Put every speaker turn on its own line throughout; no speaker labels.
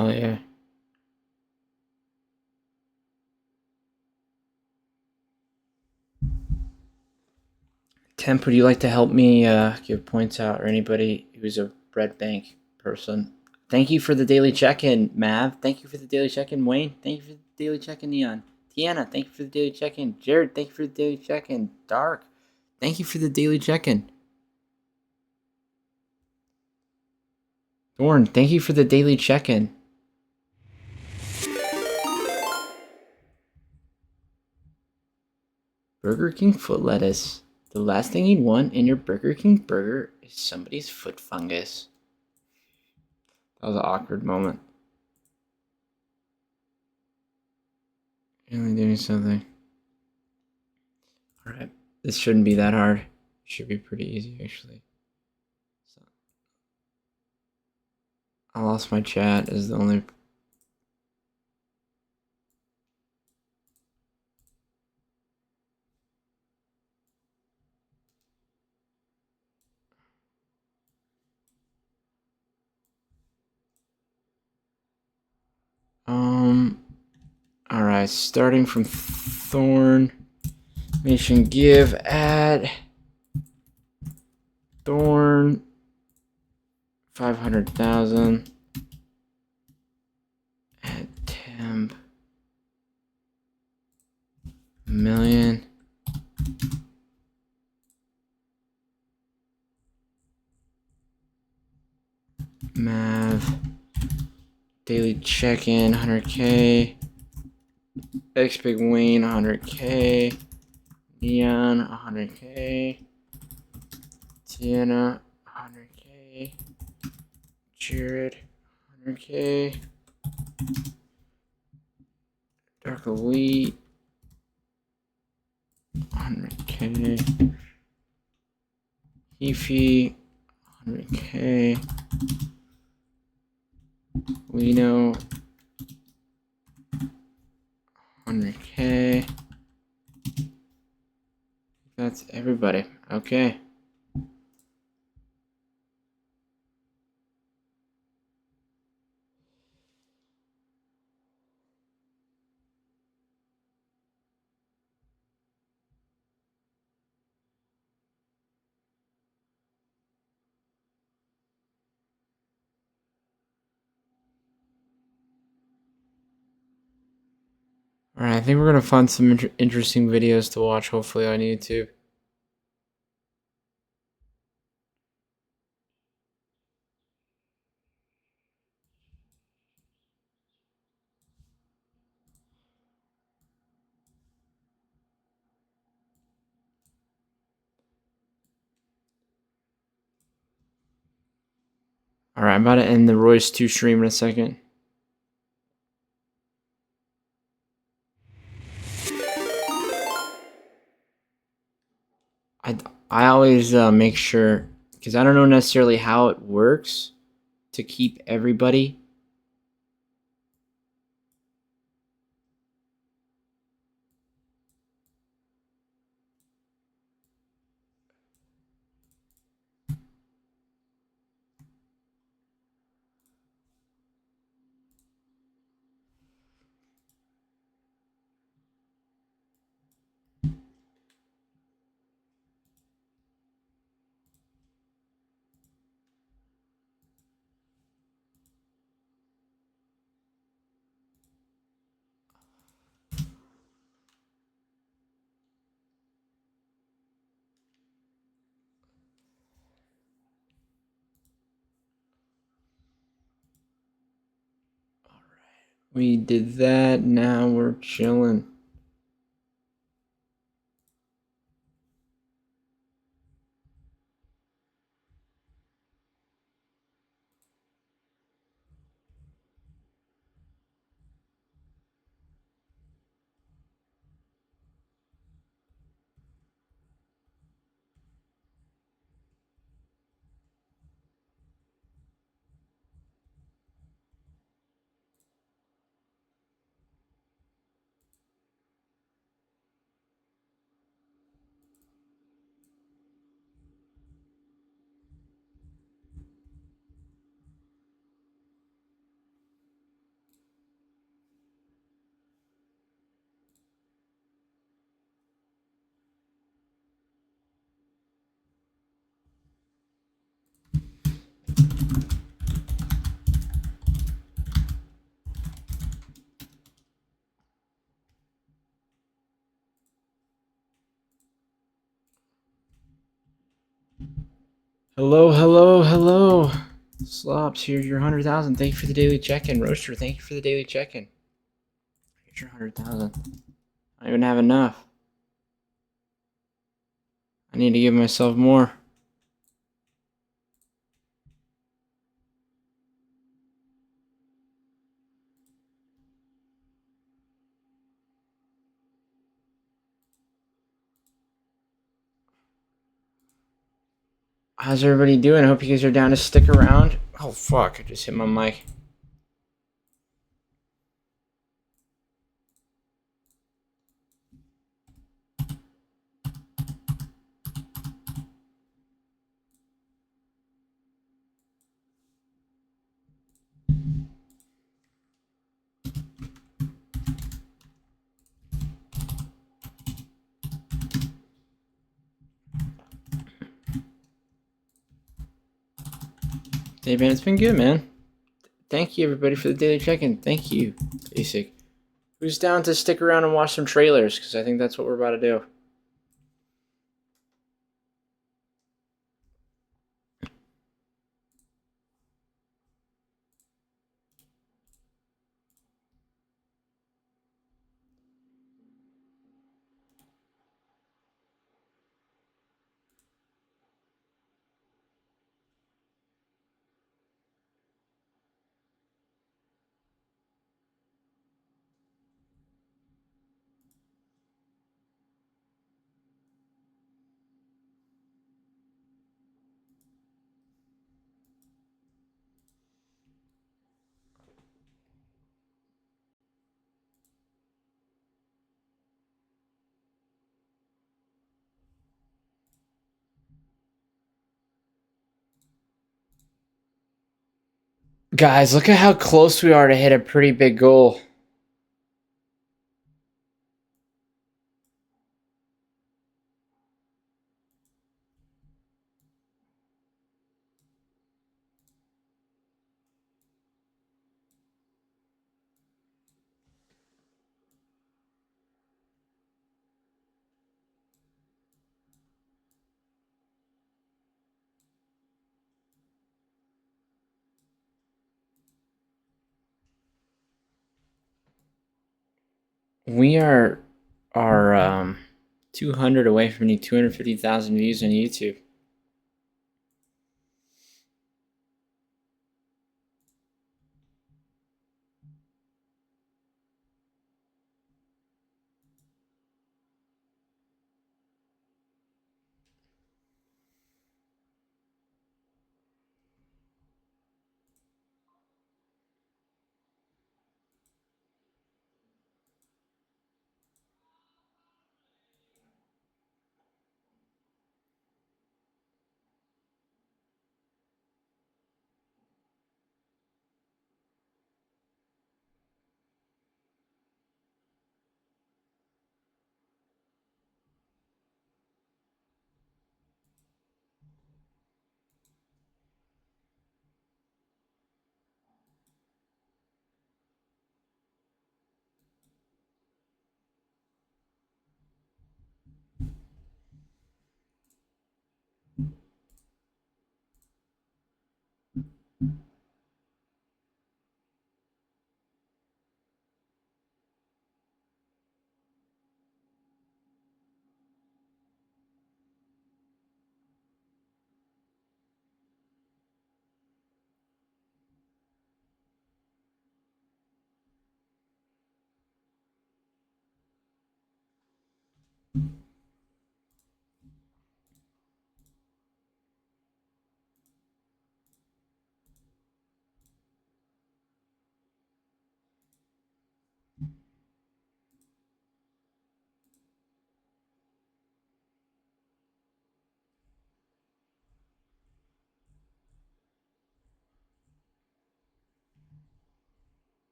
Hell yeah. Temp, would you like to help me give points out, or anybody who's a Bread Bank person? Thank you for the daily check-in, Mav. Thank you for the daily check-in, Wayne. Thank you for the daily check-in, Neon. Tiana, thank you for the daily check-in. Jared, thank you for the daily check-in. Dark, thank you for the daily check-in. Thorn, thank you for the daily check-in. Burger King foot lettuce. The last thing you'd want in your Burger King burger is somebody's foot fungus. That was an awkward moment. Really doing something. Alright, this shouldn't be that hard. It should be pretty easy, actually. So, I lost my chat is the only... Alright, starting from Thorn. Nation give at Thorn 500,000 at Temp million. Mav daily check-in 100K. X Big Wayne 100K. Neon 100K. Tiana 100K. Jared 100K. Dark Elite 100K. Heafy 100K. Lino 100K. That's everybody. Okay. Alright, I think we're gonna find some interesting videos to watch, hopefully, on YouTube. Alright, I'm about to end the Royce 2 stream in a second. I always make sure, because I don't know necessarily how it works, to keep everybody. We did that, now we're chilling. Hello, hello, hello. Slops, here's your 100,000. Thank you for the daily check-in. Roaster, thank you for the daily check-in. Here's your 100,000. I don't even have enough. I need to give myself more. How's everybody doing? I hope you guys are down to stick around. Oh, fuck. I just hit my mic. Hey, man, it's been good, man. Thank you, everybody, for the daily check-in. Thank you, Basic. Who's down to stick around and watch some trailers? Because I think that's what we're about to do. Guys, look at how close we are to hit a pretty big goal. We are 200 away from 250,000 views on YouTube.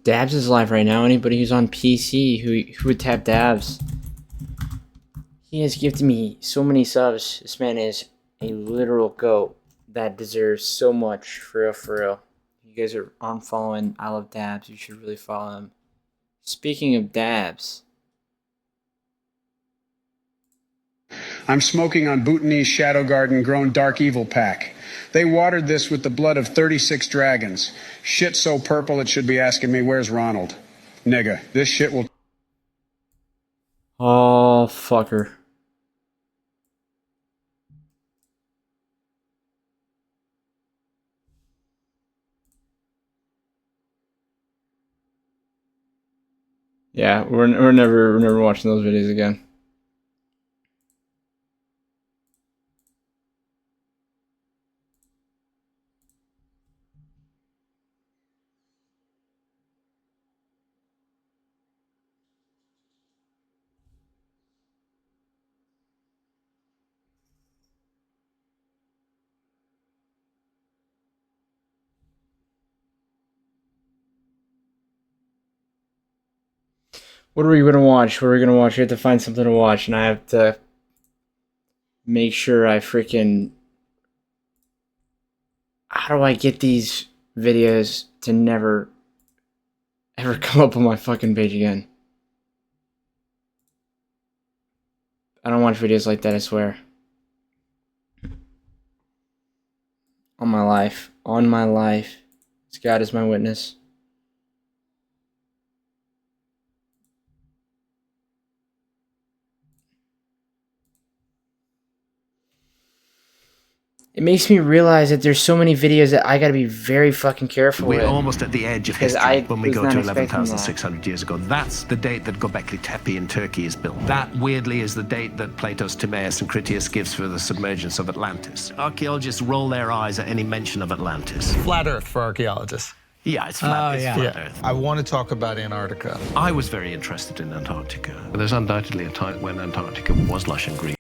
Dabs is live right now. Anybody who's on PC who would tap Dabs. He has gifted me so many subs. This man is a literal goat that deserves so much, for real, for real. If you guys aren't following I Love Dabs, you should really follow him. Speaking of Dabs.
I'm smoking on Bhutanese Shadow Garden grown Dark Evil pack. They watered this with the blood of 36 dragons. Shit so purple it should be asking me, where's Ronald? Nigga, this shit will...
Oh, fucker. Yeah, we're never watching those videos again. What are we gonna watch? What are we gonna watch? We have to find something to watch, and I have to make sure I freaking... How do I get these videos to never ever come up on my fucking page again? I don't watch videos like that, I swear. On my life. On my life. As God is my witness. It makes me realize that there's so many videos that I gotta be very fucking careful with.
We're almost at the edge of history when we go to 11,600 years ago. That's the date that Göbekli Tepe in Turkey is built. That, weirdly, is the date that Plato's Timaeus and Critias gives for the submergence of Atlantis. Archaeologists roll their eyes at any mention of Atlantis.
Flat Earth for archaeologists.
Yeah, it's flat, flat Earth.
I want to talk about Antarctica.
I was very interested in Antarctica. There's undoubtedly a time when Antarctica was lush and green.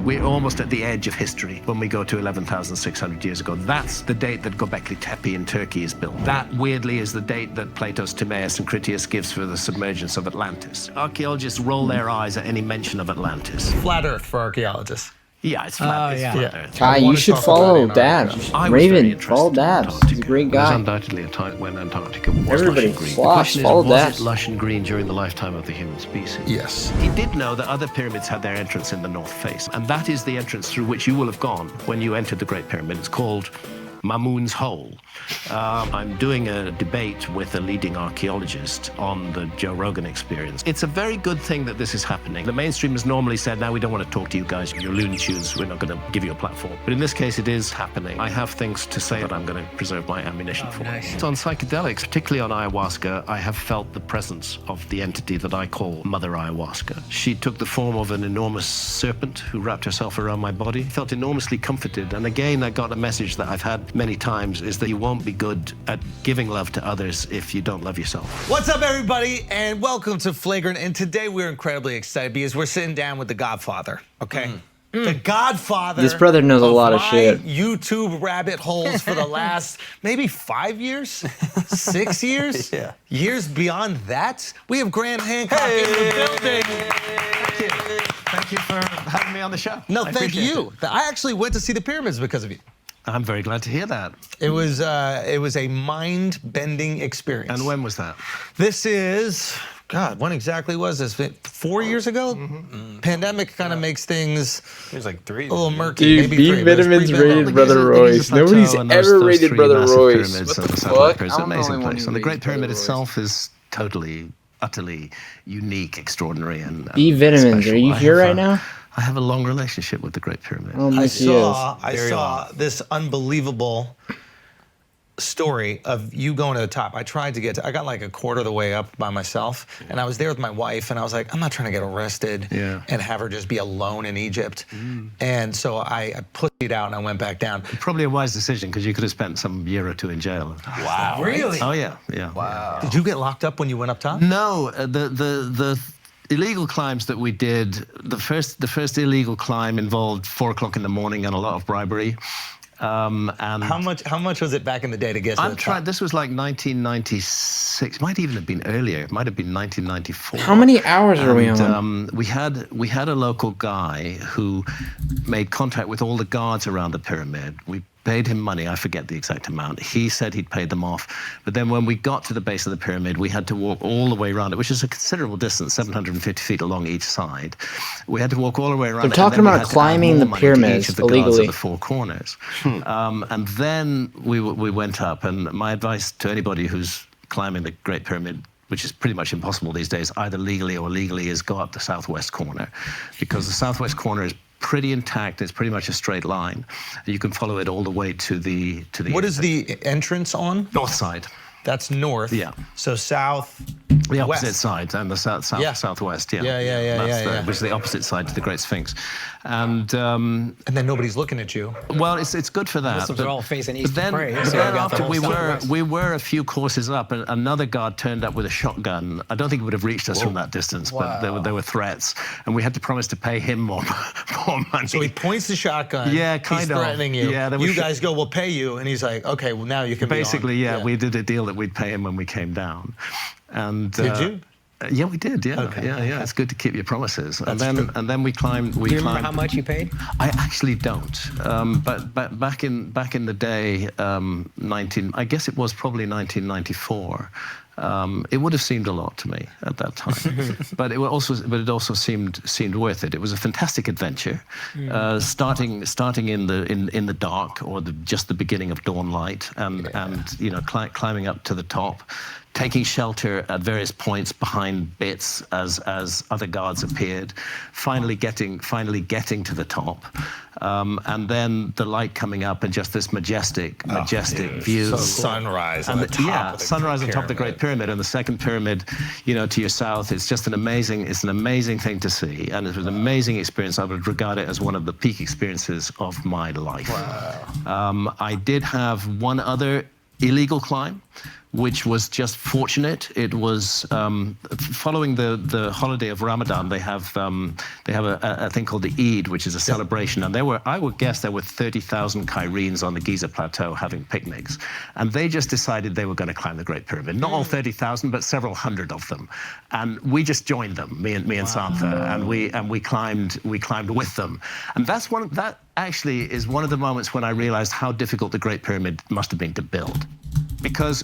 We're almost at the edge of history when we go to 11,600 years ago. That's the date that Göbekli Tepe in Turkey is built. That, weirdly, is the date that Plato's Timaeus and Critias gives for the submergence of Atlantis. Archaeologists roll their eyes at any mention of Atlantis.
Flat Earth for archaeologists.
Yeah, it's flat, flat Earth.
Kai, you should follow Dabs. Raven, follow Dabs. He's a great guy.
There's undoubtedly a time when Antarctica was
Everybody,
lush and green.
follow
The question is,
Dabs.
was it lush and green during the lifetime of the human species?
Yes.
He did know that other pyramids had their entrance in the north face, and that is the entrance through which you will have gone when you entered the Great Pyramid. It's called Mamun's Hole. I'm doing a debate with a leading archaeologist on the Joe Rogan experience. It's a very good thing that this is happening. The mainstream has normally said, now we don't want to talk to you guys, you're Looney Tunes, we're not going to give you a platform. But in this case, it is happening. I have things to say that I'm going to preserve my ammunition for. Nice. On psychedelics, particularly on ayahuasca, I have felt the presence of the entity that I call Mother Ayahuasca. She took the form of an enormous serpent who wrapped herself around my body. I felt enormously comforted. And again, I got a message that I've had many times, is that you won't be good at giving love to others if you don't love yourself.
What's up, everybody, and welcome to Flagrant. And today we're incredibly excited because we're sitting down with the Godfather, okay? The Godfather.
This brother knows a lot of shit.
YouTube rabbit holes for the last maybe 5 years, 6 years, years beyond that. We have Graham Hancock in the building.
Thank you. Thank you for having me on the show.
No, thank you. I actually went to see the pyramids because of you.
I'm very glad to hear that.
It was a mind-bending experience.
And when was that?
This is, God, when exactly was this? 4 years ago? Pandemic kind of makes things
it was like 3.
a little murky.
Dude,
maybe
B
3, but it's
Vitamins
pre-Vietnam.
rated Brother Royce. Nobody's ever rated Brother Royce. What the fuck?
It's an amazing place. And the Great Pyramid itself is totally, utterly unique, extraordinary, and
B Vitamins,
special.
are you here right now?
I have a long relationship with the Great Pyramid.
Oh,
I
yes, he is.
saw this unbelievable story of you going to the top. I tried to get to, I got like a quarter of the way up by myself, and I was there with my wife, and I was like, I'm not trying to get arrested and have her just be alone in Egypt. And so I pushed out and I went back down.
Probably a wise decision, because you could have spent some year or two in jail.
Wow. Really?
Oh, yeah.
Wow. Did you get locked up when you went up top?
No, the illegal climbs that we did, the first illegal climb involved 4 o'clock in the morning and a lot of bribery. And
How much was it back in the day to get to the top?
This was like 1996. Might even have been earlier. It might have been 1994.
How many hours are we on?
We had a local guy who made contact with all the guards around the pyramid. We paid him money. I forget the exact amount. He said he'd paid them off. But then when we got to the base of the pyramid, we had to walk all the way around it, which is a considerable distance, 750 feet along each side. We had to walk all the way around
They're
it.
talking
and then we
about
had to add
climbing
more
the
money to each
pyramids
of the guards
illegally.
at the four corners. And then we went up, and my advice to anybody who's climbing the Great Pyramid, which is pretty much impossible these days, either legally or illegally, is go up the southwest corner, because the southwest corner is pretty intact. It's pretty much a straight line. You can follow it all the way to the.
What is the entrance on?
North side?
That's north.
Yeah.
So south.
The opposite
west.
side, and the southwest. Yeah.
Yeah.
Which is the opposite side to the Great Sphinx, and
then nobody's looking at you.
well, it's good for that.
Muslims are all facing east
But then,
to pray.
but
So
then
we got the
after
whole southwest.
we were a few courses up, and another guard turned up with a shotgun. I don't think it would have reached us from that distance, but there were threats, and we had to promise to pay him more money.
So he points the shotgun.
Yeah, kind
he's
of.
threatening you.
Yeah, there
you
was
guys go, we'll pay you, and he's like, okay, well now you can.
Basically,
be on.
we did a deal that we'd pay him when we came down. And
Did you?
Yeah, we did. Yeah,
Okay.
yeah. It's good to keep your promises.
That's
and then we climbed.
Do you remember how much you paid?
I actually don't. But back in the day, I guess it was probably 1994. It would have seemed a lot to me at that time, but it also seemed worth it. It was a fantastic adventure, starting in the dark or just the beginning of dawn light, and climbing up to the top, taking shelter at various points behind bits as other guards appeared, finally getting to the top, and then the light coming up and just this majestic view.
So cool. Sunrise on the top of the
sunrise on top of the Great Pyramid, and the second pyramid, to your south. It's just an amazing thing to see, and it was an amazing experience. I would regard it as one of the peak experiences of my life.
Wow.
I did have one other illegal climb, which was just fortunate. It was following the holiday of Ramadan. They have a thing called the Eid, which is a celebration, and I would guess there were 30,000 Cairenes on the Giza Plateau having picnics, and they just decided they were going to climb the Great Pyramid. Not all 30,000, but several hundred of them, and we just joined them, me and Santha, and we climbed with them, and that actually is one of the moments when I realized how difficult the Great Pyramid must have been to build. Because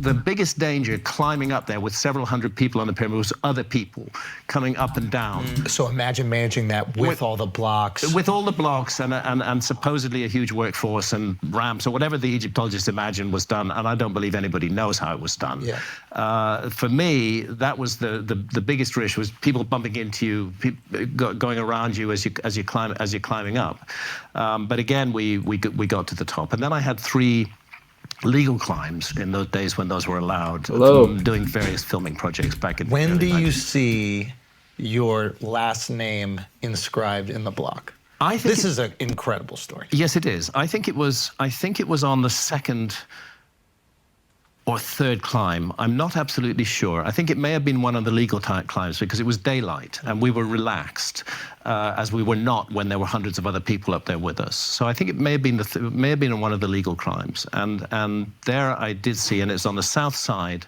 the biggest danger climbing up there with several hundred people on the pyramid was other people coming up and down.
So imagine managing that with all the blocks.
With all the blocks and supposedly a huge workforce and ramps or whatever the Egyptologists imagined was done, and I don't believe anybody knows how it was done.
Yeah.
For me, that was the biggest risk, was people bumping into you, going around you as you're climbing up. But again, we got to the top, and then I had 3 legal climbs in those days when those were allowed. From doing various filming projects back in.
When do you see your last name inscribed in the block?
I think
this is an incredible story.
Yes, it is. I think it was on the second or third climb. I'm not absolutely sure. I think it may have been one of the legal climbs, because it was daylight and we were relaxed, as we were not when there were hundreds of other people up there with us. So I think it may have been one of the legal climbs, and there I did see, and it's on the south side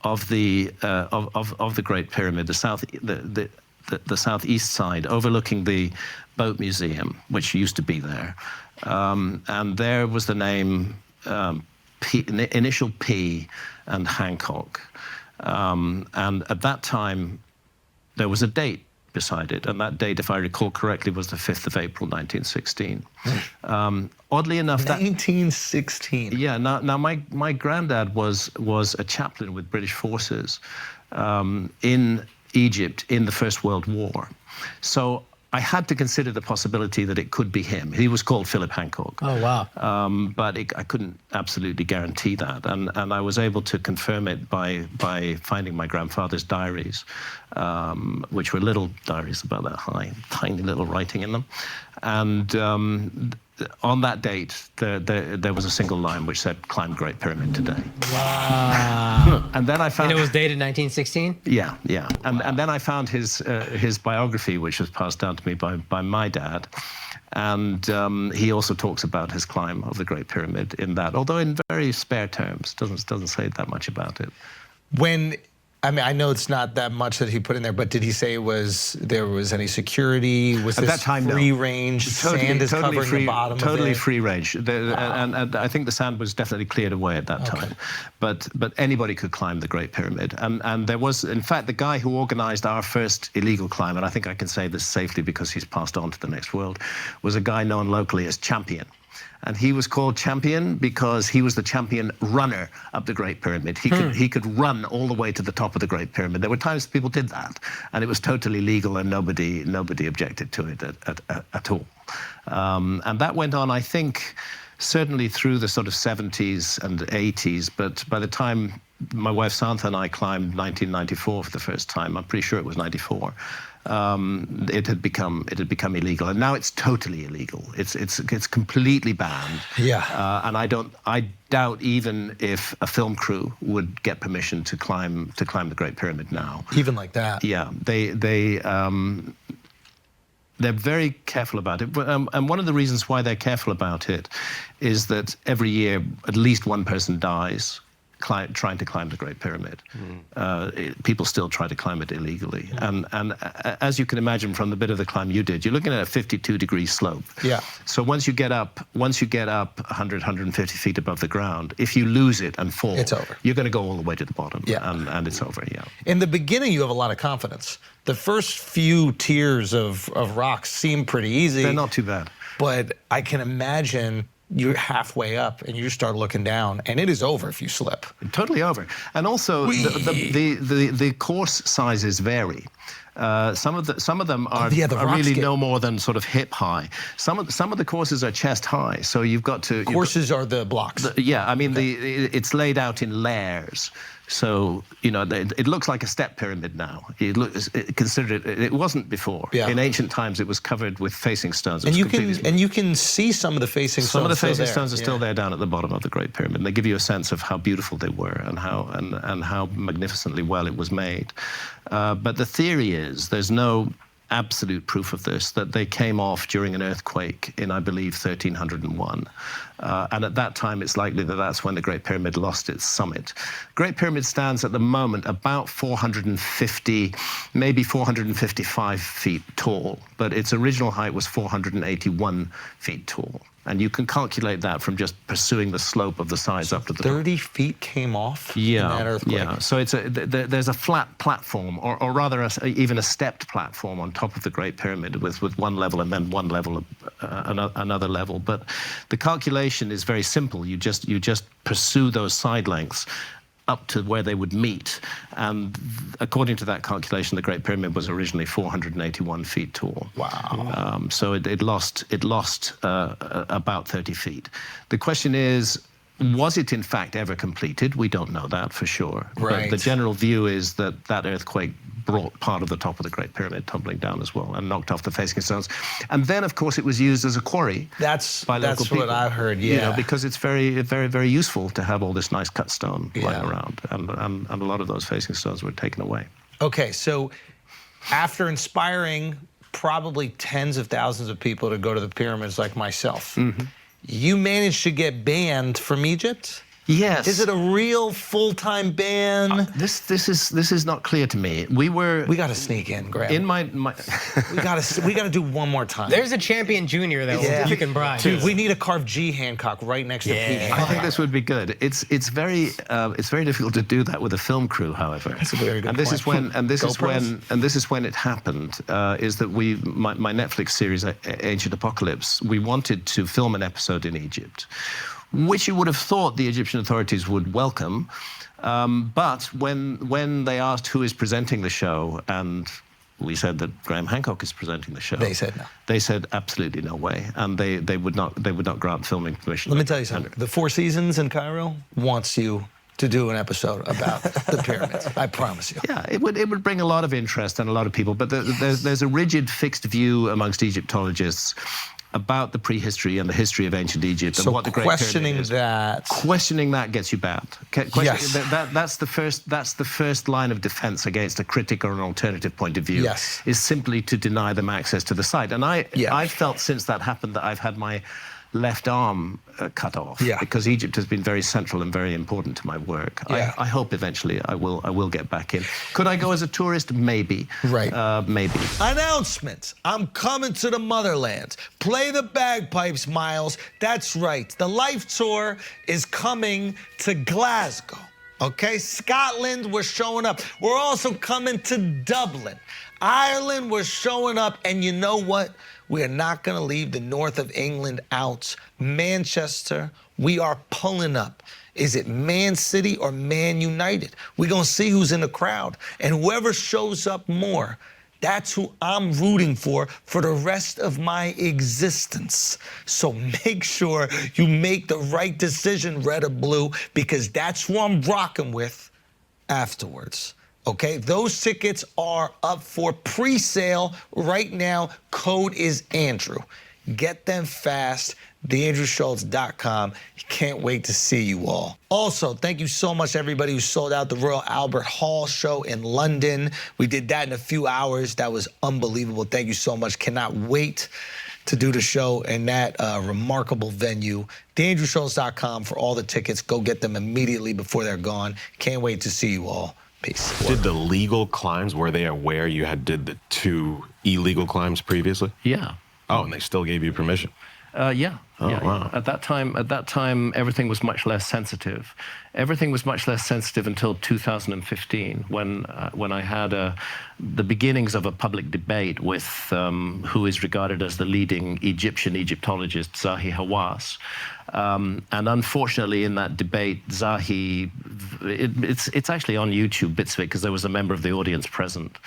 of the Great Pyramid, the southeast side, overlooking the boat museum, which used to be there, and there was the name. Initial P and Hancock. And at that time, there was a date beside it. And that date, if I recall correctly, was the 5th of April, 1916. Oddly enough,
1916.
Yeah, now my granddad was a chaplain with British forces in Egypt in the First World War. So I had to consider the possibility that it could be him. He was called Philip Hancock.
Oh, wow.
But I couldn't absolutely guarantee that. And I was able to confirm it by finding my grandfather's diaries, which were little diaries about that high, tiny little writing in them. on that date, there was a single line which said, "Climb Great Pyramid today."
Wow.
And then I found...
And it was dated 1916?
Yeah. And then I found his biography, which was passed down to me by my dad. And he also talks about his climb of the Great Pyramid in that, although in very spare terms, doesn't say that much about it.
I mean, I know it's not that much that he put in there, but did he say there was any security? Was
At
this
that time,
free
no.
range? Sand is covering the bottom
totally
of it?
free range. And I think the sand was definitely cleared away at that time. But anybody could climb the Great Pyramid. And there was, in fact, the guy who organized our first illegal climb, and I think I can say this safely because he's passed on to the next world, was a guy known locally as Champion. And he was called Champion because he was the champion runner up the Great Pyramid. He could run all the way to the top of the Great Pyramid. There were times people did that, and it was totally legal, and nobody objected to it at all. And that went on, I think, certainly through the sort of 70s and 80s. But by the time my wife Santha and I climbed 1994 for the first time, I'm pretty sure it was 94. It had become illegal, and now it's totally illegal. It's completely banned.
Yeah.
And I doubt even if a film crew would get permission to climb the Great Pyramid now.
Even like that.
Yeah. They're very careful about it, and one of the reasons why they're careful about it is that every year at least one person dies trying to climb the Great Pyramid. People still try to climb it illegally. And as you can imagine from the bit of the climb you did, you're looking at a 52-degree slope.
Yeah.
So once you get up 100, 150 feet above the ground, if you lose it and fall,
it's over.
You're going to go all the way to the bottom.
Yeah.
And it's over, yeah.
In the beginning, you have a lot of confidence. The first few tiers of rocks seem pretty easy.
They're not too bad.
But I can imagine you're halfway up and you start looking down, and it is over if you slip.
Totally over. And also, the course sizes vary. Some of them are really no more than sort of hip high. Some of the courses are chest high, so you've got to...
Courses are the blocks.
Yeah, I mean, it's laid out in layers. So, you know, it looks like a step pyramid now. It wasn't before.
Yeah.
In ancient times, it was covered with facing stones.
And you can see some of the facing stones.
Some of the facing stones are still there down at the bottom of the Great Pyramid. And they give you a sense of how beautiful they were and how magnificently well it was made. But the theory is, there's no absolute proof of this, that they came off during an earthquake in, I believe, 1301. And at that time, it's likely that that's when the Great Pyramid lost its summit. Great Pyramid stands at the moment about 450, maybe 455 feet tall, but its original height was 481 feet tall. And you can calculate that from just pursuing the slope of the sides up to the top.
30 feet came off in that earthquake?
Yeah, so there's a flat platform, or rather even a stepped platform on top of the Great Pyramid with one level and then one level, another level. But the calculation is very simple. You just pursue those side lengths up to where they would meet. And according to that calculation, the Great Pyramid was originally 481 feet tall.
Wow.
So it lost about 30 feet. The question is, was it in fact ever completed? We don't know that for sure.
Right.
But the general view is that earthquake brought part of the top of the Great Pyramid tumbling down as well and knocked off the facing stones. And then, of course, it was used as a quarry by local people.
That's what I heard, yeah.
You know, because it's very, very, very useful to have all this nice cut stone lying around. And a lot of those facing stones were taken away.
Okay, so after inspiring probably tens of thousands of people to go to the pyramids like myself, you managed to get banned from Egypt?
Yes.
Is it a real full-time ban?
This is not clear to me. We
got to sneak in, Graham.
In my
we got to do one more time.
There's a champion junior that you can bribe.
Dude, we need a carved G Hancock right next to Pete.
I think this would be good. It's very difficult to do that with a film crew, however.
That's a very good point.
This is when it happened. Is that my Netflix series Ancient Apocalypse? We wanted to film an episode in Egypt, which you would have thought the Egyptian authorities would welcome. But when they asked who is presenting the show, and we said that Graham Hancock is presenting the show,
they said no.
They said absolutely no way, and they would not grant filming permission.
Let me tell you something. The Four Seasons in Cairo wants you to do an episode about the pyramids. I promise you.
Yeah, it would bring a lot of interest and a lot of people, but there's a rigid, fixed view amongst Egyptologists about the prehistory and the history of ancient Egypt and
So
what the Great
questioning
Pyramid is.
that.
Questioning that gets you banned.
Yes.
That's the first line of defense against a critic or an alternative point of view.
Yes.
Is simply to deny them access to the site. And
Yeah.
I've felt since that happened that I've had my left arm cut off,
Yeah.
because Egypt has been very central and very important to my work.
Yeah.
I hope eventually I will get back in. Could I go as a tourist? Maybe.
Right.
Maybe.
Announcements. I'm coming to the motherland. Play the bagpipes, Miles. That's right. The Life Tour is coming to Glasgow. Okay? Scotland, we're showing up. We're also coming to Dublin. Ireland, we're showing up. And you know what? We are not going to leave the north of England out. Manchester, we are pulling up. Is it Man City or Man United? We're going to see who's in the crowd. And whoever shows up more, that's who I'm rooting for the rest of my existence. So make sure you make the right decision, red or blue, because that's who I'm rocking with afterwards. Okay, those tickets are up for pre-sale right now. Code is Andrew. Get them fast. TheAndrewSchultz.com. Can't wait to see you all. Also, thank you so much, everybody who sold out the Royal Albert Hall show in London. We did that in a few hours. That was unbelievable. Thank you so much. Cannot wait to do the show in that remarkable venue. TheAndrewSchultz.com for all the tickets. Go get them immediately before they're gone. Can't wait to see you all. Peace.
Did the legal climbs, were they aware you had did the 2 illegal climbs previously?
Yeah.
Oh, and they still gave you permission?
Yeah.
Oh,
yeah,
wow.
yeah. At that time, everything was much less sensitive. Everything was much less sensitive until 2015, when I had the beginnings of a public debate with who is regarded as the leading Egyptian Egyptologist, Zahi Hawass. And unfortunately, in that debate, Zahi, it's actually on YouTube, bits of it, because there was a member of the audience present.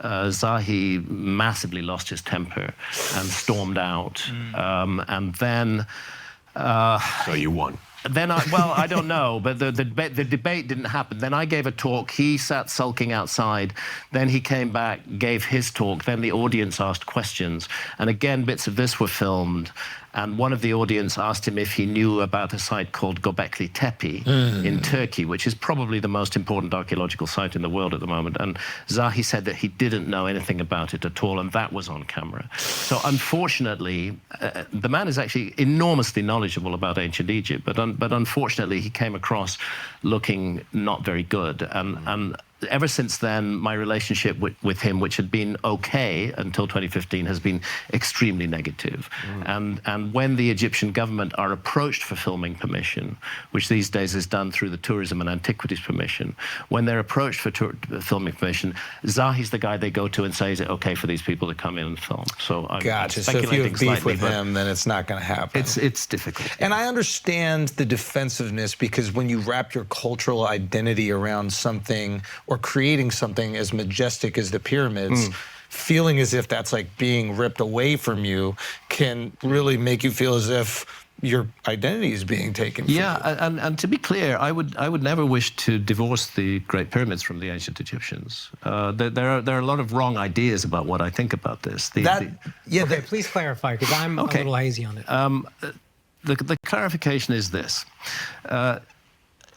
Zahi massively lost his temper and stormed out. And then...
So you won.
Then I don't know, but the debate didn't happen. Then I gave a talk. He sat sulking outside. Then he came back, gave his talk. Then the audience asked questions. And again, bits of this were filmed. And one of the audience asked him if he knew about a site called Göbekli Tepe in Turkey, which is probably the most important archaeological site in the world at the moment. And Zahi said that he didn't know anything about it at all, and that was on camera. So unfortunately, the man is actually enormously knowledgeable about ancient Egypt, but unfortunately he came across looking not very good. And ever since then, my relationship with him, which had been okay until 2015, has been extremely negative. And when the Egyptian government are approached for filming permission, which these days is done through the Tourism and Antiquities Permission, when they're approached for filming permission, Zahi's the guy they go to and say, is it okay for these people to come in and film? So I'm
Gotcha. So
speculating
if you have beef
slightly,
with
but
him, then it's not going to happen.
it's difficult.
And I understand the defensiveness, because when you wrap your cultural identity around something or creating something as majestic as the pyramids, feeling as if that's like being ripped away from you can really make you feel as if your identity is being taken from you.
And to be clear, I would never wish to divorce the Great Pyramids from the ancient Egyptians. There are a lot of wrong ideas about what I think about this.
Okay, please clarify, because I'm a little hazy on it.
The clarification is this.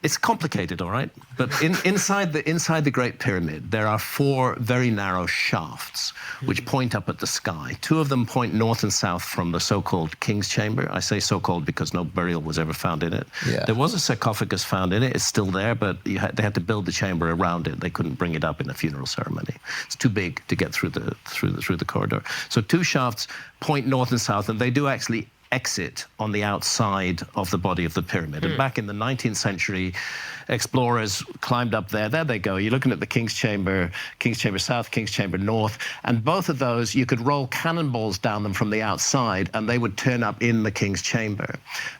It's complicated, all right? But inside the Great Pyramid, there are 4 very narrow shafts which point up at the sky. 2 of them point north and south from the so-called King's Chamber. I say so-called because no burial was ever found in it. Yeah. There was a sarcophagus found in it. It's still there, but they had to build the chamber around it. They couldn't bring it up in a funeral ceremony. It's too big to get through the corridor. So 2 shafts point north and south, and they do actually exit on the outside of the body of the pyramid. And back in the 19th century, explorers climbed up there. There they go. You're looking at the King's Chamber South, King's Chamber North, and both of those, you could roll cannonballs down them from the outside, and they would turn up in the King's Chamber.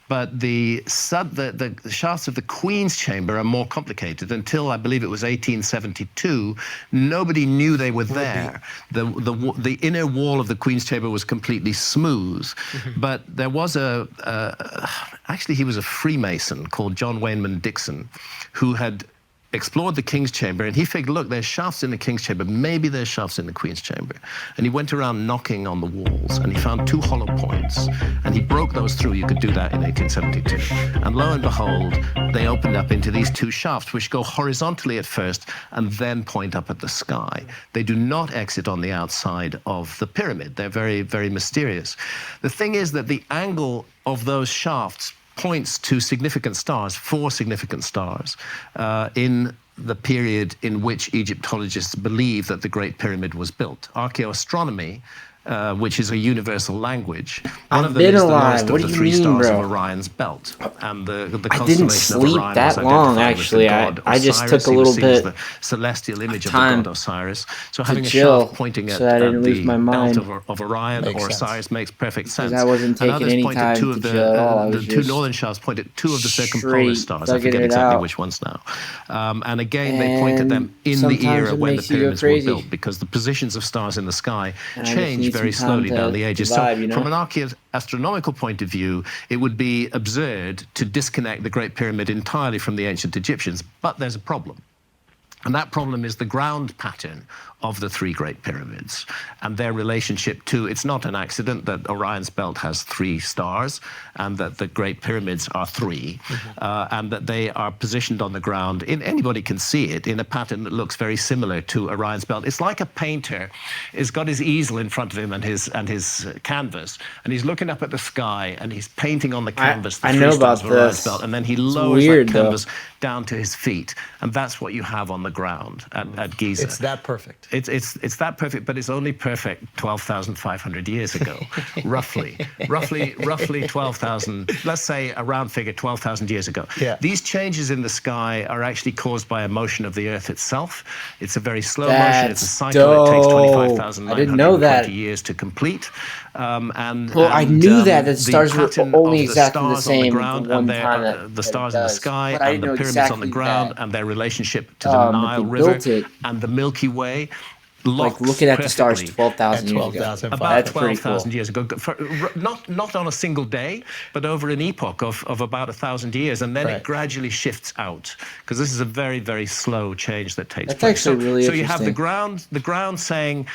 But the shafts of the Queen's Chamber are more complicated. Until, I believe it was 1872, nobody knew they were there. The inner wall of the Queen's Chamber was completely smooth, but there was actually he was a Freemason called John Wayneman Dixon, who had explored the king's chamber, and he figured, look, there's shafts in the king's chamber, maybe there's shafts in the queen's chamber. And he went around knocking on the walls, and he found 2 hollow points, and he broke those through. You could do that in 1872. And lo and behold, they opened up into these 2 shafts, which go horizontally at first and then point up at the sky. They do not exit on the outside of the pyramid. They're very, very mysterious. The thing is that the angle of those shafts points to significant stars, 4 significant stars, in the period in which Egyptologists believe that the Great Pyramid was built. Archaeoastronomy, which is a universal language. One of them is the lowest of the 3 stars of Orion's belt. And the
I didn't sleep that long, actually. I just took a little bit
the celestial image of the god Osiris. So having a
chill,
shaft pointing at
so I didn't lose
the
my mind.
belt of Orion or Osiris makes perfect sense.
I wasn't taking
and others
any
pointed
time
2
to
of
chill at all. I
the
was
2
just
northern shafts pointed 2 of the circumpolar stars. I forget
it
exactly
out.
which ones now. And again, they pointed them in the
sometimes
era
it
when the
makes you go
pyramids were
crazy.
built, because the positions of stars in the sky
And I just
change
need
very
some time
slowly down
to
the ages.
vibe,
So
you know?
from an astronomical point of view, it would be absurd to disconnect the Great Pyramid entirely from the ancient Egyptians. But there's a problem. And that problem is the ground pattern of the 3 Great Pyramids and their relationship to, it's not an accident that Orion's belt has 3 stars and that the Great Pyramids are 3, and that they are positioned on the ground, anybody can see it, in a pattern that looks very similar to Orion's belt. It's like a painter has got his easel in front of him and his canvas, and he's looking up at the sky and he's painting on the canvas the 3 stars of Orion's belt, and then he lowers that canvas down to his feet, and that's what you have on the ground at Giza.
It's that perfect.
It's that perfect, but it's only perfect 12,500 years ago, roughly 12,000. Let's say a round figure, 12,000 years ago.
Yeah.
These changes in the sky are actually caused by a motion of the Earth itself. It's a very slow motion. It's a cycle that takes 25,920 years to complete.
I knew that the stars were only exactly the same
the stars in the sky and the pyramids on the ground and their relationship to the Nile River and the Milky Way.
Like looking at the stars 12,000 years ago.
About 12,000 years ago. Not on a single day, but over an epoch of about 1,000 years. And then it gradually shifts out, because this is a very, very slow change that takes place.
That's actually really
so
interesting.
You have the ground saying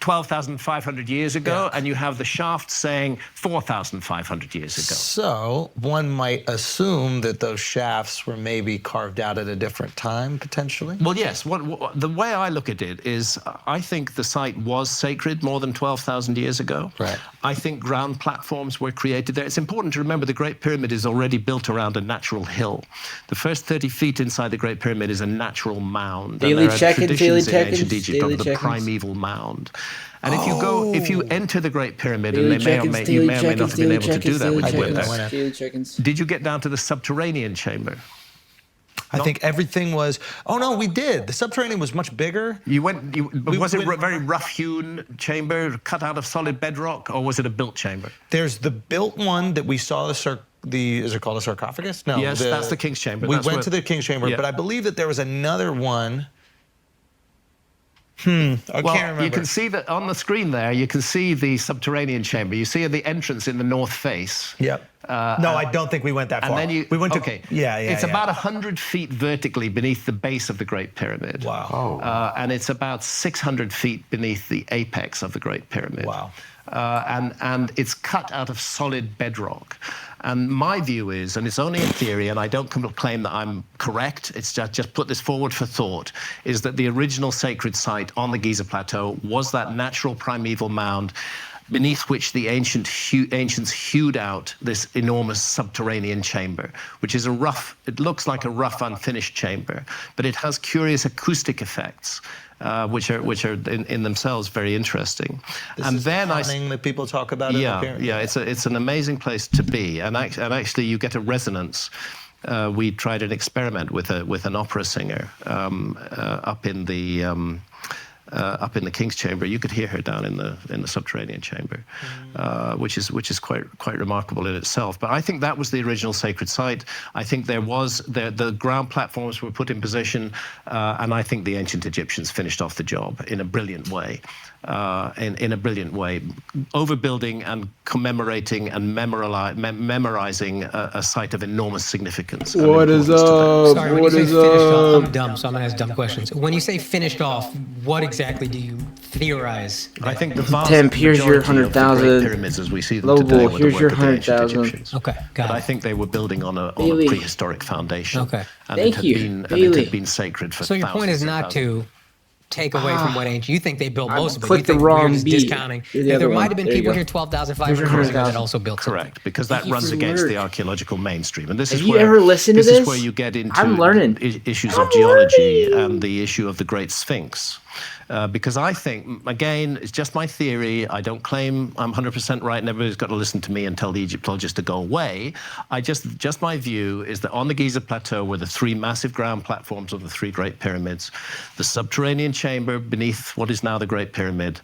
12,500 years ago, and you have the shaft saying 4,500 years ago.
So one might assume that those shafts were maybe carved out at a different time, potentially?
Well, yes. The way I look at it is, I think the site was sacred more than 12,000 years ago.
Right.
I think ground platforms were created there. It's important to remember the Great Pyramid is already built around a natural hill. The first 30 feet inside the Great Pyramid is a natural mound.
Daily check-ins,
traditions in ancient Egypt of the primeval mound. And if you enter the Great Pyramid, and you may or may not have been able to do that when you went there. Did you get down to the subterranean chamber?
I think everything was. Oh no, we did. The subterranean was much bigger.
Was it a very rough-hewn chamber, cut out of solid bedrock, or was it a built chamber?
There's the built one that we saw. Is it called a sarcophagus? No.
Yes, that's the king's chamber.
We went to the king's chamber, but I believe that there was another one. I can't remember.
You can see that on the screen there. You can see the subterranean chamber. You see the entrance in the north face.
Yep. No, I don't think we went that far.
And then
we went to.
Okay.
Yeah.
It's about 100 feet vertically beneath the base of the Great Pyramid.
Wow.
And it's about 600 feet beneath the apex of the Great Pyramid.
Wow.
And it's cut out of solid bedrock. And my view is, and it's only a theory, and I don't claim that I'm correct, it's just put this forward for thought, is that the original sacred site on the Giza Plateau was that natural primeval mound beneath which the ancients hewed out this enormous subterranean chamber, which is it looks like a rough, unfinished chamber, but it has curious acoustic effects. Which are in themselves very interesting.
This is haunting that people talk about.
Yeah, it's an amazing place to be, and actually you get a resonance. We tried an experiment with an opera singer up in the King's Chamber. You could hear her down in the subterranean chamber, which is quite remarkable in itself. But I think that was the original sacred site. I think the ground platforms were put in position, and I think the ancient Egyptians finished off the job in a brilliant way. in a brilliant way, overbuilding and commemorating and memorizing a site of enormous significance.
What is up?
Sorry, when you say finished off, I'm dumb, so I'm gonna ask dumb questions. When you say finished off, what exactly do you theorize?
I think the vast
Tim, here's your
majority of the
100,000.
great pyramids as we see them
Global,
today were the
here's
work
your
of the ancient
100,000.
Egyptians.
Okay, got
But I
it.
think they were building on a
Bailey.
prehistoric foundation.
Okay.
And
Thank you,
it
Bailey.
had been sacred for
So your point
thousands
is
and
not
thousands.
to take away from what ancient. You think they built most of it. You
clicked the
think we're
wrong
just
beat.
discounting.
You're the
There
other
might
one.
have been
There you
people
go.
here 12,500
Here's your
years ago
100,000.
that also built something.
Correct, because that
Thank you
runs
for
against
work.
the archaeological mainstream. And this
Have
is
you
where,
ever listened to
this is
this?
where you get into
I'm learning.
Issues
I'm
of geology
learning.
and the issue of the Great Sphinx. Because I think, again, it's just my theory. I don't claim I'm 100% right, and everybody's got to listen to me and tell the Egyptologists to go away. Just my view is that on the Giza Plateau were the three massive ground platforms of the three Great Pyramids, the subterranean chamber beneath what is now the Great Pyramid,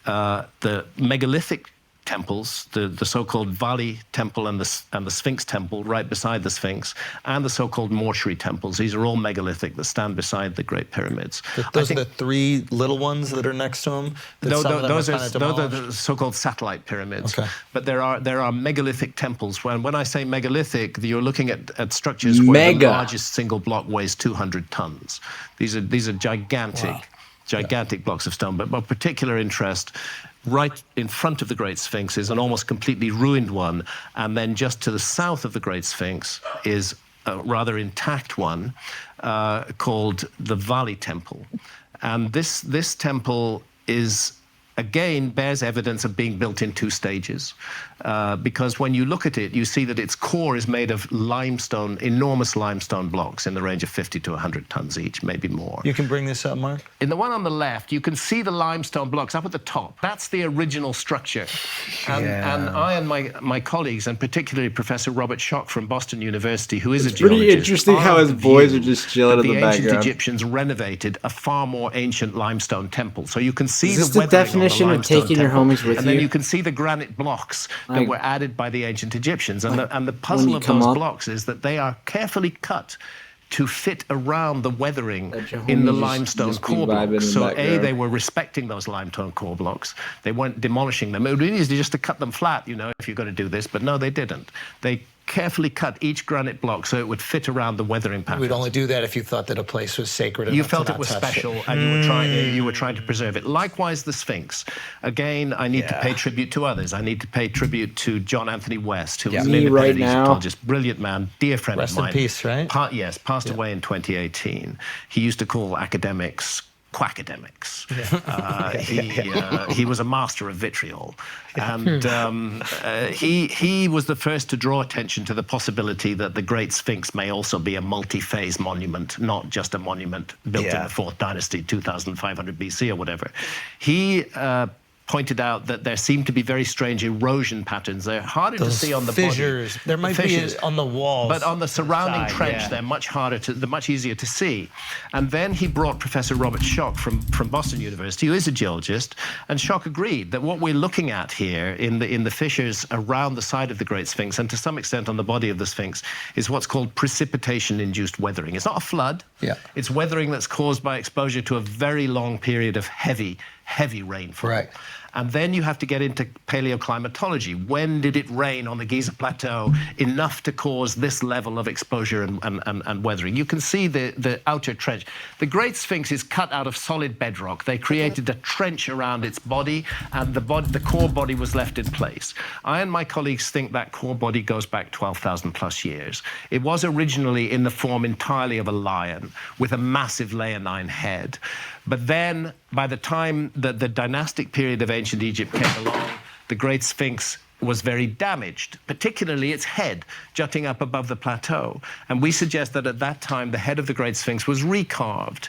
the megalithic temples, the so-called Valley Temple and the Sphinx Temple right beside the Sphinx, and the so-called mortuary temples. These are all megalithic that stand beside the Great Pyramids.
Those are the three little ones that are next to them?
Those are the so-called satellite pyramids.
Okay.
But there are megalithic temples. When I say megalithic, you're looking at structures where
Mega.
the largest single block weighs 200 tons. These are gigantic.
Wow.
Gigantic blocks of stone, but of particular interest, right in front of the Great Sphinx is an almost completely ruined one, and then just to the south of the Great Sphinx is a rather intact one called the Valley Temple. And this temple is, again, bears evidence of being built in two stages, because when you look at it, you see that its core is made of limestone, enormous limestone blocks in the range of 50 to 100 tons each, maybe more.
You can bring this up, Mark?
In the one on the left, you can see the limestone blocks up at the top. That's the original structure. And I and my colleagues, and particularly Professor Robert Schoch from Boston University, who is a geologist,
Pretty interesting how
are
his
of the
boys
view
are just chilling
that
in the
the ancient
background.
Egyptians renovated a far more ancient limestone temple. So you can see
Is this
the
the
weathering on
definition of
limestone
taking your
temple,
homies with
and then
you?
you can see the granite blocks
Like-
that were added by the ancient Egyptians. And the
when
puzzle
you
of
come
those
up-
blocks is that they are carefully cut to fit around the weathering
Let your
in the
homies
limestone
just be
core
vibing in
blocks.
the
So
background.
they were respecting those limestone core blocks. They weren't demolishing them. It would be easy just to cut them flat, if you're going to do this, but no, they didn't. They carefully cut each granite block so it would fit around the weathering patterns.
We'd only do that if you thought that a place was sacred
You
enough to
felt
not
it was
touch
special, and you were trying to preserve it. Likewise, the Sphinx. Again, I need to pay tribute to others. I need to pay tribute to John Anthony West, who was an
Me
independent
right now.
Egyptologist, brilliant man, dear friend
Rest
of
in
mine.
peace, right?
Yes, passed away in 2018. He used to call academics quackademics. He was a master of vitriol, and he was the first to draw attention to the possibility that the Great Sphinx may also be a multi-phase monument, not just a monument built in the 4th dynasty, 2500 BC or whatever. He pointed out that there seemed to be very strange erosion patterns. They're harder to see on the
fissures.
body.
There might
Fissures.
be on the walls.
But on the surrounding
side,
trench,
yeah.
they're much easier to see. And then he brought Professor Robert Schoch from Boston University, who is a geologist, and Schoch agreed that what we're looking at here in the fissures around the side of the Great Sphinx, and to some extent on the body of the Sphinx, is what's called precipitation-induced weathering. It's not a flood.
Yeah.
It's weathering that's caused by exposure to a very long period of heavy rainfall.
Right.
And then you have to get into paleoclimatology. When did it rain on the Giza Plateau enough to cause this level of exposure and weathering? You can see the outer trench. The Great Sphinx is cut out of solid bedrock. They created a trench around its body, and the core body was left in place. I and my colleagues think that core body goes back 12,000 plus years. It was originally in the form entirely of a lion with a massive leonine head. But then, by the time that the dynastic period of ancient Egypt came along, the Great Sphinx was very damaged, particularly its head jutting up above the plateau. And we suggest that at that time, the head of the Great Sphinx was recarved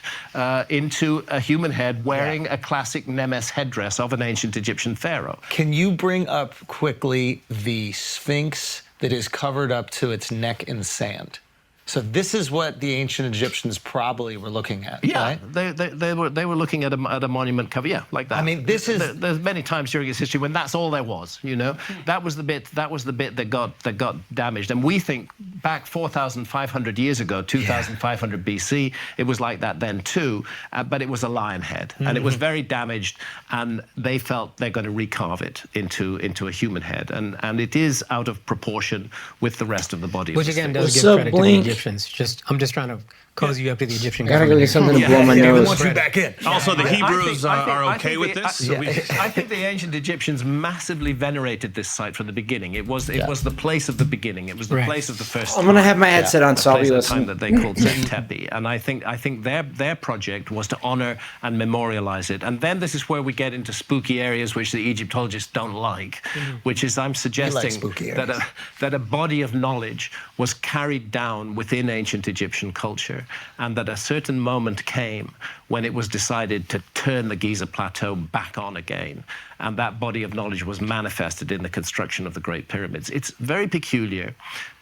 into a human head wearing a classic naenaes headdress of an ancient Egyptian pharaoh.
Can you bring up quickly the Sphinx that is covered up to its neck in sand? So this is what the ancient Egyptians probably were looking at,
Yeah,
right?
they were looking at a monument cover, yeah, like that.
I mean, this is-
there's many times during its history when that's all there was. That was the bit that got damaged, and we think back 4,500 years ago, 2,500 BC, it was like that then too, but it was a lion head, and it was very damaged, and they felt they're going to recarve it into a human head, and it is out of proportion with the rest of the body.
Which again does
What's
give
up,
credit
Blink?
to the Egyptians. I'm just trying to cozy you up to the Egyptian
I gotta go
government.
get something to blow my
We
nose.
want you back in.
Also, the
I
Hebrews
think- I think-
are
I
okay
think
with
the-
this. So
I think the ancient Egyptians massively venerated this site from the beginning. It was the place of the beginning. It was the
Right.
place of the first.
I'm gonna have my headset on, so I'll
place
be
at the time
listening.
that they called Zet Tepi, and I think their project was to honor and memorialize it. And then this is where we get into spooky areas which the Egyptologists don't like, which is I'm suggesting
spooky
that
areas.
that a body of knowledge was carried down within ancient Egyptian culture, and that a certain moment came when it was decided to turn the Giza Plateau back on again, and that body of knowledge was manifested in the construction of the Great Pyramids. It's very peculiar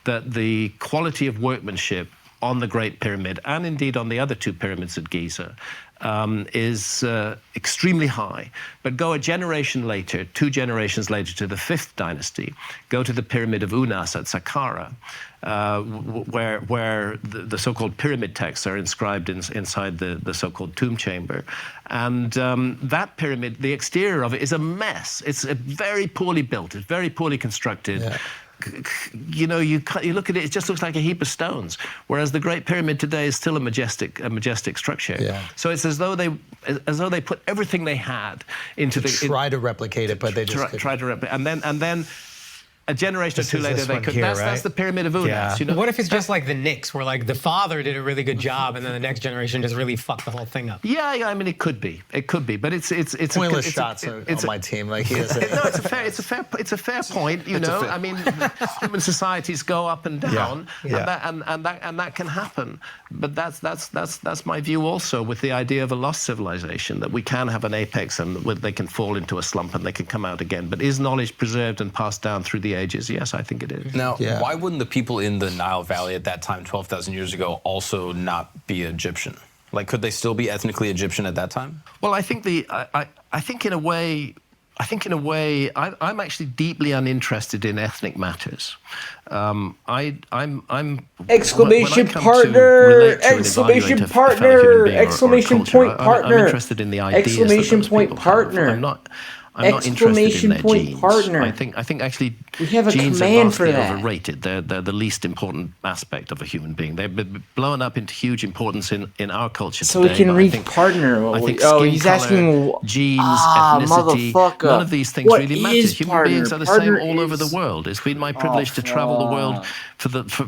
that the quality of workmanship on the Great Pyramid, and indeed on the other two pyramids at Giza, is extremely high. But go a generation later, 2 generations later, to the 5th dynasty, go to the Pyramid of Unas at Saqqara, where the so-called pyramid texts are inscribed inside the so-called tomb chamber. And that pyramid, the exterior of it is a mess. It's very poorly built. It's very poorly constructed. Yeah. You know, you look at it, it just looks like a heap of stones, whereas the Great Pyramid today is still a majestic structure. Yeah. So it's as though they put everything they had into
try to replicate it, but they just
try to replicate, and then a generation or two later they could. That's the Pyramid of Unas.
Yeah.
You know?
What if it's just like the Knicks, where like the father did a really good job, and then the next generation just really fucked the whole thing up?
Yeah, I mean it could be, but it's
pointless shots on my team. Like he is.
No, it's a fair point. You know, I mean, human societies go up and down, and that can happen. But that's my view also with the idea of a lost civilization, that we can have an apex and they can fall into a slump and they can come out again. But is knowledge preserved and passed down through the ages? Yes, I think it is.
Now, why wouldn't the people in the Nile Valley at that time, 12,000 years ago, also not be Egyptian? Like, could they still be ethnically Egyptian at that time?
Well, I think in a way, I'm actually deeply uninterested in ethnic matters. I'm
Exclamation partner! Exclamation partner! Exclamation point partner!
I'm interested in the ideas.
Exclamation point partner!
I'm not interested in their genes.
Partner.
I think actually
we have a
genes
command
are
for
vastly
that.
overrated. They're the least important aspect of a human being. They've been blown up into huge importance in our culture
so
today.
So we can read partner.
I think
he's
color,
asking
genes, ethnicity. None of these things really matter. Human beings are the same all over the world. It's been my privilege to travel the world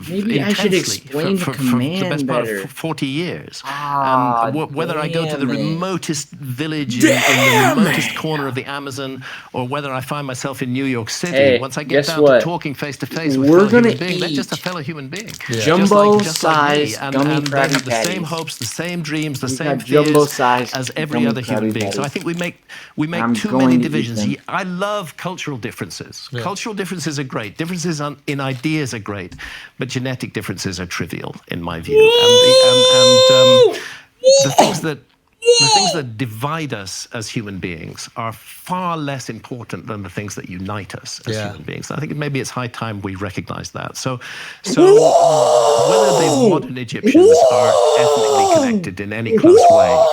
maybe I should explain the command
for the best part
better.
of 40 years. And whether I go to the remotest village in the remotest corner of the Amazon, or whether I find myself in New York City, once I get down to talking face to face with fellow human beings, they're just a fellow human being.
Jumbo-sized
gummy
Krabby
they have the
Patties.
same hopes, the same dreams, the
We
same
got
fears
jumbo-sized
as every
gummy
other human
Krabby
being. So I
Patties.
think we make
I'm
too
going
many
to eat
divisions.
them.
I love cultural differences. Yeah. Cultural differences are great. Differences in ideas are great, but genetic differences are trivial in my view. The things that divide us as human beings are far less important than the things that unite us as human beings. I think maybe it's high time we recognize that. So whether the modern Egyptians are ethnically connected in any close way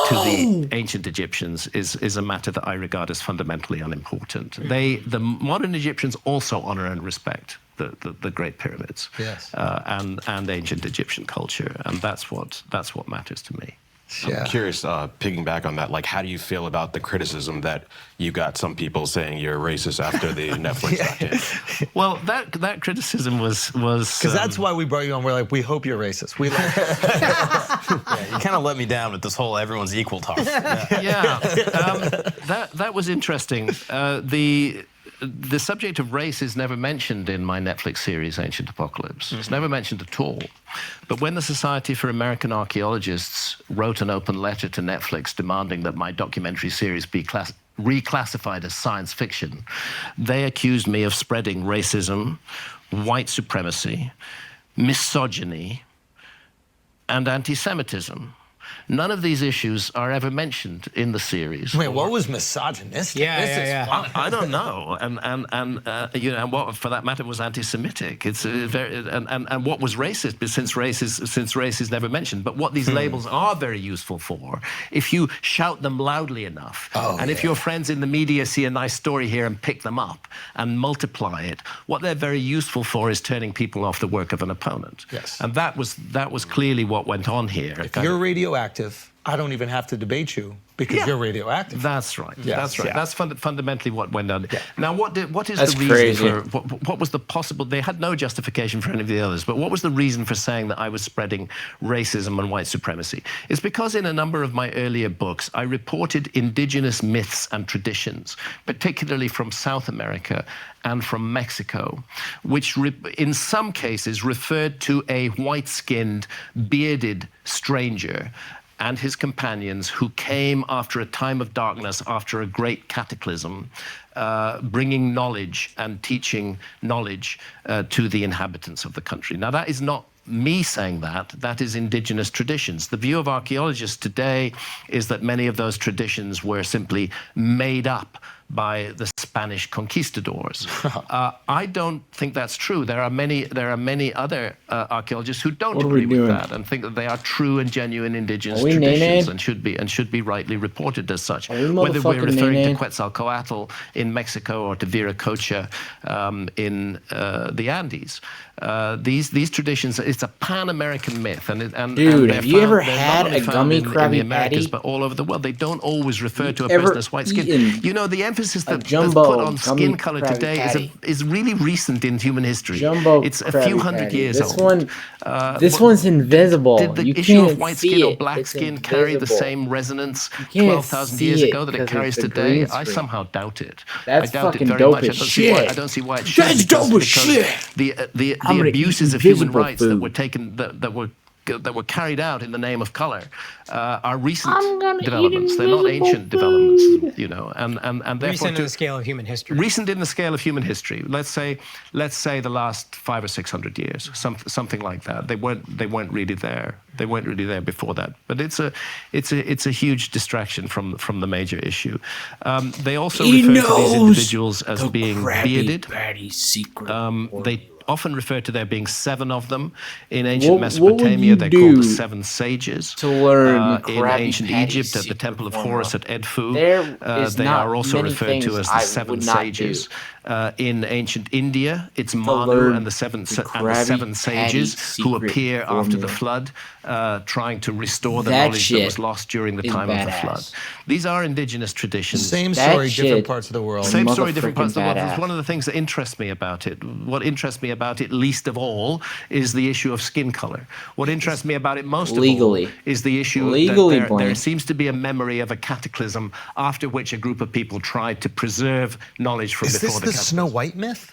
to the ancient Egyptians is a matter that I regard as fundamentally unimportant. The modern Egyptians also honor and respect the Great Pyramids, and ancient Egyptian culture, and that's what matters to me.
I'm curious, piggyback on that, like, how do you feel about the criticism that you got some people saying you're racist after the Netflix documentary?
Well, that criticism was
because that's why we brought you on. We're like, we hope you're racist. We like
you kind of let me down with this whole everyone's equal talk.
That was interesting. The subject of race is never mentioned in my Netflix series, Ancient Apocalypse. It's never mentioned at all. But when the Society for American Archaeologists wrote an open letter to Netflix demanding that my documentary series be reclassified as science fiction, they accused me of spreading racism, white supremacy, misogyny, and anti-Semitism. None of these issues are ever mentioned in the series.
Wait, what was misogynistic?
Yeah,
This is
yeah.
fun.
I don't know, and and what, for that matter, was anti-Semitic. It's very and what was racist, since race is never mentioned. But what these labels are very useful for, if you shout them loudly enough, and if your friends in the media see a nice story here and pick them up and multiply it, what they're very useful for is turning people off the work of an opponent.
Yes.
And that was clearly what went on here.
If you're radioactive, I don't even have to debate you because you're radioactive.
That's right.
Yes.
That's right.
Yeah.
That's fundamentally what went on. Yeah. Now, what is
That's
the reason
crazy.
for what was the possible? They had no justification for any of the others. But what was the reason for saying that I was spreading racism and white supremacy? It's because in a number of my earlier books, I reported indigenous myths and traditions, particularly from South America and from Mexico, which in some cases referred to a white-skinned, bearded stranger and his companions who came after a time of darkness, after a great cataclysm, bringing knowledge and teaching knowledge to the inhabitants of the country. Now, that is not me saying that, that is indigenous traditions. The view of archaeologists today is that many of those traditions were simply made up by the Spanish conquistadors. I don't think that's true. There are many other archaeologists who don't agree with that and think that they are true and genuine indigenous traditions and should be rightly reported as such. Whether we're referring to Quetzalcoatl in Mexico or to Viracocha in the Andes. These traditions, it's a pan-American myth, and
dude, have you ever
they're
had
not only
a
found
gummy
in the
Krabby
Americas,
Patty?
but all over the world. They don't always refer to a
ever
person's white skin.
eaten
You know, the emphasis that's
jumbo
put on
gummy
skin color
Krabby
today
Patty?
is really recent in human history.
Jumbo
it's a
Krabby
few hundred
Patty.
years
This
old.
one, this one's invisible.
Did the
You
issue
can't
of white
see
skin or
it.
black
It's
skin carry the
invisible.
same resonance
can't
12,000
see
years
it
ago that it
because of
carries
the
today?
green
I
screen.
somehow doubt it.
That's
I doubt
fucking
it very
dope
much.
as shit.
I don't see why it should.
That's
because-
dope as
because
shit.
The
I'm gonna
abuses
eat
of human
invisible
rights that
food.
were taken that were carried out in the name of color are recent
I'm gonna eat
developments. They're not
invisible
ancient
food.
developments, you know, and therefore
Recent in the scale of human history.
recent in the scale of human history. Let's say the last 500 or 600 years, something like that. They weren't really there. They weren't really there before that. But it's a huge distraction from the major issue. They also refer to these individuals as being bearded. They often refer to there being 7 of them. In ancient Mesopotamia, they're called the 7 sages.
To learn
In
Krabby
ancient
Patty's
Egypt, at the
secret
Temple of
formula?
Horus at Edfu,
There is
they
not
are also
many
referred to
things
as the
I
7
would not
sages. In ancient India, it's Manu
learn
and the seven
the
and the 7
Krabby
sages
Patty
who
secret
appear after the
formula.
flood, trying to restore the
That
knowledge that
shit
was lost during the
is
time of the
badass.
flood. These are indigenous traditions.
Same
That
story, different
shit-
parts of the world.
Same story, different parts of the world.
Motherfucking
It's one of the things that interests me about it. What interests me about it least of all is the issue of skin color. What interests me about it most
Legally.
of all is the issue
Legally,
that there
Blaine.
seems to be a memory of a cataclysm after which a group of people tried to preserve knowledge from
Is
before
this
the
the
cataclysm.
Snow White myth?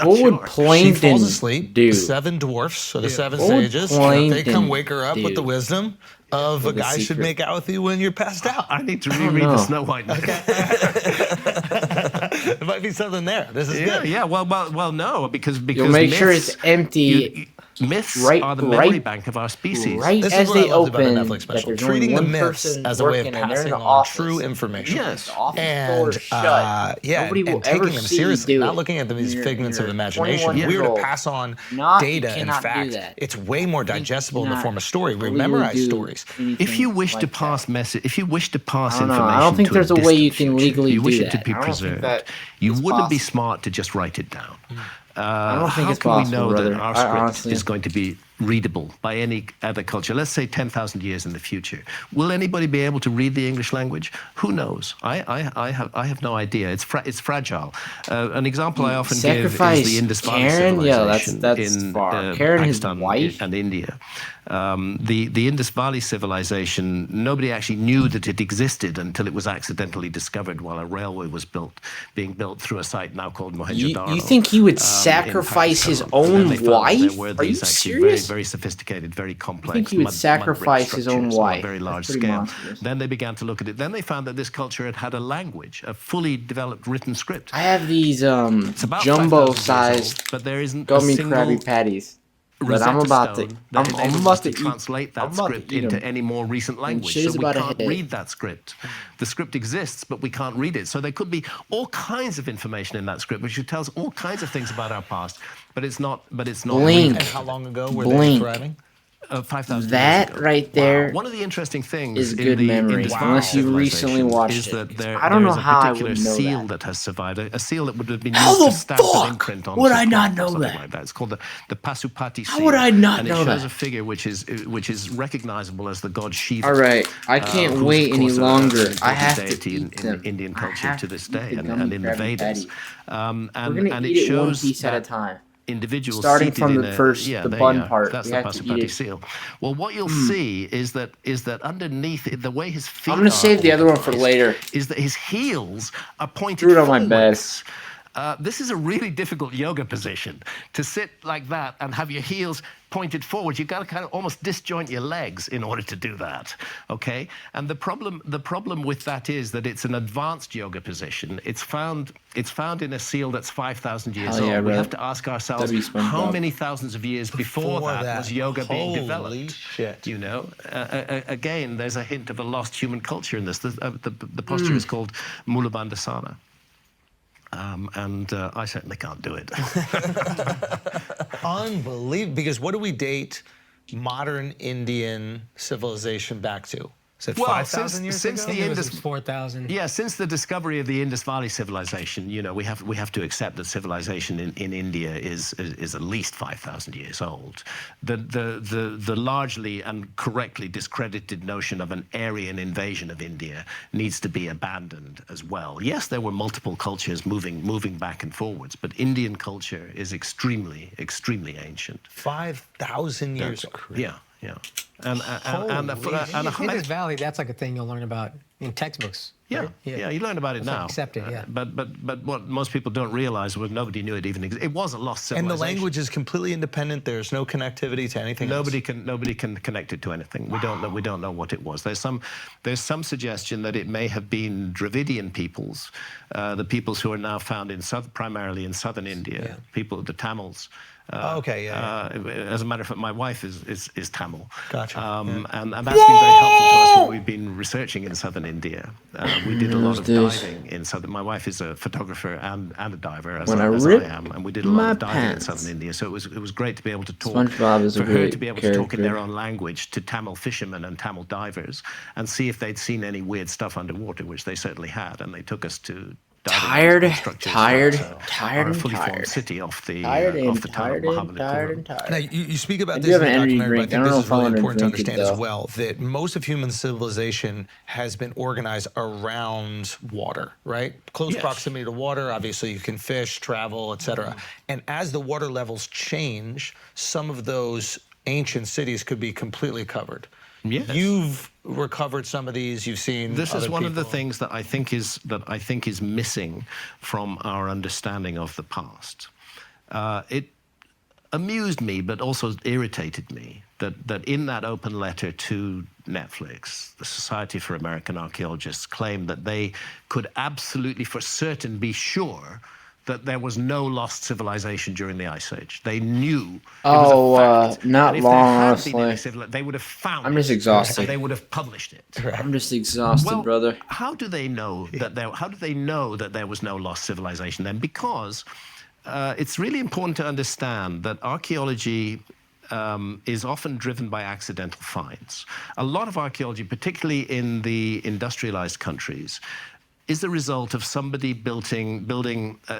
What would
She
Plankton
falls asleep.
do?
The 7 dwurfs or the 7
What would
sages. They
Plankton
come wake her up with
do
the wisdom of
for
a
the
guy should
secret?
make out with you when you're passed out.
I need to reread the
know.
Snow White.
There might be something there. This is
Yeah,
good.
yeah. Well, no, because
You'll make sure
myths-
it's empty
myths
right-
are the memory
right-
bank of our species.
right
This
as
is what
they
I loved about the
open.
Netflix
That
special.
there's
Treating
only
the
one
myths
person
as a way of
working and they're in
passing
the
on
office.
true information.
Yes.
The office
And
door is shut.
yeah,
Nobody will
and taking
ever
them
see you
seriously,
do
not
it.
looking at them as
You're-
figments of
you're
imagination.
21
We were to
years old.
pass on
You
data and
cannot do
facts.
that.
It's way more digestible in the
cannot
form of story. We
legally
memorize
do
stories.
If you wish to
like
pass
that.
if you wish to pass
I don't know.
information
I don't think
to
there's a way
distant
you can
future,
legally
you wish
do
it to
that.
be
I don't think
preserved.
that
You
is
wouldn't be
possible.
smart to just write it down.
I don't think
How
it's
can
possible,
we know
brother.
that our
I
script
honestly-
is going to be readable by any other culture? Let's say 10,000 years in the future. Will anybody be able to read the English language? Who knows? I have no idea. It's fragile. An example I often give
Sacrifice
is the Indus Valley
Karen? Yeah,
civilization
that's
in
far. Karen, his
Pakistan
wife?
and India. The Indus Valley civilization, nobody actually knew that it existed until it was accidentally discovered while a railway was being built through a site now called Mohenjo-daro.
You think he would
in
sacrifice his
Pakistan. And
own
they found that
wife?
there were
Are you
these actually
serious?
very, very sophisticated, very complex.
think he would
mud-brick
sacrifice his own
structures on a
wife?
very
That's
large
pretty
scale.
monstrous.
Then they began to look at it. Then they found that this culture had a language, a fully developed written script.
I have these
It's about 5,000 years
jumbo-sized
old, but there isn't a
gummy
single
Krabby Patties. But I'm
Rosetta
about
Stone
to.
that
I'm
enables
about
us
to
to
eat.
translate
I'm
that
about to
script
eat
into
'em.
any more recent language.
shit is
So we
about to
can't
hit.
read that script. The script exists, but we can't read it. So there could be all kinds of information in that script, which tells all kinds of things about our past, but it's not.
Blink.
readable.
And how long ago were
Blink.
they thriving?
5,000 years
That
ago.
right there
One of the interesting things
is
in
good
the
memory,
Indus Valley
unless you recently
civilization
watched
is
it.
that there,
I don't
there
know
is a
how I
particular
wouldn't know
seal
that.
that has survived, a seal that would have been
How
used to
the
stamp an
fuck
imprint onto
would I
cloth
not
or
know
something
that?
like that. It's called the Pasupati seal.
How would I not
and
know
it shows
that?
a figure which is recognizable as the god Shiva.
All right, I can't
who's,
wait
of
any
course,
longer.
an
I
important
have to
deity
eat
in
them.
Indian
I
culture
have
to this
to eat
day
the
and
gummy
in the
Krabby
Vedas.
Patty.
And,
We're gonna
and
eat it one
shows
piece at a
that
time.
individuals
Starting
seated
from
in
the
a,
first,
yeah,
the
there
bun
you go.
part.
That's
We
the
have to eat
Pasupati
it.
seal. Well, what you'll see is that underneath it, the way his feet
I'm gonna
are
save the other one for
organized
later.
is that his heels are pointed
Threw it on my bed.
forwards. This is a really difficult yoga position. To sit like that and have your heels pointed forward, you've got to kind of almost disjoint your legs in order to do that, okay? And the problem with that is that it's an advanced yoga position. It's found in a seal that's 5,000 years
Hell yeah,
old. We
bro.
have to ask ourselves,
W SpongeBob.
how many thousands of years before that was yoga being
Holy
developed?
shit.
You know, again, there's a hint of a lost human culture in this. The posture is called Mula Bandhasana. And I certainly can't do it.
Unbelievable. Because what do we date modern Indian civilization back to? Is it
Well,
5,000 years
since
ago?
the
It was
Indus
4,000.
Yeah, since the discovery of the Indus Valley civilization, you know, we have to accept that civilization in India is at least 5,000 years old. The largely and correctly discredited notion of an Aryan invasion of India needs to be abandoned as well. Yes, there were multiple cultures moving back and forwards, but Indian culture is extremely ancient.
5,000 years.
Yeah. And
In Indus Valley, that's like a thing you'll learn about in textbooks.
Yeah,
right?
yeah, you learn about it
It's like
now.
accepted, yeah.
But what most people don't realize was nobody knew it even existed. It was a lost civilization.
And the language is completely independent. There's no connectivity to anything
Nobody
else.
can connect it to anything. We don't know what it was. There's some suggestion that it may have been Dravidian peoples, the peoples who are now found primarily in southern India, the Tamils. As a matter of fact, my wife is Tamil.
Gotcha.
And that's been very helpful to us when we've been researching in southern India. We did a lot of diving in southern. My wife is a photographer and a diver, as I am, and we did a lot of diving in southern India. So it was great to be able to talk.
SpongeBob is
for
a
her
great
to be able to talk in their
character.
own language to Tamil fishermen and Tamil divers, and see if they'd seen any weird stuff underwater, which they certainly had, and they took us to.
Tired
Are a
and
fully formed
tired.
city off the
Tired
off the town of
and tired and
Mahabalipuram.
tired.
Now, you speak about
I
this
do have
in
an
the
energy
documentary,
drink.
but I
I
think
don't
this
know
is
if I
really
want to
important to
drink it,
understand as
though.
well, that most of human civilization has been organized around water, right? Close
Yes.
proximity to water, obviously you can fish, travel, etc. And as the water levels change, some of those ancient cities could be completely covered.
Yes.
You've recovered some of these. You've seen.
This is
other
one of the
people.
things that I think is missing from our understanding of the past. It amused me, but also irritated me that in that open letter to Netflix, the Society for American Archaeologists claimed that they could absolutely for certain be sure that there was no lost civilization during the Ice Age. They knew it was a fact.
Not
and if
long,
there had been any
honestly.
they would have found
I'm just
it,
exhausted.
and they would have published it.
I'm just exhausted, brother.
How do they know that there was no lost civilization then? Because it's really important to understand that archaeology is often driven by accidental finds. A lot of archaeology, particularly in the industrialized countries, is the result of somebody building.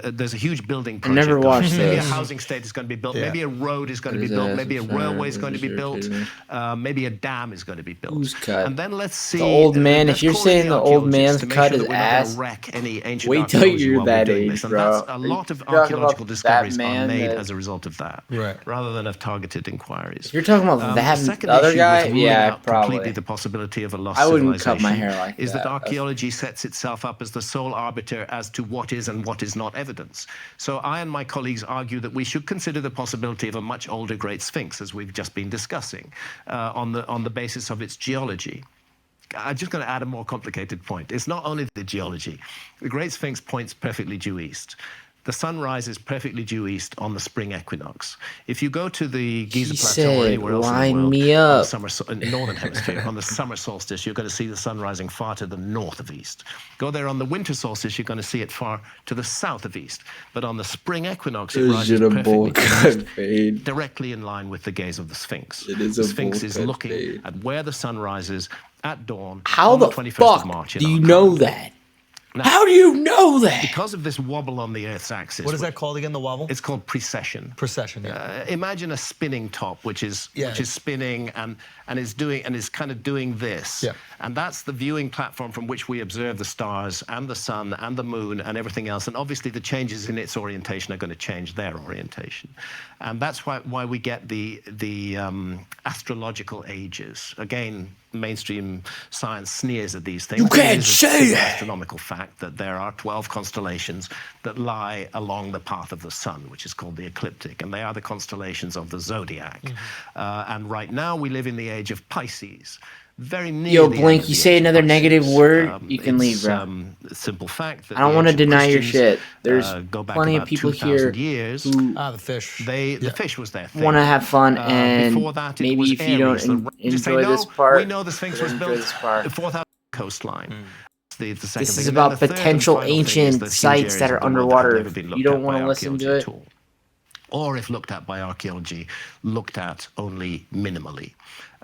There's a huge building project.
never watched
Maybe a
this.
housing estate is going to be built.
Yeah.
Maybe a road is going to be
There's
built.
a-
Maybe a railway is going to be
there's a-
built. Maybe a dam is going to be built.
Who's cut?
And then let's see.
The old man.
let's
If you're
call in
saying the old
archaeologists
man's
to make
cut
sure
his
that we're not gonna
ass,
wreck any ancient
wait till
archaeology
you're
while we're
that
doing
age,
this. And
bro.
that's a
Are you
lot of
talking about
archaeological
that
discoveries are
man
made
that-
as a result of that,
Right.
rather than of targeted inquiries.
If you're talking about that
the second
other
issue
guy,
with ruling
yeah,
out
probably.
completely the possibility of a lost
I wouldn't
civilization
cut my hair like
is that
that.
archaeology sets itself up as the sole arbiter as to what is and what is not evidence. So I and my colleagues argue that we should consider the possibility of a much older Great Sphinx, as we've just been discussing, on the basis of its geology. I'm just going to add a more complicated point. It's not only the geology. The Great Sphinx points perfectly due east. The sun rises perfectly due east on the spring equinox. If you go to the Giza
He
Plateau or
said,
anywhere else in the
"Line
world,
me
on the
up."
northern hemisphere, on the summer solstice, you're going to see the sun rising far to the north of east. Go there on the winter solstice, you're going to see it far to the south of east. But on the spring equinox, it rises perfectly to the east, directly in line with the gaze of the Sphinx.
It is
the
a
Sphinx
bowl
is
cut
looking
fade.
at where the sun rises at dawn
How
on
the
the 21st of March
fuck
in
do you
our
know
calendar.
that? How do you know that?
Because of this wobble on the Earth's axis.
What is that called again? The wobble?
It's called precession.
Precession. Yeah.
Imagine a spinning top, which is spinning and is kind of doing this.
Yeah.
And that's the viewing platform from which we observe the stars and the sun and the moon and everything else. And obviously the changes in its orientation are going to change their orientation. And that's why we get the astrological ages. Again, mainstream science sneers at these things.
You can't
It is a
say
simple
that.
astronomical fact that there are 12 constellations that lie along the path of the sun, which is called the ecliptic, and they are the constellations of the zodiac. And right now we live in the age of Pisces. Very near
Yo,
the
Blink,
end of
you
the
say
age of
another
Pisces.
negative word, you can leave,
It's,
bro.
a simple fact that
I don't
the
want to
ancient
deny your
Christians,
shit. There's
go back
plenty of
about
people
2,000
here
years.
who
The fish.
The fish was their thing.
want to have fun, and
Before that, it
maybe
was
if you don't
Aries. Just say,
enjoy
no,
this part,
we know the Sphinx was
enjoy
built
this part.
4,000 coastline. The second
This
thing.
is
And then
about
the third and
potential
final thing is
ancient
the huge
sites
areas
that
of
are
the world that have
underwater.
never been
You
looked
don't
at
want
by
to listen to
archaeology
it.
at all. Or if looked at by archaeology, looked at only minimally.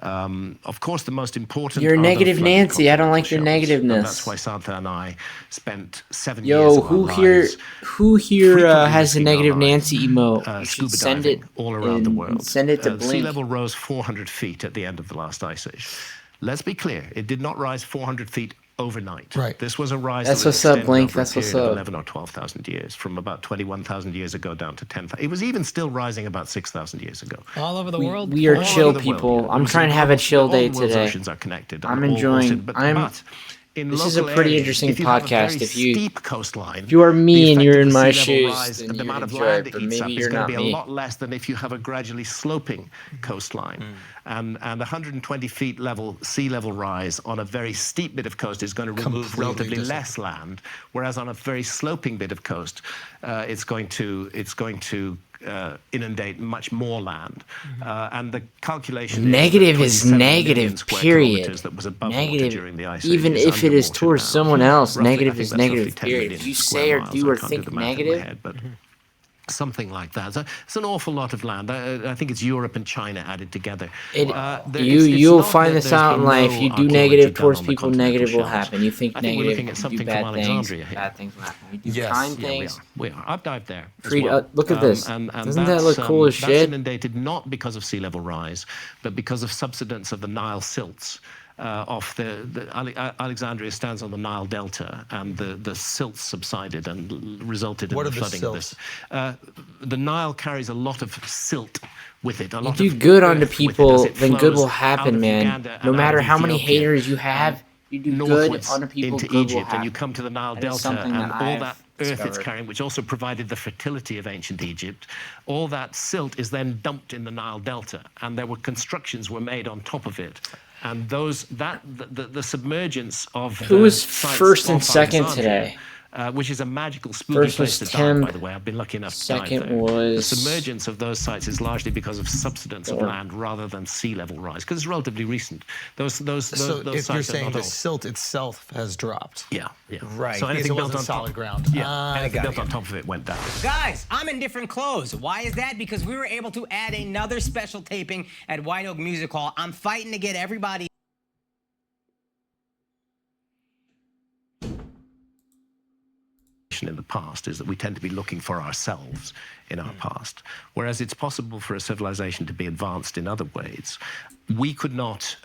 Of course, the most important.
You're
are the
negative
flooded
Nancy. I don't like your
continental shelves.
negativeness.
And that's why Santa and I spent 7 years
Yo,
of our
who here
lives
has
frequently
a
risking
negative
our lives,
Nancy emote? You should
scuba
send it
diving all around the
and
world.
send it to
Sea
Blink.
level rose 400 feet at the end of the last ice age. Let's be clear, it did not rise 400 feet overnight.
Right.
This was a rise
That's
that
what's up,
extended
Blink.
over a
That's what's
period of
up.
11 or 12,000 years, from about 21,000 years ago down to 10,000. It was even still rising about 6,000 years ago.
All over the world.
We are
All
chill
over the world,
people.
yeah.
I'm
It
trying to
was
have a
almost-
chill
all
day
the world's
today.
oceans are connected.
I'm
All
enjoying-
said, but in
This is a
local
pretty
areas,
interesting
if you have a
podcast.
very
If you-
steep coastline,
If you are me
the
and
effect
you're
of
in
the
my
sea level
shoes,
rise,
then
the
you
amount
would
of
enjoy
land
it,
that
but
heats up
maybe
is
you're
going
not
to be
me.
a lot less than if you have a gradually sloping coastline. And 120 feet level sea level rise on a very steep bit of coast is going to remove
Completely
relatively
different.
less land, whereas on a very sloping bit of coast, it's going to inundate much more land. And the calculation
Negative
is
is
that 27 million
negative,
square
period.
kilometers that was above water
Negative,
during the ice
even
age is
if it is
underwater
towards
now.
someone else,
Roughly, I
negative
think
is
that's roughly
negative,
10
period.
million
If you
square
say or
miles.
do
I
or
can't
think
do the math in my
negative,
head, but something like that. So it's an awful lot of land. I think it's Europe and China added together.
you'll
not
find
that
this
there's
out
been
in life.
no
You do
archaeology
negative
done
towards
on the
people,
continental
negative will
shelves.
happen. You think
I think we're
negative,
looking at
you
something
do
from
bad things,
Alexandria here.
bad things will happen. You do
Yes.
kind
Yeah,
things.
we are. I've dived there. as
Treat-
well.
look at this.
And
Doesn't that look cool as
that's
shit?
inundated not because of sea level rise, but because of subsidence of the Nile silts. Off Alexandria stands on the Nile Delta, and the silts subsided and resulted in
What
the
are the
flooding of this. The Nile carries a lot of silt with it. A
You
lot
do
of
good
earth
onto
with it
people,
as it
then good
flows
will
out
happen,
of
man.
Uganda and
No
out
matter
of
how many
Ethiopia
haters you have, you do good
northwards
onto people,
into
good will
Egypt,
happen.
and you come to the Nile
That is
Delta,
something
and
that
all
I've
that earth it's
discovered.
carrying, which also provided the fertility of ancient Egypt, all that silt is then dumped in the Nile Delta, and there were constructions were made on top of it. And the submergence of
Who
the
was
sites
first and
off
second
Alexandria,
today?
which is a magical, spooky
First
place
was
to dive, by
Tim.
the way. I've been lucky enough to
Second
dive there.
was-
The submergence of those sites is largely because of subsidence of
Or-
land rather than sea level rise, because it's relatively recent. Those
So if
sites
you're
are
saying
not
the
old.
silt itself has dropped.
Yeah.
Right,
So
because
anything
it
built
wasn't
on
solid
top,
ground.
Yeah, anything
got
built
it.
on top of it went down.
Guys, I'm in different clothes. Why is that? Because we were able to add another special taping at White Oak Music Hall. I'm fighting to get everybody.
In the past is that we tend to be looking for ourselves in our past, whereas it's possible for a civilization to be advanced in other ways. We could not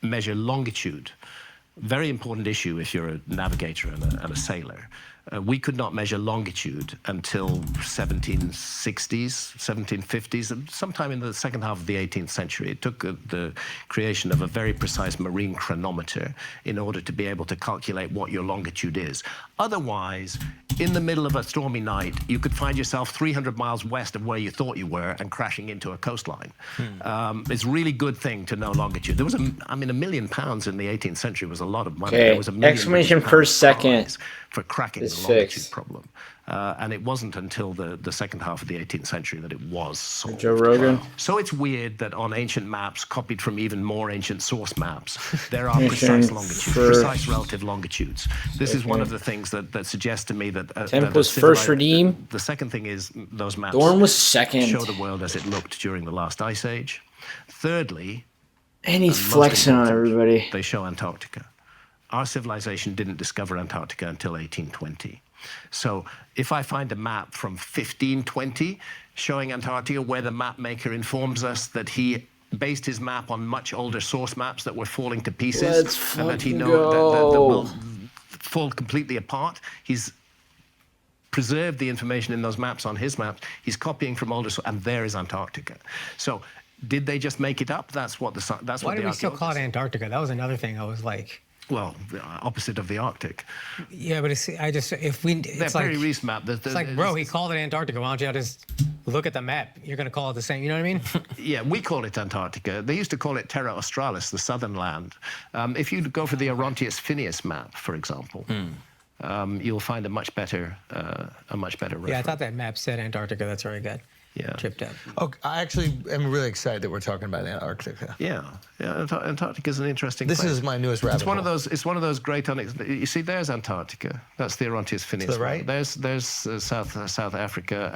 measure longitude. Very important issue if you're a navigator and a sailor. We could not measure longitude until 1760s, 1750s, and sometime in the second half of the 18th century. It took the creation of a very precise marine chronometer in order to be able to calculate what your longitude is. Otherwise, in the middle of a stormy night, you could find yourself 300 miles west of where you thought you were and crashing into a coastline. It's a really good thing to know longitude. There was £1 million in the 18th century was a lot of money.
Okay,
There was £1 million
exclamation per
prize
second.
for cracking
it's
the longitude
fixed.
problem. And it wasn't until the second half of the 18th century that it was solved.
Joe Rogan.
So it's weird that on ancient maps, copied from even more ancient source maps, there are
Mission
precise longitudes,
for-
precise relative longitudes. This is one
Okay.
of the things that suggests to me that
Temp was first redeem.
The second thing is those maps
Dorn was second.
show the world as it looked during the last ice age. Thirdly,
And he's
most
flexing on
important,
everybody.
they show Antarctica. Our civilization didn't discover Antarctica until 1820. So if I find a map from 1520 showing Antarctica where the map maker informs us that he based his map on much older source maps that were falling to pieces
Let's
and that he
fucking
knows that
go.
will fall completely apart, he's preserved the information in those maps on his maps. He's copying from older, and there is Antarctica. So did they just make it up? That's what that's
Why
what
do
the
we still call it
archaeologists-
Antarctica? That was another thing I was like,
Well, the opposite of the Arctic.
yeah, but if we,
That
it's
Perry
like,
Reese map.
it's like, bro, he called it Antarctica. Why don't you just look at the map? You're going to call it the same, you know what I mean?
Yeah, we call it Antarctica. They used to call it Terra Australis, the southern land. If you go for the Orontius Phineas map, for example, you'll find a much better reference.
Yeah, I thought that map said Antarctica. That's where I got
Yeah.
tripped up.
Oh, I actually am really excited that we're talking about Antarctica.
Yeah, Antarctica is an interesting
This
place.
is my newest rabbit
It's one of
hole.
those. It's one of those great. You see, there's Antarctica. That's the Orontius Phineas.
To the right?
There's South Africa,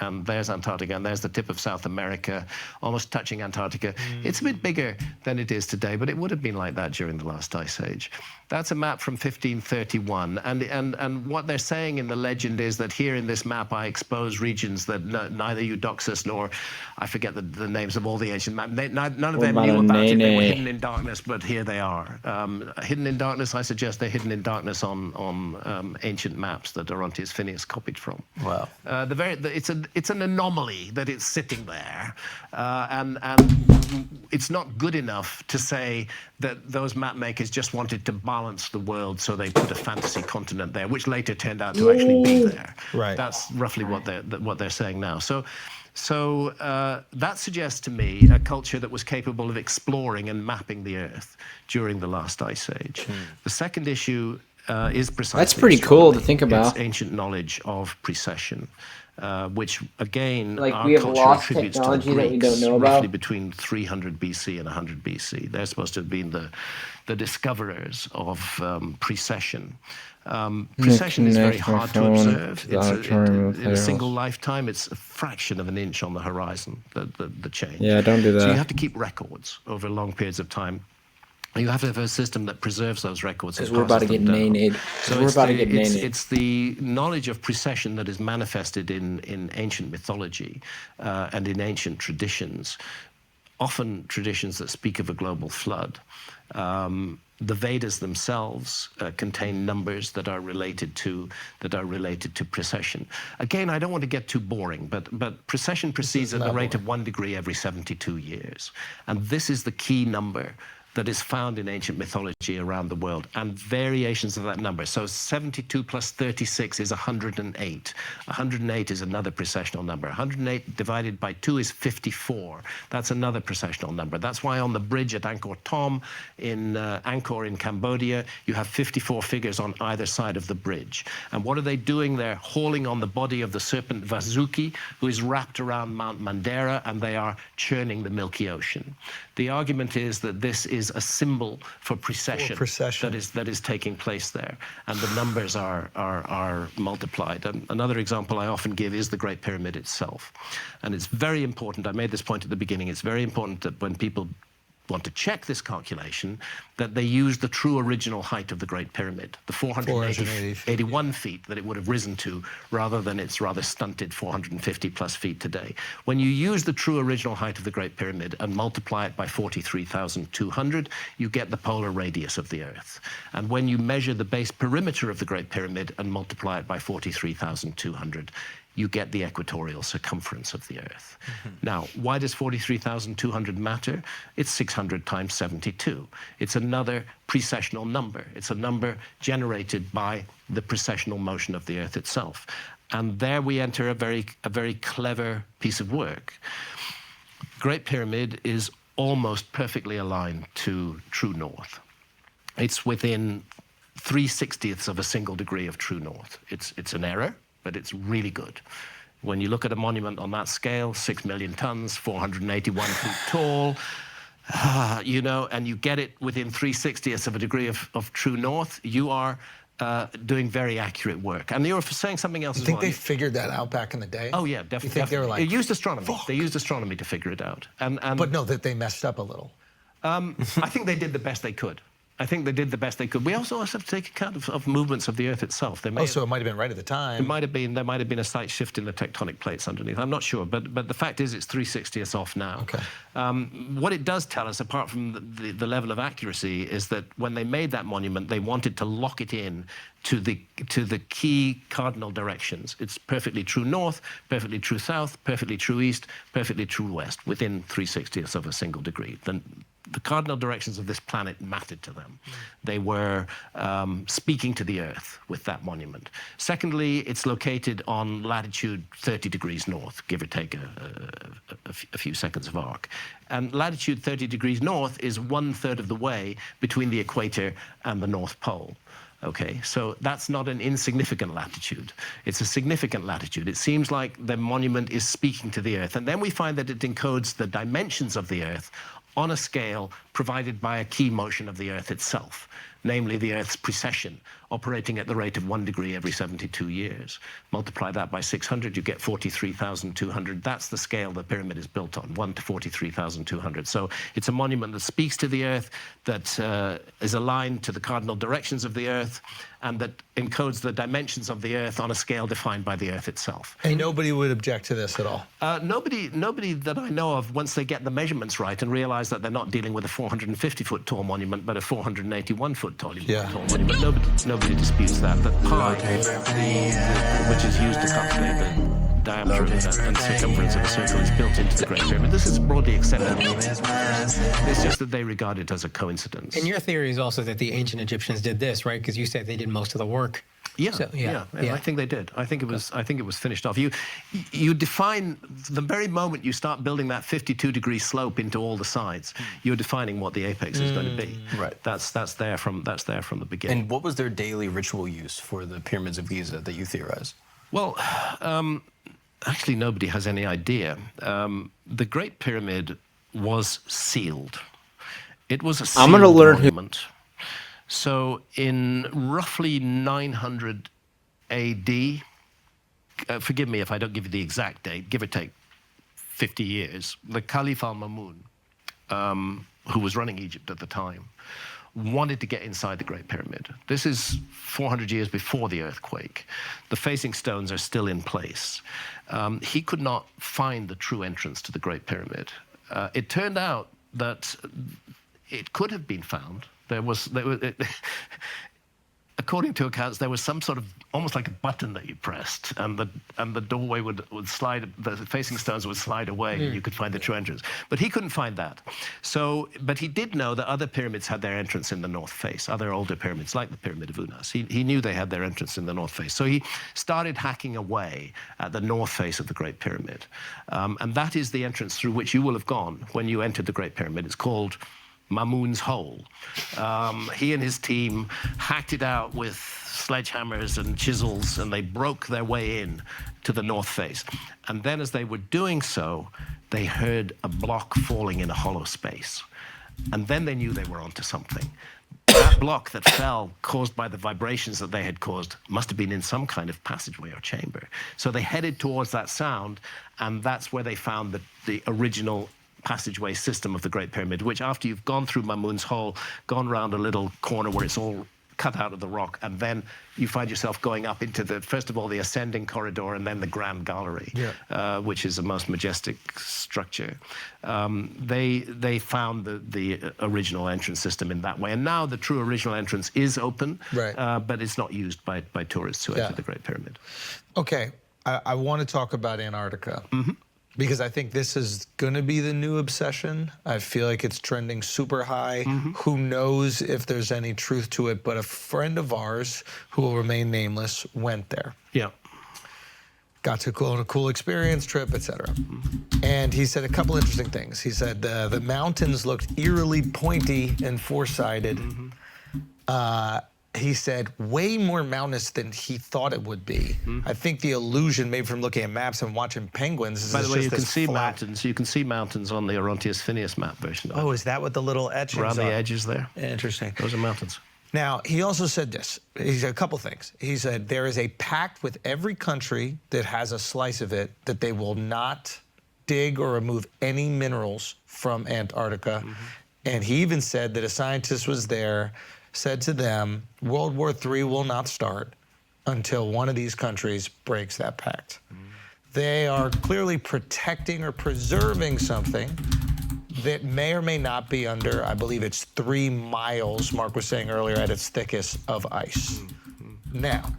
and there's Antarctica, and there's the tip of South America, almost touching Antarctica. It's a bit bigger than it is today, but it would have been like that during the last ice age. That's a map from 1531, and what they're saying in the legend is that here in this map I expose regions that neither Eudoxus nor I forget the names of all the ancient maps. None of them
about
knew about it. They were
naenaes?
hidden in darkness, but here they are. Hidden in darkness, I suggest they're hidden in darkness on ancient maps that Orontius Phineas copied from.
Wow.
It's an anomaly that it's sitting there, and it's not good enough to say that those map makers just wanted to balance the world, so they put a fantasy continent there, which later turned out to actually be there.
Right.
That's roughly what they're saying now. So that suggests to me a culture that was capable of exploring and mapping the Earth during the last ice age. The second issue is precisely
That's pretty cool to
astronomy.
think about.
It's ancient knowledge of precession, which again,
Like,
our
we have
culture
lost
attributes to
technology
the
that we
Greeks,
don't know
roughly
about.
between 300 BC and 100 BC. They're supposed to have been the discoverers of precession. Precession is very
connect my
hard to
phone
observe.
to the auditorium of
In a
Playhouse.
single lifetime, it's a fraction of an inch on the horizon, the change.
Yeah, don't do
So you
that.
have to keep records over long periods of time. You have to have a system that preserves those records. and
Because we're about to
passes
get
them down.
naenaed.
So
We're
it's
about to
the-
get
it's,
naenaed.
it's the knowledge of precession that is manifested in ancient mythology and in ancient traditions, often traditions that speak of a global flood. The Vedas themselves contain numbers that are related to precession. Again, I don't want to get too boring, but precession proceeds at the rate of 1 degree every 72 years, and this is the key number that is found in ancient mythology around the world, and variations of that number. So 72 plus 36 is 108. 108 is another precessional number. 108 divided by 2 is 54. That's another precessional number. That's why on the bridge at Angkor Thom in Angkor in Cambodia, you have 54 figures on either side of the bridge. And what are they doing? They're hauling on the body of the serpent Vasuki, who is wrapped around Mount Mandara, and they are churning the Milky Ocean. The argument is that this is a symbol for precession, that is taking place there, and the numbers are multiplied. And another example I often give is the Great Pyramid itself, and it's very important. I made this point at the beginning. It's very important that when people want to check this calculation, that they use the true original height of the Great Pyramid, the 481 feet that it would have risen to, rather than its rather stunted 450 plus feet today. When you use the true original height of the Great Pyramid and multiply it by 43,200, you get the polar radius of the Earth. And when you measure the base perimeter of the Great Pyramid and multiply it by 43,200, you get the equatorial circumference of the Earth. Now, why does 43,200 matter? It's 600 times 72. It's another precessional number. It's a number generated by the precessional motion of the Earth itself. And there we enter a very clever piece of work. Great Pyramid is almost perfectly aligned to true north. It's within 3/60ths of a single degree of true north. It's an error, but it's really good. When you look at a monument on that scale, 6 million tons, 481 feet tall, you know, and you get it within 3/60ths of a degree of true north, you are doing very accurate work. And you were saying something else
You
as
think
well.
they figured that out back in the day?
Oh yeah, definitely.
You think they were like,
they used astronomy.
Fuck.
They used astronomy to figure it out. And
But no, that they messed up a little.
I think they did the best they could. I think they did the best they could. We also have to take account of movements of the Earth itself.
So it might have been right at the time.
It might have been. There might have been a slight shift in the tectonic plates underneath. I'm not sure, but the fact is, it's 3/60ths off now.
Okay.
What it does tell us, apart from the level of accuracy, is that when they made that monument, they wanted to lock it in to the key cardinal directions. It's perfectly true north, perfectly true south, perfectly true east, perfectly true west, within 3/60ths of a single degree. Then the cardinal directions of this planet mattered to them. They were speaking to the Earth with that monument. Secondly, it's located on latitude 30 degrees north, give or take a few seconds of arc. And latitude 30 degrees north is 1/3 of the way between the equator and the North Pole. Okay, so that's not an insignificant latitude. It's a significant latitude. It seems like the monument is speaking to the Earth. And then we find that it encodes the dimensions of the Earth on a scale provided by a key motion of the Earth itself, namely the Earth's precession, operating at the rate of 1 degree every 72 years. Multiply that by 600, you get 43,200. That's the scale the pyramid is built on, 1 to 43,200. So it's a monument that speaks to the Earth, that is aligned to the cardinal directions of the Earth, and that encodes the dimensions of the Earth on a scale defined by the Earth itself.
And nobody would object to this at all?
Nobody that I know of, once they get the measurements right and realize that they're not dealing with a 450-foot tall monument, but a 481-foot tall monument. Nobody disputes that. That pi, which is used to calculate the diameter and circumference of a circle, is built into the Great Pyramid. This is broadly accepted. It's just that they regard it as a coincidence.
And your theory is also that the ancient Egyptians did this, right? Because you said they did most of the work.
Yeah,
So,
yeah. I think they did. I think it was finished off. You define the very moment you start building that 52-degree slope into all the sides, you're defining what the apex is going to be.
Right.
That's there from the beginning.
And what was their daily ritual use for the pyramids of Giza that you theorize?
Well, actually, nobody has any idea. The Great Pyramid was sealed. It was a sealed monument. So in roughly 900 AD, forgive me if I don't give you the exact date, give or take 50 years, the Caliph al-Mamun, who was running Egypt at the time, wanted to get inside the Great Pyramid. This is 400 years before the earthquake. The facing stones are still in place. He could not find the true entrance to the Great Pyramid. It turned out that it could have been found. According to accounts, there was some sort of almost like a button that you pressed, and the doorway would slide, the facing stones would slide away, and you could find the true entrance. But he couldn't find that. But he did know that other pyramids had their entrance in the north face, other older pyramids, like the Pyramid of Unas. He knew they had their entrance in the north face. So he started hacking away at the north face of the Great Pyramid. And that is the entrance through which you will have gone when you entered the Great Pyramid. It's called Mamun's Hole. He and his team hacked it out with sledgehammers and chisels, and they broke their way in to the north face. And then as they were doing so, they heard a block falling in a hollow space. And then they knew they were onto something. That block that fell, caused by the vibrations that they had caused, must have been in some kind of passageway or chamber. So they headed towards that sound, and that's where they found the original passageway system of the Great Pyramid, which after you've gone through Mamun's Hole, gone round a little corner where it's all cut out of the rock, and then you find yourself going up into first of all, the ascending corridor, and then the Grand Gallery, which is a most majestic structure. They found the original entrance system in that way, and now the true original entrance is open, but it's not used by tourists who enter the Great Pyramid.
Okay, I want to talk about Antarctica. Because I think this is going to be the new obsession. I feel like it's trending super high. Who knows if there's any truth to it, but a friend of ours, who will remain nameless, went there.
Yeah.
Got to go on a cool experience, trip, etc. And he said a couple interesting things. He said the mountains looked eerily pointy and four-sided. he said, way more mountainous than he thought it would be. I think the illusion, maybe from looking at maps and watching penguins, is
By the way,
just
you can
this
see
flat.
mountains. You can see mountains on the Orontius Phineas map version.
Oh, is that what the little etchings
Around the
are?
edges there.
Interesting.
Those are mountains.
Now, he also said this. He said a couple things. He said there is a pact with every country that has a slice of it that they will not dig or remove any minerals from Antarctica. And he even said that a scientist was there, said to them, World War III will not start until one of these countries breaks that pact. They are clearly protecting or preserving something that may or may not be under, I believe it's 3 miles, Mark was saying earlier, at its thickest of ice. Now,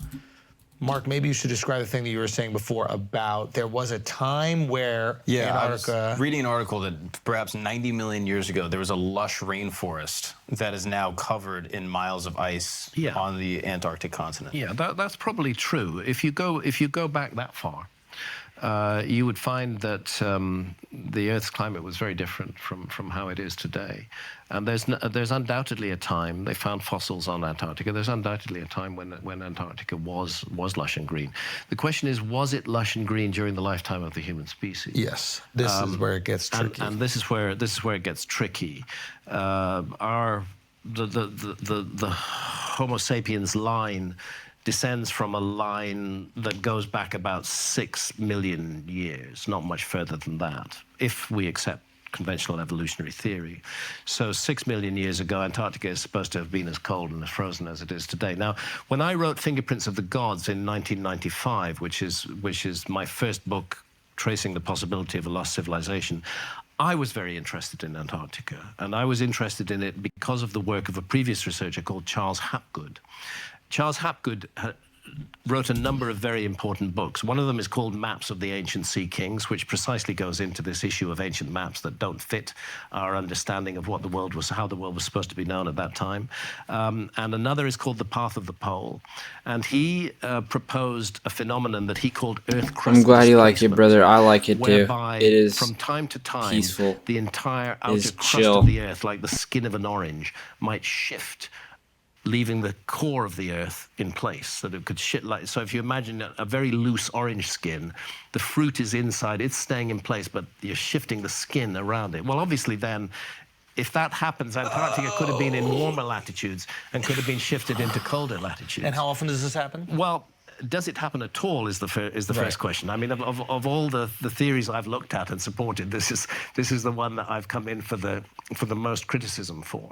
Mark, maybe you should describe the thing that you were saying before about there was a time where Antarctica...
I was reading an article that perhaps 90 million years ago, there was a lush rainforest that is now covered in miles of ice on the Antarctic continent.
Yeah, that's probably true. If you go back that far, you would find that the Earth's climate was very different from how it is today. And there's undoubtedly a time, they found fossils on Antarctica, there's undoubtedly a time when Antarctica was lush and green. The question is, was it lush and green during the lifetime of the human species?
Yes, this is where it gets tricky.
And this is where it gets tricky. The Homo sapiens line descends from a line that goes back about 6 million years, not much further than that, if we accept conventional evolutionary theory. So 6 million years ago, Antarctica is supposed to have been as cold and as frozen as it is today. Now, when I wrote Fingerprints of the Gods in 1995, which is my first book tracing the possibility of a lost civilization, I was very interested in Antarctica, and I was interested in it because of the work of a previous researcher called Charles Hapgood. Charles Hapgood wrote a number of very important books. One of them is called Maps of the Ancient Sea Kings, which precisely goes into this issue of ancient maps that don't fit our understanding of what the world was, how the world was supposed to be known at that time. And another is called The Path of the Pole. And he proposed a phenomenon that he called Earth crust.
I'm glad you like it, brother. I like it too. It is
from time to time,
peaceful.
the entire outer crust
chill.
of the Earth, like the skin of an orange, might shift, leaving the core of the Earth in place, so that it could so if you imagine a very loose orange skin, the fruit is inside, it's staying in place, but you're shifting the skin around it. Well, obviously then, if that happens, Antarctica could have been in warmer latitudes and could have been shifted into colder latitudes.
And how often does this happen?
Well, does it happen at all is the first question. I mean, of all the theories I've looked at and supported, this is the one that I've come in for the most criticism for.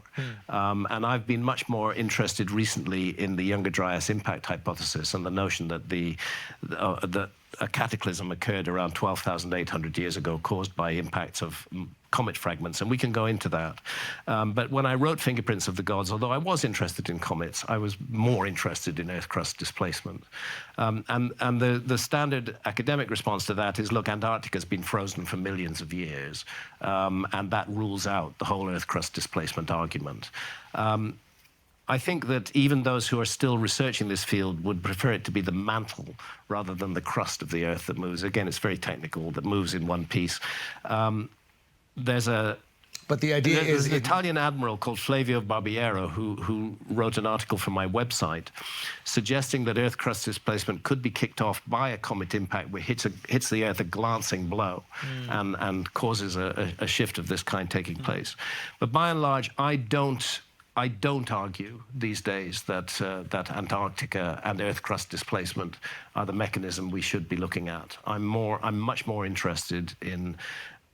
And I've been much more interested recently in the Younger Dryas impact hypothesis and the notion that a cataclysm occurred around 12,800 years ago caused by impacts of comet fragments, and we can go into that. But when I wrote Fingerprints of the Gods, although I was interested in comets, I was more interested in Earth crust displacement. And the standard academic response to that is, look, Antarctica's been frozen for millions of years, and that rules out the whole Earth crust displacement argument. I think that even those who are still researching this field would prefer it to be the mantle rather than the crust of the Earth that moves. Again, it's very technical, that moves in one piece.
But the idea is
an Italian admiral called Flavio Barbiero who wrote an article for my website suggesting that Earth crust displacement could be kicked off by a comet impact where hits the Earth a glancing blow and causes a shift of this kind taking place. But by and large, I don't argue these days that Antarctica and Earth crust displacement are the mechanism we should be looking at. I'm much more interested in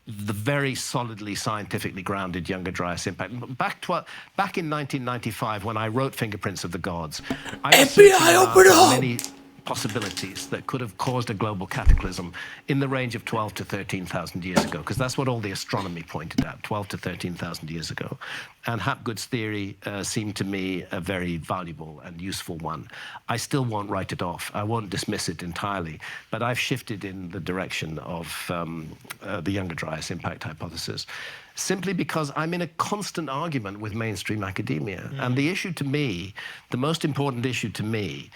the very solidly scientifically grounded Younger Dryas impact. Back in 1995, when I wrote Fingerprints of the Gods, I was many possibilities that could have caused a global cataclysm in the range of 12 to 13,000 years ago, because that's what all the astronomy pointed at, 12 to 13,000 years ago. And Hapgood's theory seemed to me a very valuable and useful one. I still won't write it off. I won't dismiss it entirely, but I've shifted in the direction of the Younger Dryas impact hypothesis, simply because I'm in a constant argument with mainstream academia. And the issue to me, the most important issue to me,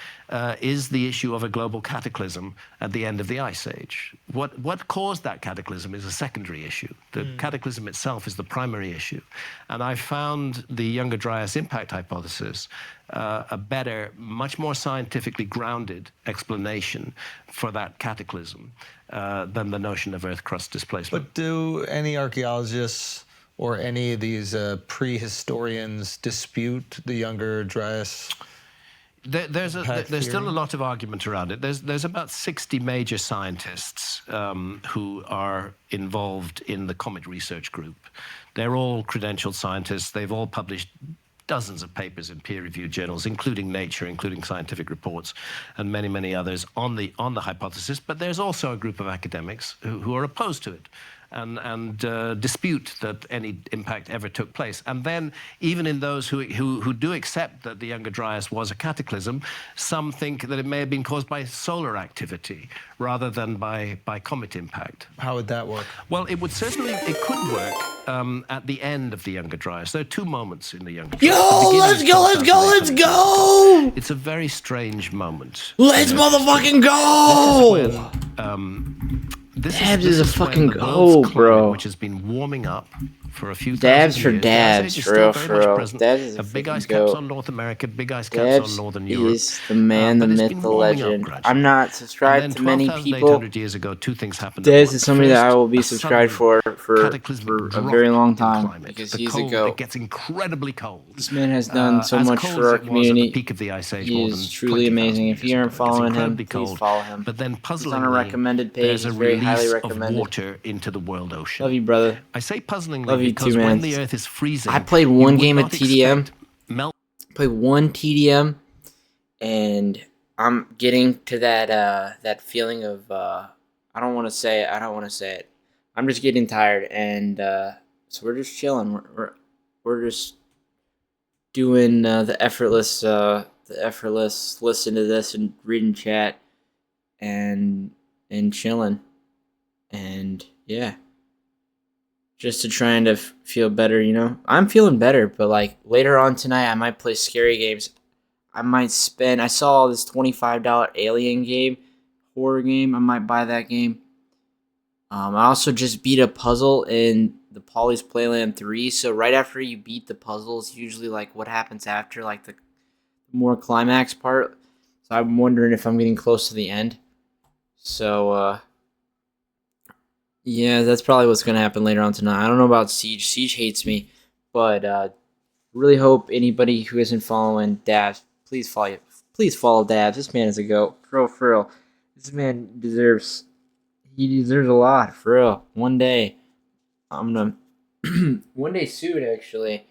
is the issue of a global cataclysm at the end of the Ice Age. What caused that cataclysm is a secondary issue. The cataclysm itself is the primary issue. And I found the Younger Dryas impact hypothesis a better, much more scientifically grounded explanation for that cataclysm than the notion of Earth crust displacement.
But do any archaeologists or any of these prehistorians dispute the Younger Dryas?
There's still a lot of argument around it. There's about 60 major scientists who are involved in the Comet Research Group. They're all credentialed scientists. They've all published dozens of papers in peer-reviewed journals, including Nature, including Scientific Reports, and many, many others on the hypothesis. But there's also a group of academics who are opposed to it and dispute that any impact ever took place. And then, even in those who do accept that the Younger Dryas was a cataclysm, some think that it may have been caused by solar activity rather than by comet impact.
How would that work?
Well, it could work at the end of the Younger Dryas. There are two moments in the Younger Dryas.
Yo, let's go!
It's a very strange moment.
Let's motherfucking go! Dabs is a fucking goat, bro.
Which has been warming up for a few
dabs
thousand
for
years.
dabs, for real. Dabs is a
big ice
goat.
caps on North America, big ice caps on Northern Europe.
Is the man, the myth, the legend. I'm not subscribed to many people.
Years ago, two things happened.
Dabs is somebody that I will be subscribed for a very long time because he's a goat.
It gets incredibly cold.
This man has done so much for our community.
Peak of the Ice Age,
he is truly amazing. If you aren't following him, please follow him.
But then
he's on a recommended page. He's very highly recommended.
Water into the world ocean.
Love you, brother.
I say puzzlingly
Love you
because
too, man.
when the Earth is freezing,
I played one game of TDM. Played one TDM, and I'm getting to that feeling of I don't want to say it. I'm just getting tired, and so we're just chilling. We're just doing the effortless listen to this and reading chat, and chilling, and yeah. Just to trying to feel better, you know? I'm feeling better, but like later on tonight, I might play scary games. I saw this $25 alien game, horror game. I might buy that game. I also just beat a puzzle in the Polly's Playland 3. So right after you beat the puzzle is usually like what happens after, like the more climax part. So I'm wondering if I'm getting close to the end. So, yeah, that's probably what's going to happen later on tonight. I don't know about Siege. Siege hates me. But really hope anybody who isn't following Dabs, please follow Dabs. This man is a goat. For real. This man deserves a lot. For real. One day, I'm going to... one day soon, actually.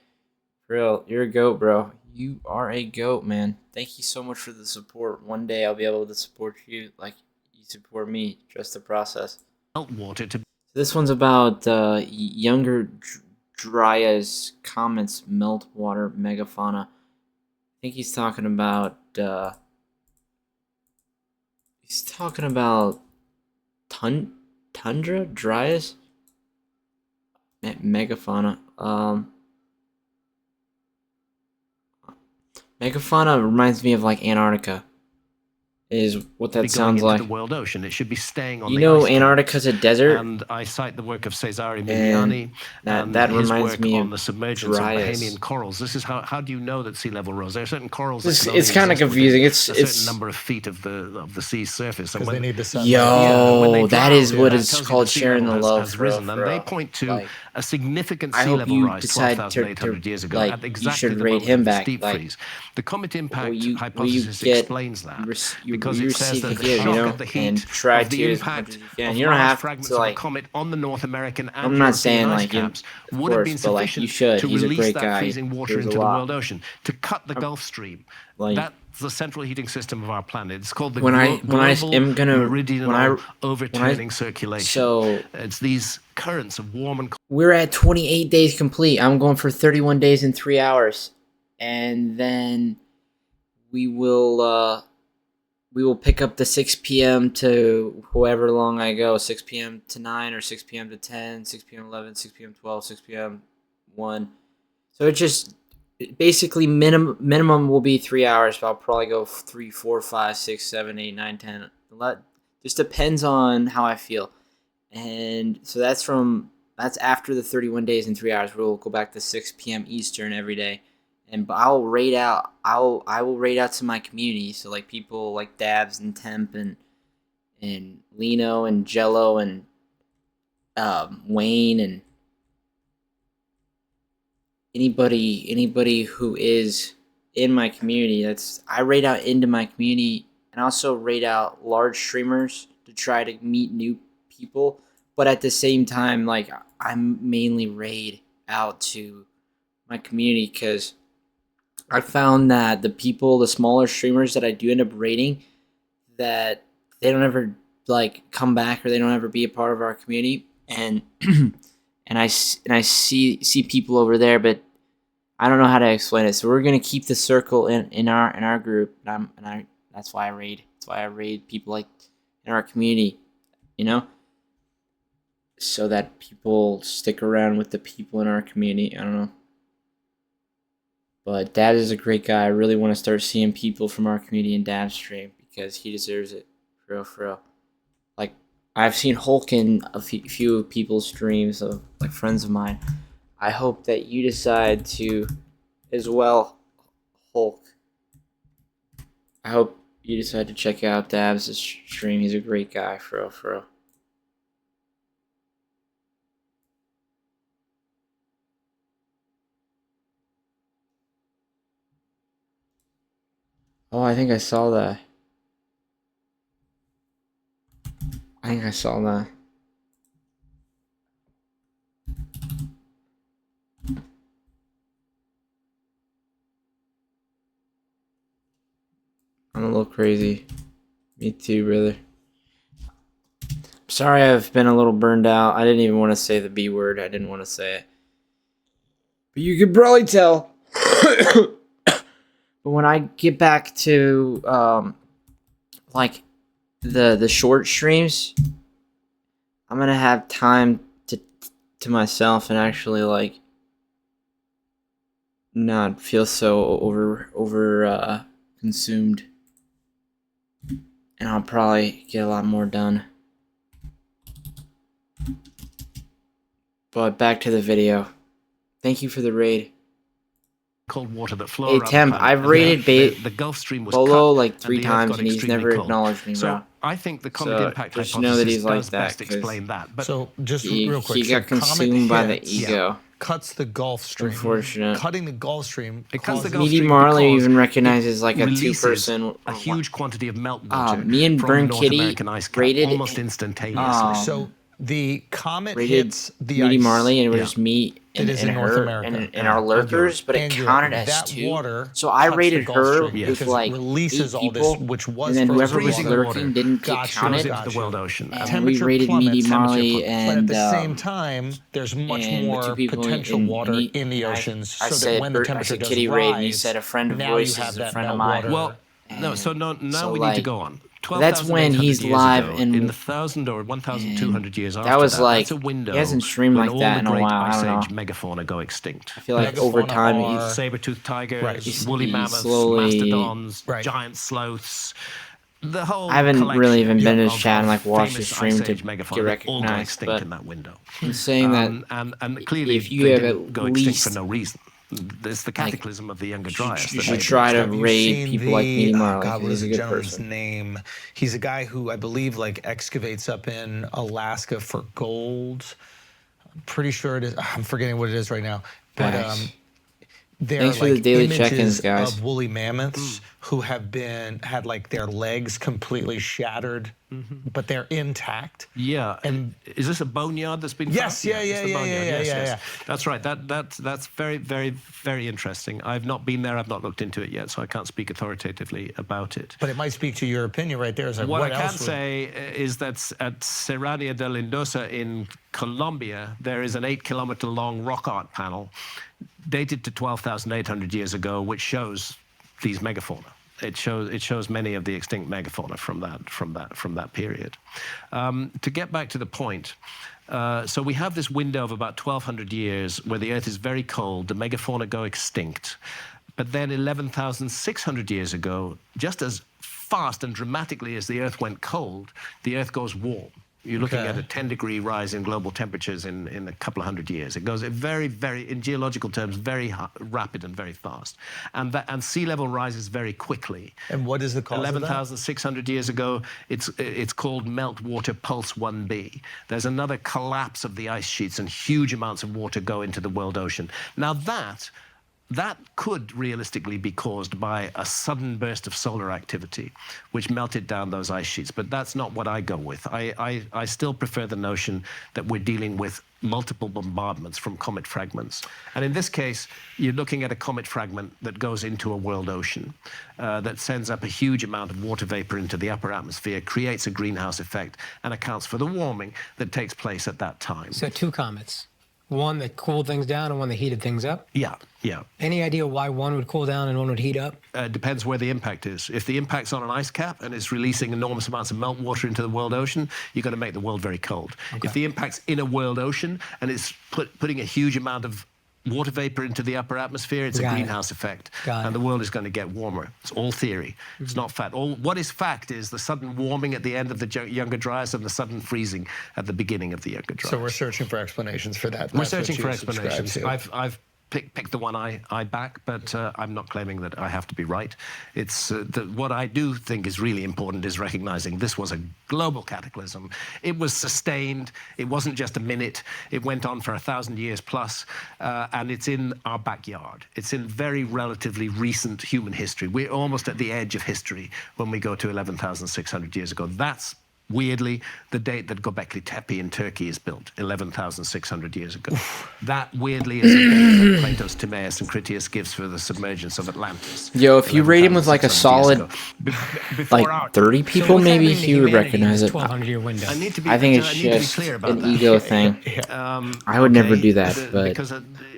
For real. You're a goat, bro. You are a goat, man. Thank you so much for the support. One day I'll be able to support you like you support me. Trust the process.
Water to...
This one's about Younger Dryas comets meltwater megafauna. I think he's talking about tundra Dryas megafauna. Megafauna reminds me of like Antarctica. Is what that sounds like.
The world ocean. It should be staying on.
You know, Antarctica's a desert.
And I cite the work of Cesare Miliani
and that
his
reminds
work
me
on
of
the submergence
Dryas.
of Bahamian corals. This is how do you know that sea level rose? There are certain corals.
It's kind of confusing. It's
a certain number of feet of the sea's surface.
Because they need the sun.
That is what it's called, sharing the love.
Has risen, and they point to a significant sea level rise 12,800 years ago at exactly the moment of the steep freeze. The comet impact hypothesis explains that because it says that the shock of the heat of the impact of large fragments of a comet on the North American and European ice caps would have been sufficient to release that freezing water into the world ocean to cut the Gulf Stream. That's the central heating system of our planet. It's called the meridional overturning circulation. So it's these currents of warm and cold.
We're at 28 days complete. I'm going for 31 days and 3 hours, and then we will pick up the 6 p.m. to however long I go, 6 p.m. to 9 or 6 p.m. to 10, 6 p.m. 11, 6 p.m. 12, 6 p.m. 1. So it just basically minimum will be 3 hours, but I'll probably go 3, 4, 5, 6, 7, 8, 9, 10. Just depends on how I feel. And so that's after the 31 days and 3 hours. We'll go back to 6 p.m. Eastern every day. but I will raid out to my community. So like people like Dabs and Temp and Lino and Jello and Wayne and anybody who is in my community. I raid out into my community, and also raid out large streamers to try to meet new people. But at the same time, like I'm mainly raid out to my community because I found that the smaller streamers that I do end up raiding, that they don't ever like come back or they don't ever be a part of our community, and I see people over there, but I don't know how to explain it. So we're gonna keep the circle in our group, and that's why I raid. That's why I raid people like in our community, you know, so that people stick around with the people in our community. I don't know. But Dad is a great guy. I really want to start seeing people from our community in Dad's stream because he deserves it. For real. Like, I've seen Hulk in a few people's streams of, like, friends of mine. I hope that you decide to as well, Hulk. I hope you decide to check out Dabs' stream. He's a great guy, for real. Oh, I think I saw that. I'm a little crazy. Me too, brother. Sorry I've been a little burned out. I didn't even want to say the B word. I didn't want to say it. But you could probably tell. But when I get back to like the short streams, I'm gonna have time to myself and actually like not feel so over consumed, and I'll probably get a lot more done. But back to the video. Thank you for the raid.
Cold water that flow
Hey
around
Temp,
the planet.
I've raided
the Gulf Stream was
Bolo
cut,
like
and
3
the Earth
times
got
and he's
extremely
never
cold.
acknowledged me, bro.
So I think the comet
So
impact
just
hypothesis
know that he's like
does
that,
best
'cause
explain that. But
So just
He,
real quick,
he got
so comet
consumed by the
hits,
ego.
cuts the Gulf Stream.
Unfortunate.
Cutting the Gulf Stream.
it cuts the
causes-
Gulf
Meaty
Stream
Marley
because
even recognizes like
it
a
releases
2-person.
a huge quantity of meltwater
Me and
from
Burn
the North
Kitty
American ice cap
raided
almost instantaneously.
So the comet
rated
hits the
Meaty
ice.
Marley, and it was
Yeah.
just me
That
and,
is
and
in North
her
America.
and our lurkers, but it
And
counted
Europe.
as
That
2.
water
So I
cuts the
rated
Gulf
her
Stream
with
because
like
releases
8
all
people,
this, which was
and then whoever was
freezing
lurking
water.
didn't get
Gotcha,
counted.
Goes into the world ocean.
And we
Temperature
rated Meaty
plummets,
Marley
temperature
and
But at the same time, there's much
and the
more
2 people
potential water
he-
in the
I-
oceans,
I
so
said
that when the temperature does
Kitty
rise,
raid, and you said a friend of
now
Royce's
you have
is a
that
friend of mine.
meltwater.
Well, no. So now
so,
we need to
like,
go on.
that's when
12,800
he's
years
live
ago,
and-
in the 1,000 or 1,200 years after
that was like
that's a window
he hasn't streamed
when
like
all
that
the
in a
great
while. I
Ice
don't
Age
know.
megafauna go extinct.
I feel like over
Megafauna
time
are-
Saber-toothed tigers,
Right.
woolly
He's
mammoths,
slowly-
mastodons,
Right.
giant sloths. The whole
I haven't really even been in his
collection
chat and
of
like watched his
famous
stream
Ice
to
Age megafauna,
get
they all go
recognized.
extinct
But
in that window.
I'm saying that
and clearly
if you
they
have
didn't
at
go extinct for
least,
no reason. There's the cataclysm of the Younger Dryas.
you
that
should
made
try
them
to
Have you
raid
seen
people like Meaty Marley.
God, what
He's
is
a
the
good
gentleman's
person.
name? He's a guy who I believe like excavates up in Alaska for gold. I'm pretty sure it is. I'm forgetting what it is right now. But
Nice.
there
Thanks
are
for the
like
daily
images
check-ins, guys.
of woolly mammoths who have had like their legs completely shattered, but they're intact.
Yeah, and is this a boneyard that's been?
Yes,
found?
yeah,
it's the
yeah,
boneyard.
yeah,
Yes,
yeah,
yes. That's right. That's very, very, very interesting. I've not been there. I've not looked into it yet, so I can't speak authoritatively about it.
But it might speak to your opinion right there. Is like,
What I can
else would-
say is that at Serrania de Lindosa in Colombia, there is an 8-kilometer long rock art panel dated to 12,800 years ago, which shows these megafauna. It shows many of the extinct megafauna from that period. To get back to the point, so we have this window of about 1,200 years where the Earth is very cold, the megafauna go extinct. But then 11,600 years ago, just as fast and dramatically as the Earth went cold, the Earth goes warm. You're looking at a 10-degree rise in global temperatures in a couple of hundred years. It goes in geological terms, very rapid and very fast. And sea level rises very quickly.
And what is the cause of that?
11,600 years ago, it's called meltwater pulse 1b. There's another collapse of the ice sheets and huge amounts of water go into the world ocean. Now that could realistically be caused by a sudden burst of solar activity, which melted down those ice sheets. But that's not what I go with. I still prefer the notion that we're dealing with multiple bombardments from comet fragments. And in this case, you're looking at a comet fragment that goes into a world ocean, that sends up a huge amount of water vapor into the upper atmosphere, creates a greenhouse effect, and accounts for the warming that takes place at that time.
So 2 comets. One that cooled things down and one that heated things up?
Yeah.
Any idea why one would cool down and one would heat up?
Depends where the impact is. If the impact's on an ice cap and it's releasing enormous amounts of meltwater into the world ocean, you're going to make the world very cold. Okay. If the impact's in a world ocean and it's putting a huge amount of water vapor into the upper atmosphere, it's a greenhouse effect. And the world is going to get warmer. It's all theory. It's not fact. What is fact is the sudden warming at the end of the Younger Dryas and the sudden freezing at the beginning of the Younger Dryas.
So we're searching for explanations for that.
We're searching for explanations. I've pick the one I back, but I'm not claiming that I have to be right. It's what I do think is really important is recognizing this was a global cataclysm. It was sustained. It wasn't just a minute. It went on for 1,000 years plus, and it's in our backyard. It's in very relatively recent human history. We're almost at the edge of history when we go to 11,600 years ago. That's weirdly the date that Göbekli Tepe in Turkey is built, 11,600 years ago. That weirdly is the date that Plato's Timaeus and Critias gives for the submergence of Atlantis.
Yo, if you rate him with like a solid, like 30 people, maybe he would recognize it. I think it's just an ego thing. I would never do that, but
because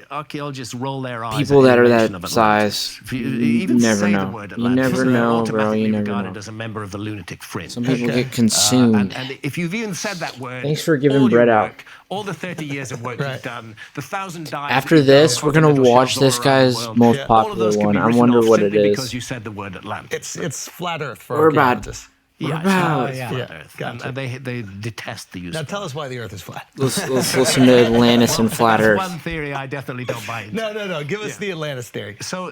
archaeologists roll their eyes.
People that are that size, you never know. You never know, bro. You never know.
As a member of the lunatic fringe.
Some people get consumed.
And if you've even said that word,
thanks for giving Brett out.
All the 30 years of work you've done, the 1,000 dives.
After this, we're gonna watch this guy's most popular one. I wonder what it is.
Because you said the word Atlantis.
It's flat Earth for archaeologists.
Earth. And they detest the use.
Now tell us why the Earth is flat.
Let's listen to Atlantis and flat Earth.
One theory I definitely don't buy into.
No. Give us the Atlantis theory.
So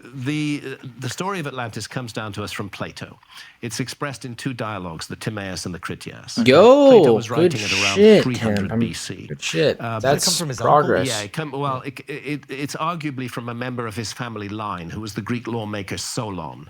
the story of Atlantis comes down to us from Plato. It's expressed in 2 dialogues, the Timaeus and the Critias.
Plato
was writing
good
at around
shit,
300
Tim.
BC.
Good shit. That's
come from his
progress.
It's arguably from a member of his family line, who was the Greek lawmaker Solon.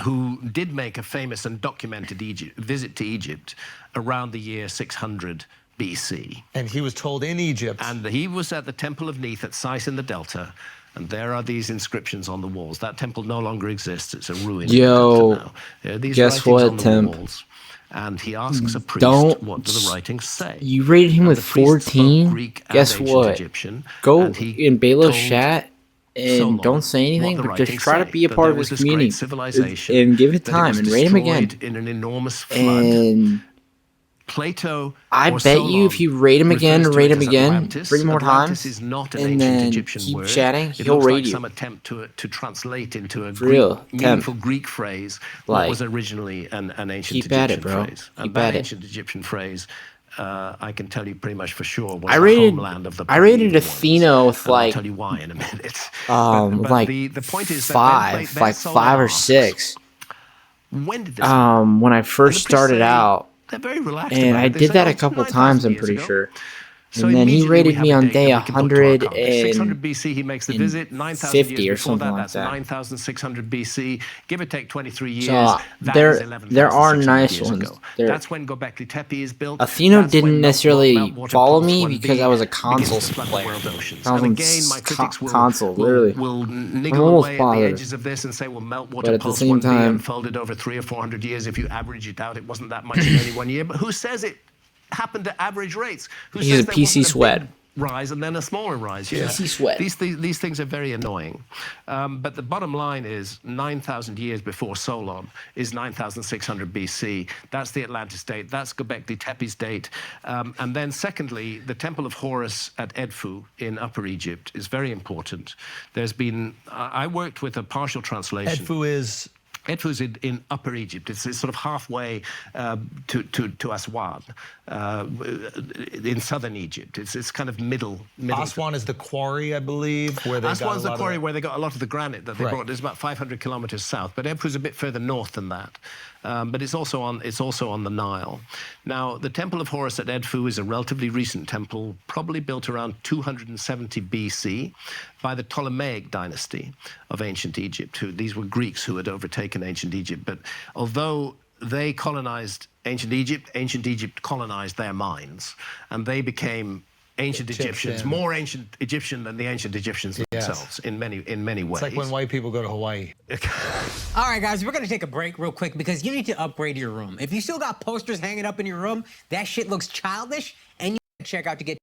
Who did make a famous and documented visit to Egypt around the year 600 BC.
And he was told in Egypt.
And he was at the Temple of Neith at Sais in the Delta. And there are these inscriptions on the walls. That temple no longer exists. It's a ruin.
Yo,
there are these
guess what,
on the
Tim?
walls. And he asks a priest, what do the writings say?
You rated him with 14? Guess what? Go in Belo's chat and don't say anything, but just try to be a part of his community and give it time and rate him again.
In an enormous flood.
And
Plato,
I bet you if you rate him again, 3 more times, and then keep chatting, he'll rate you.
Some attempt to translate into a
meaningful
Greek phrase what was originally an ancient Egyptian phrase. And that ancient Egyptian phrase, I can tell you pretty much for sure was the homeland of the
I rated Athena with
I'll tell you why in a minute.
Like
the point is
5, like 5 or 6.
When did this
when I first started out.
They're very relaxed.
And I did that a couple times, I'm pretty sure. And then he rated me on day 100
600 BC, he makes the visit.
9,050 or something like that.
9,600 BC, give or take 23 years.
So there are nice ones.
That's when Göbekli Tepe is built.
Athena didn't necessarily follow me because I was a console player.
And again, my critics will niggle away at the edges of this and say, well, meltwater pulse 1B unfolded over 300 or 400 years. If you average it out, it wasn't that much in any one year. But who says it happened to average rates?
He's a PC sweat.
Rise and then a smaller rise.
PC sweat.
These things are very annoying. But the bottom line is 9,000 years before Solon is 9,600 BC. That's the Atlantis date. That's Göbekli Tepe's date. And then secondly, the Temple of Horus at Edfu in Upper Egypt is very important. There's been, I worked with a partial translation.
Edfu is?
Edfu's in Upper Egypt. It's sort of halfway to Aswan, in southern Egypt. It's kind of middle.
Aswan is the quarry, I believe, where they
Aswan's the quarry
of
where they got a lot of the granite that they brought. It's about 500 kilometers south, but Edfu's a bit further north than that. But it's also on the Nile. Now, the Temple of Horus at Edfu is a relatively recent temple, probably built around 270 BC by the Ptolemaic dynasty of ancient Egypt. These were Greeks who had overtaken ancient Egypt. But although they colonized ancient Egypt colonized their minds, and they became ancient Egyptians, more ancient Egyptian than the ancient Egyptians themselves in many ways.
It's like when white people go to Hawaii.
All right, guys, we're going to take a break real quick because you need to upgrade your room. If you still got posters hanging up in your room, that shit looks childish, and you can check out to get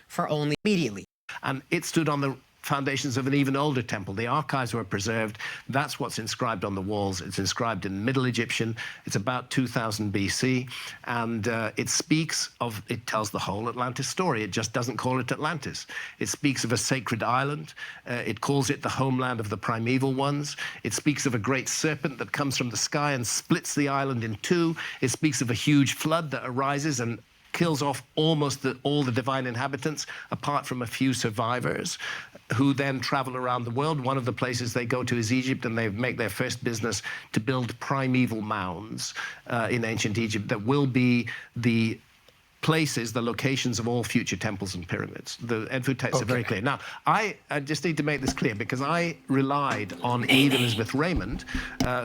for only immediately.
And it stood on the foundations of an even older temple. The archives were preserved. That's what's inscribed on the walls. It's inscribed in Middle Egyptian. It's about 2000 BC, and it tells the whole Atlantis story. It just doesn't call it Atlantis. It speaks of a sacred island. It calls it the homeland of the primeval ones. It speaks of a great serpent that comes from the sky and splits the island in two. It speaks of a huge flood that arises and kills off almost all the divine inhabitants, apart from a few survivors, who then travel around the world. One of the places they go to is Egypt, and they make their first business to build primeval mounds in ancient Egypt that will be the locations of all future temples and pyramids. The Edfu texts are very clear. Now, I just need to make this clear because I relied on Eve Elizabeth Raymond,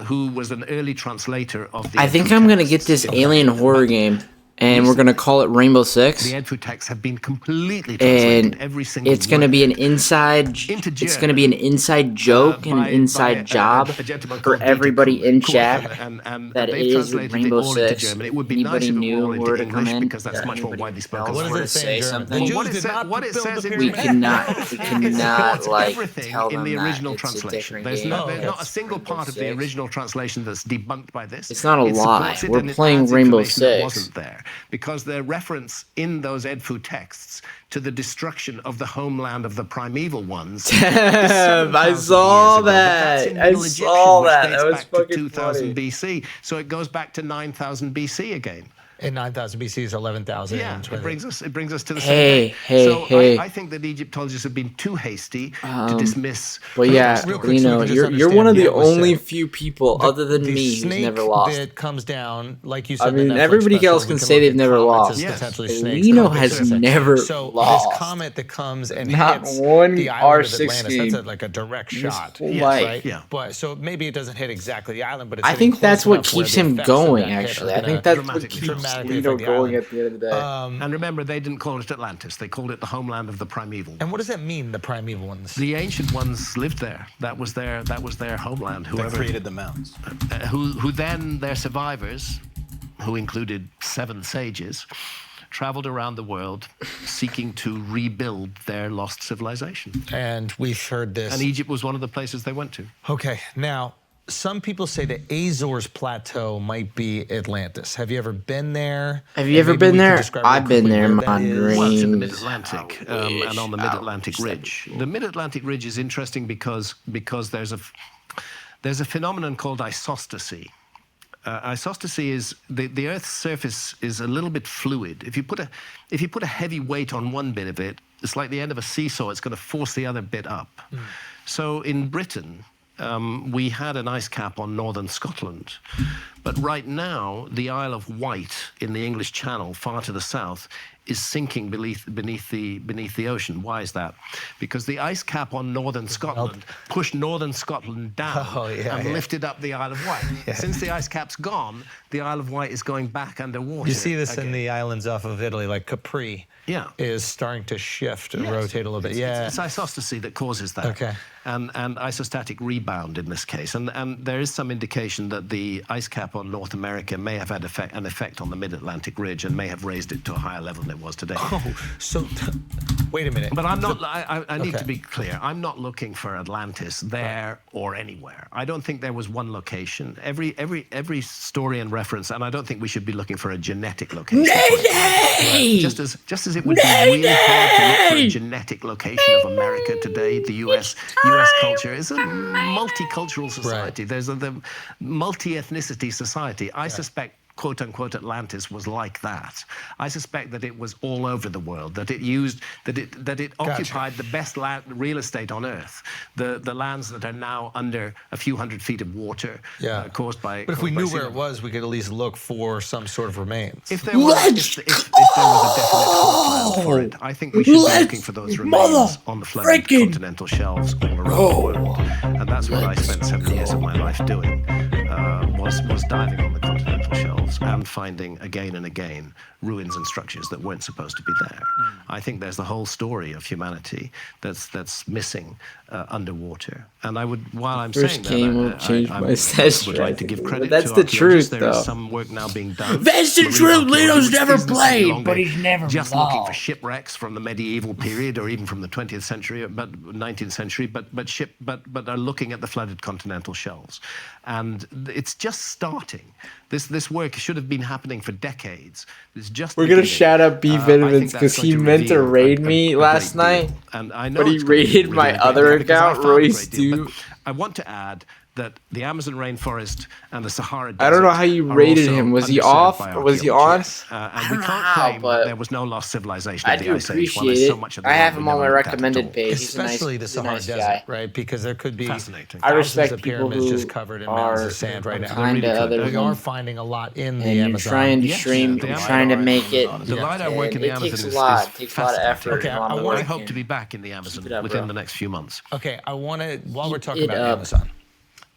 who was an early translator of the
I think I'm going to get this alien horror game, and we're going to call it Rainbow Six.
The Edfu texts have been completely translated,
and
every single
it's going to be an inside. It's going to be an inside joke and an inside job for everybody in chat. That it is Rainbow Six.
It would be nice if it were all into English because that's much more widely spoken.
What does it say in German?
Well, what it says in
we cannot like tell
in
them
the
that
original
it's a
translation.
different
There's
game.
not a single part of the original translation that's debunked by this.
It's not a lie.
supports it,
We're
and it
playing
adds
Rainbow
information that
Six.
wasn't there, because the reference in those Edfu texts to the destruction of the homeland of the primeval ones.
I saw that. I saw that. That was fucking
2000
funny.
BC. So it goes back to 9000 BC again.
And 9,000 BC is 11,000.
Yeah, it brings us to the
Hey,
same
hey,
day. So
hey.
I think that Egyptologists have been too hasty to dismiss.
But yeah,
Real quick,
you
so we
know,
can just
you're one of
understand
the
what was
only
said.
few people other than
The
me who's
snake
never lost.
that comes down, like you said.
I
in the
mean,
Netflix
everybody
special,
else
we
can
look
say they've
at
never
comets
lost.
as
Yes.
potentially snakes.
Lino
Come up
has
with
never
so
lost.
this comet that comes and
Not
hits
one
the island of
R6
Atlantis,
game
that's like a direct
in his
shot.
whole life.
Right?
Yeah.
But so maybe it doesn't hit exactly the island, but it's
I
hitting
think that's
close
what
enough where
keeps
the
him
effects of
going,
that hit are
actually. I
gonna
think that's what
dramatically
keeps
dramatically
Lino
affect the
going
island.
at the end of the day.
And remember, they didn't call it Atlantis. They called it the homeland of the primeval.
And what does that mean, the primeval ones?
The ancient ones lived there. That was their homeland.
That
Whoever
created the mounds.
who then their survivors, who included 7 sages, traveled around the world seeking to rebuild their lost civilization.
And we've heard this.
And Egypt was one of the places they went to.
Okay, now, some people say the Azores Plateau might be Atlantis. Have you ever been there?
Have you ever been there? I've been there in my
Well, it's in the
dreams.
Mid-Atlantic and on the Mid-Atlantic Ridge. The Mid-Atlantic Ridge is interesting because there's a phenomenon called isostasy. Isostasy is the Earth's surface is a little bit fluid. If you put a heavy weight on one bit of it, it's like the end of a seesaw. It's going to force the other bit up. So in Britain, we had an ice cap on northern Scotland, but right now the Isle of Wight in the English Channel, far to the south, is sinking beneath the ocean. Why is that? Because the ice cap on northern Scotland pushed northern Scotland down and lifted up the Isle of Wight. Since the ice cap's gone, the Isle of Wight is going back underwater.
You see this
again.
in the islands off of Italy, like Capri.
Yeah.
Is starting to shift and rotate a little bit.
It's isostasy that causes that.
Okay.
And isostatic rebound in this case. And there is some indication that the ice cap cap on North America may have had an effect on the mid-Atlantic ridge and may have raised it to a higher level than it was today.
Oh, so wait a minute.
But I'm not. I need to be clear. I'm not looking for Atlantis there or anywhere. I don't think there was one location. Every story and reference, and I don't think we should be looking for a genetic location. Just as it would be really hard to look for a genetic location of America today. The U.S. culture is a multicultural society. There's the multi-ethnicity society. I suspect quote-unquote Atlantis was like that. I suspect that it was all over the world, that it occupied the best real estate on Earth, the lands that are now under a few hundred feet of water caused by.
But if we knew where it was, we could at least look for some sort of remains.
If there was a definite homeland for it, I think we should be looking for those remains on the flooded continental shelves all around the world. And that's what I spent 7 years of my life doing, was diving on the continental shelves and finding again and again ruins and structures that weren't supposed to be there. I think there's the whole story of humanity that's missing underwater. And I would, while I'm saying that, I would like to give credit
that's
to
the
archaeologists.
truth,
There
though.
is some work now being done.
That's the
Marine
truth. Leto's
archaeologists
never
isn't any
played,
longer
but he's never
just
ball.
looking for shipwrecks from the medieval period or even from the 20th century, but 19th century, but are looking at the flooded continental shelves. And it's just starting. This work should have been happening for decades. It's just
We're gonna
beginning.
shout out B
I
Vitamins
think
because
that's
he
going
meant to
reveal
raid
a
me
great
last
deal.
night,
And I know
but he
it's going to
raided
reveal
my
a great
other
deal because I
account,
found a
Royce
great deal.
too.
But I want to add that the Amazon rainforest and the Sahara desert
I don't know how you
are
rated
also
him. Was he
underserved
off
by
or was he on?
archaeology. And
I
we
don't
can't
know,
claim
but
there was no lost civilization
I
of the
do
Ice Age when
appreciate
there's so
it.
much of the
I have
world
him
we
on my
never looked at at
recommended
all.
page. He's a nice,
Especially the
he's a
Sahara
nice
Desert,
guy.
right? Because there could be
Fascinating.
I
thousands
respect
of
people
pyramids
who
just covered in mounds
are
of sand right now.
kind to other
We
than
are finding a lot in the
and you're
Amazon.
trying to
Yes,
stream,
the
trying to
LiDAR
make it.
The LiDAR work in the
It
Amazon
takes a
is
lot. It takes a lot of
fascinating.
effort.
Okay,
on the
I
I
work,
hope to
and
be back in the Amazon
it up,
within
bro.
the next few months.
Okay, I want to, while we're
Keep
talking
it
about
up.
Amazon,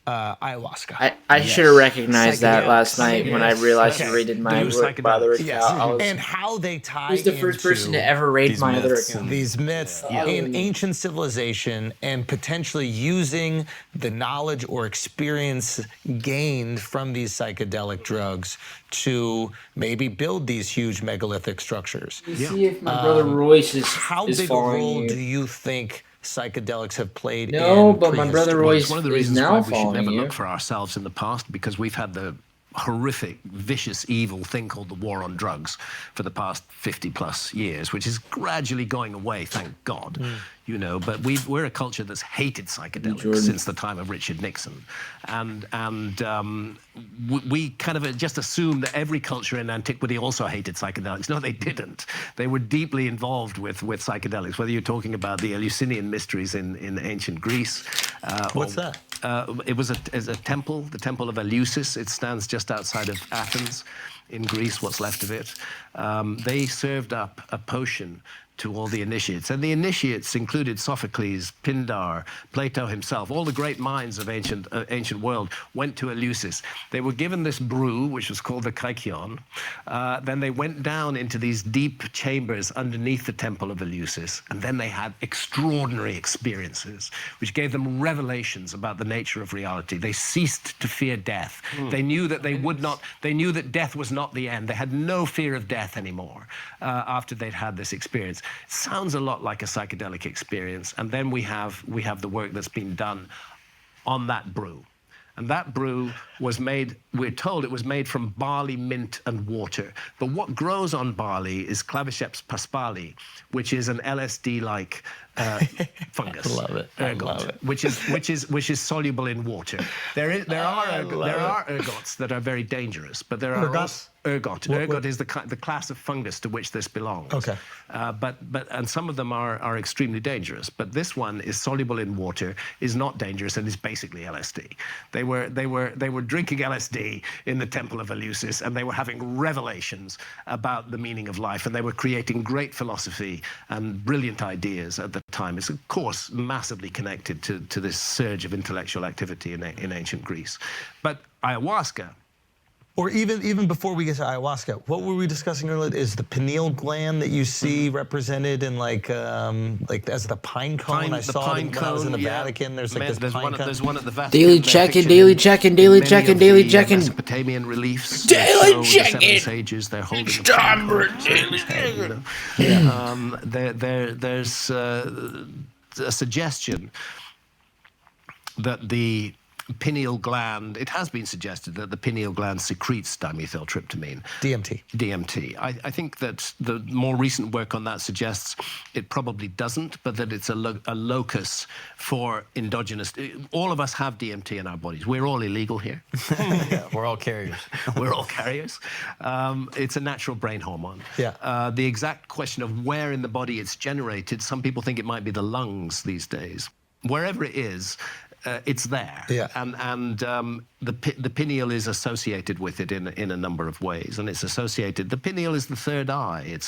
ayahuasca.
I should have recognized that
Psychedelics.
last night when I realized he
Okay.
raided my
Do
other
psychedelics.
account.
Yes.
I was,
And how they tie
he's the first person to ever raid
these
my other
myths
account.
these myths in ancient civilization and potentially using the knowledge or experience gained from these psychedelic drugs to maybe build these huge megalithic structures.
See if my brother Royce is
How
is
big a
following
role
you.
do you think psychedelics have played
No,
in
but my brother
prehistory?
Royce
It's one of the
is
reasons
now
why we should
following
never
you.
look for ourselves in the past, because we've had the horrific, vicious, evil thing called the war on drugs for the past 50 plus years, which is gradually going away, thank God. You know, but we're a culture that's hated psychedelics since the time of Richard Nixon, and we kind of just assumed that every culture in antiquity also hated psychedelics. No, they didn't. They were deeply involved with psychedelics. Whether you're talking about the Eleusinian mysteries in ancient Greece,
What's that?
It was a temple, the Temple of Eleusis. It stands just outside of Athens in Greece, what's left of it. They served up a potion to all the initiates. And the initiates included Sophocles, Pindar, Plato himself. All the great minds of ancient world went to Eleusis. They were given this brew, which was called the kykion. Then they went down into these deep chambers underneath the temple of Eleusis. And then they had extraordinary experiences, which gave them revelations about the nature of reality. They ceased to fear death. They knew that they knew that death was not the end. They had no fear of death anymore after they'd had this experience. Sounds a lot like a psychedelic experience. And then we have the work that's been done on that brew. And that brew was made, we're told it was made from barley, mint, and water. But what grows on barley is Claviceps paspali, which is an LSD-like fungus.
I love it.
Ergot, which is soluble in water. There are ergots that are very dangerous, but there are also ergot. Ergot is the class of fungus to which this belongs. Okay. But some of them are extremely dangerous. But this one is soluble in water, is not dangerous, and is basically LSD. They were drinking LSD in the Temple of Eleusis, and they were having revelations about the meaning of life, and they were creating great philosophy and brilliant ideas at the time. It's of course massively connected to this surge of intellectual activity in ancient Greece. But ayahuasca
Or even before we get to ayahuasca, what were we discussing earlier? Is the pineal gland that you see represented in like as the pine cone? I saw it when I was in the Vatican. There's like this pine cone.
There's one at the Vatican.
Daily check-in, daily check-in, daily check-in, daily check-in.
Mesopotamian reliefs.
Daily
show the
check-in.
7 sages. They're holding the pine cone. There's a suggestion that the pineal gland, it has been suggested that the pineal gland secretes dimethyltryptamine. DMT. I think that the more recent work on that suggests it probably doesn't, but that it's a locus for endogenous. All of us have DMT in our bodies. We're all illegal here.
Yeah, we're all carriers.
We're all carriers. It's a natural brain hormone.
Yeah.
The exact question of where in the body it's generated, some people think it might be the lungs these days. Wherever it is, it's there,
yeah.
and the pineal is associated with it in a number of ways, and it's associated. The pineal is the third eye. It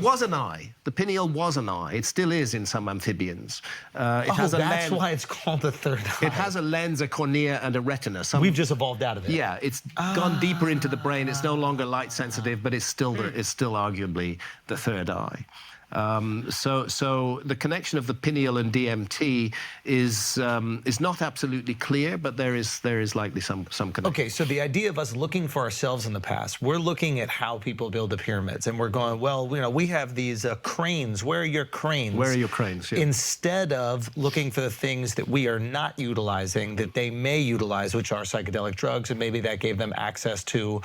was an eye. The pineal was an eye. It still is in some amphibians.
That's why it's called the third eye.
It has a lens, a cornea, and a retina.
We've just evolved out of it.
Yeah, it's gone deeper into the brain. It's no longer light sensitive, but it's still arguably the third eye. So the connection of the pineal and DMT is not absolutely clear, but there is likely some connection.
Okay, so the idea of us looking for ourselves in the past, we're looking at how people build the pyramids, and we're going, well, we have these cranes. Where are your cranes?
Where are your cranes? Yeah.
Instead of looking for the things that we are not utilizing, that they may utilize, which are psychedelic drugs, and maybe that gave them access to.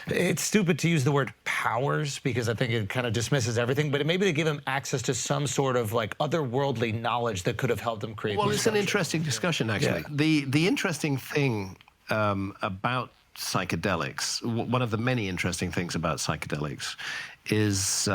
It's stupid to use the word powers because I think it kind of dismisses everything, but maybe they give them access to some sort of like otherworldly knowledge that could have helped them create.
Well,
these
it's an
structures.
interesting discussion, actually.
Yeah.
The interesting thing about psychedelics, one of the many interesting things about psychedelics, is.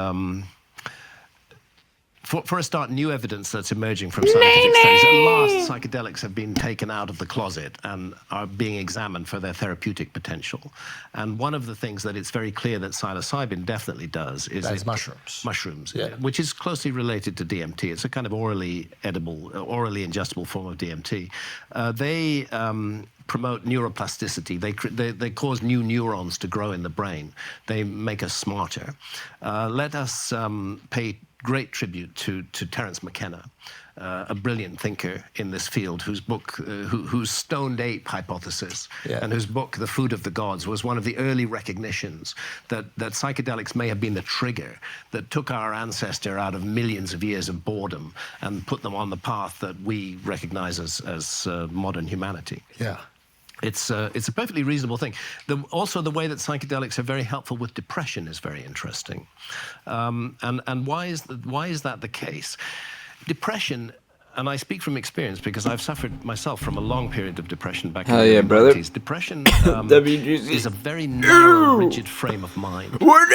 For a start, new evidence that's emerging from scientific studies. At last, psychedelics have been taken out of the closet and are being examined for their therapeutic potential. And one of the things that it's very clear that psilocybin definitely does is
mushrooms.
Mushrooms,
Yeah.
which is closely related to DMT. It's a kind of orally ingestible form of DMT. They promote neuroplasticity. They cause new neurons to grow in the brain. They make us smarter. Let us pay great tribute to Terence McKenna, a brilliant thinker in this field, whose book, whose stoned ape hypothesis, and whose book, The Food of the Gods, was one of the early recognitions that psychedelics may have been the trigger that took our ancestor out of millions of years of boredom and put them on the path that we recognize as modern humanity.
Yeah.
It's a perfectly reasonable thing. Also, the way that psychedelics are very helpful with depression is very interesting. And why is that the case? Depression, and I speak from experience because I've suffered myself from a long period of depression back in the 90s. Depression is a very narrow, rigid frame of mind where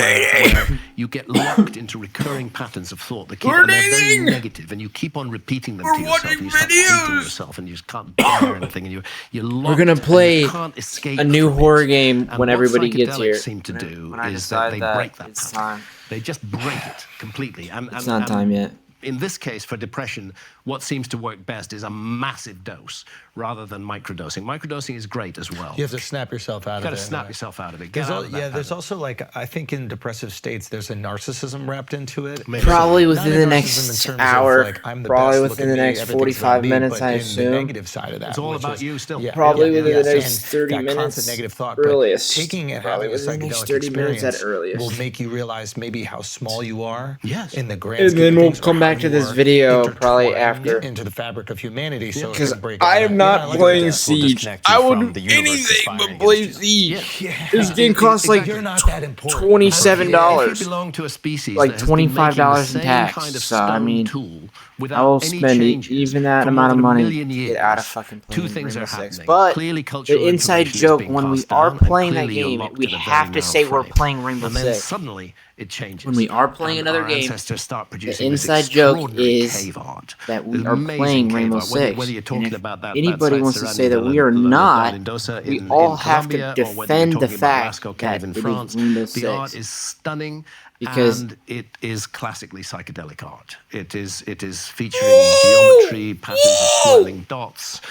you get locked into recurring patterns of thought that keep, and they're very negative, and you keep on repeating them to yourself, and you start hating yourself, and you just can't bear anything, and you're locked.
We're gonna play
and you can't escape
a new
from
horror
it.
game
And
when
what
everybody gets
psychedelics
here.
seem to do
When I
is that
decide
they
that
break that
it's
pattern.
time.
They just break it completely.
It's not time yet.
In this case, for depression, what seems to work best is a massive dose rather than microdosing. Microdosing is great as well.
You have to snap yourself out of it.
You've got to snap yourself out of it.
There's also like, I think in depressive states, there's a narcissism wrapped into it.
Probably
Not
within
a
the
narcissism
next
in terms of,
hour,
like, I'm the
probably
best,
within
look
the
at me,
next
everything's
45
about me,
minutes,
but
I
in
assume.
the negative side of that.
It's all
which
about
is-
you still.
Yeah,
Probably within the
yes,
next
and
30
that
minutes,
constant negative thought,
earliest.
But taking it,
Probably
having a
within the next
psychedelic
30 minutes at
experience
earliest.
will make you realize maybe how small you are
Yes.
in the grand
And
scheme
then
of
we'll
things, or
come back
how
to
you
this
are
video probably
intertwined
after.
into the fabric of humanity. So it
Because
can break
I
it
am
out.
not
Yeah, I like
playing
that.
Siege.
disconnect you
I
from
would
the
do
universe
anything but
conspiring
play
against you.
Siege. This game costs like
You're not that important.
$27.
If you belong to a species
Like
that has been making the
$25 in
same
tax.
kind of
So, I
stone
mean,
tool
I
without
will
any
spend
changes
even that
for
amount of
more than a
money
million
to
years.
get out of fucking
Two
playing
things
Rainbow
are
Six.
happening.
But
Clearly, cultural
the inside
information is
joke
being
when we
passed
are
down, and
playing that
clearly you're
game,
locked
we
in a very
have to
narrow
say we're
frame.
playing Rainbow
And then
Six.
suddenly it changes.
When we are playing
and
another
our
game,
ancestors start
the
producing this
inside joke joke
extraordinary
is
cave art.
that we
There's
are
amazing
playing
cave
Rainbow
art.
Six.
Whether you're
And
talking
if
about that
anybody
site
wants to say
surrounding
that we are not,
Mendoza
we
in
all have to
Colombia, or whether you're
defend the
talking about
fact
Lascaux Cave
that
in
it is
France,
Rainbow
the art
Six.
is stunning,
Because
and it is classically psychedelic art. It is featuring geometry, patterns of swirling dots,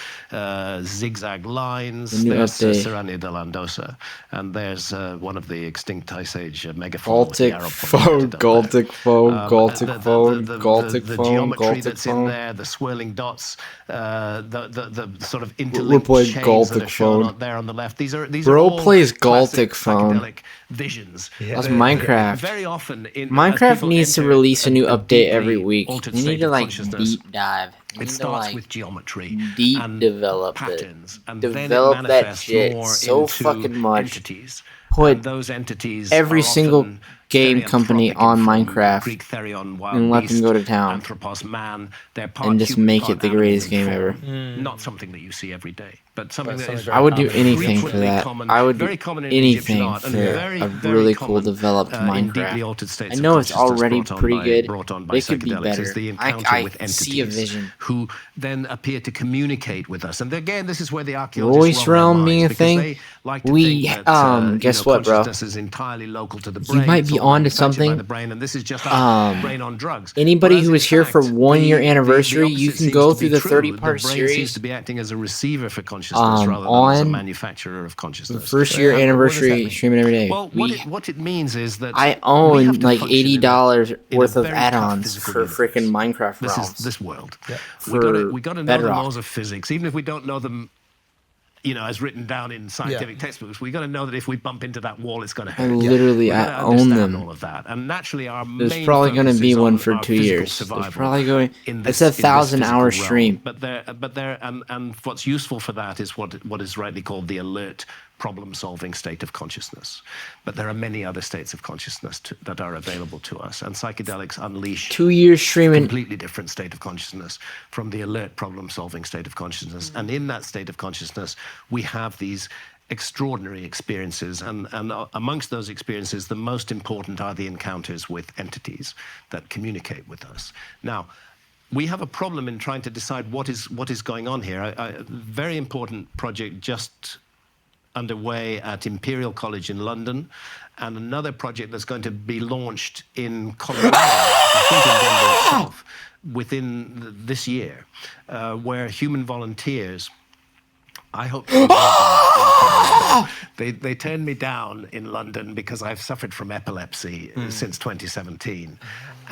zigzag lines.
The new
There's
update.
Serrania de Landosa, and there's one of the extinct Ice Age megafauna.
Baltic phone, Baltic phone, Baltic phone, Baltic
the
phone,
geometry
Baltic
that's in
phone.
there, the swirling dots, the sort of
We're
interlinked
playing
chains that
Galtic
are shown
phone.
there on the left. These are
Bro
all
plays
classic
Galtic phone.
psychedelic visions.
That's Minecraft.
Very often, as
Minecraft
people
needs to
enter
release a new update
deeply
every week.
altered
They need
state
to
of
like
consciousness,
deep dive. They need
it
to
starts
like
with geometry
deep
and
develop
patterns,
it.
and then it
Develop that
manifests
shit
more
so
into
fucking much.
entities.
Put
And those entities
every
are
single
often
game company
stereanthropic in
on
form.
Minecraft
Greek therion, wild
and let them
beast,
go to town
Anthropos, man. They're part
and just
human,
make
part
it the
animal
greatest
in
game
form.
ever.
Not something that you see every day, but something that is
I would do
very
anything for
frequently
that.
common,
I would do
very common in Egyptian
anything
art, and
for
very,
a
very
really cool
common,
developed
in deeply
Minecraft.
altered states
I
of
know it's
consciousness
already
brought on
pretty
by-
good,
brought on
but
by
it could be
psychedelics
better.
is the
I
encounter with
see a
entities
vision.
who then appear to communicate with us. And again, this is where the
Royce
archaeologists roll their
realm
minds,
being a
because
thing.
they like to
We
think that
guess what, bro?
consciousness is entirely local to the
You
brain.
might
It's
be
all
onto
manufactured by
something.
the brain, and this is just our brain on drugs.
Anybody
Whereas
who
in
was here for
fact,
1 year
the
anniversary, you
opposite
can
seems
go
to
through
be
the
true.
30-part
The brain seems
series.
to be acting as a receiver for consciousness rather than as a
on
manufacturer of consciousness.
First year
And what does that
anniversary
mean?
streaming every day.
Well, what it means is that
I
we have
own
to
like
function
$80
in a
worth of
very tough
add-ons
physical
for
universe.
freaking Minecraft
This
realms.
is this world.
For
We got to know
Bedrock.
the laws of physics, even if we don't know them, as written down in scientific textbooks. We got to know that if we bump into that wall, it's going to hurt.
Literally,
We gotta
I own
understand
them.
all of that, and naturally, our
There's
main
probably going to
focus
be
is
one
on
for
our
2
physical
years.
survival
There's probably going.
in
It's
this-
a
in this
1,000-hour
physical
stream.
realm. And what's useful for that is what is rightly called the alert problem-solving state of consciousness. But there are many other states of consciousness that are available to us, and psychedelics unleash
2 years streaming.
completely different state of consciousness from the alert problem-solving state of consciousness. And in that state of consciousness, we have these extraordinary experiences, and amongst those experiences, the most important are the encounters with entities that communicate with us. Now, we have a problem in trying to decide what is going on here. A very important project just underway at Imperial College in London, and another project that's going to be launched in Colorado, I think in Denver itself, within this year, where human volunteers, I hope to involve them. They turned me down in London because I've suffered from epilepsy since 2017.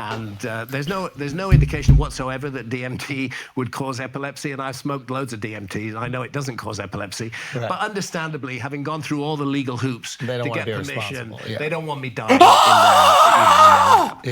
And there's no indication whatsoever that DMT would cause epilepsy, and I've smoked loads of DMT, and I know it doesn't cause epilepsy.
Right.
But understandably, having gone through all the legal hoops
They don't
to
wanna
get
be
permission,
responsible, yeah.
they don't want me dying in their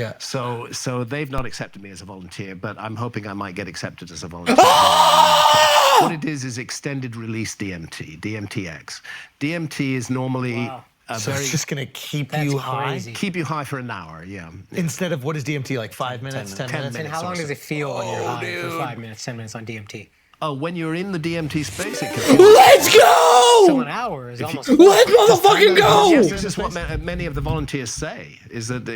Yeah.
So they've not accepted me as a volunteer, but I'm hoping I might get accepted as a volunteer. What it is extended release DMT, DMTX. DMT is normally a
So
very
it's just gonna keep
That's
you high
crazy.
keep you high for an hour, yeah.
instead of what is DMT, like 5 minutes, 10 minutes?
And how long does it feel when you're high for
dude.
5 minutes, 10 minutes on DMT?
Oh, when you're in the DMT space, it can
Let's go!
So an hour is almost.
Let's motherfucking go!
Yes, this is what many of the volunteers say. Is that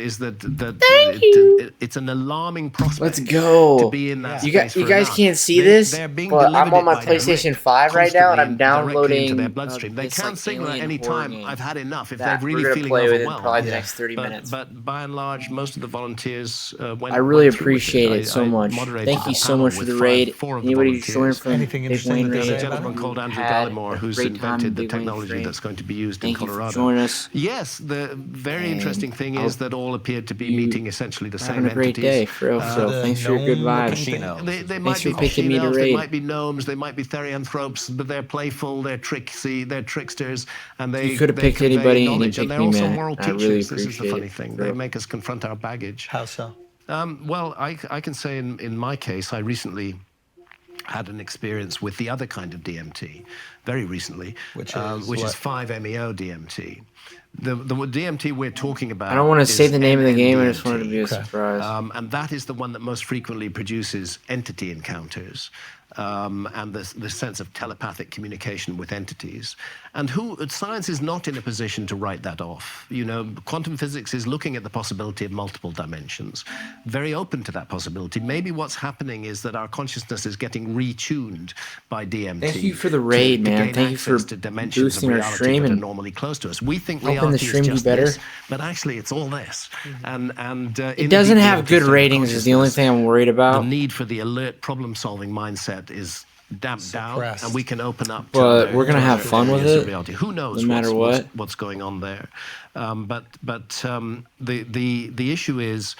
it's an alarming prospect.
Let's go.
To be in that
You
space
you
for an
guys
hour.
can't see
They-
this,
they're being
but I'm
delivered
on my
it by their
PlayStation
neck
5 right now, and I'm
constantly directly
downloading
into their bloodstream. They
this,
can't
like,
signal at
alien
any
horror
time,
game
I've had enough, if
that
they're
we're
really
gonna
feeling
play within
overwhelmed.
probably the next 30 minutes.
But by and large, most of the volunteers went.
I really
went through with
appreciate it
I
so much.
moderated
Thank
the
you so
panel
much for
with
the raid.
four of the
Anybody who's joined
volunteers.
from
Anything
Big
interesting
Wayne
to
There's
say
a
Raid,
about
gentleman
it?
called Andrew
had
Gallimore
a
who's
great time
invented the
Big Wayne
technology
Raid.
that's going to be used
Thank
in
you for
Colorado.
joining us.
Yes, the very
And
interesting thing
I
is
hope
that all appeared to be
you
meeting essentially the same
having a great
entities.
day, for real. So
the
thanks for your good
gnome-looking
vibes.
thing.
They
Thanks
might
for
be
picking me to
machine elves, they
raid.
might be gnomes, they might be therianthropes, but they're playful, they're tricksy, they're tricksters, and they
You could have
they
picked
convey
anybody and you
knowledge,
picked
they're
me,
also
man.
moral
I
teachers.
really
This is the
appreciate
funny
it,
thing.
bro.
They make us confront our baggage.
How so?
Well, I can say in my case, I recently had an experience with the other kind of DMT, very recently,
Which
which
what?
is 5-MeO DMT. The DMT we're talking about.
I don't want to say
is
the name of the game. I just
NN-DMT.
wanted to be a surprise.
And that is the one that most frequently produces entity encounters. and the sense of telepathic communication with entities. And science is not in a position to write that off. You know, quantum physics is looking at the possibility of multiple dimensions, very open to that possibility. Maybe what's happening is that our consciousness is getting retuned by DMT.
Thank you for the raid, man.
Gain
Thank you for
access to dimensions of
boosting our
reality
stream
that are
and
normally close to us. We think
helping the
reality
stream
is
do
just
better.
this, but actually it's all this. And
It doesn't have good ratings is the only thing I'm worried about.
The need for the alert problem-solving mindset is damped down, and we can open up.
But we're gonna have fun with it.
Reality. Who knows?
No matter
what's going on there. The issue is.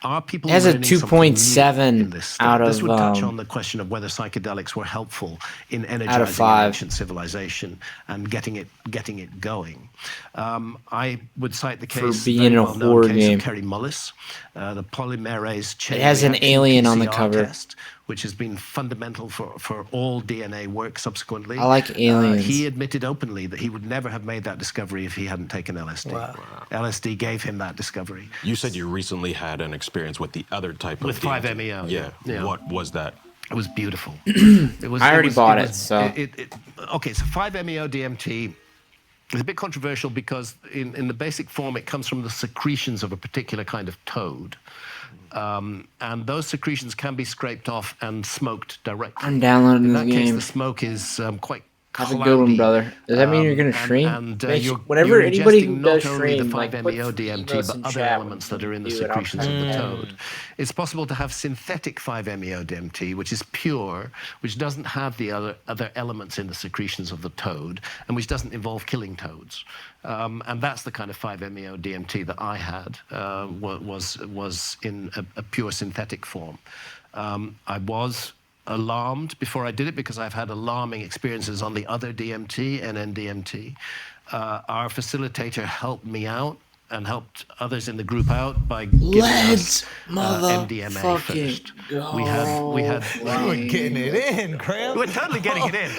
Are people
it has a
learning something
2.7
new in this state?
out of
This would touch on the question of whether psychedelics were helpful in energizing
5
ancient civilization and getting it going. I would cite the case
being
very
a
well-known
horror
case
game.
of Kerry Mullis, the polymerase chain
It has an
reaction
alien on the
PCR
cover.
test, which has been fundamental for all DNA work subsequently.
I like aliens.
He admitted openly that he would never have made that discovery if he hadn't taken LSD. Wow. LSD gave him that discovery.
You said you recently had an experience with the other type of
With
DMT.
5-MeO.
Yeah. What was that?
It was beautiful.
I already bought it, so.
Okay, so 5-MeO DMT is a bit controversial because in the basic form it comes from the secretions of a particular kind of toad. And those secretions can be scraped off and smoked directly.
I'm downloading
In
this
that case,
game.
the smoke is quite
Have a good one,
cloudy.
brother. Does that mean you're gonna stream?
You're
Whenever anybody
ingesting
who does
not only
stream,
the
like, put
5-MeO DMT,
emotes
but
in
other
chat
elements
when
that are in the
you do it. I'll
secretions of
try
the
to
toad. It's possible to have synthetic 5-MeO DMT, which is pure, which doesn't have the other elements in the secretions of the toad, and which doesn't involve killing toads. And that's the kind of 5-MeO DMT that I had, was in a pure synthetic form. I was alarmed before I did it because I've had alarming experiences on the other DMT, NN-DMT. Our facilitator helped me out and helped others in the group out by giving us MDMA first. We had
We're getting it in, Graham.
we're totally getting it in.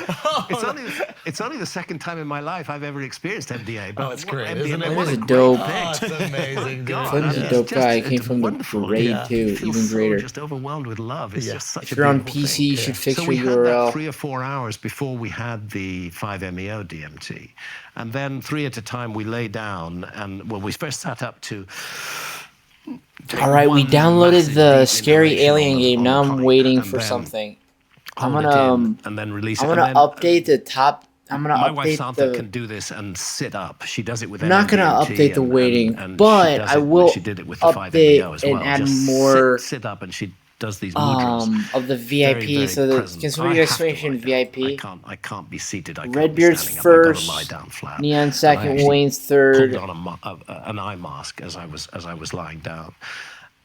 It's only the second time in my life I've ever experienced MDA. But
Oh, it's great,
MDMA,
isn't it?
what
Flynn's a
great
dope.
thing.
Oh, it's amazing, dude.
God,
Flynn's a
it's
dope
just-
guy. He came
it's
from the
wonderful.
grade
Yeah.
2,
I feel
even
so
greater.
just overwhelmed with love. It's just such
If
a
you're on
beautiful
PC,
thing.
you should fix
So
your
we had
URL.
that 3 or 4 hours before we had the 5-MeO DMT. And then 3 at a time we lay down and, well, we first sat up to
All right, we
one
downloaded
massive
the
deep
scary
inhalation
alien
on the-
game.
on
Now
the
I'm
pipe,
waiting
and
for
then
something.
hold
I'm
it
gonna
in and then release
I'm
it.
gonna
And then,
update the top. I'm gonna
my wife
update
Santa
the.
can do this and sit up. She does it with
I'm not gonna
NMDMT
update the
and-
weighting,
and she
but
does
I
it when
will
she did it with the
update
5-MeO as
and
well.
add
Just
more
sit up and she does these mudras.
of the
Very,
VIP.
very
So the
present.
consider
I
your
have to
explanation
lie down.
VIP.
I can't be seated. I can't be
Redbeard's
standing up. I've got to lie
first,
down flat.
Neon
And I
second,
actually
Wayne's third.
pulled on an eye mask as I was lying down,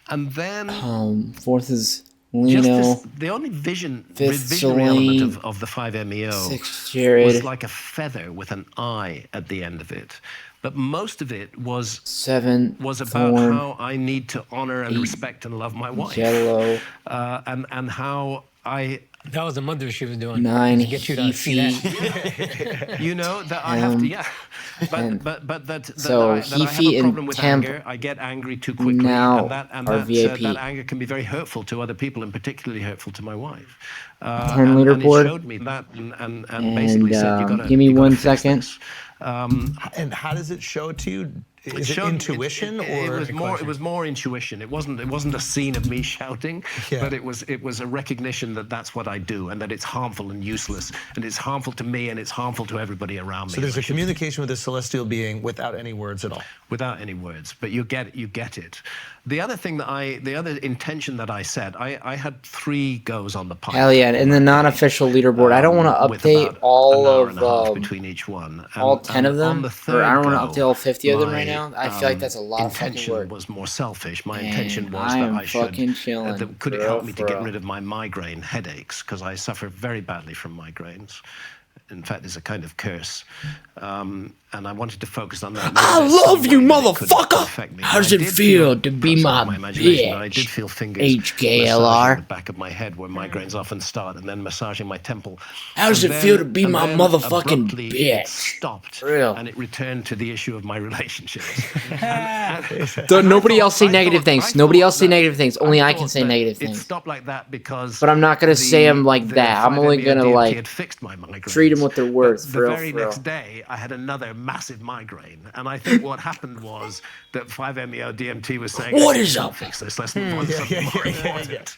and then
Fourth is
just
Lino.
the only visionary
Celine.
element of the 5-MeO
Sixth, Jared.
was like a feather with an eye at the end of it. But most of it was
7,
about
Thorn.
how I need to honor and
8,
respect and love my wife.
Yellow.
And how I,
That was the mother she was doing.
9,
to get you to see that.
you know, that I have to, yeah. But that
So,
I have a
Hefe and
problem with
Temp
anger. I get angry too quickly.
now
and
are
that,
VIP.
that anger can be very hurtful to other people and particularly hurtful to my wife.
Turn
And
leaderboard.
it showed me that and basically said, you gotta,
give me
you gotta
1
fix
second.
this.
And how does it show it to you? Is it intuition or
it was more intuition. It wasn't a scene of me shouting,
Yeah.
but it was a recognition that that's what I do and that it's harmful and useless and it's harmful to me and it's harmful to everybody around me.
So there's
and I
a
should-
communication with a celestial being without any words at all.
without any words, but you get it. The other intention that I set, I had 3 goes on the pipe.
Hell yeah! In the non-official leaderboard, I don't want to
with
update
about
all
an hour
of
and a half between each one.
all 10 of
on
them,
the
or
third
I don't want
go,
to update all 50 of them right
my,
now. I feel like that's a lot of fucking
intention
work.
was more selfish. My
Man,
intention was
I
that
am
I should.
fucking chilling,
Could it
for
help
real,
me
for
to get
real.
rid of my migraine headaches? Because I suffer very badly from migraines. In fact, it's a kind of curse. And I wanted to focus on that.
I
Maybe there's
love
some
you,
way that it could
motherfucker!
affect me.
How
And
does
I
it
did
feel to be
perhaps
my
not imagination, but I
bitch?
did feel fingers
HKLR.
massaging the back of my head where migraines often start, and then massaging my temple.
How does
And
it feel
then-
to be
and
my
then
motherfucking
abruptly It
bitch?
stopped,
Real.
and it returned to the issue of my relationships.
Nobody else say negative things. Nobody else say
that-
negative things. Only I can
thought
say
that
negative
It
things.
stopped like that because.
But I'm not gonna say 'em like
the
that. I'm only
5-MeO
gonna,
DMT
like,
had fixed my migraines.
treat 'em with their worth,
But
for
the
real,
very
for real.
next day, I had another massive migraine, and I think what happened was that 5-MeO DMT was saying,
What
"Okay,
is
don't
up?"
fix this. Let's move on to something more important."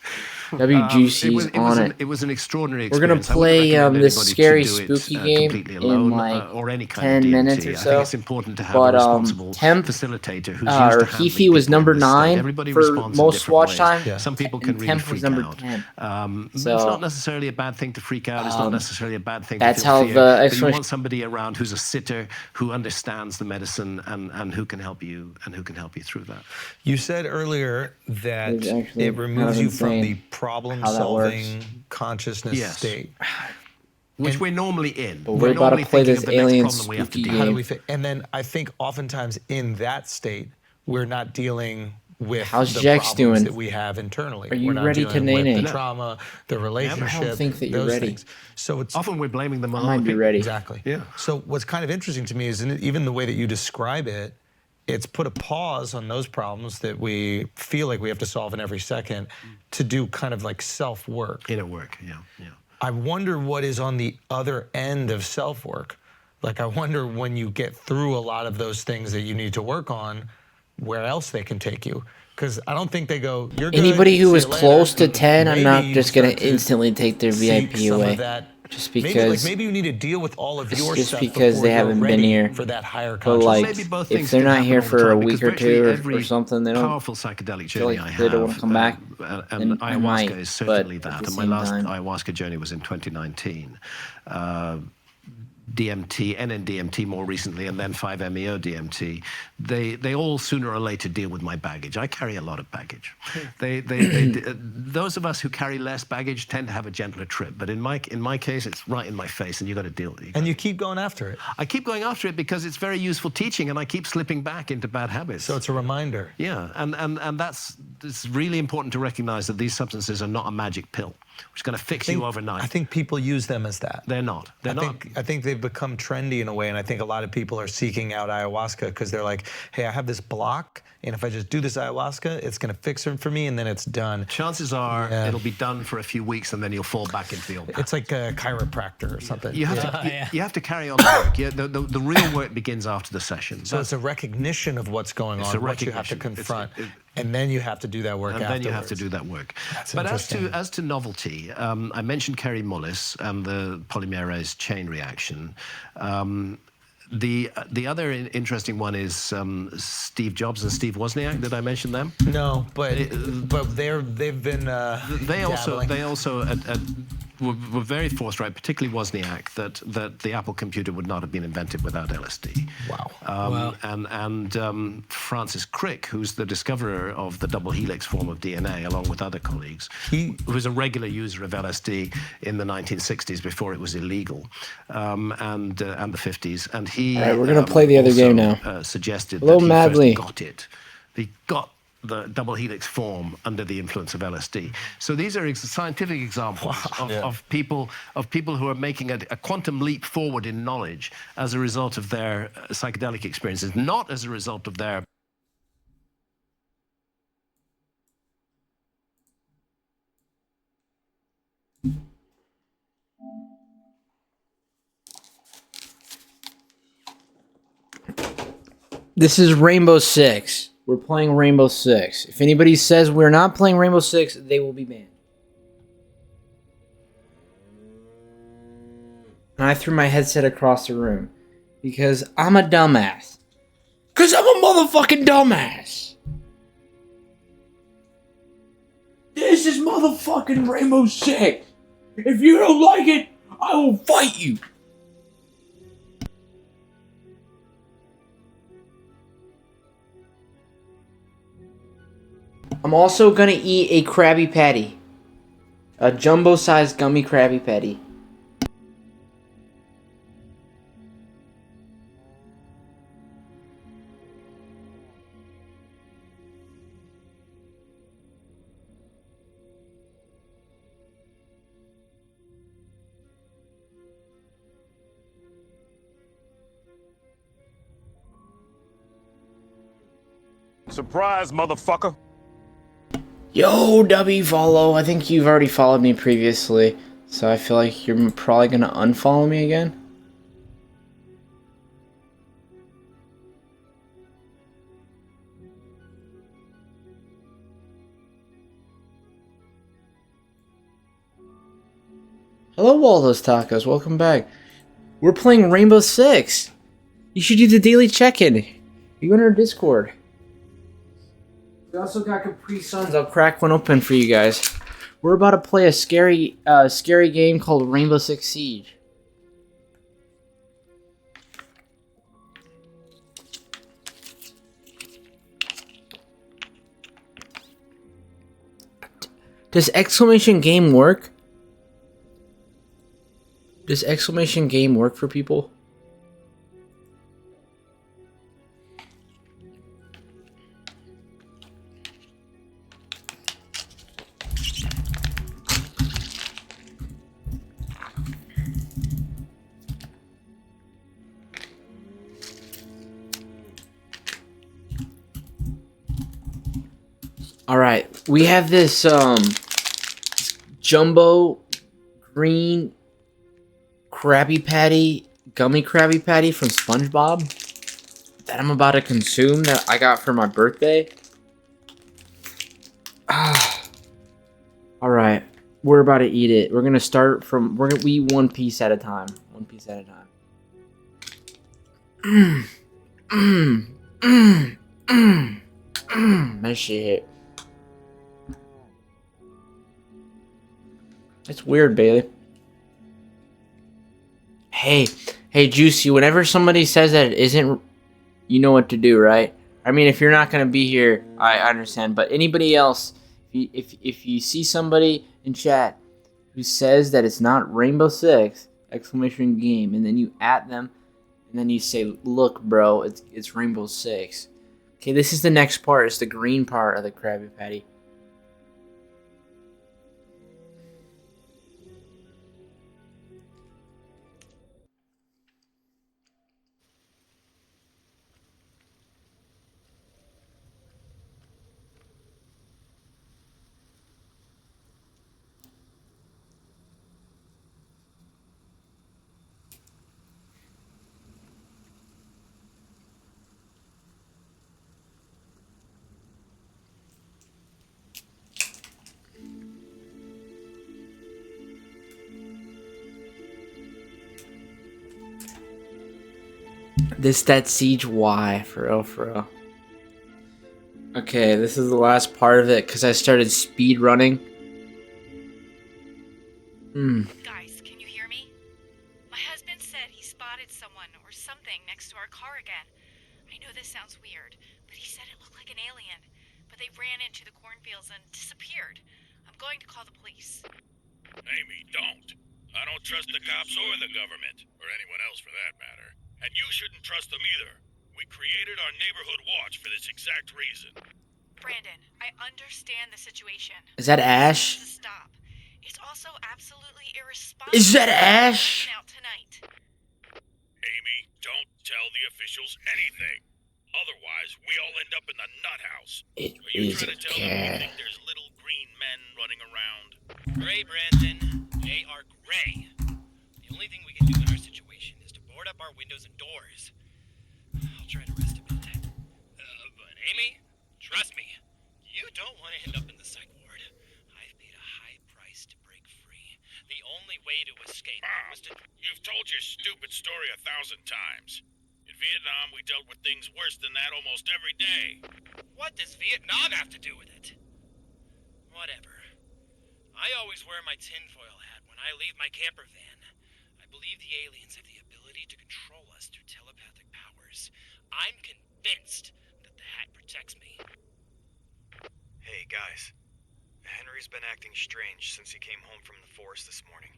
WGC's on it.
It was an extraordinary
We're gonna
experience. I wouldn't
play
recommend
this
anybody to
scary
do it,
spooky game
completely
in
alone,
like
or any kind
10
of DMT.
minutes or
I
so.
think it's important to have
But
a responsible
Temp,
facilitator who's
or
used to handling
Hefe was
people in
number
this state.
9
Everybody
for
responds in
most
different
watch
ways.
time.
Some people
and
can really
Temp was
freak
number
out.
10.
So it's not necessarily a bad thing to freak out. It's not necessarily a bad thing
that's
to feel
how
fear.
the
But you
explanation-
want somebody around who's a sitter, who understands the medicine, and who can help you through that.
You said earlier that
It's actually
it removes
kind of
you from the
insane
problem-solving consciousness
Yes.
state.
Which we're normally in.
But we're about to
normally
play
thinking
this
of the next
alien
problem we have to
spooky
deal
How
game.
do we fit? And then I think oftentimes in that state, we're not dealing with
How's
the
Jax
problems
doing?
that we have internally.
Are you
we're not
ready to
dealing with
nae-nae?
the trauma, the relationship,
think that you're
those
ready.
things. So it's
Often we're blaming them on
I might
other
be
people.
ready.
exactly.
Yeah.
So what's kind of interesting to me is even the way that you describe it, it's put a pause on those problems that we feel like we have to solve in every second to do kind of like self-work.
Inner work, yeah.
I wonder what is on the other end of self-work. Like, I wonder when you get through a lot of those things that you need to work on, where else they can take you. Because I don't think they go, you're good,
Anybody who
see
was
you later."
close to 10, I'm
Maybe
not
you
just gonna
start to
instantly take their
seek
VIP
some of
away.
that-
Just
maybe,
because
maybe you need to deal with all of your
just
stuff
because
before
they
you're
haven't been
ready
here.
for that higher
But
consciousness.
like,
Maybe both
if
things
they're
can
not
happen
here
all the
for a
time,
week
because
or
virtually
two
every
or something, they don't
powerful psychedelic
feel
journey
like
I
they don't
have,
wanna come back.
and
And I
ayahuasca
might,
is certainly
but at
that.
the
And my
same
last
time-
ayahuasca journey was in 2019. DMT, NN-DMT more recently, and then 5-MeO DMT, they all sooner or later deal with my baggage. I carry a lot of baggage. Those of us who carry less baggage tend to have a gentler trip, but in my case, it's right in my face, and you got to deal with it.
And you keep going after it.
I keep going after it because it's very useful teaching, and I keep slipping back into bad habits.
So it's a reminder.
Yeah, and it's really important to recognize that these substances are not a magic pill, which is going to fix you overnight.
I think people use them as that.
They're not. They're not.
I think they've become trendy in a way, and I think a lot of people are seeking out ayahuasca because they're like, hey, I have this block, and if I just do this ayahuasca, it's going to fix it for me, and then it's done.
Chances are it'll be done for a few weeks, and then you'll fall back into the old pattern.
It's like a chiropractor or something.
You have to carry on the work. Yeah, the real work begins after the session.
So it's a recognition of what's going
It's
on,
a
what you have to
recognition.
confront, and then you have to do that work
and
afterwards.
then you have to do that work.
That's
But
interesting.
as to novelty, I mentioned Kerry Mullis and the polymerase chain reaction. The other interesting one is Steve Jobs and Steve Wozniak. Did I mention them?
No, but they've been
They
dabbling.
also were very forthright, particularly Wozniak, that the Apple computer would not have been invented without LSD.
Wow.
And Francis Crick, who's the discoverer of the double helix form of DNA, along with other colleagues, who was a regular user of LSD in the 1960s before it was illegal, and the 50s. And he
All right, we're gonna play the other game
also,
now.
Suggested
Hello,
that he
Madly.
first got it. He got the double helix form under the influence of LSD. So these are scientific examples of people who are making a quantum leap forward in knowledge as a result of their psychedelic experiences, not as a result of their
This is Rainbow Six. We're playing Rainbow Six. If anybody says we're not playing Rainbow Six, they will be banned. And I threw my headset across the room because I'm a dumbass. Because I'm a motherfucking dumbass. This is motherfucking Rainbow Six. If you don't like it, I will fight you. I'm also gonna eat a Krabby Patty. A jumbo-sized gummy Krabby Patty.
Surprise, motherfucker.
Yo, W follow. I think you've already followed me previously, so I feel like you're probably gonna unfollow me again. Hello, Waldo's Tacos. Welcome back. We're playing Rainbow Six. You should do the daily check-in. You go in our Discord. We also got Capri Suns. I'll crack one open for you guys. We're about to play a scary game called Rainbow Six Siege. Does exclamation game work? Does exclamation game work for people? All right, we have this jumbo green Krabby Patty, gummy Krabby Patty from SpongeBob that I'm about to consume that I got for my birthday. All right, we're about to eat it. We're gonna start from. We're gonna eat one piece at a time. One piece at a time. That shit hit. That's weird, Bailey. Hey, Juicy, whenever somebody says that it isn't, you know what to do, right? I mean, if you're not going to be here, I understand. But anybody else, if you see somebody in chat who says that it's not Rainbow Six, exclamation game, and then you at them, and then you say, look, bro, it's Rainbow Six. Okay, this is the next part. It's the green part of the Krabby Patty. That Siege Y, for real, for real. Okay, this is the last part of it, because I started speed running.
Guys, can you hear me? My husband said he spotted someone or something next to our car again. I know this sounds weird, but he said it looked like an alien. But they ran into the cornfields and disappeared. I'm going to call the police.
Amy, don't. I don't trust the cops or the government, or anyone else for that matter. And you shouldn't trust them either. We created our neighborhood watch for this exact reason.
Brandon, I understand the situation.
Is that Ash?
Stop. It's also absolutely irresponsible.
Is that Ash?
Out tonight.
Amy, don't tell the officials anything. Otherwise, we all end up in the nut house.
It
Are you
is
trying
a
to tell them you
cat.
think there's little green men running around?
Gray, Brandon. They are gray. The only thing we can do in our situation is to board up our windows and doors. I'll try to rest a bit. But Amy, trust me, you don't want to end up in the psych ward. I've paid a high price to break free. The only way to escape was to...
You've told your stupid story 1,000 times. In Vietnam, we dealt with things worse than that almost every day.
What does Vietnam have to do with it? Whatever. I always wear my tinfoil hat when I leave my camper van. I believe the aliens have the ability to control us through telepathic powers. I'm convinced that the hat protects me.
Hey, guys. Henry's been acting strange since he came home from the forest this morning.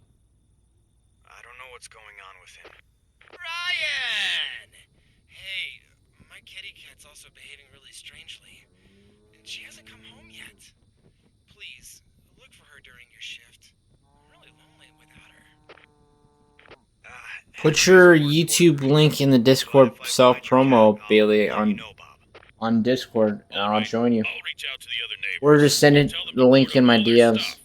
I don't know what's going on with him.
Ryan! Hey, my kitty cat's also behaving really strangely. And she hasn't come home yet. Please, look for her during your shift. I'm really lonely without her.
Put your YouTube link in the Discord self-promo, Bailey, on on Discord, and I'll join you.
I'll reach out to the other neighbors.
Or just send it the link in my DMs.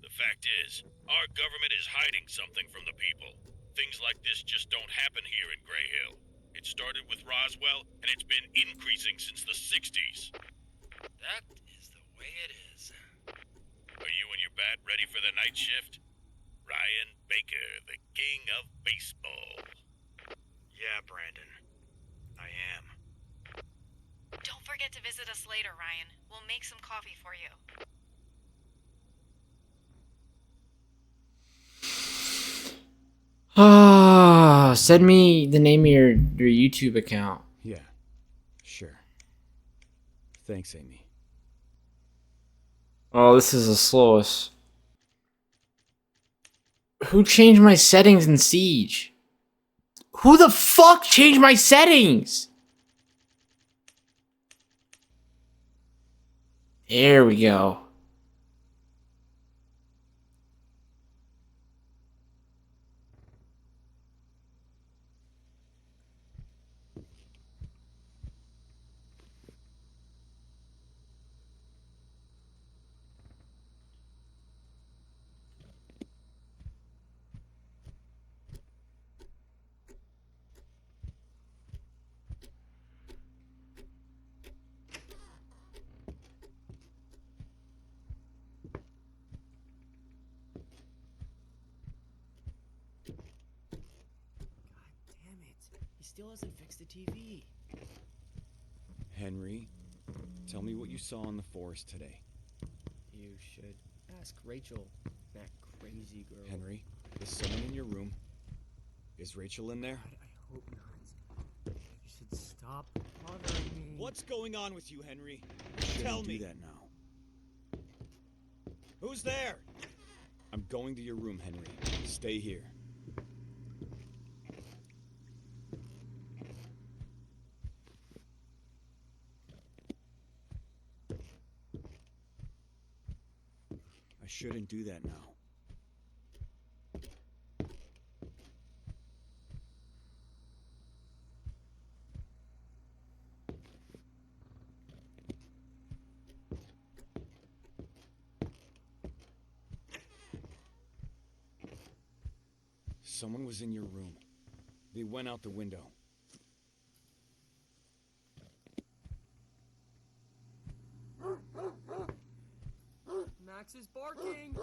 The fact is, our government is hiding something from the people. Things like this just don't happen here in Grey Hill. It started with Roswell, and it's been increasing since the 60s.
That is the way it is.
Are you and your bat ready for the night shift? Ryan Baker, the king of baseball.
Yeah, Brandon. I am.
Don't forget to visit us later, Ryan. We'll make some coffee for you.
Ah, send me the name of your YouTube account.
Yeah, sure. Thanks, Amy.
Oh, this is the slowest. Who changed my settings in Siege? Who the fuck changed my settings? There we go.
Damn it. He still hasn't fixed the TV.
Henry, tell me what you saw in the forest today.
You should ask Rachel, that crazy girl.
Henry, is someone in your room? Is Rachel in there?
I hope not. You should stop bothering me.
What's going on with you, Henry?
Tell
me.
me.
Do that now. Who's there? I'm going to your room, Henry. Stay here. I shouldn't do that now. Someone was in your room. They went out the window.
Max is barking.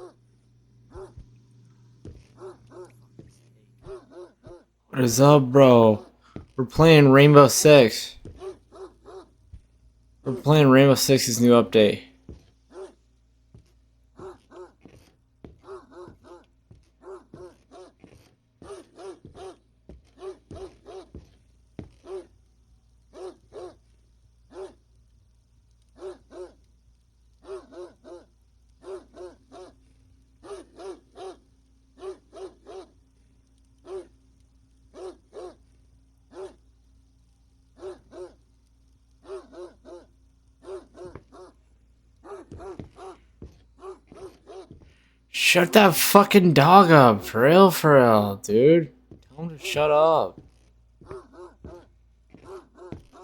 What is up, bro? We're playing Rainbow Six. We're playing Rainbow Six's new update. Shut that fucking dog up, for real, dude. Tell him to shut up. I'm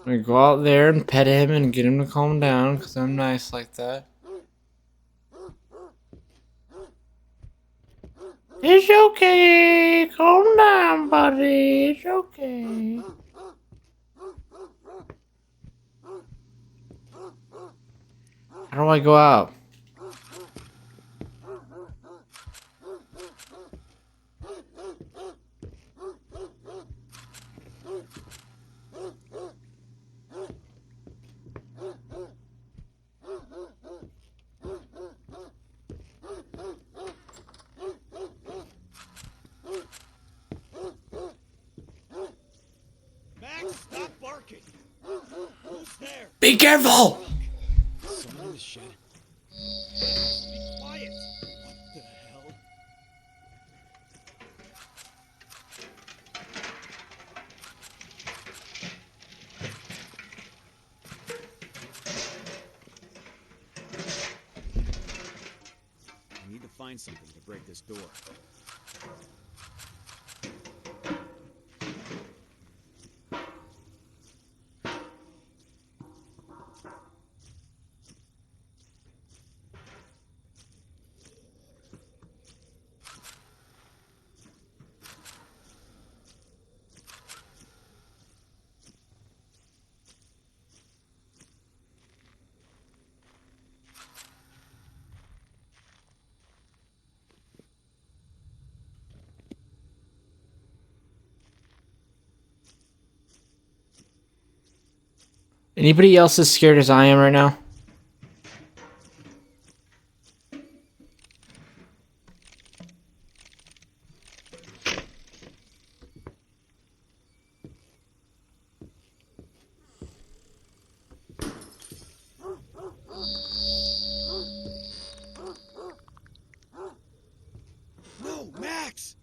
gonna go out there and pet him and get him to calm down, because I'm nice like that. It's okay, calm down, buddy, it's okay. How do I go out?
Max, stop barking! Who's there?
Be careful!
Someone in the shed. Be quiet! What the hell? I need to find something to break this door.
Anybody else as scared as I am right now?
No, Max!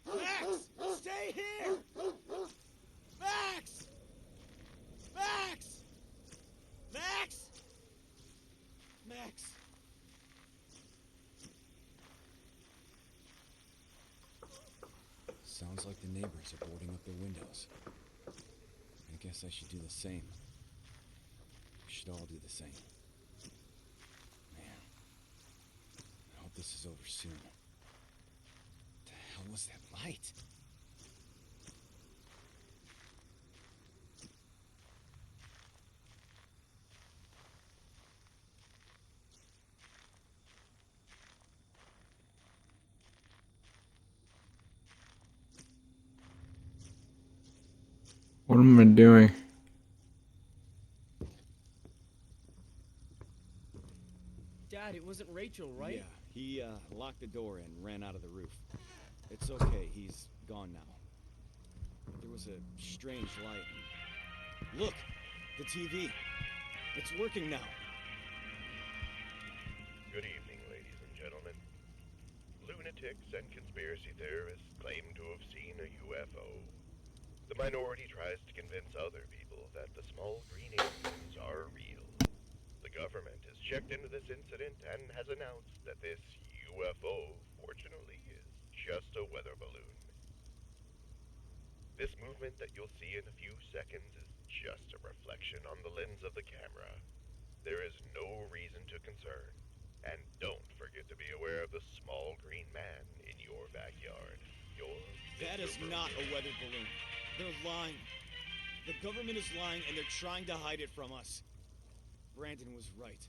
Max! Stay here! Max! Max! Max! Max! Sounds like the neighbors are boarding up their windows. I guess I should do the same. We should all do the same. Man, I hope this is over soon. What the hell was that light?
What am I doing?
Dad, it wasn't Rachel, right?
Yeah, he locked the door and ran out of the roof. It's okay, he's gone now. There was a strange light. Look! The TV! It's working now!
Good evening, ladies and gentlemen. Lunatics and conspiracy theorists claim to have seen a UFO. The minority tries to convince other people that the small green aliens are real. The government has checked into this incident and has announced that this UFO, fortunately, is just a weather balloon. This movement that you'll see in a few seconds is just a reflection on the lens of the camera. There is no reason to concern. And don't forget to be aware of the small green man in your backyard.
That is not a weather balloon. They're lying. The government is lying and they're trying to hide it from us. Brandon was right.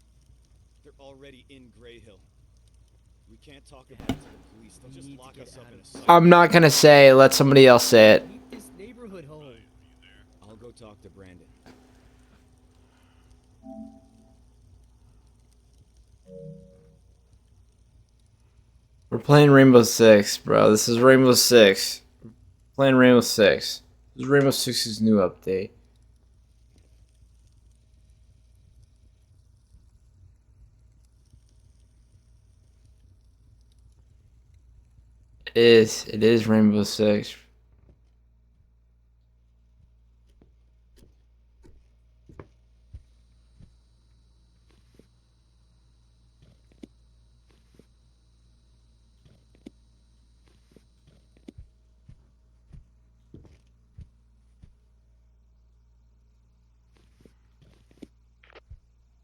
They're already in Gray Hill. We can't talk about it to the police. They'll just lock us up in a cell.
I'm not gonna say. Let somebody else say it.
Keep this neighborhood home.
I'll go talk to Brandon.
We're playing Rainbow Six, bro. This is Rainbow Six. We're playing Rainbow Six. This is Rainbow Six's new update. It is Rainbow Six.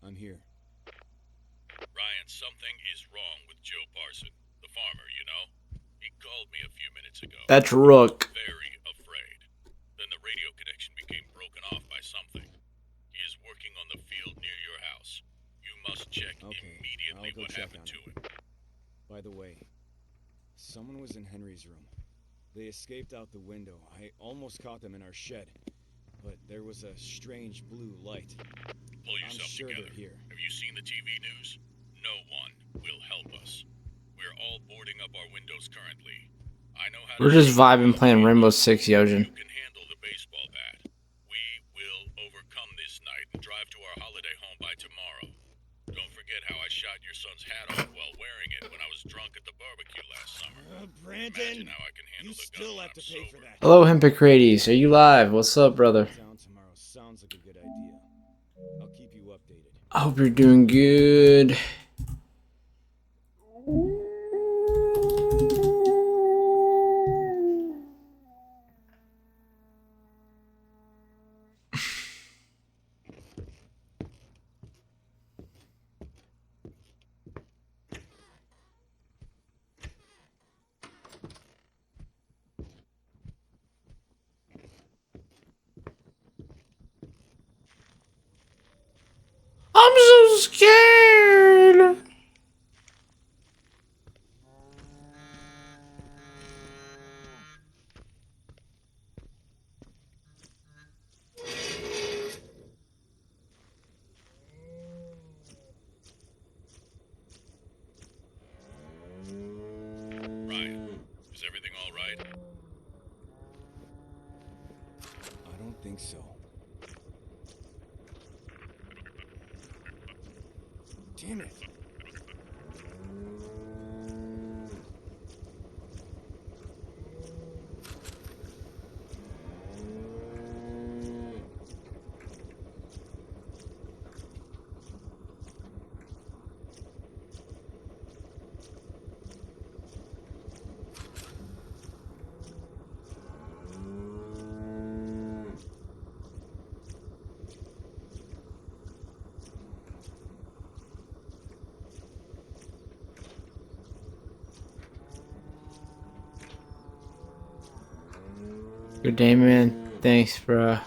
I'm here.
Ryan, something is wrong with Joe Parson, the farmer, you know? He called me a few minutes ago.
That's Rook.
Very afraid. Then the radio connection became broken off by something. He is working on the field near your house. You must check immediately what happened to him.
By the way, someone was in Henry's room. They escaped out the window. I almost caught them in our shed. But there was a strange blue light.
Pull yourself
I'm sure
together.
they're here.
Have you seen the TV news? No one will help us. We're all boarding up our windows currently. I know how
We're just vibing playing Rainbow Six, Yojin.
you can handle the baseball bat. We will overcome this night and drive to our holiday home by tomorrow. Don't forget how I shot your son's hat off while wearing it when I was drunk at the barbecue last summer.
Brandon,
Imagine how I can handle
you
the
still
gun
have to pay for that.
Hello, Hippocrates. Are you live? What's up, brother?
Town tomorrow sounds like a good idea. I'll keep you updated.
I hope you're doing good. scared.
Ryan, is everything all right?
I don't think so. Damn it.
Good day, man. Thanks, bro.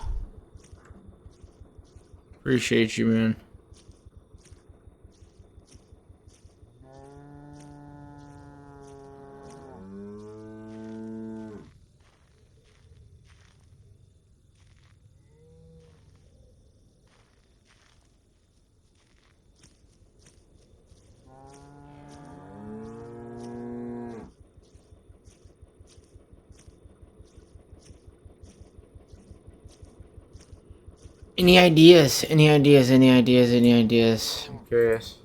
Appreciate you, man. Any ideas? Any ideas? Any ideas? Any ideas? I'm curious.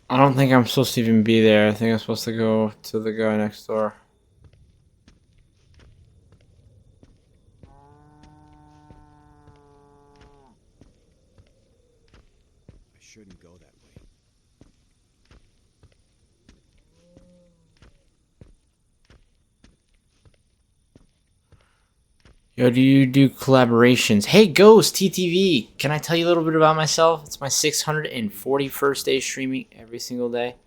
I don't think I'm supposed to even be there. I think I'm supposed to go to the guy next door.
I shouldn't go that way.
Yo, do you do collaborations? Hey, Ghost TTV. Can I tell you a little bit about myself? It's my 641st day streaming every single day.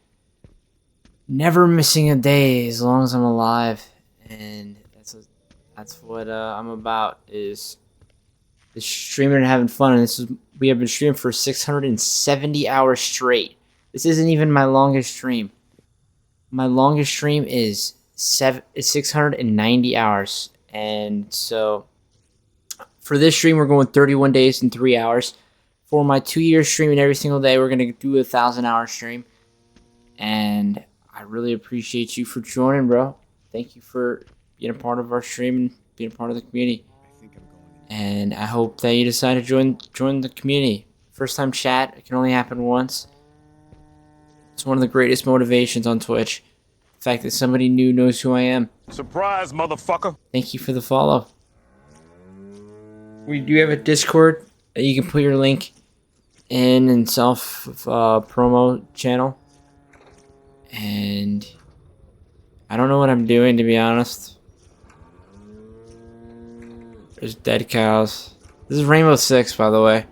Never missing a day as long as I'm alive, and that's what I'm about, is streaming and having fun. And we have been streaming for 670 hours straight. This isn't even my longest stream. My longest stream is 690 hours, and so for this stream we're going 31 days and 3 hours. For my 2 year streaming every single day, we're gonna do a 1,000-hour stream, and I really appreciate you for joining, bro. Thank you for being a part of our stream and being a part of the community. And I hope that you decide to join the community. First time chat, it can only happen once. It's one of the greatest motivations on Twitch. The fact that somebody new knows who I am.
Surprise, motherfucker!
Thank you for the follow. We do have a Discord that you can put your link in and self promo channel. And I don't know what I'm doing, to be honest. There's dead cows. This is Rainbow Six, by the way.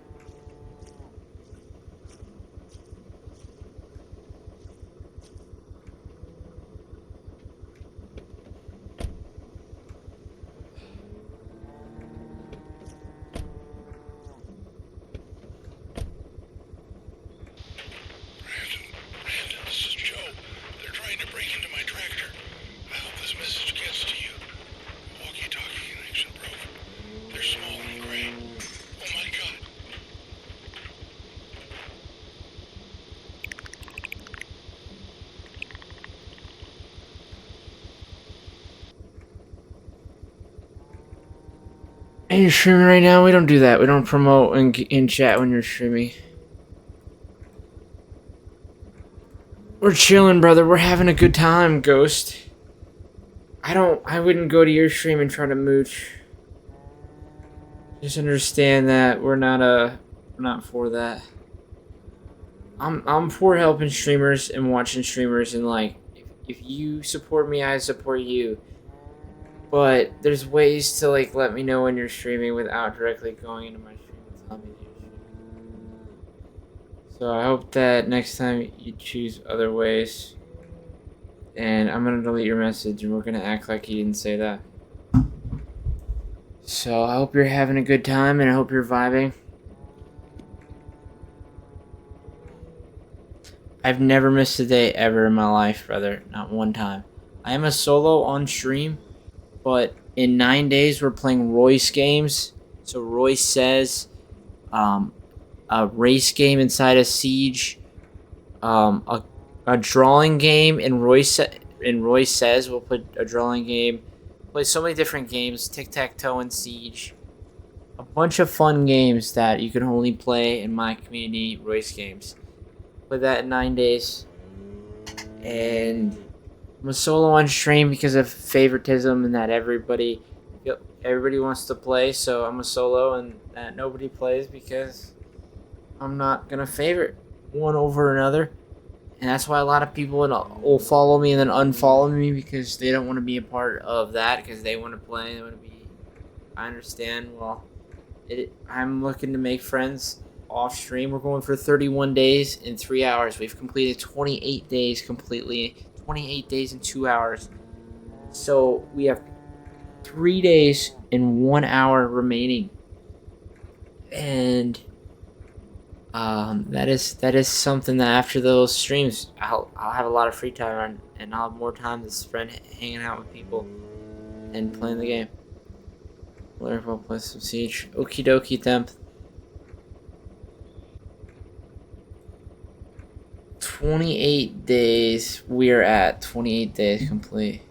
And you're streaming right now? We don't do that. We don't promote in chat when you're streaming. We're chilling, brother. We're having a good time, Ghost. I wouldn't go to your stream and try to mooch. Just understand that we're not for that. I'm for helping streamers and watching streamers, and like if you support me, I support you. But there's ways to like let me know when you're streaming without directly going into my stream and telling me that you're streaming. So I hope that next time you choose other ways. And I'm gonna delete your message, and we're gonna act like you didn't say that. So I hope you're having a good time, and I hope you're vibing. I've never missed a day ever in my life, brother. Not one time. I am a solo on stream, but in 9 days we're playing Royce games. So Royce says, a race game inside of Siege, a drawing game, and Royce says we'll put a drawing game. Play so many different games, tic-tac-toe and Siege. A bunch of fun games that you can only play in my community, Royce games. Play that in 9 days. And I'm a solo on stream because of favoritism and that everybody wants to play, so I'm a solo and that nobody plays because I'm not gonna favorite one over another. And that's why a lot of people will follow me and then unfollow me because they don't want to be a part of that because they want to play. They want to be. I understand. Well, I'm looking to make friends off stream. We're going for 31 days in 3 hours. We've completed 28 days completely. 28 days in 2 hours. So we have 3 days and 1 hour remaining. And that is something that after those streams, I'll have a lot of free time and I'll have more time to spend hanging out with people and playing the game. We'll play some Siege. Okie dokie, temp. 28 days. We're at 28 days complete.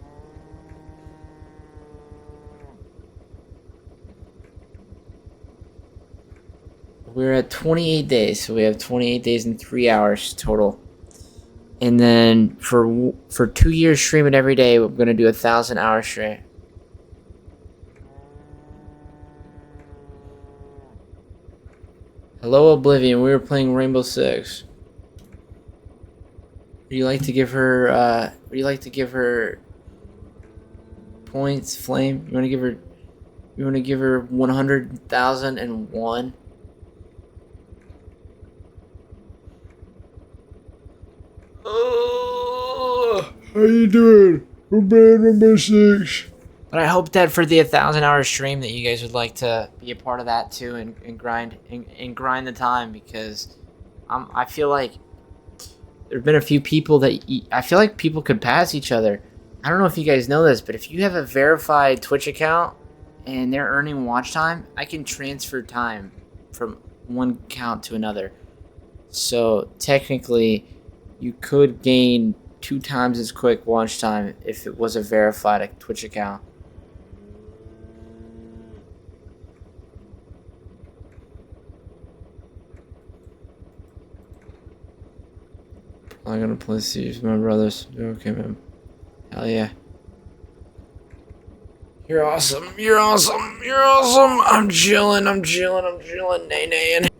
We're at 28 days, so we have 28 days and 3 hours total. And then for 2 years streaming every day, we're gonna do 1,000 hours straight. Hello, Oblivion. We were playing Rainbow Six. Would you like to give her? Would you like to give her points, Flame? You want to give her? You want to give her 100,001? Oh, how you doing? We're playing Rainbow Six. But I hope that for the 1,000-hour stream that you guys would like to be a part of that too and grind the time because I feel like there have been a few people that I feel like people could pass each other. I don't know if you guys know this, but if you have a verified Twitch account and they're earning watch time, I can transfer time from one account to another. So technically, you could gain 2 times as quick watch time if it was a verified Twitch account. I'm gonna play Siege with my brothers. Okay, man. Hell yeah. You're awesome. You're awesome. You're awesome. I'm chilling. Naenaes.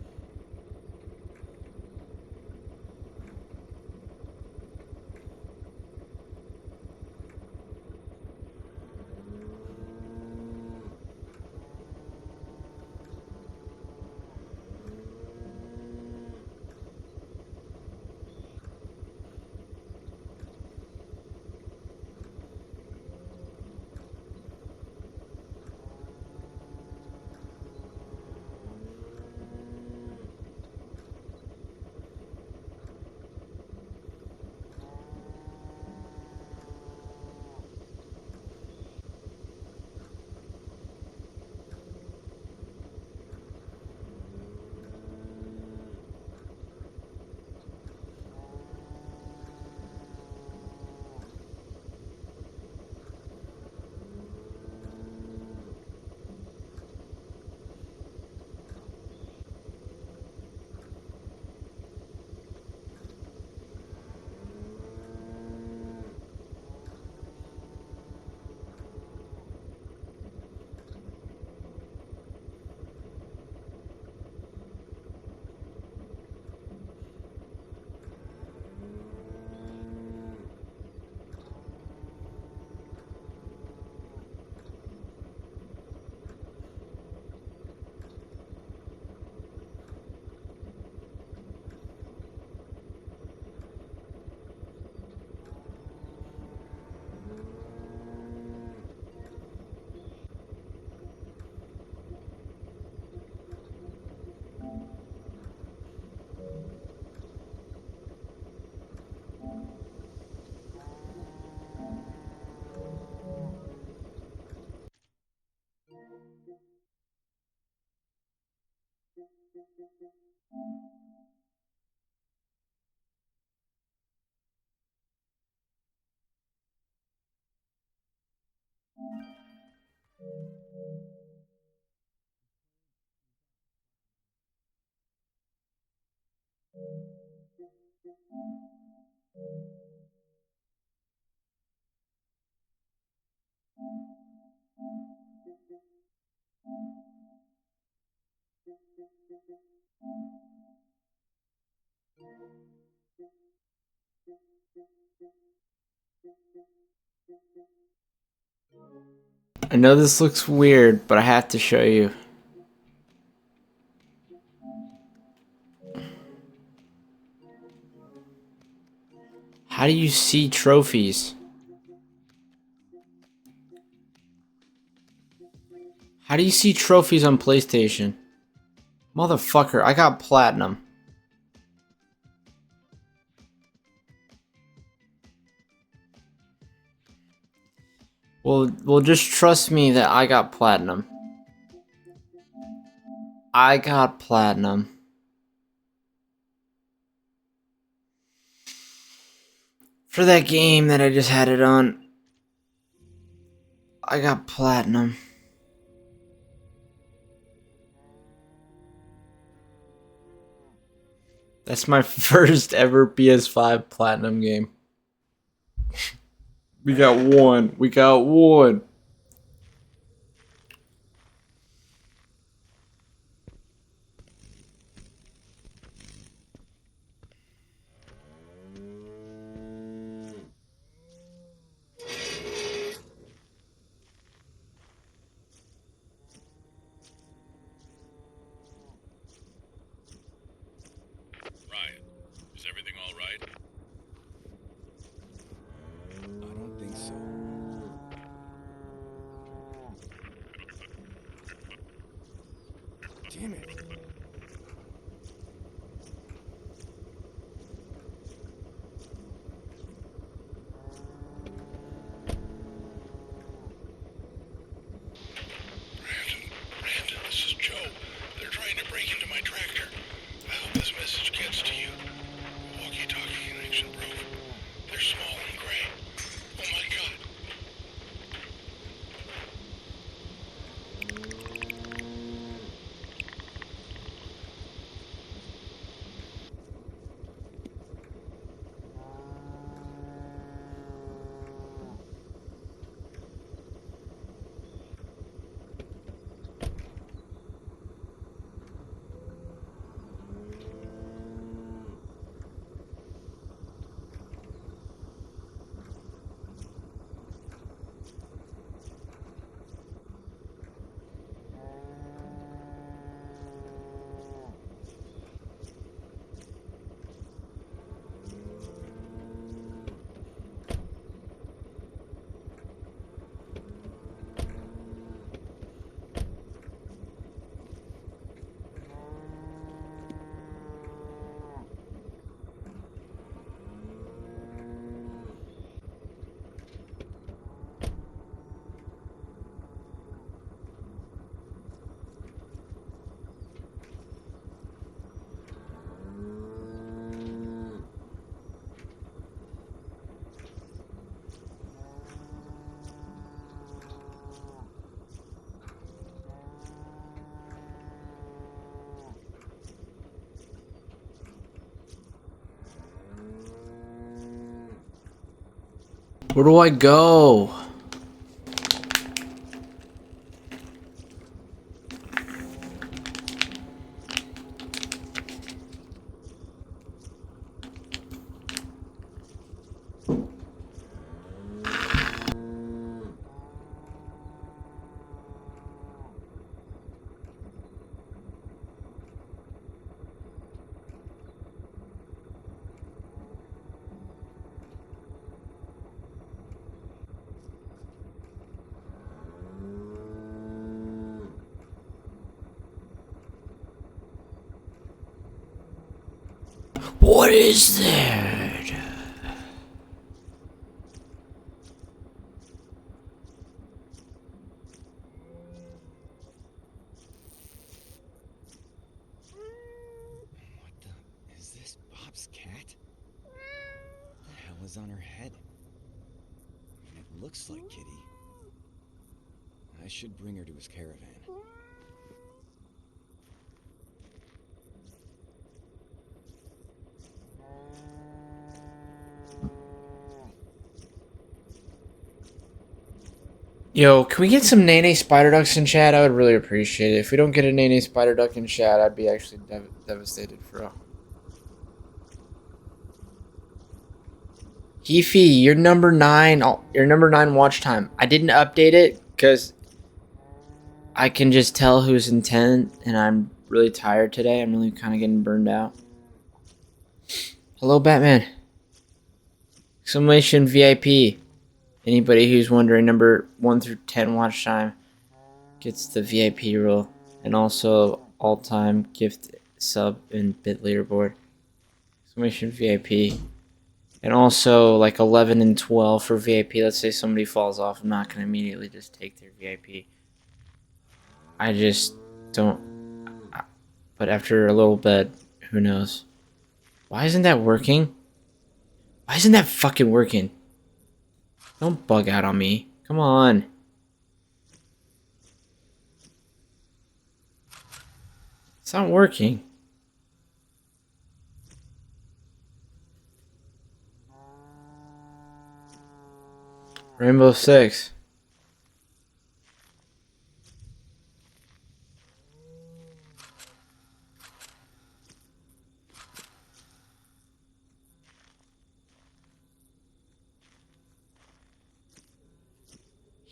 I know this looks weird, but I have to show you. How do you see trophies? How do you see trophies on PlayStation? Motherfucker, I got platinum. Well, just trust me that I got platinum. I got platinum. For that game that I just had it on. I got platinum. That's my first ever PS5 platinum game. We got one. We got one.
Ryan, is everything all right?
I don't think so. Damn it.
Brandon, this is Joe. They're trying to break into my tractor. I hope this message gets to you. Walkie-talkie connection broke. They're small and gray. Oh my god.
Where do I go? What is that?
is on her head. And it looks like Kitty. I should bring her to his caravan.
Yo, can we get some naenaes spider ducks in chat? I would really appreciate it. If we don't get a naenaes spider duck in chat, I'd be actually devastated for real. Heafy, you're number 9. You're number 9 watch time. I didn't update it because I can just tell who's in 10, and I'm really tired today. I'm really kind of getting burned out. Hello, Batman. Exclamation VIP. Anybody who's wondering, number 1 through 10 watch time gets the VIP rule, and also all-time gift sub and bit leaderboard. Exclamation VIP. And also like 11 and 12 for VIP. Let's say somebody falls off, I'm not gonna immediately just take their VIP. I just don't. But after a little bit, who knows? Why isn't that working? Why isn't that fucking working? Don't bug out on me. Come on. It's not working. Rainbow Six.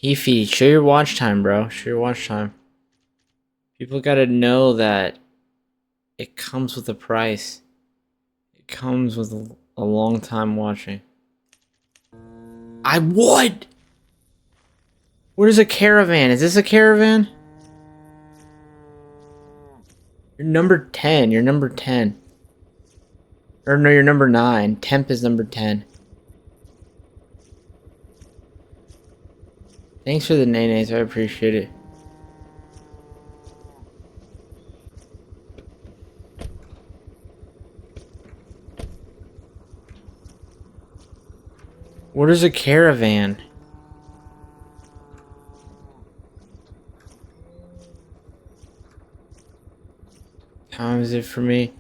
Heafy, show your watch time, bro. Show your watch time. People gotta know that it comes with a price. It comes with a long time watching. I would! Where's a caravan? Is this a caravan? You're number 10. You're number 10. Or no, you're number 9. Temp is number 10. Thanks for the naenaes. I appreciate it. What is a caravan? Time is it for me?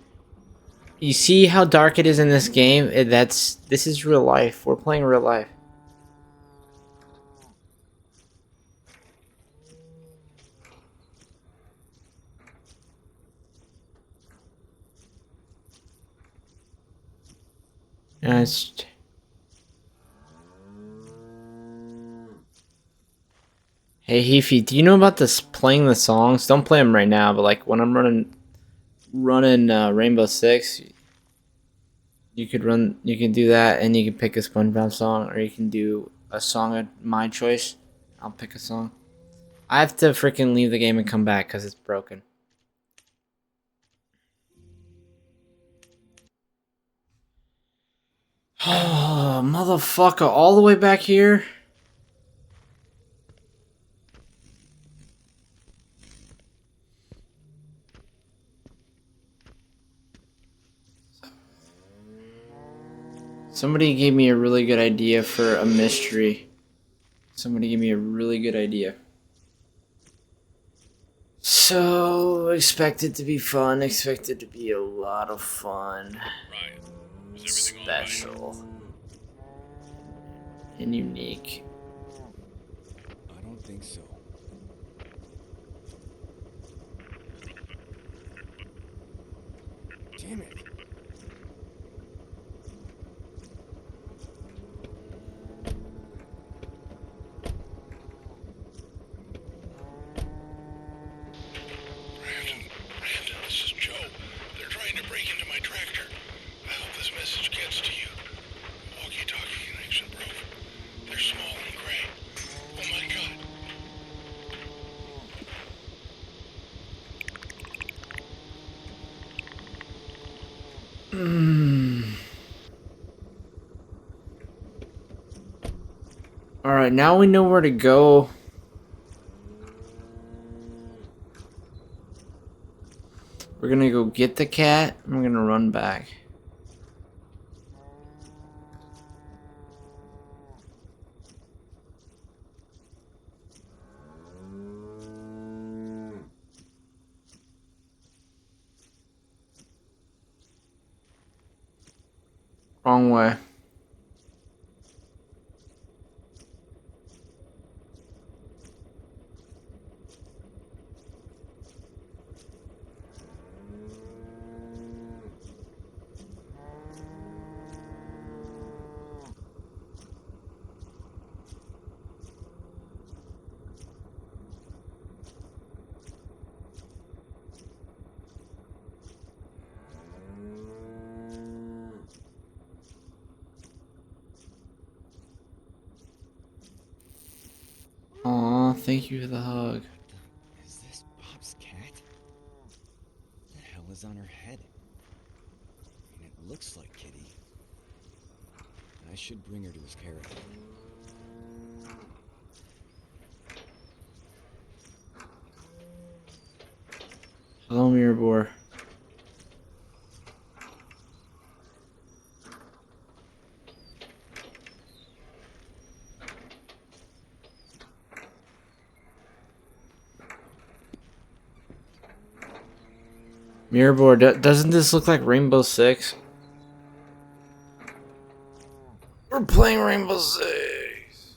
You see how dark it is in this game? This is real life. We're playing real life. It's... Hey Heafy, do you know about this playing the songs? Don't play them right now, but like when I'm running Rainbow Six, you can do that, and you can pick a SpongeBob song, or you can do a song of my choice. I'll pick a song. I have to freaking leave the game and come back because it's broken. Oh, motherfucker, all the way back here? Somebody gave me a really good idea for a mystery. Somebody gave me a really good idea. So, expect it to be fun. Expect it to be a lot of fun. Special. And unique.
I don't think so. Damn it.
Brandon, this is Joe. They're trying to break into my tractor. I hope this message gets to you. Walkie-talkie connection broke. They're small and gray. Oh my god.
Alright, now we know where to go. We're gonna go get the cat, and we're gonna run back. Wrong way. Aw, thank you for the hug.
Is this Bob's cat? What the hell is on her head? I mean, it looks like Kitty. I should bring her to his care.
Hello, Mirror. Mirror, doesn't this look like Rainbow Six? We're playing Rainbow Six.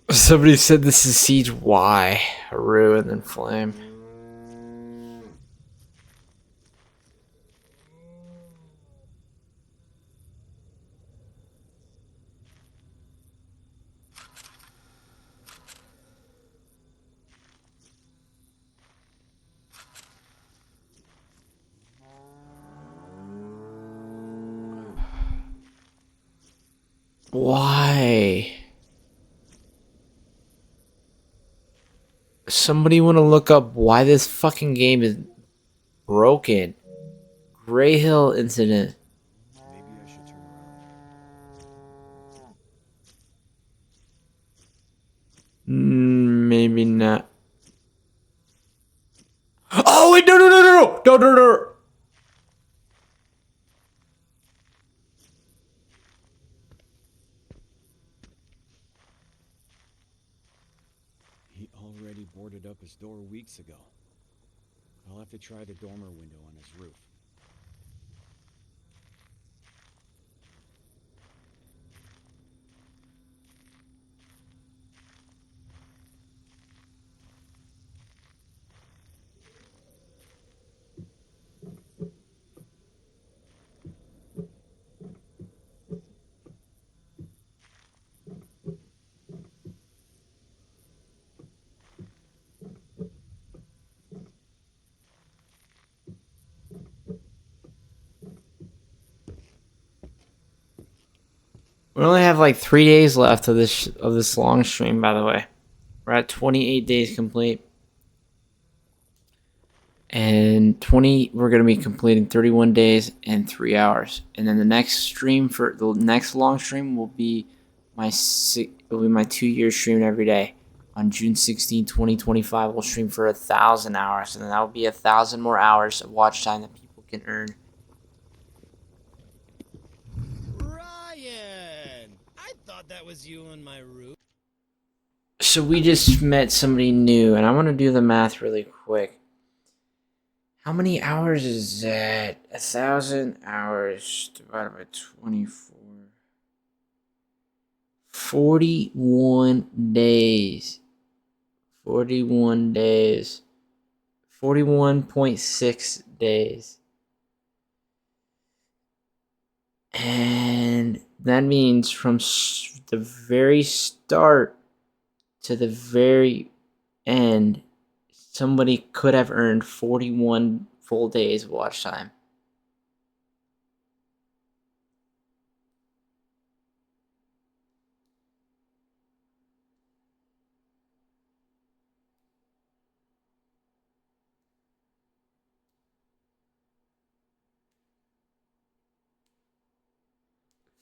Somebody said this is Siege Y, Haru, and then Flame. Why? Somebody want to look up why this fucking game is broken. Gray Hill incident.
Maybe I should turn around.
Maybe not. Oh wait, no.
He already boarded up his door weeks ago. I'll have to try the dormer window on his roof.
We only have like 3 days left of this long stream. By the way, we're at 28 days complete, and we're gonna be completing 31 days and 3 hours. And then the next stream for the next long stream will be my 2-year stream every day. On June 16, 2025, we'll stream for 1,000 hours, and then that will be 1,000 more hours of watch time that people can earn.
Ryan! I thought that was you on my roof.
So we just met somebody new, and I want to do the math really quick. How many hours is that? 1,000 hours divided by 24. 41 days. 41 days. 41.6 days. And that means from the very start to the very end, somebody could have earned 41 full days of watch time.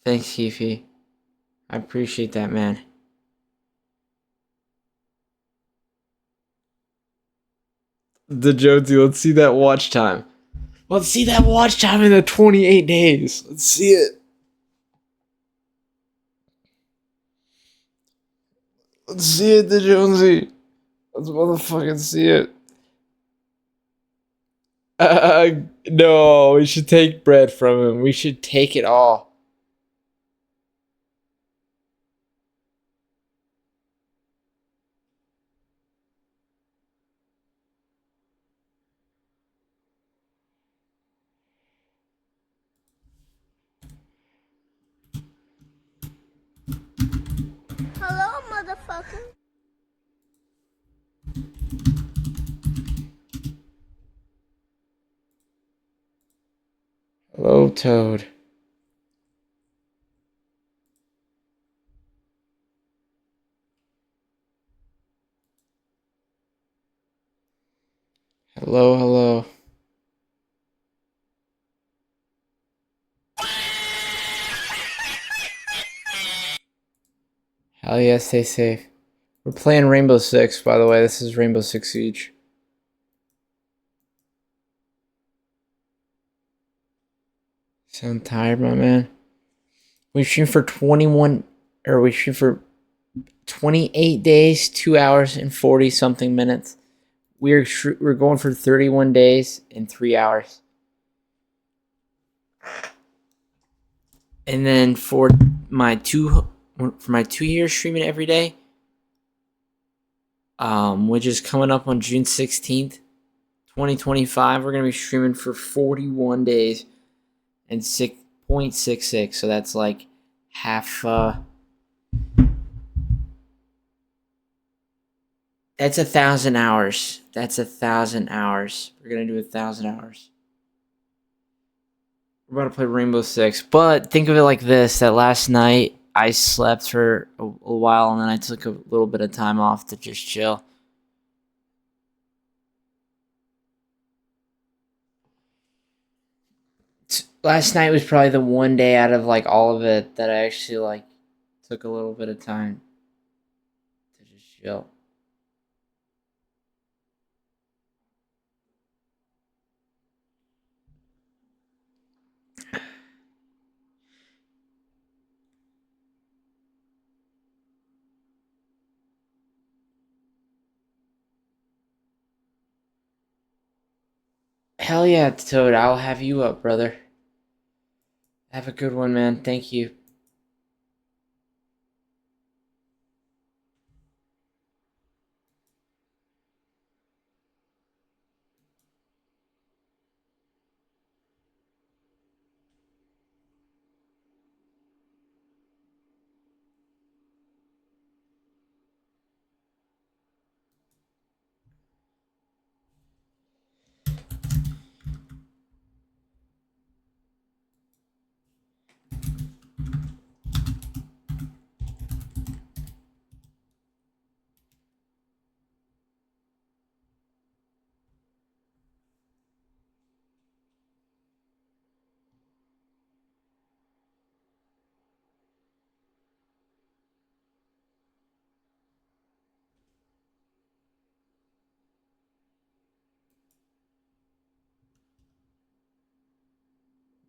Thanks, Fifi. I appreciate that, man. The Jonesy, let's see that watch time. Let's see that watch time in the 28 days. Let's see it. Let's see it, the Jonesy. Let's motherfucking see it. No, we should take bread from him. We should take it all.
Hello, motherfucker.
Hello, Toad. Hello, hello. Hell yeah, stay safe. We're playing Rainbow Six, by the way. This is Rainbow Six Siege. Sound tired, my man? We stream for 21, or we stream for 28 days, 2 hours, and 40 something minutes. We're going for 31 days and 3 hours. And then for my 2 years streaming every day, which is coming up on June 16th, 2025, we're gonna be streaming for 41 days and 6.66. So that's like half. That's 1,000 hours. That's 1,000 hours. We're gonna do 1,000 hours. We're about to play Rainbow Six, but think of it like this: that last night I slept for a while, and then I took a little bit of time off to just chill. Last night was probably the one day out of like all of it that I actually like took a little bit of time to just chill. Hell yeah, Toad. I'll have you up, brother. Have a good one, man. Thank you.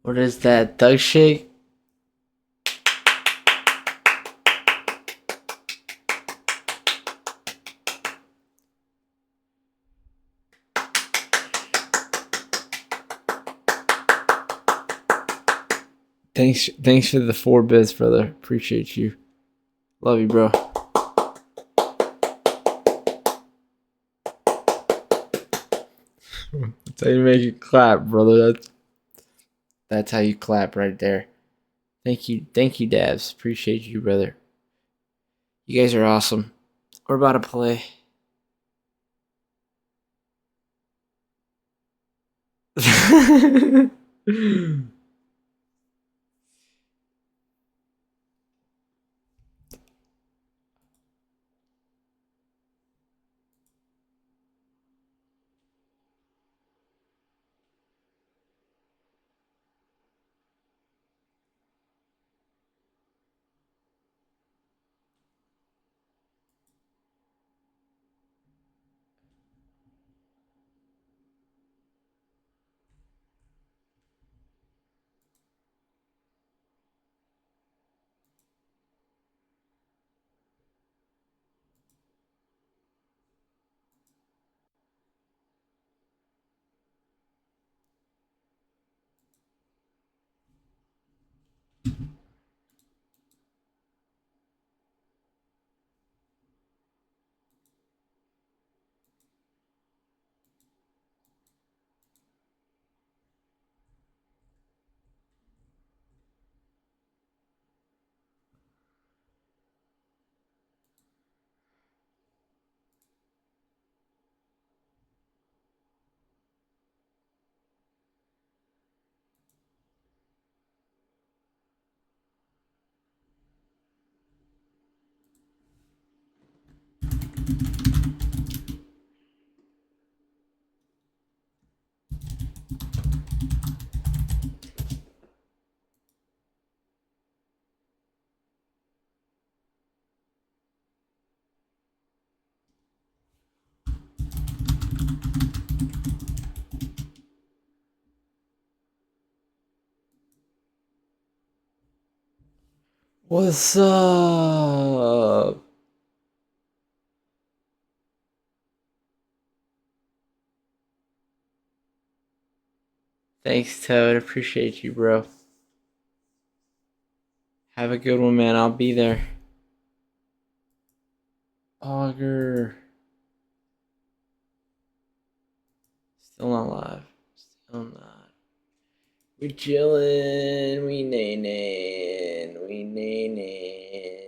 What is that? Thug shake? Thanks for the 4 bits, brother. Appreciate you. Love you, bro. That's how you make it clap, brother. That's how you clap right there. Thank you, Dabs. Appreciate you, brother. You guys are awesome. We're about to play. What's up? Thanks, Toad. Appreciate you, bro. Have a good one, man. I'll be there. Augur. Still not live. Still not. We chillin'. We naenaes. We naenaes.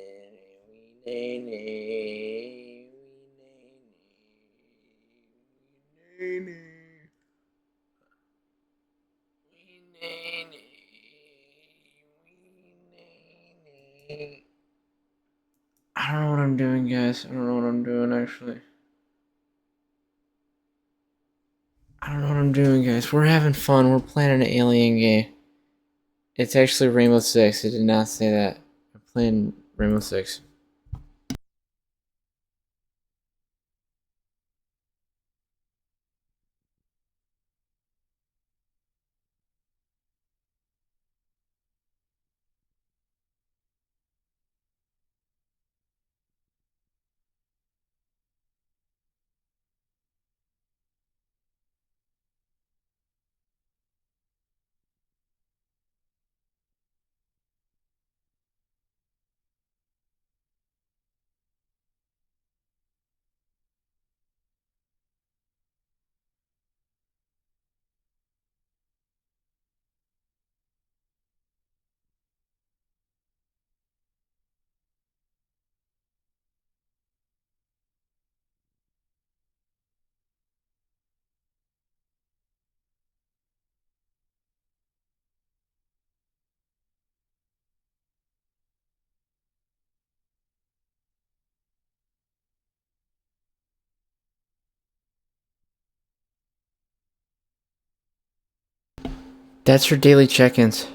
We naenaes. We naenaes. I don't know what I'm doing, guys. I don't know what I'm doing, actually. I don't know what I'm doing, guys. We're having fun. We're playing an alien game. It's actually Rainbow Six. I did not say that. I'm playing Rainbow Six. That's your daily check-ins.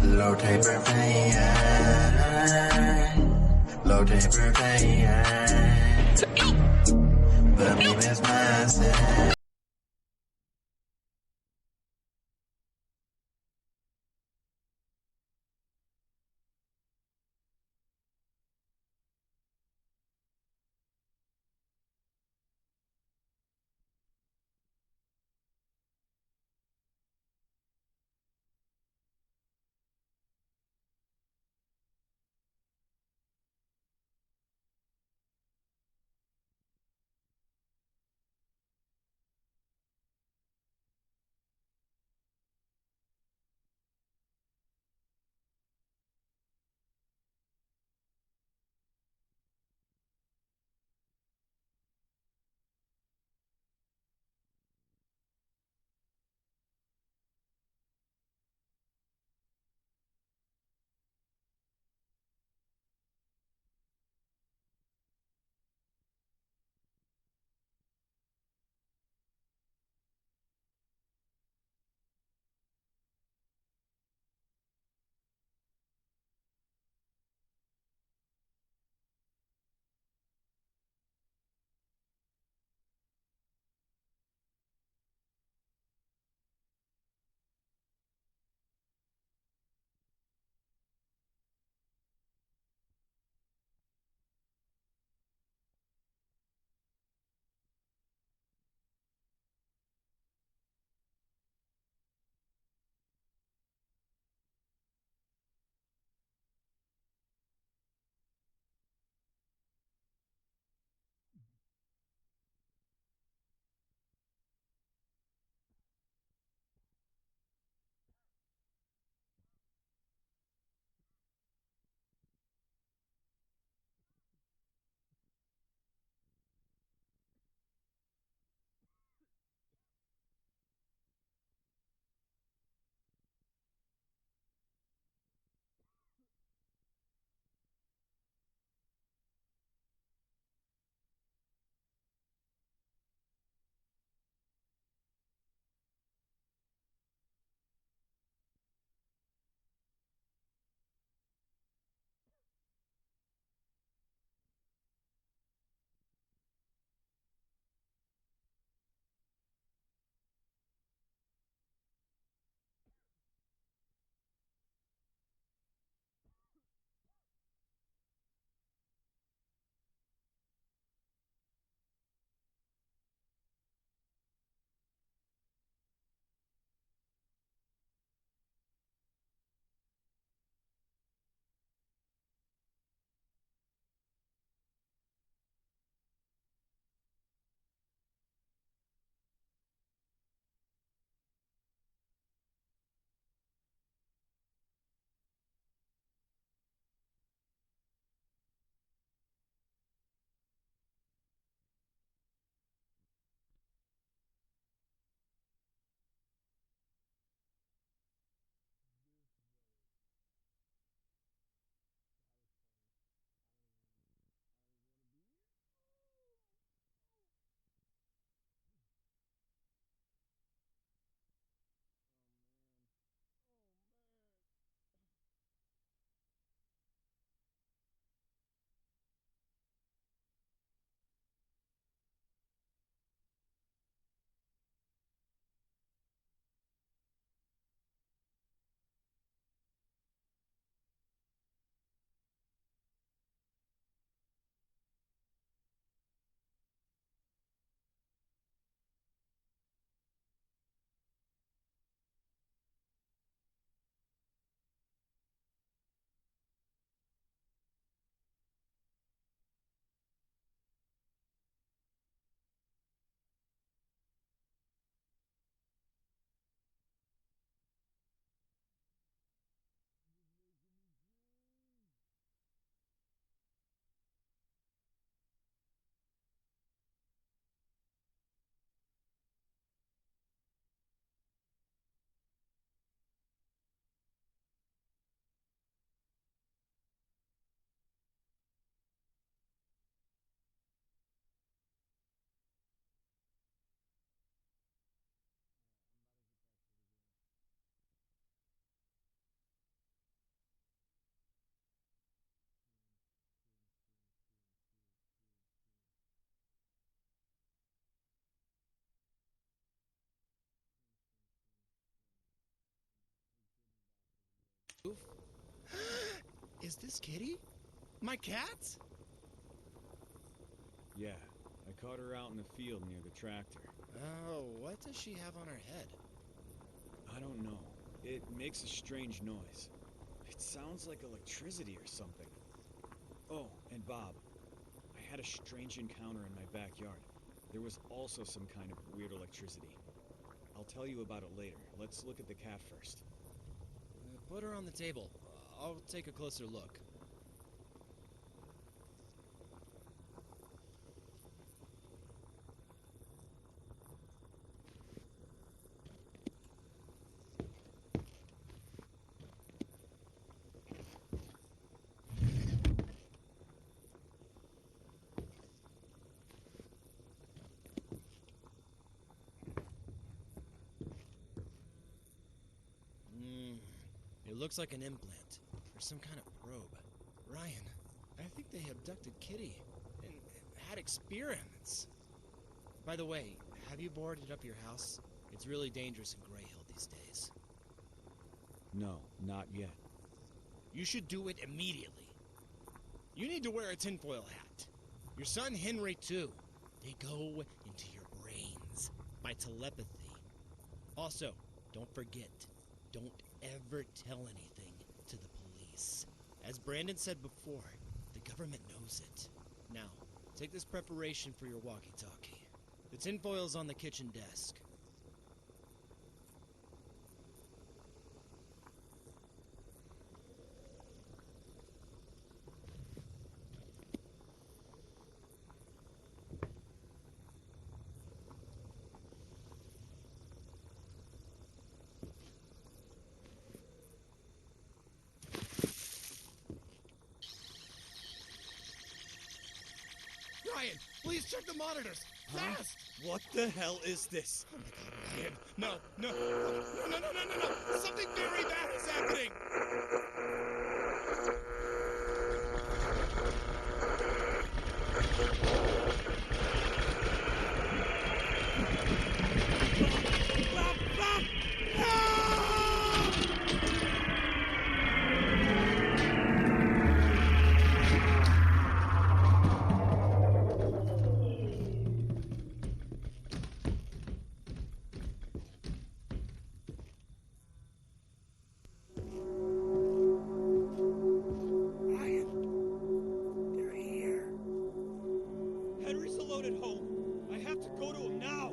Low taper pain, low taper pain, the meme is massive.
Is this Kitty? My cat?
Yeah, I caught her out in the field near the tractor.
Oh, what does she have on her head?
I don't know. It makes a strange noise. It sounds like electricity or something. Oh, and Bob, I had a strange encounter in my backyard. There was also some kind of weird electricity. I'll tell you about it later. Let's look at the cat first.
Put her on the table. I'll take a closer look. It looks like an implant, or some kind of probe. Ryan, I think they abducted Kitty, and had experiments. By the way, have you boarded up your house? It's really dangerous in Grey Hill these days.
No, not yet.
You should do it immediately. You need to wear a tinfoil hat. Your son Henry, too. They go into your brains by telepathy. Also, don't forget, don't ever tell anything to the police. As Brandon said before, the government knows it. Now, take this preparation for your walkie-talkie. The tinfoil's on the kitchen desk. Ryan, please check the monitors! Fast!
What the hell is this?
Oh my god, Ryan. No, no, no, no, no, no, no, no! Something very bad is happening!
They're here. Henry's alone at home. I have to go to him now.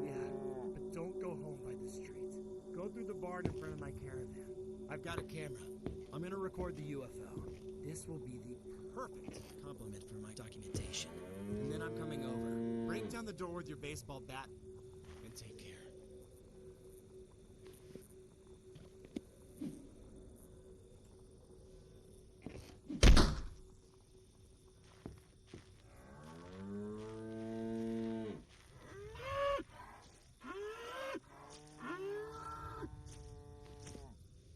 Yeah, but don't go home by the street. Go through the barn in front of my caravan.
I've got a camera. I'm gonna record the UFO. This will be the perfect compliment for my documentation. And then I'm coming over. Break down the door with your baseball bat and take care.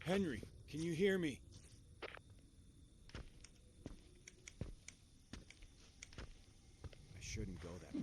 Henry, can you hear me? I shouldn't go that way.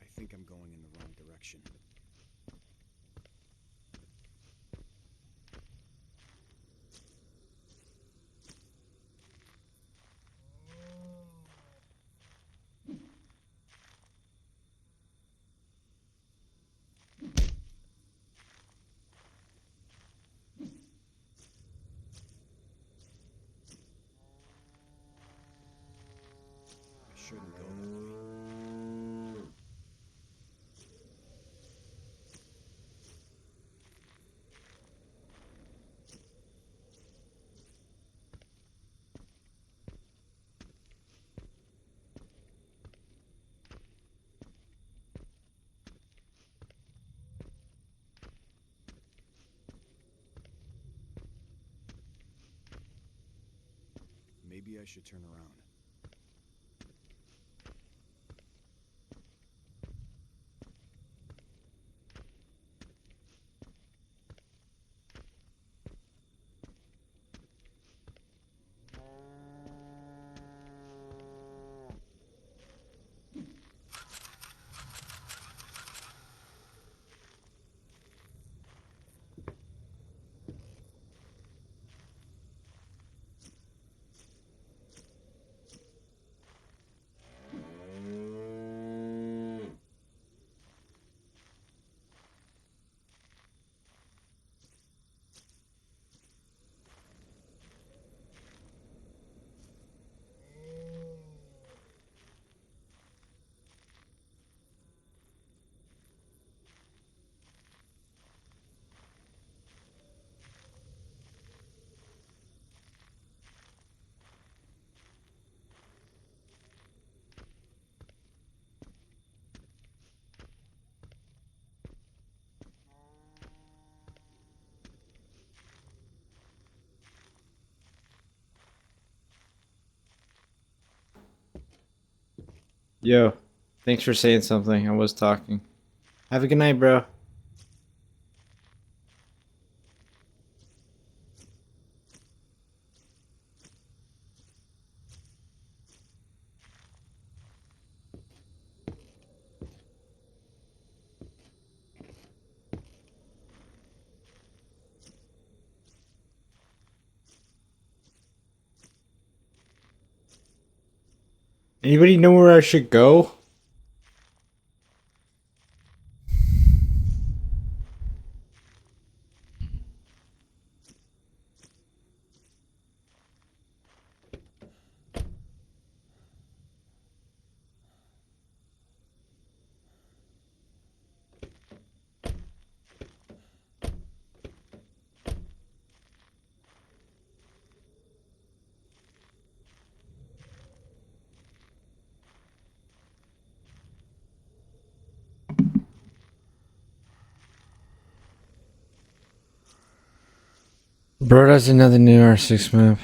I think I'm going in the wrong direction. shouldn't go that way. Maybe I should turn around.
Yo, thanks for saying something. I was talking. Have a good night, bro. Anybody know where I should go? Bro, that's another new R6 map.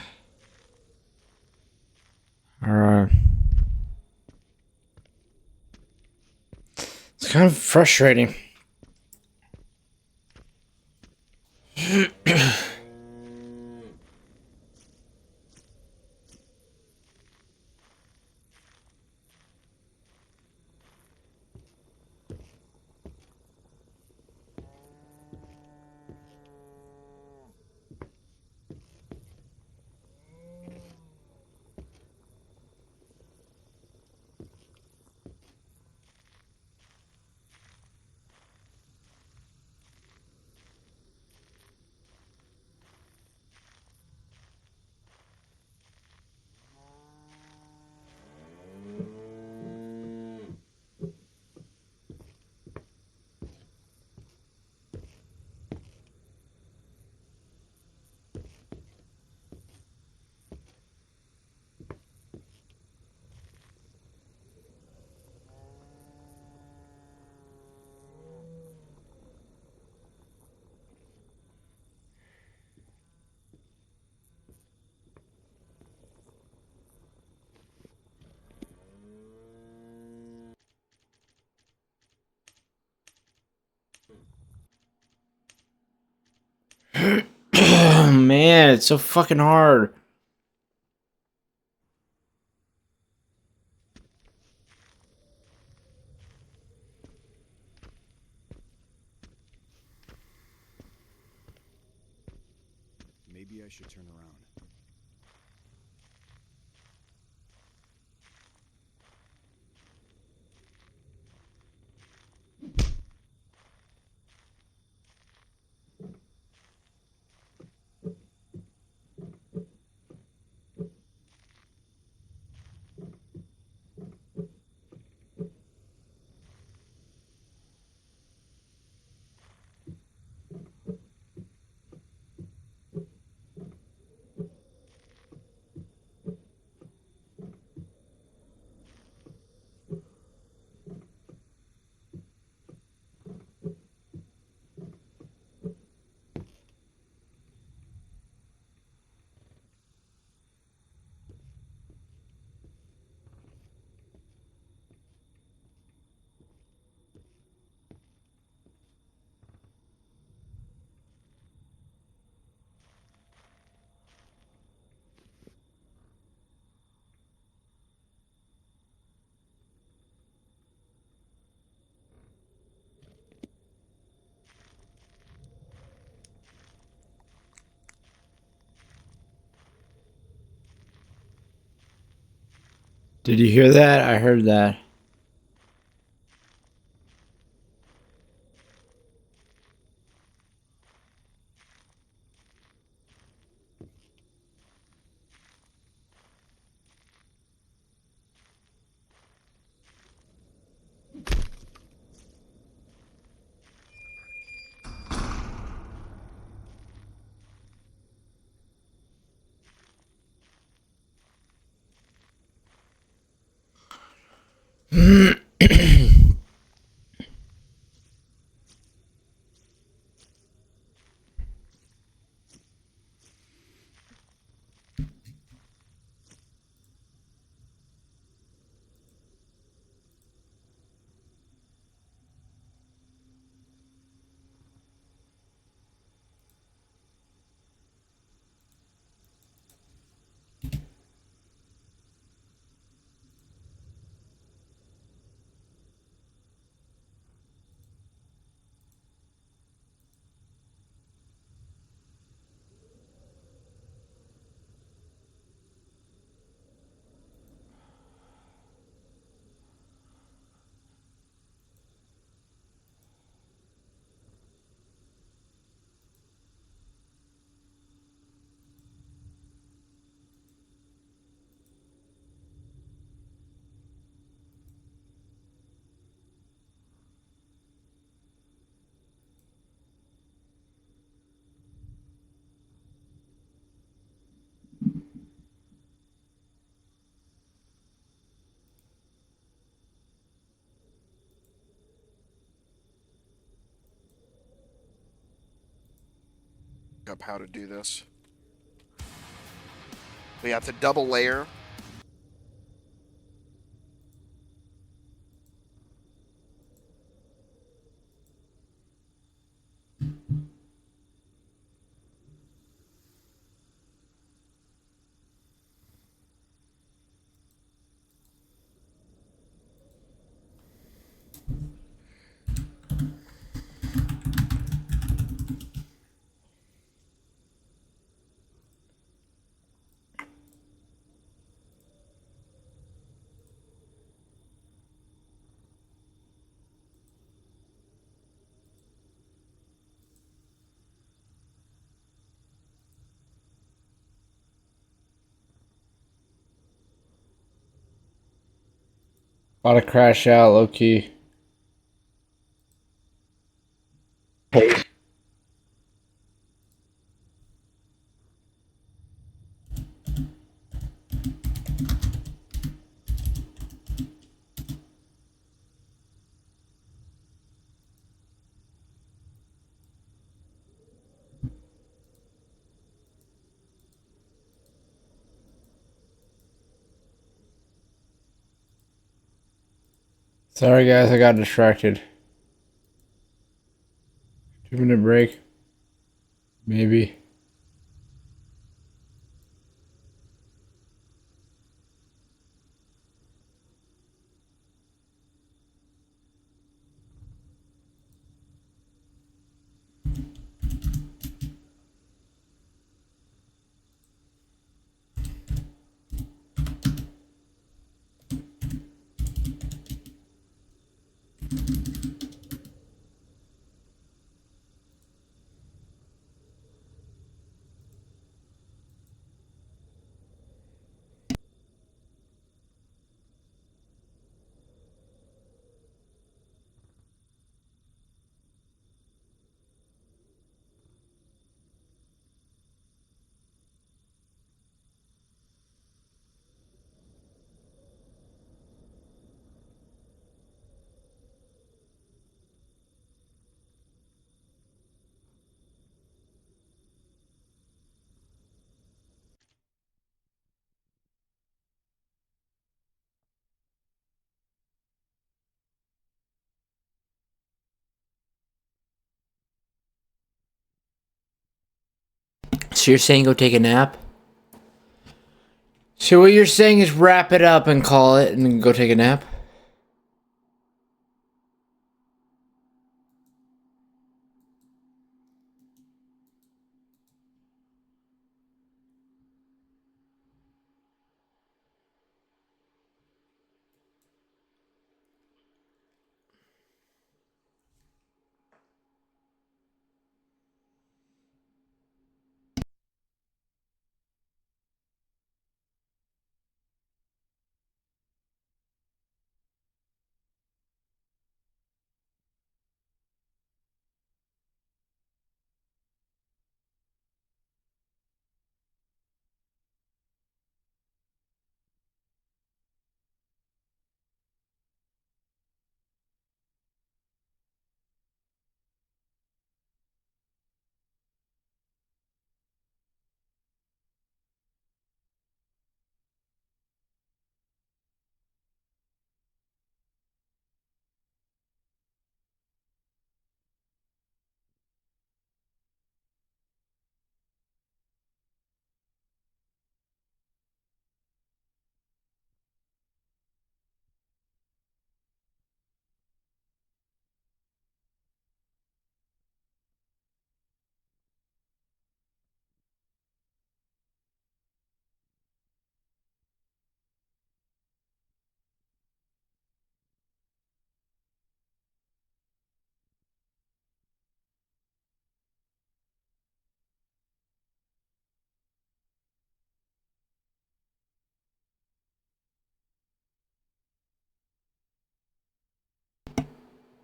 Alright. It's kind of frustrating. Oh man, it's so fucking hard.
Maybe I should turn around.
Did you hear that? I heard that.
Up how to do this. We have to double layer.
About to crash out, low key. Sorry guys, I got distracted. 2-minute break. Maybe. So you're saying go take a nap? So what you're saying is wrap it up and call it and then go take a nap?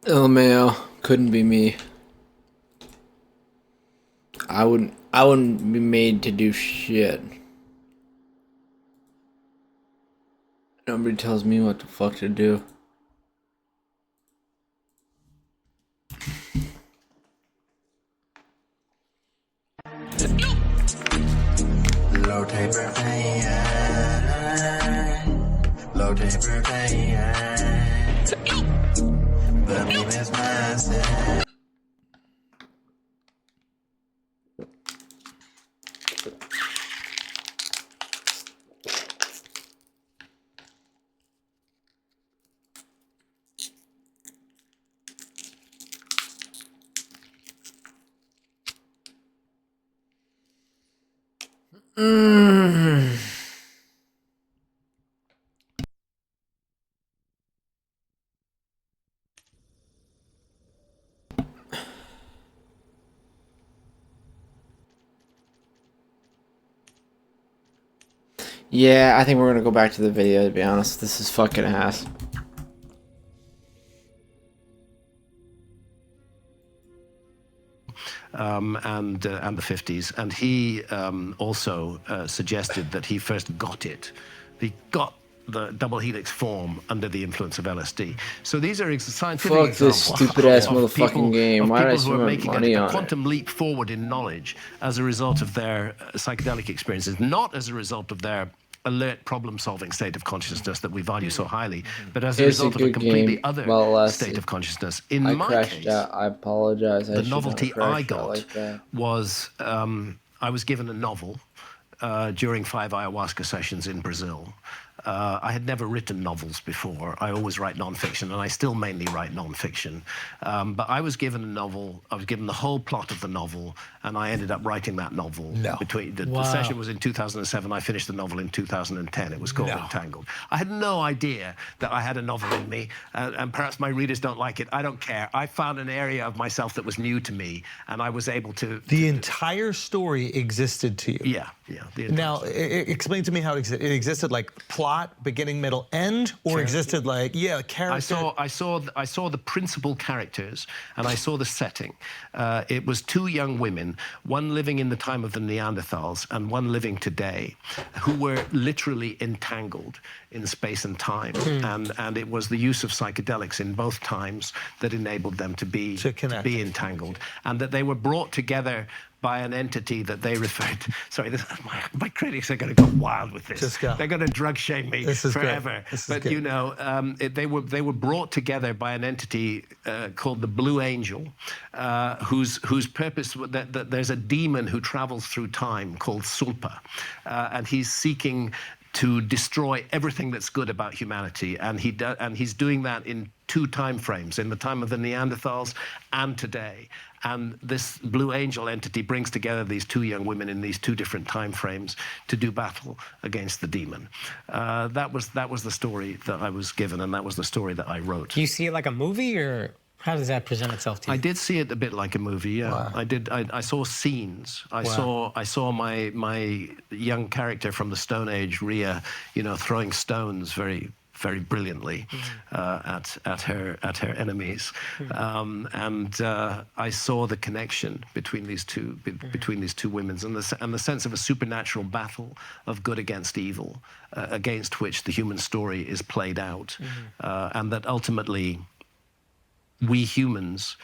LMAO, couldn't be me. I wouldn't be made to do shit. Nobody tells me what the fuck to do.
Low taper pain. Low taper pain. The meme is massive.
Yeah, I think we're gonna go back to the video, to be honest. This is fucking ass.
And the 50s. And he also suggested that he first got it. He got the double helix form under the influence of LSD. So these are scientific
Fuck this
examples
stupid-ass
of
motherfucking
people,
game.
of
Why did I
people who are
spend
making
money
a
on it?
quantum leap forward in knowledge as a result of their psychedelic experiences, not as a result of their alert problem-solving state of consciousness that we value so highly, but as a
It's a
result of a
good
completely
game.
other
Well, less
state of consciousness. In
I
my
crashed
case,
out. I apologize. I
the
should not
novelty
have
I
crashed out
got
like that.
was I was given a novel during 5 ayahuasca sessions in Brazil. I had never written novels before. I always write nonfiction, and I still mainly write nonfiction. But I was given a novel. I was given the whole plot of the novel, and I ended up writing that novel.
No.
The session was in 2007. I finished the novel in 2010. It was called Entangled. I had no idea that I had a novel in me, and perhaps my readers don't like it. I don't care. I found an area of myself that was new to me, and I was able to.
The entire story existed to you.
Yeah, yeah.
Now, explain to me how it existed, like plot, beginning, middle, end, or existed like character.
I saw the principal characters, and I saw the setting. It was two young women, one living in the time of the Neanderthals and one living today, who were literally entangled in space and time. And it was the use of psychedelics in both times that enabled them to be entangled, and that they were brought together by an entity that they referred to. Sorry, my critics are going to go wild with this.
Just go.
They're going to drug shame me forever. But you know, they were brought together by an entity called the Blue Angel, whose purpose that there's a demon who travels through time called Sulpa, and he's seeking to destroy everything that's good about humanity, and he's doing that in two time frames, in the time of the Neanderthals and today. And this Blue Angel entity brings together these two young women in these two different time frames to do battle against the demon. That was the story that I was given, and that was the story that I wrote.
Do you see it like a movie, or how does that present itself to you?
I did see it a bit like a movie, yeah.
Wow.
I did. I saw scenes. I saw my young character from the Stone Age, Rhea, throwing stones very brilliantly at her enemies, and I saw the connection between these two women, and the sense of a supernatural battle of good against evil, against which the human story is played out, and that ultimately we humans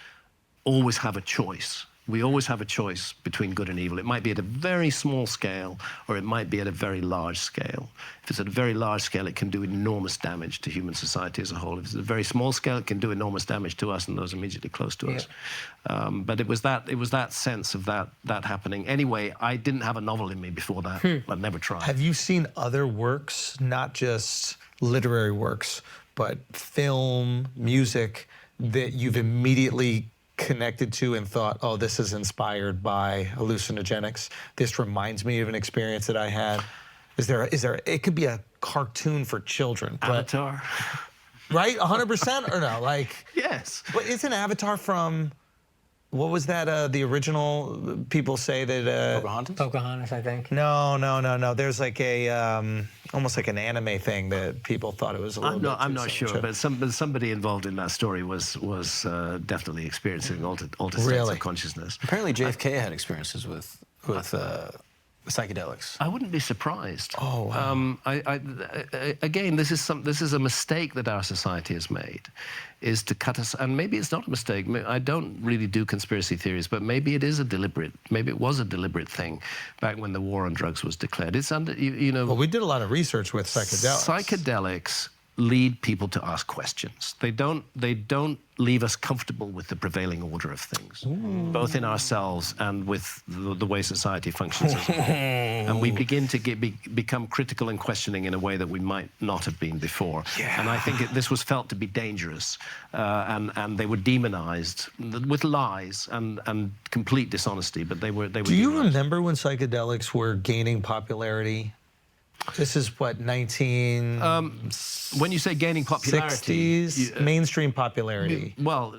always have a choice. We always have a choice between good and evil. It might be at a very small scale, or it might be at a very large scale. If it's at a very large scale, it can do enormous damage to human society as a whole. If it's at a very small scale, it can do enormous damage to us and those immediately close to us. But it was that sense of that happening. Anyway, I didn't have a novel in me before that. I never tried.
Have you seen other works, not just literary works, but film, music, that you've immediately connected to and thought, oh, this is inspired by hallucinogenics? This reminds me of an experience that I had. Is there, it could be a cartoon for children.
Avatar.
Right? 100% or no? Like,
yes.
But isn't Avatar from What was that? The original people say that.
Pocahontas, I think.
No. There's like a almost like an anime thing that people thought it was a little bit.
I'm not sure, but somebody involved in that story was definitely experiencing altered states
Really?
of consciousness.
Apparently, JFK had experiences with psychedelics.
I wouldn't be surprised.
Oh, wow.
Again, this is a mistake that our society has made, is to cut us. And maybe it's not a mistake. I don't really do conspiracy theories, but maybe it was a deliberate thing back when the war on drugs was declared. It's under, you know.
Well, we did a lot of research with psychedelics.
Psychedelics lead people to ask questions. They don't leave us comfortable with the prevailing order of things, both in ourselves and with the way society functions as a whole. And we begin to become critical and questioning in a way that we might not have been before.
Yeah.
And I think this was felt to be dangerous, and they were demonized with lies and complete dishonesty, but they were
Do you remember when psychedelics were gaining popularity? This is what, 19...
when you say gaining popularity...
60s, mainstream popularity.
Well,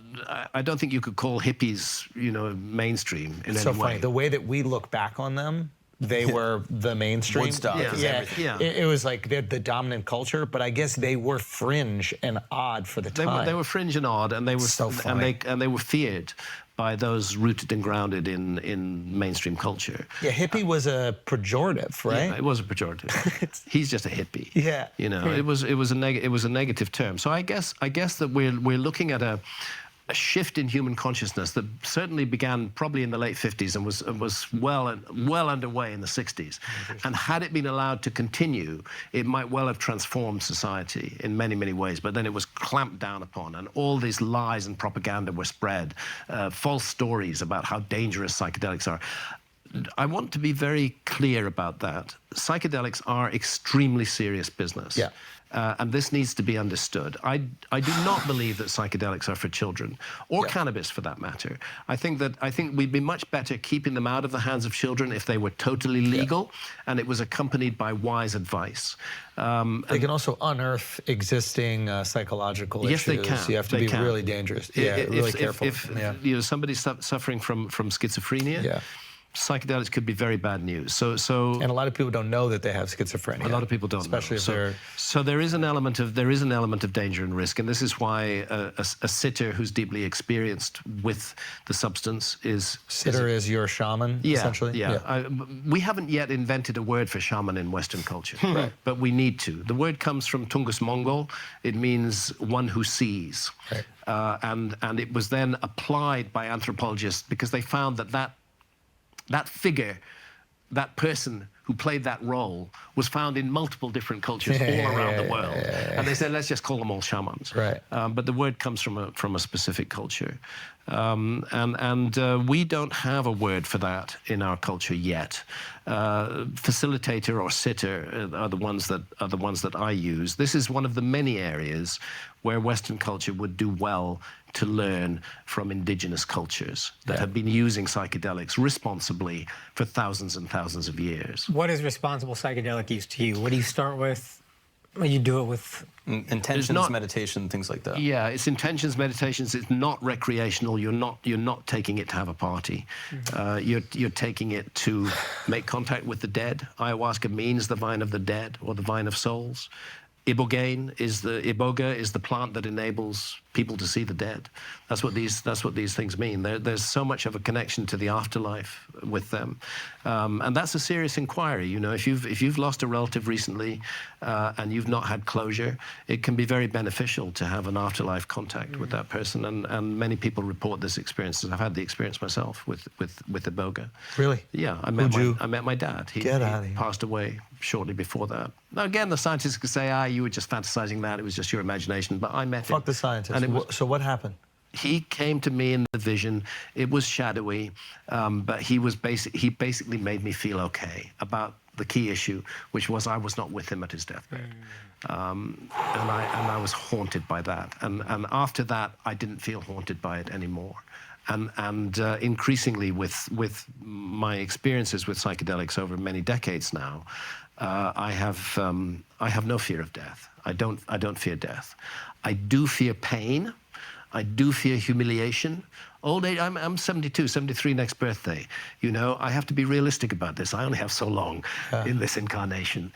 I don't think you could call hippies, mainstream in
It's
any
so
way.
funny. The way that we look back on them, they were the mainstream.
Woodstock is everything.
Yeah.
It was like they're the dominant culture, but I guess they were fringe and odd for the time.
They were fringe and odd, and they were
So funny.
and they were feared by those rooted and grounded in mainstream culture.
Yeah, hippie was a pejorative, right?
Yeah, it was a pejorative. He's just a hippie.
Yeah.
It was a negative term. So I guess that we're looking at a shift in human consciousness that certainly began probably in the late 50s and was well underway in the 60s. And had it been allowed to continue, it might well have transformed society in many, many ways. But then it was clamped down upon, and all these lies and propaganda were spread, false stories about how dangerous psychedelics are. I want to be very clear about that. Psychedelics are extremely serious business.
Yeah.
And this needs to be understood. I do not believe that psychedelics are for children, or cannabis for that matter. I think we'd be much better keeping them out of the hands of children if they were totally legal and it was accompanied by wise advice.
They can also unearth existing psychological
Yes,
issues.
they can.
You have to
They
be
can.
really dangerous. Yeah, really careful.
If somebody's suffering from schizophrenia, psychedelics could be very bad news. So
and a lot of people don't know that they have schizophrenia.
A lot of people don't
especially
know.
If they're...
So there is an element of danger and risk, and this is why a sitter who's deeply experienced with the substance is...
Sitter is your shaman, essentially?
Yeah. We haven't yet invented a word for shaman in Western culture,
Right.
but we need to. The word comes from Tungus Mongol. It means one who sees.
Right.
And it was then applied by anthropologists because they found that figure, that person who played that role, was found in multiple different cultures all around the world. And they said, let's just call them all shamans.
Right.
But the word comes from a specific culture. We don't have a word for that in our culture yet. Facilitator or sitter are the ones that I use. This is one of the many areas where Western culture would do well to learn from indigenous cultures that have been using psychedelics responsibly for thousands and thousands of years.
What is responsible psychedelic use to you? What do you start with? What do you do it with?
Intentions, meditation, things like that.
Yeah, it's intentions, meditations. It's not recreational. You're not taking it to have a party. You're taking it to make contact with the dead. Ayahuasca means the vine of the dead or the vine of souls. Iboga is the plant that enables people to see the dead. That's what these things mean. There's so much of a connection to the afterlife with them, and that's a serious inquiry. If you've lost a relative recently and you've not had closure, it can be very beneficial to have an afterlife contact with that person. And many people report this experience. I've had the experience myself with Iboga.
Really?
Yeah, I met my dad. He passed away shortly before that. Now, again, the scientists could say, you were just fantasizing that. It was just your imagination. But I met him.
Fuck the scientists.
And
so what happened?
He came to me in the vision. It was shadowy, but he basically made me feel okay about the key issue, which was I was not with him at his deathbed. And I was haunted by that. And after that, I didn't feel haunted by it anymore. And increasingly with my experiences with psychedelics over many decades now, I have no fear of death. I don't fear death. I do fear pain. I do fear humiliation. Old age, I'm 72, 73 next birthday. You know, I have to be realistic about this. I only have so long in this incarnation.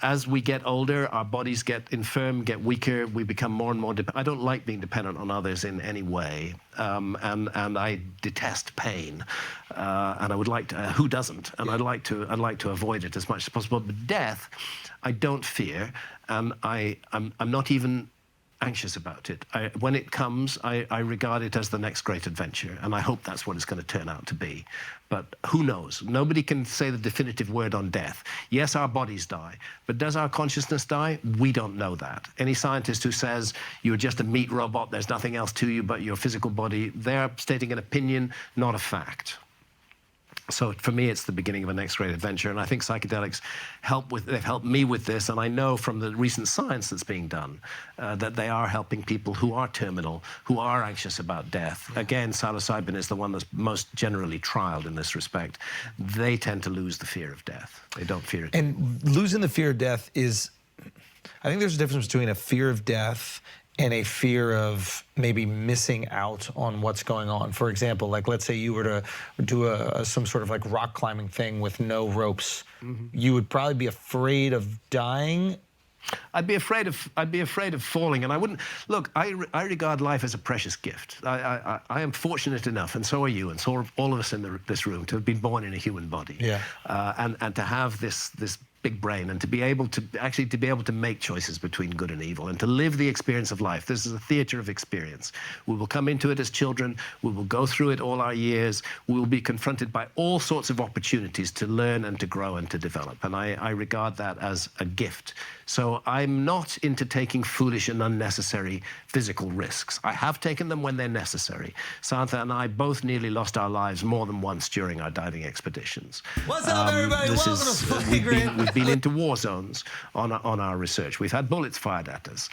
As we get older, our bodies get infirm, get weaker. We become more and more I don't like being dependent on others in any way. And I detest pain. And I would like to, who doesn't? And I'd like to avoid it as much as possible. But death, I don't fear. And I'm not even anxious about it. When it comes, I regard it as the next great adventure, and I hope that's what it's going to turn out to be. But who knows? Nobody can say the definitive word on death. Yes, our bodies die, but does our consciousness die? We don't know that. Any scientist who says you're just a meat robot, there's nothing else to you but your physical body, they're stating an opinion, not a fact. So for me, it's the beginning of a next great adventure, and I think psychedelics they've helped me with this, and I know from the recent science that's being done that they are helping people who are terminal, who are anxious about death. Again, psilocybin is the one that's most generally trialed in this respect. They tend to lose the fear of death. They don't fear it.
And losing the fear of death is, I think there's a difference between a fear of death and a fear of maybe missing out on what's going on. For example, like let's say you were to do some sort of like rock climbing thing with no ropes. You would probably be afraid of dying.
I'd be afraid of falling, and I wouldn't look. I regard life as a precious gift. I am fortunate enough, and so are you, and so are all of us in this room, to have been born in a human body.
Yeah.
And to have this big brain, and to be able to make choices between good and evil, and to live the experience of life. This is a theater of experience. We will come into it as children. We will go through it all our years. We will be confronted by all sorts of opportunities to learn and to grow and to develop. And I regard that as a gift. So I'm not into taking foolish and unnecessary physical risks. I have taken them when they're necessary. Santha and I both nearly lost our lives more than once during our diving expeditions.
What's up, everybody? Welcome to Fucking Great.
We've been into war zones on our research. We've had bullets fired at us.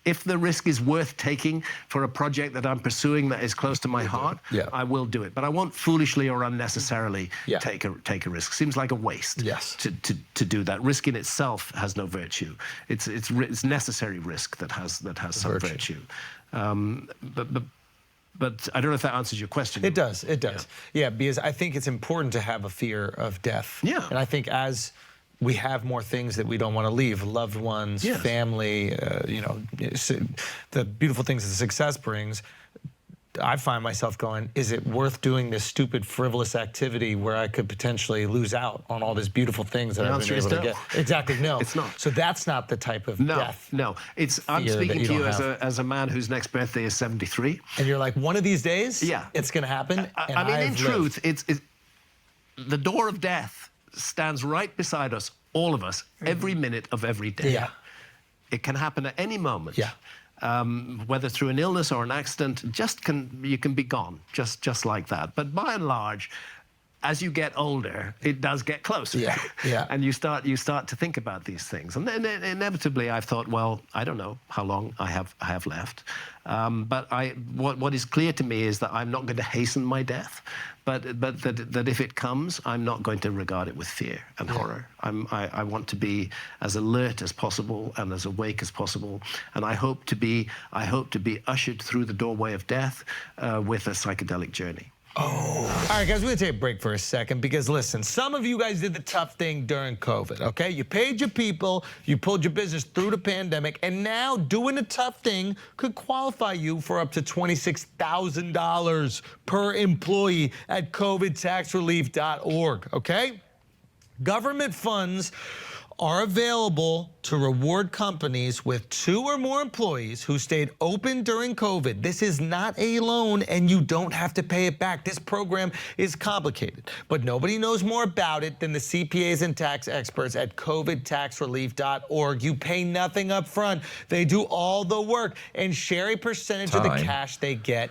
If the risk is worth taking for a project that I'm pursuing that is close to my heart, I will do it. But I won't foolishly or unnecessarily take a risk. Seems like a waste to do that. Risk in itself has no virtue. It's necessary risk that has some virtue. But I don't know if that answers your question.
It does. It does. Yeah, because I think it's important to have a fear of death. Yeah. And I think as we have more things that we don't want to leave, loved ones, family, the beautiful things that success brings, I find myself going, is it worth doing this stupid, frivolous activity where I could potentially lose out on all these beautiful things that I've been able to get? Exactly, no.
It's not.
So that's not the type of death.
No, I'm speaking to you as a man whose next birthday is 73.
And you're like, one of these days, it's going to happen.
I mean, in truth, it's the door of death stands right beside us, all of us, every minute of every day. Yeah. It can happen at any moment. Yeah. Whether through an illness or an accident, you can be gone, just like that. But by and large, as you get older, it does get closer. Yeah, yeah. And you start to think about these things. And then inevitably I've thought, well, I don't know how long I have left. But what is clear to me is that I'm not going to hasten my death, but that if it comes, I'm not going to regard it with fear and horror. I want to be as alert as possible and as awake as possible. And I hope to be ushered through the doorway of death with a psychedelic journey.
Oh. All right, guys, we're going to take a break for a second because, listen, some of you guys did the tough thing during COVID, okay? You paid your people, you pulled your business through the pandemic, and now doing the tough thing could qualify you for up to $26,000 per employee at covidtaxrelief.org, okay? Government funds are available to reward companies with 2 or more employees who stayed open during COVID. This is not a loan, and you don't have to pay it back. This program is complicated, but nobody knows more about it than the CPAs and tax experts at covidtaxrelief.org. You pay nothing up front. They do all the work and share a percentage of the cash they get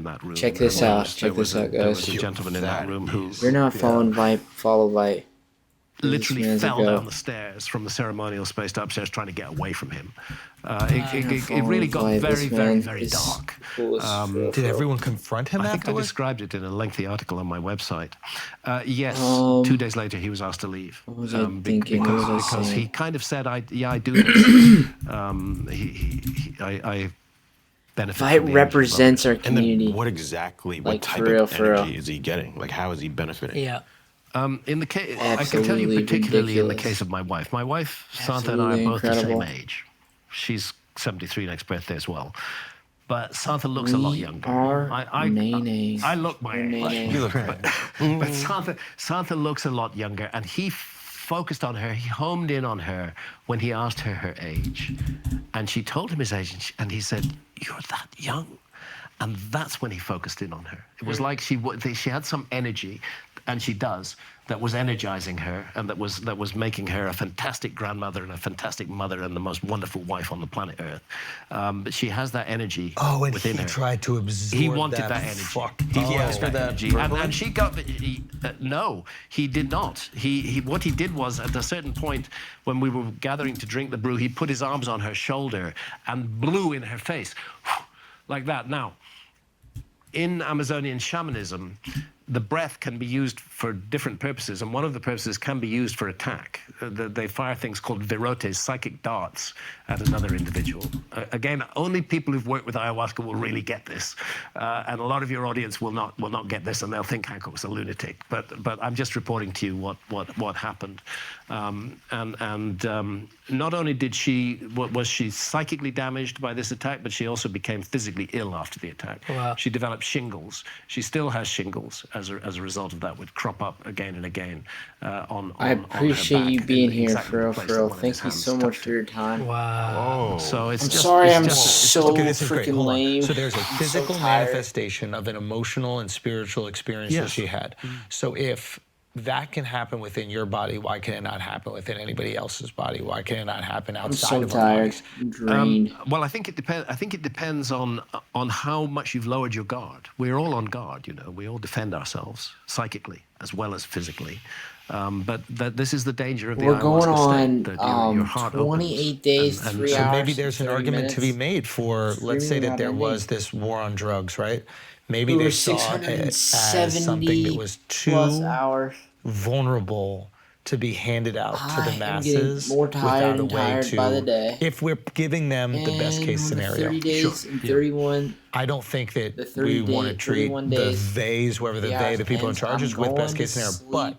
in that room.
Check this out. Check this out,
There was
guys.
a gentleman in that room who.
You're not followed by
literally
man's a
fell
go.
down the stairs from the ceremonial space to upstairs trying to get away from him. It
Follow
really
the
got
vibe.
very,
This
very,
man
very
is
dark.
cool as for real,
Did
for
everyone
real.
confront him
I think I
afterwards?
described it in a lengthy article on my website. Yes, 2 days later he was asked to leave.
What was I thinking? What was I
Because he
saying?
kind of said, I do this. I benefit
Fight
from the energy of
represents our
And then
community.
what exactly,
Like,
what type
for real,
of
for
energy
real.
is he getting? Like, how is he benefiting?
Yeah.
In the case, I can tell you
Absolutely
particularly in the
ridiculous.
case of my wife. My wife, Santa, and I are
Absolutely
both the
incredible.
same age. She's 73 next birthday as well. But Santa looks a lot
We
younger.
are
I look my age.
naenaes.
You look but Santa looks a lot younger, and he focused on her. He homed in on her when he asked her age, and she told him his age, and he said, "You're that young." And that's when he focused in on her. It was like she had some energy, and she does, that was energizing her, and that was making her a fantastic grandmother and a fantastic mother and the most wonderful wife on the planet Earth. But she has that energy
and
within
he
her.
tried to absorb
He wanted
that
that energy.
fuck-
Did he ask her that
energy.
verbally?
And she got no, he did not. He what he did was, at a certain point when we were gathering to drink the brew, he put his arms on her shoulder and blew in her face like that. Now, in Amazonian shamanism, the breath can be used for different purposes, and one of the purposes can be used for attack. They fire things called virotes, psychic darts, at another individual. Again, only people who've worked with ayahuasca will really get this, and a lot of your audience will not get this, and they'll think Hancock's a lunatic. But I'm just reporting to you what happened, and not only was she psychically damaged by this attack, but she also became physically ill after the attack.
Wow.
She developed shingles. She still has shingles as a result of that, would crop up again and again on
I
her
appreciate
back
you
in
being here,
exactly
for
the
real,
place
for
that
real.
one of
Thank
his
you
hands
so much
touched
for your time.
Wow.
So it's
I'm
just,
sorry
it's
I'm
just,
so
Okay, this is great.
freaking
Hold on.
lame.
So there's a
I'm so
physical
tired.
manifestation of an emotional and spiritual experience that
Yes.
she had. So if that can happen within your body, why can it not happen within anybody else's body? Why can it not happen
I'm
outside
so
of our
tired.
bodies?
I'm drained.
Well, I think it depends. I think it depends on how much you've lowered your guard. We're all on guard, you know. We all defend ourselves psychically as well as physically. But this is the danger of the
We're going
ayahuasca state,
on
that your heart
28 days,
opens,
3
So
hours.
maybe there's an
30
argument to be
minutes.
made for, let's say
Screaming
that there
about
was
ending.
this war on drugs, right? Maybe
Over
they saw it as something that was
plus
too
hours.
vulnerable to be handed out to the
I am getting
masses
more tired
without a
and
way
tired
to,
by the day.
if we're giving them the best case
And on the
scenario.
30 days and 31.
I don't think that
The 30
we want to
day-
treat
31
the
days,
theys, whoever the
3
they,
hours
the people in
ends.
charge
I'm
is with best
going
case
to
scenario. But
sleep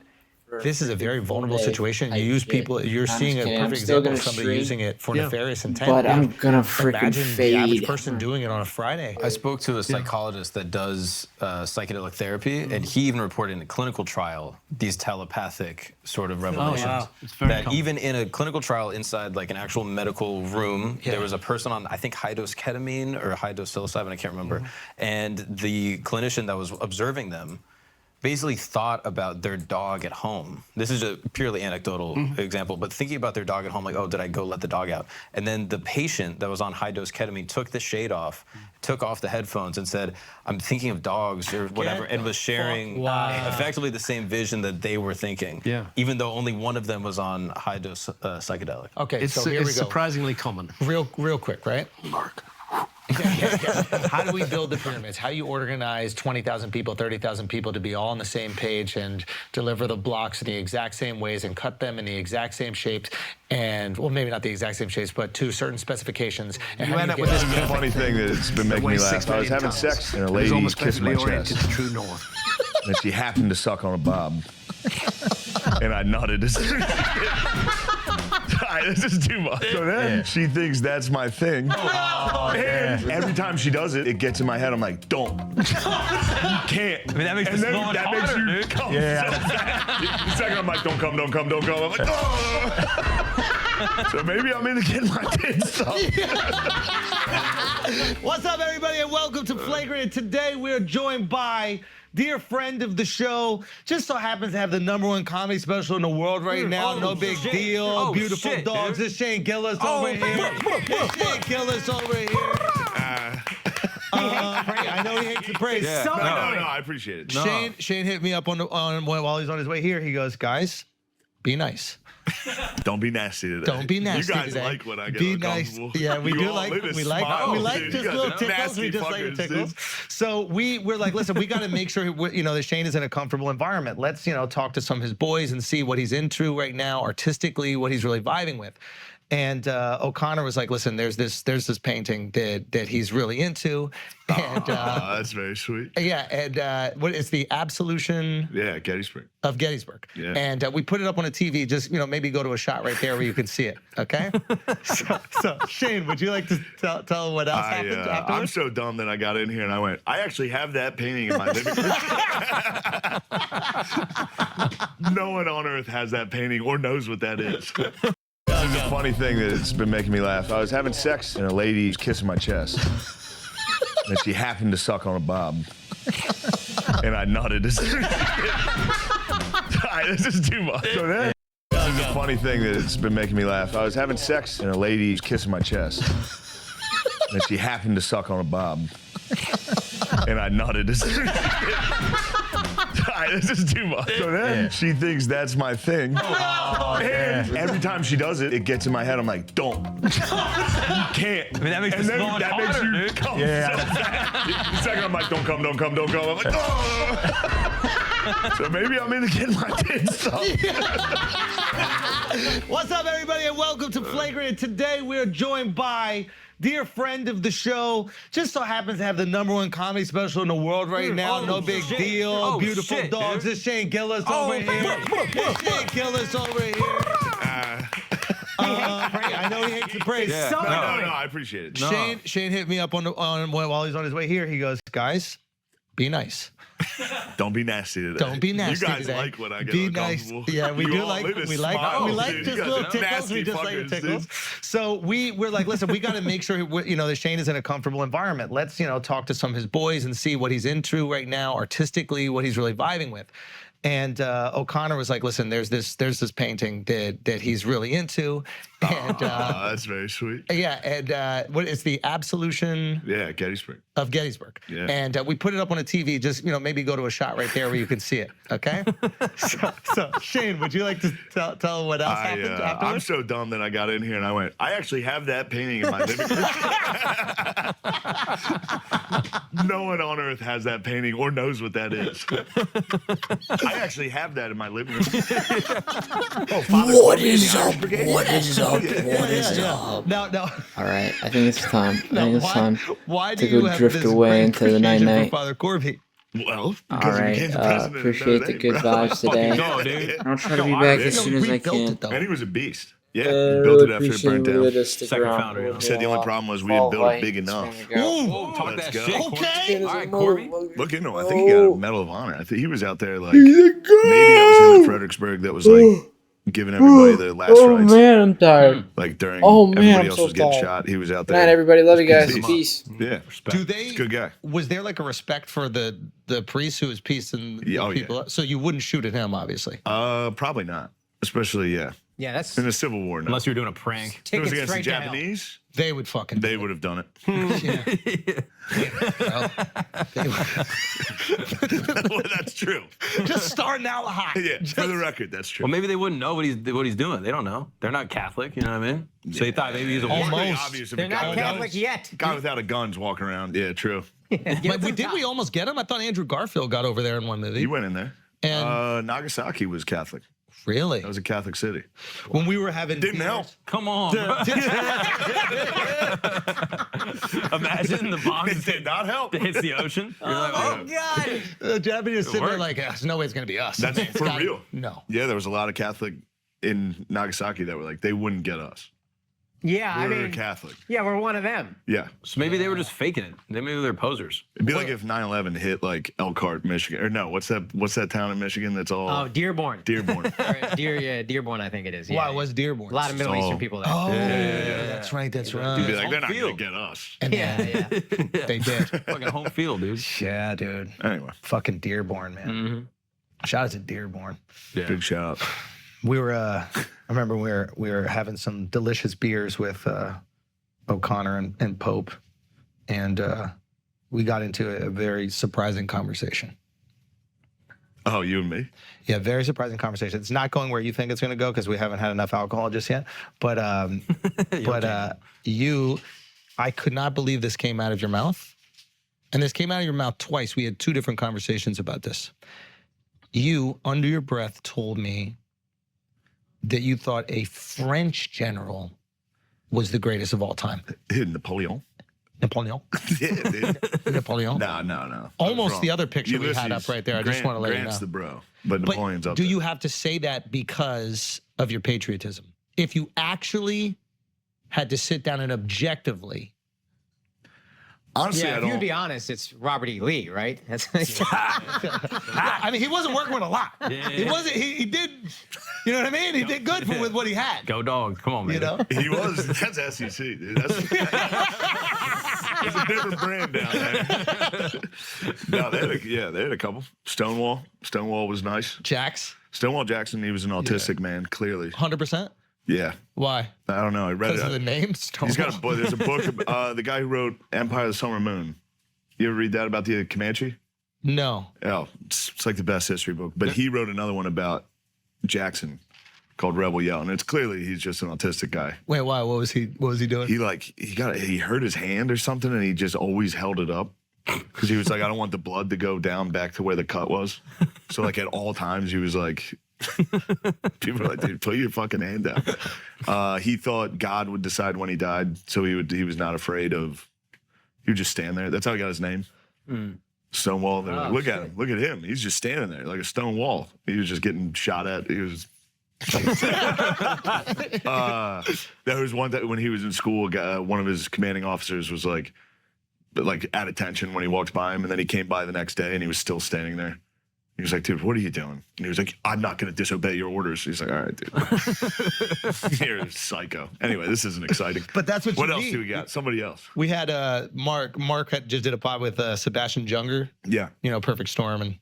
this is a very
for
vulnerable
day
situation. You
type
use
shit.
people, you're
I'm
seeing
just
a
kidding. I'm
perfect
still
example
gonna
of somebody
stream,
using it for nefarious intent.
but I'm gonna freaking
Imagine the average
fade.
person doing it on a Friday.
I spoke to a psychologist that does psychedelic therapy, and he even reported in a clinical trial these telepathic sort of revelations.
wow. It's very
that
common.
even in a clinical trial inside like an actual medical room, there was a person on, I think, high dose ketamine or high dose psilocybin, I can't remember, and the clinician that was observing them basically thought about their dog at home. This is a purely anecdotal example, but thinking about their dog at home, like, oh, did I go let the dog out? And then the patient that was on high-dose ketamine took the shade off, took off the headphones and said, I'm thinking of dogs or whatever, and was sharing effectively the same vision that they were thinking, even though only one of them was on high-dose psychedelic.
Okay, so here we go.
surprisingly common.
Real quick, right? Mark. How do we build the pyramids? How do you organize 20,000 people, 30,000 people to be all on the same page and deliver the blocks in the exact same ways and cut them in the exact same shapes and, well, maybe not the exact same shapes, but to certain specifications? And
You
how do
end up
get
with this
them-
Funny thing that's been making me laugh. I was having sex and a lady kissed my chest.
To true north.
And she happened to suck on a bob. And I nodded. This is too much. So then she thinks that's my thing. And every time she does it, it gets in my head. I'm like, don't. You can't.
I mean, that makes
and
the
then
small
that makes
harder,
you
dude.
come
Yeah.
so fast. The second I'm like, don't come, don't come, don't come. I'm like, oh. So maybe I'm into getting my tits sucked.
What's up, everybody, and welcome to Flagrant. Today, we're joined by dear friend of the show, just so happens to have the #1 comedy special in the world right now. No big deal. Beautiful dogs. This Shane Gillis over here. This Shane Gillis over here. I know he hates the praise.
Yeah. No, I appreciate it.
Shane hit me up while he's on his way here. He goes, guys, Be nice.
Don't be nasty today.
Don't be nasty
You guys
today.
like when I get
Be nice.
uncomfortable.
Yeah, we
You
do
all
like
live
we
a
like
smile,
we like
dude.
just
You guys
little
are
tickles.
nasty
We just like
fuckers,
tickles.
dude.
So we're like, listen, we got to make sure that Shane is in a comfortable environment. Let's talk to some of his boys and see what he's into right now, artistically, what he's really vibing with. And O'Connor was like, listen, there's this painting that he's really into. And
that's very sweet.
yeah, and what is the Absolution
Yeah, Gettysburg.
of Gettysburg.
Yeah.
And we put it up on a TV, just maybe go to a shot right there where you can see it, okay? so Shane, would you like to tell what else happened
I'm
afterwards?
so dumb that I got in here and I went, I actually have that painting in my living room. No one on earth has that painting or knows what that is. There's a funny thing that's been making me laugh. I was having sex and a lady was kissing my chest. And she happened to suck on a bob. And I nodded. This is too much. So then, there's a funny thing that's been making me laugh. I was having sex and a lady was kissing my chest. And she happened to suck on a bob. And I nodded. This is too much. So then she thinks that's my thing. And every time she does it, it gets in my head. I'm like, don't. You can't.
I mean, that makes
and
the small
that makes
harder,
you
dude.
come so fast. The second I'm like, don't come. I'm like, oh. So maybe I'm into getting my tits up.
What's up, everybody, and welcome to Flagrant. Today we're joined by dear friend of the show, just so happens to have the #1 comedy special in the world right now. No big deal. Beautiful
shit,
dogs.
dude.
It's Shane Gillis over here. Shane Gillis over here. I know he hates the praise.
Yeah.
No, I appreciate it.
Shane hit me up on while he's on his way here. He goes, guys, be nice.
Don't be nasty today.
Don't be nasty
You guys
today.
like when I get
Be nice.
uncomfortable.
Yeah, we
You
do
all
like
live a
we
smile,
like
dude.
just
You guys
little
are
tickles.
nasty
We just like the
fuckers,
tickles.
dude.
So we're like, listen, we got to make sure that Shane is in a comfortable environment. Let's talk to some of his boys and see what he's into right now, artistically, what he's really vibing with. And O'Connor was like, listen, there's this painting that he's really into. And
that's very sweet.
yeah, and what is the Absolution
Yeah, Gettysburg.
of Gettysburg.
Yeah.
And we put it up on a TV, just maybe go to a shot right there where you can see it, okay? so Shane, would you like to tell what else happened
I'm
afterwards?
so dumb that I got in here and I went, I actually have that painting in my living room. No one on earth has that painting or knows what that is. I actually have that in my living room.
What is up? What is up? What is up?
No.
All right, I think it's time. I think it's time
Why
to
do you
go
have
drift
this
away
great
into the
appreciation
night
for
night.
Father Corby?
Well,
All
because he
right,
became the president of
appreciate the
Notre
good
Dame, bro.
vibes today.
Go, dude.
I'll try to be
No,
back
I
as
did.
soon as I
rebuilt
can.
it, though.
And he was a beast. Yeah, he
Really
built it after it
appreciate
burnt
really
down.
to stick
Second
around
founder,
for
yeah.
a
Said the only
while.
problem was we
Fall
didn't build it
light,
big
it's
enough.
gonna go.
Oh, talk
Let's
that
go.
shit.
Okay.
All right, Corby.
Look into him. I think he got a Medal of Honor. I think he was out there like maybe that was him in Fredericksburg that was like giving everybody the last rites.
Man, I'm tired.
Like during
Man,
everybody
I'm
else
so
was getting
tired.
shot, he was out
Good
there.
night, everybody. Love you guys.
Peace.
Peace.
Yeah,
Do they?
He's a good guy.
Was there like a respect for the priest who was piecing
Yeah, oh,
people up? So you wouldn't shoot at him, obviously.
Probably not. Especially
Yeah, that's
in the Civil War. No.
Unless you were doing a prank.
If it was
tickets
against the
straight to hell.
Japanese,
They would fucking.
they would have done it. Well, that's true.
Just starting out hot.
Yeah, for the record, that's true.
Well, maybe they wouldn't know what he's doing. They don't know. They're not Catholic. You know what I mean? So they thought maybe he's a
It's
war.
pretty
Almost.
obvious if
They're
a guy
not
without-
Catholic yet.
Guy without a gun's walking around. Yeah, true.
Did we almost get him? I thought Andrew Garfield got over there in one movie.
He went in there.
And
Nagasaki was Catholic.
really,
That was a Catholic city.
when we were having
Didn't help.
Come on. bro. Imagine the bomb
It did not help.
that hits the ocean. You're like, oh,
God, the Japanese sitting there
worked.
like, there's no way it's gonna be us.
That's
It's
for
gotta-
real.
No.
Yeah, there was a lot of Catholic in Nagasaki that were like, they wouldn't get us.
Yeah, I
We're
mean,
Catholic.
yeah, we're one of them.
Yeah.
So maybe they were just faking it. Maybe they're posers.
It'd be like if 9/11 hit like Elkhart, Michigan. Or no, what's that town in Michigan that's all
Oh, Dearborn.
Dearborn?
Dearborn, I think it is.
Why
Yeah.
was Dearborn?
A lot of Middle Eastern people there.
Oh, that's right. That's
You'd be
right.
like, they're not
field.
gonna get us.
And
Yeah.
they did.
Fucking home field, dude.
Yeah, dude.
Anyway,
Fucking Dearborn, man.
Mm-hmm.
Shout out to Dearborn.
Yeah.
big shout out.
We were. I remember we were having some delicious beers with O'Connor and Pope, and we got into a very surprising conversation.
Oh, you and me?
Yeah, very surprising conversation. It's not going where you think it's going to go because we haven't had enough alcohol just yet. But I could not believe this came out of your mouth. And this came out of your mouth twice. We had 2 different conversations about this. You, under your breath, told me that you thought a French general was the greatest of all time.
Napoleon.
Napoleon?
Yeah, dude.
Napoleon?
No.
Almost the other picture we had up right there. I just want to let you know.
Grant's the bro, but Napoleon's up
do
there.
you have to say that because of your patriotism? If you actually had to sit down and objectively...
Honestly,
yeah,
I
if
don't...
you'd be honest, it's Robert E. Lee, right? That's
I mean, he wasn't working with a lot.
Yeah.
He wasn't. He did. You know what I mean? He did good with what he had.
Go Dogs. Come on, man.
You know?
He was. That's SEC, dude. That's a different brand down there. No, they had a couple. Stonewall was nice. Stonewall Jackson, he was an autistic man, clearly.
100%?
Yeah.
Why?
I don't know. I read it.
Because of the name?
He's got a book. There's a book. The guy who wrote Empire of the Summer Moon. You ever read that about the Comanche?
No.
Oh, it's like the best history book. But he wrote another one about Jackson called Rebel Yell, and it's clearly he's just an autistic guy.
Wait, why? What was he doing?
He hurt his hand or something, and he just always held it up because he was like, I don't want the blood to go down back to where the cut was. So like at all times he was like. People are like, dude, put your fucking hand down. He thought God would decide when he died, so he was not afraid of. He would just stand there. That's how he got his name, Stonewall. They're like, look at him, look at him. He's just standing there like a stone wall. He was just getting shot at. He was. There was one that when he was in school, one of his commanding officers was like at attention when he walked by him, and then he came by the next day and he was still standing there. He was like, dude, what are you doing? And he was like, I'm not going to disobey your orders. He's like, all right, dude. You're a psycho. Anyway, this isn't exciting.
But that's what
else do we got? Somebody else.
We had Mark. Mark just did a pod with Sebastian Junger.
Yeah.
You know, Perfect Storm and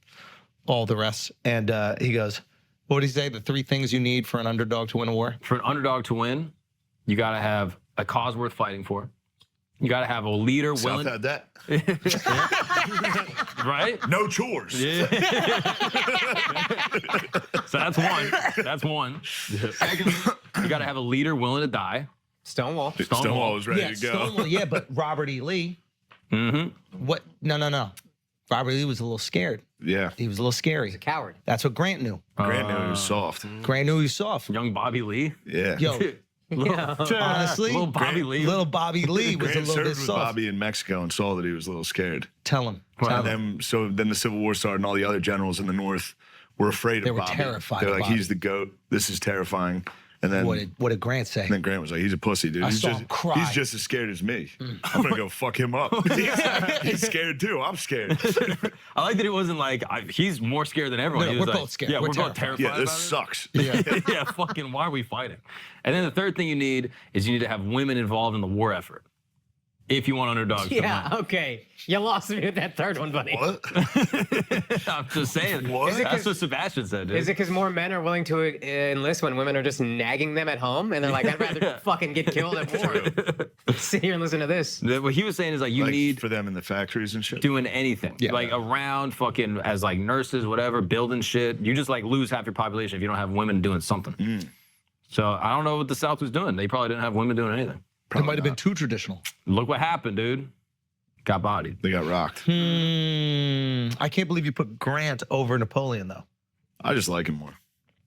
all the rest. And he goes, what did he say? The 3 things you need for an underdog to win a war?
For an underdog to win, you got to have a cause worth fighting for. You got to have a leader willing.
South had that.
Right?
No chores.
Yeah. So that's one. That's one. Secondly, you got to have a leader willing to die.
Stonewall.
Stonewall was ready to go.
Stonewall, yeah, but Robert E. Lee.
Mm-hmm.
What? No. Robert E. Lee was a little scared.
Yeah.
He was a little scary.
He's a coward.
That's what Grant knew.
Grant knew he was soft.
Grant knew he was soft.
Young Bobby Lee.
Yeah.
Yo. Honestly,
little Bobby Lee.
Little Bobby Lee was
Grant
a little
served
bit
with
soft.
Bobby in Mexico and saw that he was a little scared.
Tell him.
Then the Civil War started, and all the other generals in the North were afraid
They
of
were
Bobby.
terrified
They're
of
like,
Bobby.
he's the GOAT. This is terrifying. And then
What did Grant say?
And then Grant was like, he's a pussy, dude.
I
He's
saw
just
him cry.
He's just as scared as me. I'm gonna go fuck him up. He's scared too. I'm scared.
I like that it wasn't like he's more scared than everyone.
No,
He was
we're
like,
both scared.
Yeah,
We're
we're both terrified.
Yeah, this
about it.
sucks.
Yeah, fucking. Why are we fighting? And then the third thing you need is you need to have women involved in the war effort. If you want underdogs. to
Yeah,
win.
okay. You lost me with that third one, buddy.
What?
I'm just saying.
What?
That's what Sebastian said, dude.
Is it because more men are willing to enlist when women are just nagging them at home? And they're like, I'd rather fucking get killed at war. Sit here and listen to this.
What he was saying is like you
Like,
need
for them in the factories and shit.
doing anything.
Yeah.
Like around fucking as like nurses, whatever, building shit. You just like lose half your population if you don't have women doing something. So I don't know what the South was doing. They probably didn't have women doing anything.
It might have been too traditional.
Look what happened, dude. Got bodied.
They got rocked.
I can't believe you put Grant over Napoleon, though.
I just like him more.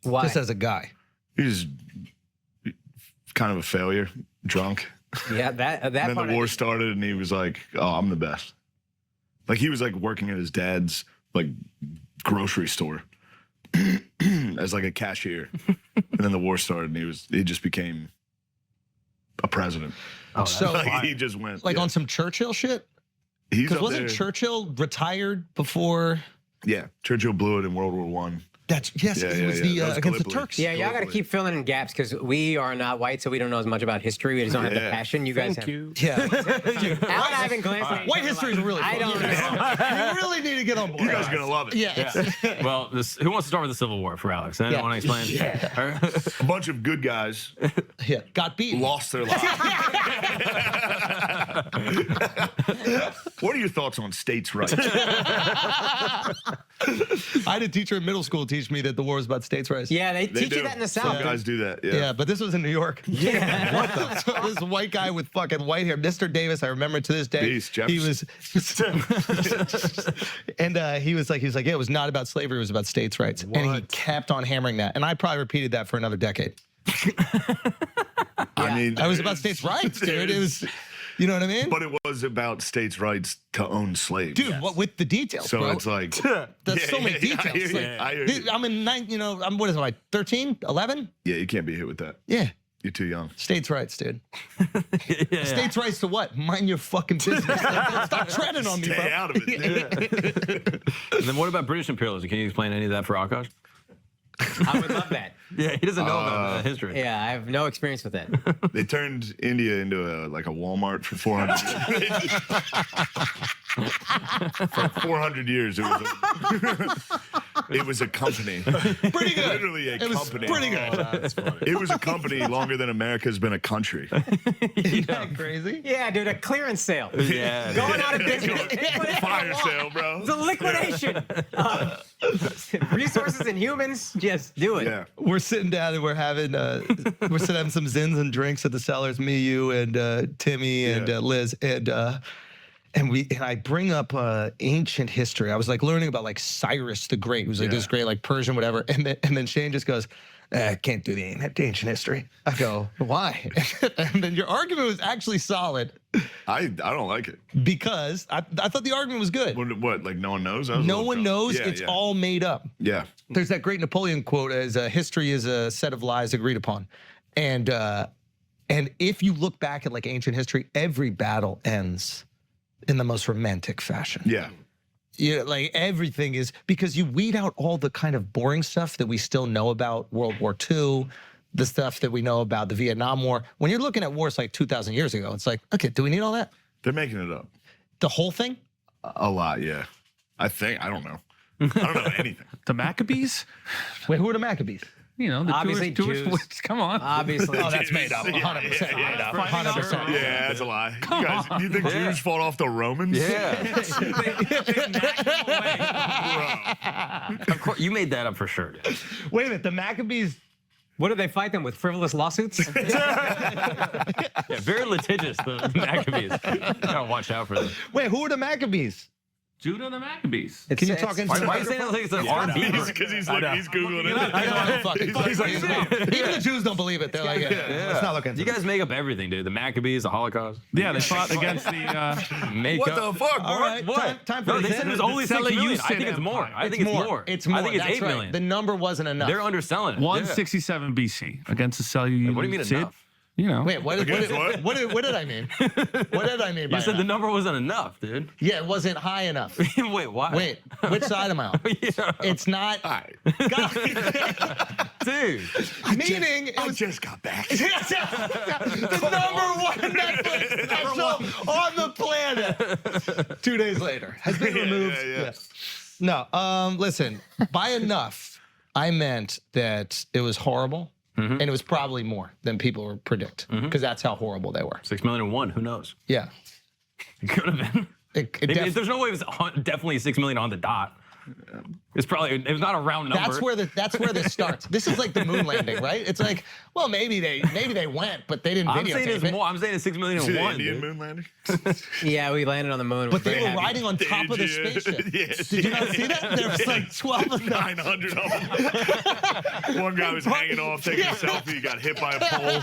Why?
Just as a guy.
He's kind of a failure, drunk.
Yeah, that
And then
part
the war started, and he was like, "Oh, I'm the best." Like he was like working at his dad's like grocery store as like a cashier, and then the war started, and he just became a president.
Oh,
So-
like, he just went
Like on some Churchill shit?
He's
Because
up
wasn't
there.
Churchill retired before?
Yeah, Churchill blew it in World War One.
That's yes,
Yeah,
it
yeah,
was
yeah.
the
That was
against the
Gallipoli.
Turks.
Yeah, y'all got to
Gallipoli.
keep filling in gaps because we are not white, so we don't know as much about history. We just don't have the
Yeah.
passion. You guys
Thank
have.
you.
Yeah.
Alan Ivan glancing.
White history is really
I
fun.
don't know.
You really need to get on board.
You guys are gonna love it.
Yeah.
Yeah. Well, who wants to start with the Civil War for Alex? Anyone want to explain?
Yeah.
A bunch of good guys
Yeah. Got beat.
lost their lives. What are your thoughts on states' rights?
I had a teacher in middle school teach me that the war was about states' rights.
Yeah, they teach
do.
you that in the
Some
South.
guys do that. Yeah.
Yeah, but this was in New York.
Yeah.
What the? So this white guy with fucking white hair, Mr. Davis, I remember to this day.
Beast,
he was, and he was like, yeah, it was not about slavery, it was about states' rights, and he kept on hammering that, and I probably repeated that for another decade.
I mean,
I was about states' rights, dude. It was, you know what I mean?
But it was about states' rights to own slaves.
Dude, what with the details,
So
bro?
it's like,
There's so many
I
details.
hear you.
Like,
I hear
dude,
you.
I'm in I'm what is it, like 13, 11?
Yeah, you can't be hit with that.
Yeah.
You're too young.
States' rights, dude. States' rights to what? Mind your fucking business. Stop treading on me, bro.
Stay out of it.
And then what about British imperialism? Can you explain any of that for Akash?
I would love that.
Yeah, he doesn't know about history.
Yeah, I have no experience with that.
They turned India into a Walmart for 400 years. For 400 years, it was a company.
Pretty good.
Literally a
It was
company.
pretty good.
That's funny. It was a company longer than America's been a country.
Isn't that crazy?
Yeah, dude, a clearance sale.
Yeah.
Going out of business.
Fire sale, bro.
It's a liquidation. Resources and humans, just do it.
Yeah.
We're sitting down and we're having some zins and drinks at the Cellars. Me, you, and Timmy and Liz, and I bring up ancient history. I was like learning about like Cyrus the Great, who's like this great like Persian whatever, and then Shane just goes, I can't do the ancient history. I go, why? And then your argument was actually solid.
I don't like it.
Because I thought the argument was good.
What like no one knows?
No one knows.
Yeah,
it's
yeah.
all made up.
Yeah.
There's that great Napoleon quote as history is a set of lies agreed upon. And if you look back at like ancient history, every battle ends in the most romantic fashion.
Yeah.
Yeah, like everything is, because you weed out all the kind of boring stuff that we still know about World War II, the stuff that we know about the Vietnam War. When you're looking at wars like 2,000 years ago, it's like, okay, do we need all that?
They're making it up.
The whole thing?
A lot, yeah. I don't know. I don't know anything.
The Maccabees?
Wait, who are the Maccabees?
You know, the
Obviously
Jewish
Jews.
Come on.
Obviously.
Oh, that's made up. 100% made up. 100%.
Yeah, that's a lie. You guys, you think Jews fought off the Romans?
Yeah. Of course, you made that up for sure. Dude.
Wait a minute, the Maccabees.
What did they fight them with? Frivolous lawsuits?
Yeah, very litigious, the Maccabees. You gotta watch out for them.
Wait, who are the Maccabees?
Judah the Maccabees.
Can you talk into
Why are you saying it like it's an R&B?
Because he's Googling it.
Even the Jews don't believe it. They're like, let's not look into
You guys make up everything, dude. The Maccabees, the Holocaust.
Yeah, they fought against the.
Makeup.
What the fuck, bro?
All right,
What?
time for
No,
the
they said it was only 6 million. I think it's more. I think it's more.
It's more.
I think it's
That's
8
right.
million.
The number wasn't enough.
They're underselling it.
167 BC against the Seleucid.
What do you mean enough?
You know.
Wait, what did I mean? What did I mean by
You said
that?
the number wasn't enough, dude.
Yeah, it wasn't high enough.
Wait, why?
Wait, which side am I on? It's not.
All right.
Dude.
Meaning,
I just got back.
the number one Netflix special on the planet. 2 days later has been removed.
Yeah.
No, listen. By enough, I meant that it was horrible. And it was probably more than people would predict, because that's how horrible they were.
6 million and one. Who knows?
Yeah.
It could have been. There's no way it was definitely 6 million on the dot. It was not a round number.
That's where this starts. This is like the moon landing, right? It's like, well, maybe they went, but they didn't
I'm saying
videotape
it's
it.
more. I'm saying it's 6 million and one.
Indian
dude.
moon landing?
Yeah, we landed on the moon.
But
We're
they
very
were
happy.
riding on top of the
Yeah.
spaceship.
Yeah.
Did you not see that? There was like 12 of them.
900 of them. One guy was hanging off, taking a selfie, got hit by a pole.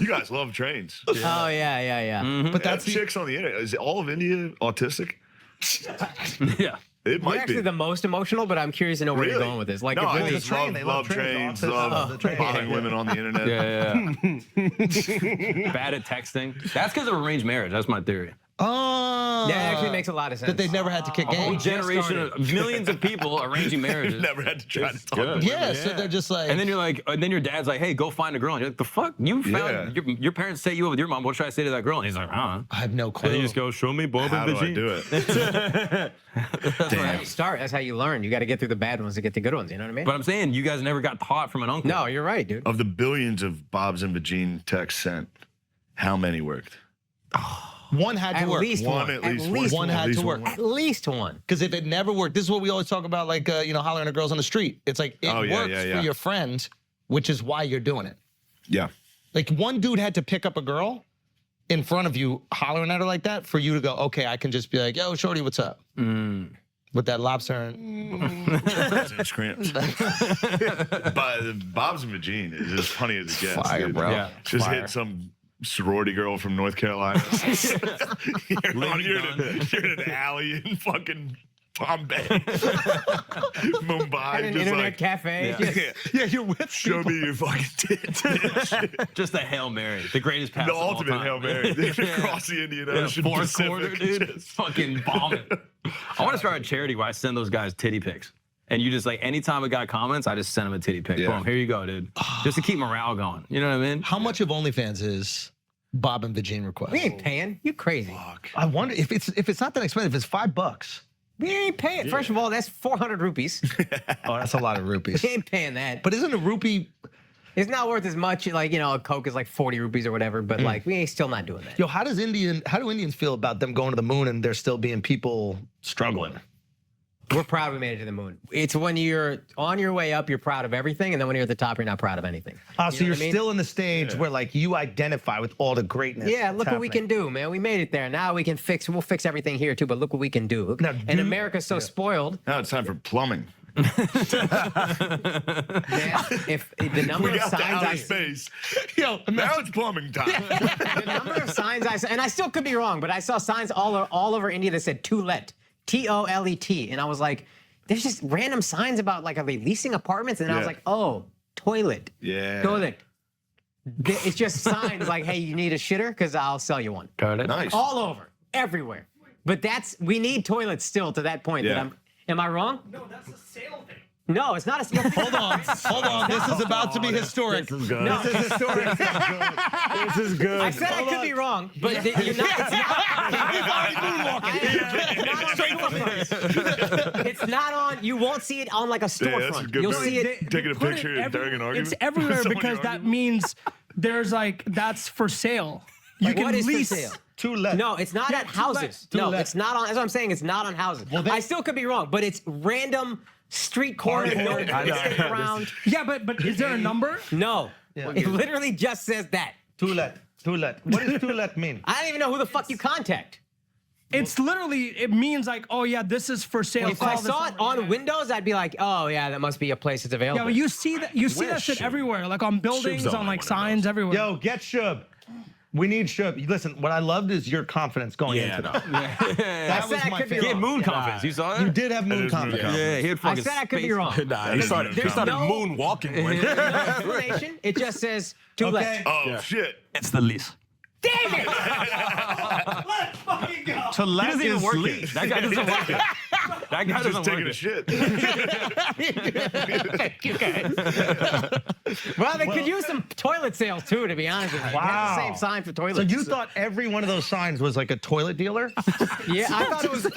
You guys love trains.
Oh, yeah.
But that's
chicks on the internet. Is all of India autistic?
Yeah.
It
We're
might
actually
be.
the most emotional, but I'm curious to know where you're
Really?
going with this. Like,
No,
it
I
really,
just love trains, love bothering women on the internet.
Yeah. Bad at texting. That's because of arranged marriage. That's my theory.
Oh.
that actually makes a lot of sense.
That they never had to kick
A whole
game.
generation of millions of people arranging marriages.
Never had to try to talk
Good.
to
Yeah,
women.
so they're just like.
And then you're like, and then your dad's like, "Hey, go find a girl." And you're like, "The fuck? You found your parents set you up with your mom. What should I say to that girl?" And he's like, "Huh."
I have no clue.
And then you just go, "Show me Bob
How
and
do I
Vagine."
do it?
That's how you start. That's how you learn. You got to get through the bad ones to get the good ones. You know what I mean?
But I'm saying you guys never got taught from an uncle.
No, you're right, dude.
Of the billions of Bob's and Vagine texts sent, how many worked?
One had to
At
work.
least one.
at
At
least
least
one
one.
had to work.
At least one.
Because if it never worked, this is what we always talk about, like, hollering at girls on the street. It's like, it works for your friend, which is why you're doing it.
Yeah.
Like, one dude had to pick up a girl in front of you, hollering at her like that, for you to go, okay, I can just be like, yo, shorty, what's up? With that lobster and...
But Bob's Magine is as funny as it gets.
Fire,
dude.
bro.
Yeah. Just
Fire.
hit some sorority girl from North Carolina. you're in an alley in fucking Bombay, Mumbai.
At an
just
internet
like,
cafe.
Yeah, you're with
Show
people.
me your fucking tits.
Just a Hail Mary, the greatest pass
The
of all
ultimate
time.
Hail Mary. Across the Indian Ocean.
Fourth
Pacific.
quarter, dude. Fucking bombing. I want to start a charity where I send those guys titty pics. And you just like, anytime a guy comments, I just send him a titty pic. Boom, here you go, dude. Just to keep morale going. You know what I mean?
How much of OnlyFans is Bob and Vagine request?
We ain't paying. You crazy.
I wonder if it's not that expensive, if it's $5.
We ain't paying. First of all, that's 400 rupees.
Oh, that's a lot of rupees.
We ain't paying that.
But isn't a rupee...
It's not worth as much, like, a Coke is like 40 rupees or whatever, but like, we ain't still not doing that.
Yo, how do Indians feel about them going to the moon and there still being people struggling?
We're proud we made it to the moon. It's when you're on your way up, you're proud of everything, and then when you're at the top, you're not proud of anything.
So you're
what I mean?
still in the stage where like you identify with all the greatness.
Yeah, look
that's
what we can
happening.
do, man. We made it there. Now we'll fix everything here too, but look what we can do.
Now,
and America's so spoiled.
Now it's time for plumbing.
If the number
We
of
got the
signs
outer
I see,
space. Yo, now it's plumbing time.
the number of signs I saw, and I still could be wrong, but I saw signs all over India that said "to let," T-O-L-E-T, and I was like, there's just random signs about like, are they leasing apartments? And I was like, oh, toilet, toilet. It's just signs like, hey, you need a shitter? Because I'll sell you one.
Toilet.
Nice.
All over, everywhere. But we need toilets still to that point.
Yeah.
Am I wrong?
No, that's a sale thing.
No, it's not a sale.
Hold on. This is about to be historic.
This is good.
No.
This is historic.
This is good.
I said I could be wrong, but you're not. It's not on. You won't see it on like a
Yeah, that's a
storefront.
good
You'll
point.
see it.
Taking a
Put it
picture
every-
during an argument.
It's everywhere
Someone
because that
arguing?
means there's like, that's for sale. You
Like,
can
what is for
lease.
sale?
To let.
No, it's not at houses.
To
No,
let.
it's not on. That's what I'm saying. It's not on houses. I still could be wrong, but it's random street corner. Around.
Yeah, but is there a number?
No, it literally just says that.
To let. To let. What does to let mean?
I don't even know who the fuck you contact.
It's literally, it means like, oh yeah, this is for sale.
If I
Call this
saw it
number.
on Windows, I'd be like, oh yeah, that must be a place that's available.
Yeah, but you see that that shit everywhere, like on buildings,
Shub's
on like
on
signs everywhere.
Yo, get Shub. We need Shub. Listen, what I loved is your confidence going into that. That
I
was
said I
my
could be
He had
favorite.
wrong.
moon confidence. You saw it?
You did have moon
is moon
confidence.
confidence.
Yeah, he had
I
fucking
said I could be wrong.
Nah, he started
no-
moonwalking.
There's no explanation. It just says to let.
Oh, shit.
It's the lease.
Damn it!
Let's fucking go.
To let
He doesn't even
is
work
lease.
it. That guy doesn't work it. That guy
Just
doesn't
taking
work
a
it.
shit.
Well, they could use some toilet sales too, to be honest with you.
Wow.
That's the same sign for toilets.
So you thought every one of those signs was like a toilet dealer?
Yeah, I thought it was. I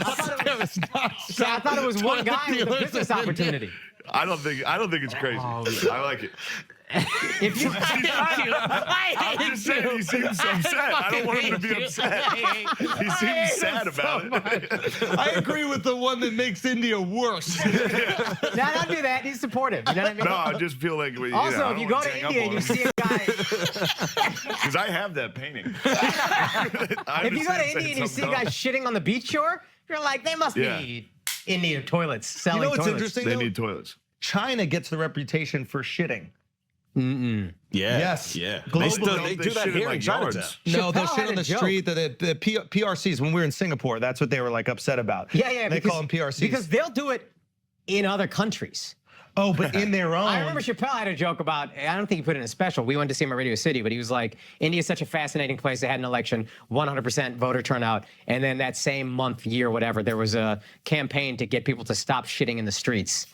thought it was one guy with a business opportunity.
I don't think it's crazy. I like it.
If you,
I'm just saying he seems upset. I don't want him to be upset. He seems sad about it.
I agree with the one that makes India worse.
no, don't do that. He's supportive. You know what I mean?
No, I just feel like
Also, if you go to India and you see a guy,
because I have that painting.
if you go to India and you see a guy shitting on the beach shore, you're like, they must
Yeah.
be India toilets selling
You know what's
toilets.
interesting?
They
though?
need toilets.
China gets the reputation for shitting.
Yeah.
Yes.
Yeah.
Global-
They do that
shit in,
here in
like,
Chinatown.
yards.
No, they'll
Chappelle
shit
had
on
a
the
joke.
street. The PRCs, when we were in Singapore, that's what they were like upset about.
Yeah,
They call them PRCs.
because they'll do it in other countries.
Oh, but in their own.
I remember Chappelle had a joke about, I don't think he put it in a special. We went to see him at Radio City, but he was like, India's such a fascinating place. They had an election, 100% voter turnout. And then that same month, year, whatever, there was a campaign to get people to stop shitting in the streets.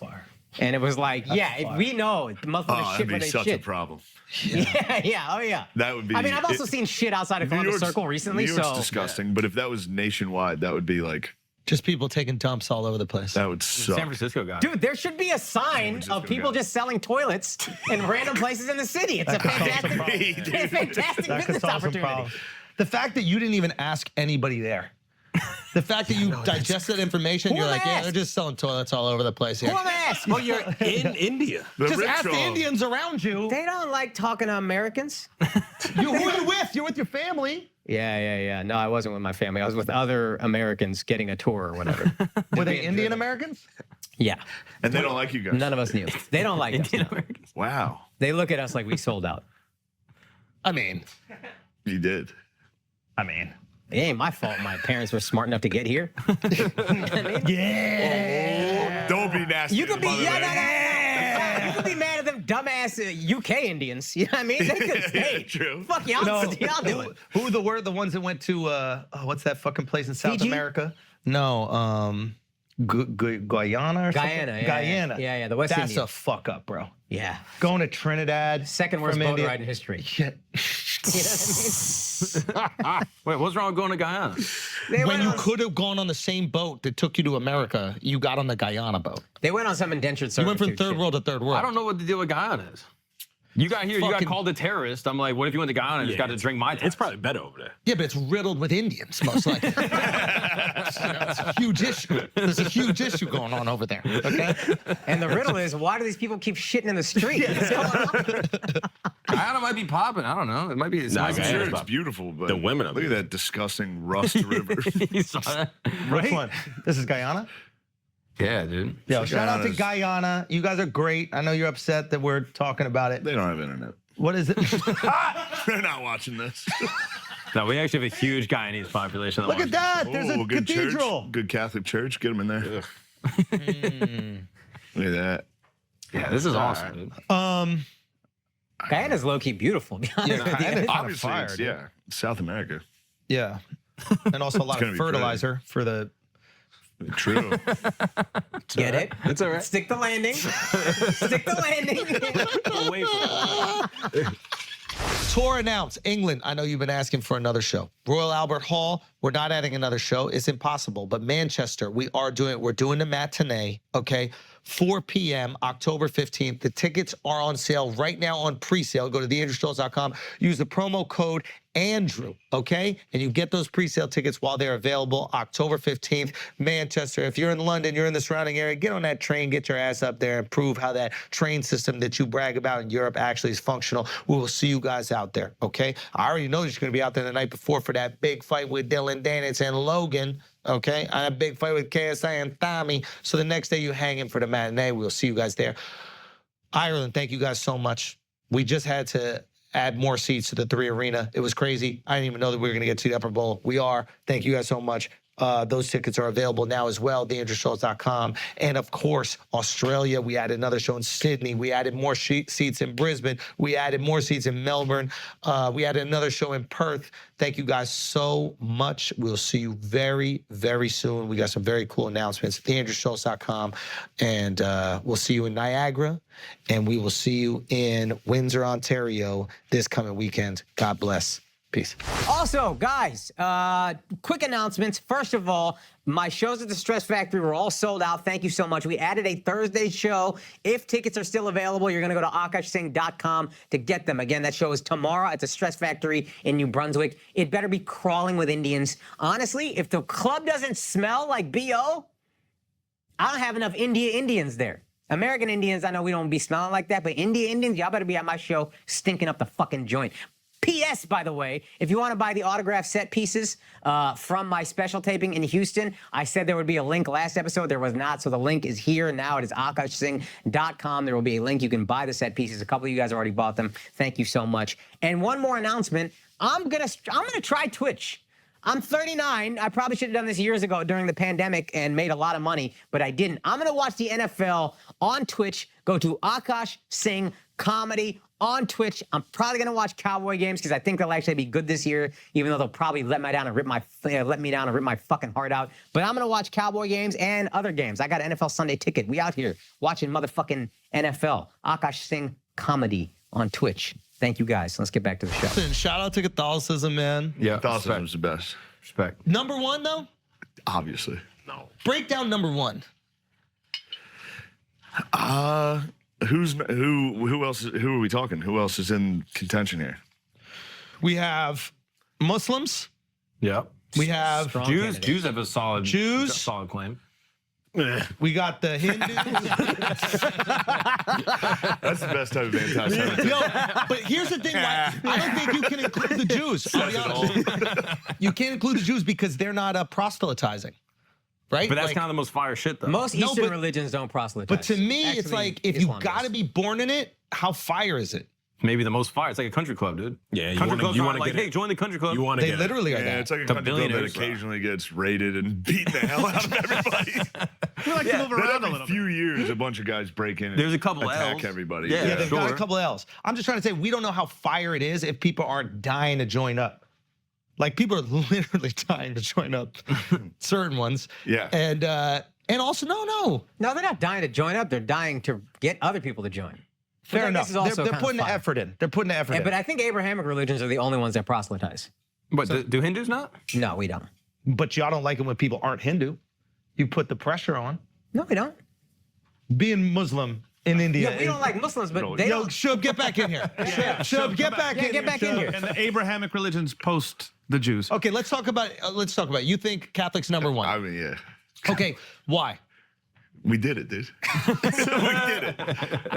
And it was like, we know the motherfuckers
Oh,
shit
that'd
where
be
they
such
shit.
a problem.
Yeah.
That would be.
I mean, I've also seen shit outside of Columbus Circle recently,
New York's
so.
disgusting. But if that was nationwide, that would be like.
Just people taking dumps all over the place.
That would suck.
San Francisco guy.
Dude, there should be a sign of people just selling toilets in random places in the city. It's a fantastic business opportunity.
The fact that you didn't even ask anybody there. The fact that you digested information, you're like, yeah, they're just selling toilets all over the place here.
Who am I asking?
Well, you're in India.
Just ask the Indians around you.
They don't like talking to Americans.
Who are you with? You're with your family.
Yeah. No, I wasn't with my family. I was with other Americans getting a tour or whatever.
Were they Indian Americans?
Yeah.
And they don't like you guys.
None of us knew. They don't like us. No.
Wow.
They look at us like we sold out.
I mean,
you did.
I mean,
it ain't my fault my parents were smart enough to get here.
Yeah.
Don't be nasty.
You could be, You could be mad at them dumbass UK Indians. You know what I mean? They could stay.
True.
Fuck y'all, y'all do it.
Who were the ones that went to, what's that fucking place in South
Fiji?
America? No, Guyana or something?
Guyana.
Guyana.
Yeah, the West
That's
Indies.
a fuck up, bro.
Yeah.
Going to Trinidad.
Second worst
from
boat
India.
ride in history.
Yeah.
You know what I mean?
Wait, what's wrong with going to Guyana?
When you could have gone on the same boat that took you to America, you got on the Guyana boat.
They went on some indentured
You went
servitude.
from third world to third world.
I don't know what the deal with Guyana is. You got here, you got
Fucking-
called a terrorist. I'm like, what if you went to Guyana and just got to drink my tax?
It's probably better over there.
Yeah, but it's riddled with Indians, most likely. It's a huge issue. There's a huge issue going on over there. Okay.
And the riddle is, why do these people keep shitting in the street? What's going on?
Guyana might be popping. I don't know. It might be.
I'm
Guyana's
sure it's
about-
beautiful, but
the women of
look
it.
at that disgusting rust river.
You saw that?
Which one? This is Guyana?
Yeah, dude.
Yeah, shout out to
Guyana's-
Guyana. You guys are great. I know you're upset that we're talking about it.
They don't have internet.
What is it?
They're not watching this.
No, we actually have a huge Guyanese population.
Look at that. There's a
good
cathedral.
church, good Catholic church. Get them in there. Look at that.
Yeah, this is awesome, dude.
Guyana's low-key beautiful. To be honest with you.
Guyana's kinda
Obviously,
fire,
it's,
dude.
yeah, South America.
Yeah. And also a lot
gonna
of
be
fertilizer for the.
True.
Get it?
It's all right.
Stick the landing. Stick the landing.
Away from it.
Tour announced. England, I know you've been asking for another show. Royal Albert Hall, we're not adding another show. It's impossible. But Manchester, we are doing it. We're doing the matinee, okay? 4 p.m., October 15th. The tickets are on sale right now on pre-sale. Go to theandrewschultz.com. Use the promo code Andrew, okay? And you get those pre-sale tickets while they're available. October 15th, Manchester. If you're in London, you're in the surrounding area, get on that train, get your ass up there and prove how that train system that you brag about in Europe actually is functional. We will see you guys out there, okay? I already know you're going to be out there the night before for that big fight with Dylan Daniels and Logan. Okay, I had a big fight with KSI and Tommy. So the next day you hang in for the matinee. We'll see you guys there. Ireland, thank you guys so much. We just had to add more seats to the 3 Arena. It was crazy. I didn't even know that we were going to get to the Upper Bowl. We are. Thank you guys so much. Those tickets are available now as well, theandrewschultz.com. And of course, Australia, we added another show in Sydney. We added more seats in Brisbane. We added more seats in Melbourne. We added another show in Perth. Thank you guys so much. We'll see you very, very soon. We got some very cool announcements at theandrewschultz.com. And we'll see you in Niagara. And we will see you in Windsor, Ontario this coming weekend. God bless. Peace.
Also, guys, quick announcements. First of all, my shows at the Stress Factory were all sold out. Thank you so much. We added a Thursday show. If tickets are still available, you're going to go to akashsingh.com to get them. Again, that show is tomorrow at the Stress Factory in New Brunswick. It better be crawling with Indians. Honestly, if the club doesn't smell like B.O., I don't have enough Indians there. American Indians, I know we don't be smelling like that, but India Indians, y'all better be at my show stinking up the fucking joint. P.S., by the way, if you want to buy the autograph set pieces from my special taping in Houston, I said there would be a link last episode. There was not, so the link is here now. It is akashsingh.com. There will be a link. You can buy the set pieces. A couple of you guys already bought them. Thank you so much. And one more announcement. I'm gonna try Twitch. I'm 39. I probably should have done this years ago during the pandemic and made a lot of money, but I didn't. I'm going to watch the NFL on Twitch. Go to Akash Singh Comedy on Twitch. I'm probably going to watch Cowboy games because I think they'll actually be good this year, even though they'll probably let me down and rip my fucking heart out. But I'm going to watch Cowboy games and other games. I got an NFL Sunday ticket. We out here watching motherfucking NFL. Akash Singh Comedy on Twitch. Thank you, guys. Let's get back to the show.
Listen, shout out to Catholicism, man.
Yeah, Catholicism's the best.
Respect.
Number one, though?
Obviously.
No.
Break down number one.
Who else? Who are we talking? Who else is in contention here?
We have Muslims.
Yeah.
We have
Jews. Jews have a solid claim.
We got the Hindus.
That's the best type of anti-Semitism.
Yo, but here's the thing. I don't think you can include the Jews. I'll be honest. You can't include the Jews because they're not proselytizing. Right?
But that's kind of the most fire shit, though.
Most Eastern religions don't proselytize.
But to me, it's
Actually,
like, if
Islam
you got to be born in it, how fire is it?
Maybe the most fire. It's like a country club, dude.
Yeah,
country clubs
you
are
want to
like,
get
hey, join the country club.
You want to
They
get
literally are
Yeah,
that.
it's like a
The
country club that
billionaires.
occasionally gets raided and beating the hell out of everybody.
We like to move around a
Every
little
few years, a bunch of guys break in and
There's a couple
attack
L's.
everybody.
Yeah,
They've got
sure.
a couple L's. I'm just trying to say, we don't know how fire it is if people aren't dying to join up. Like, people are literally dying to join up. Certain ones.
Yeah.
And also, no.
No, they're not dying to join up. They're dying to get other people to join.
Fair
But
enough.
this is also
They're
kind of
putting the
fire.
effort in. They're putting the effort in.
But I think Abrahamic religions are the only ones that proselytize.
But do Hindus not?
No, we don't.
But y'all don't like it when people aren't Hindu. You put the pressure on.
No, we don't.
Being Muslim in India.
Yeah, we don't like Muslims, but they
Yo,
don't.
Shub, get back in here. Shub, get back in here.
Get back in here.
And the Abrahamic religions post the Jews.
Okay, let's talk about. You think Catholics number one?
I mean, yeah.
Okay, why?
We did it, dude. We did it.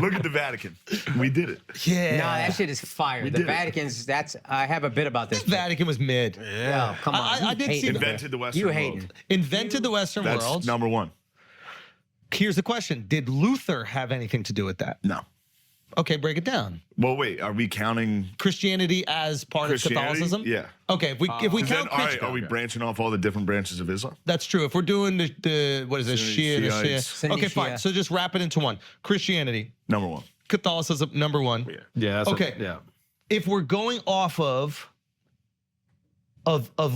Look at the Vatican. We did it.
Yeah.
No, that shit is fire. The
did it.
Vatican's. I have a bit about this.
The Vatican was mid.
Yeah. Come on.
I did see
Invented the Western
You
world.
hating.
Invented the Western
That's
world.
number one.
Here's the question: did Luther have anything to do with that?
No.
Okay, break it down.
Well, wait. Are we counting
Christianity as part of
Christianity?
Catholicism?
Yeah.
Okay, if we count
Then, all right,
Christian,
are we branching off all the different branches of Islam?
that's true. If we're doing the what is it, Shia, the
Shiites.
Shia.
Sunni
Okay, fine.
Shia.
So just wrap it into one. Christianity,
Number one.
Catholicism, number one.
Yeah. That's
Okay.
yeah.
If we're going off of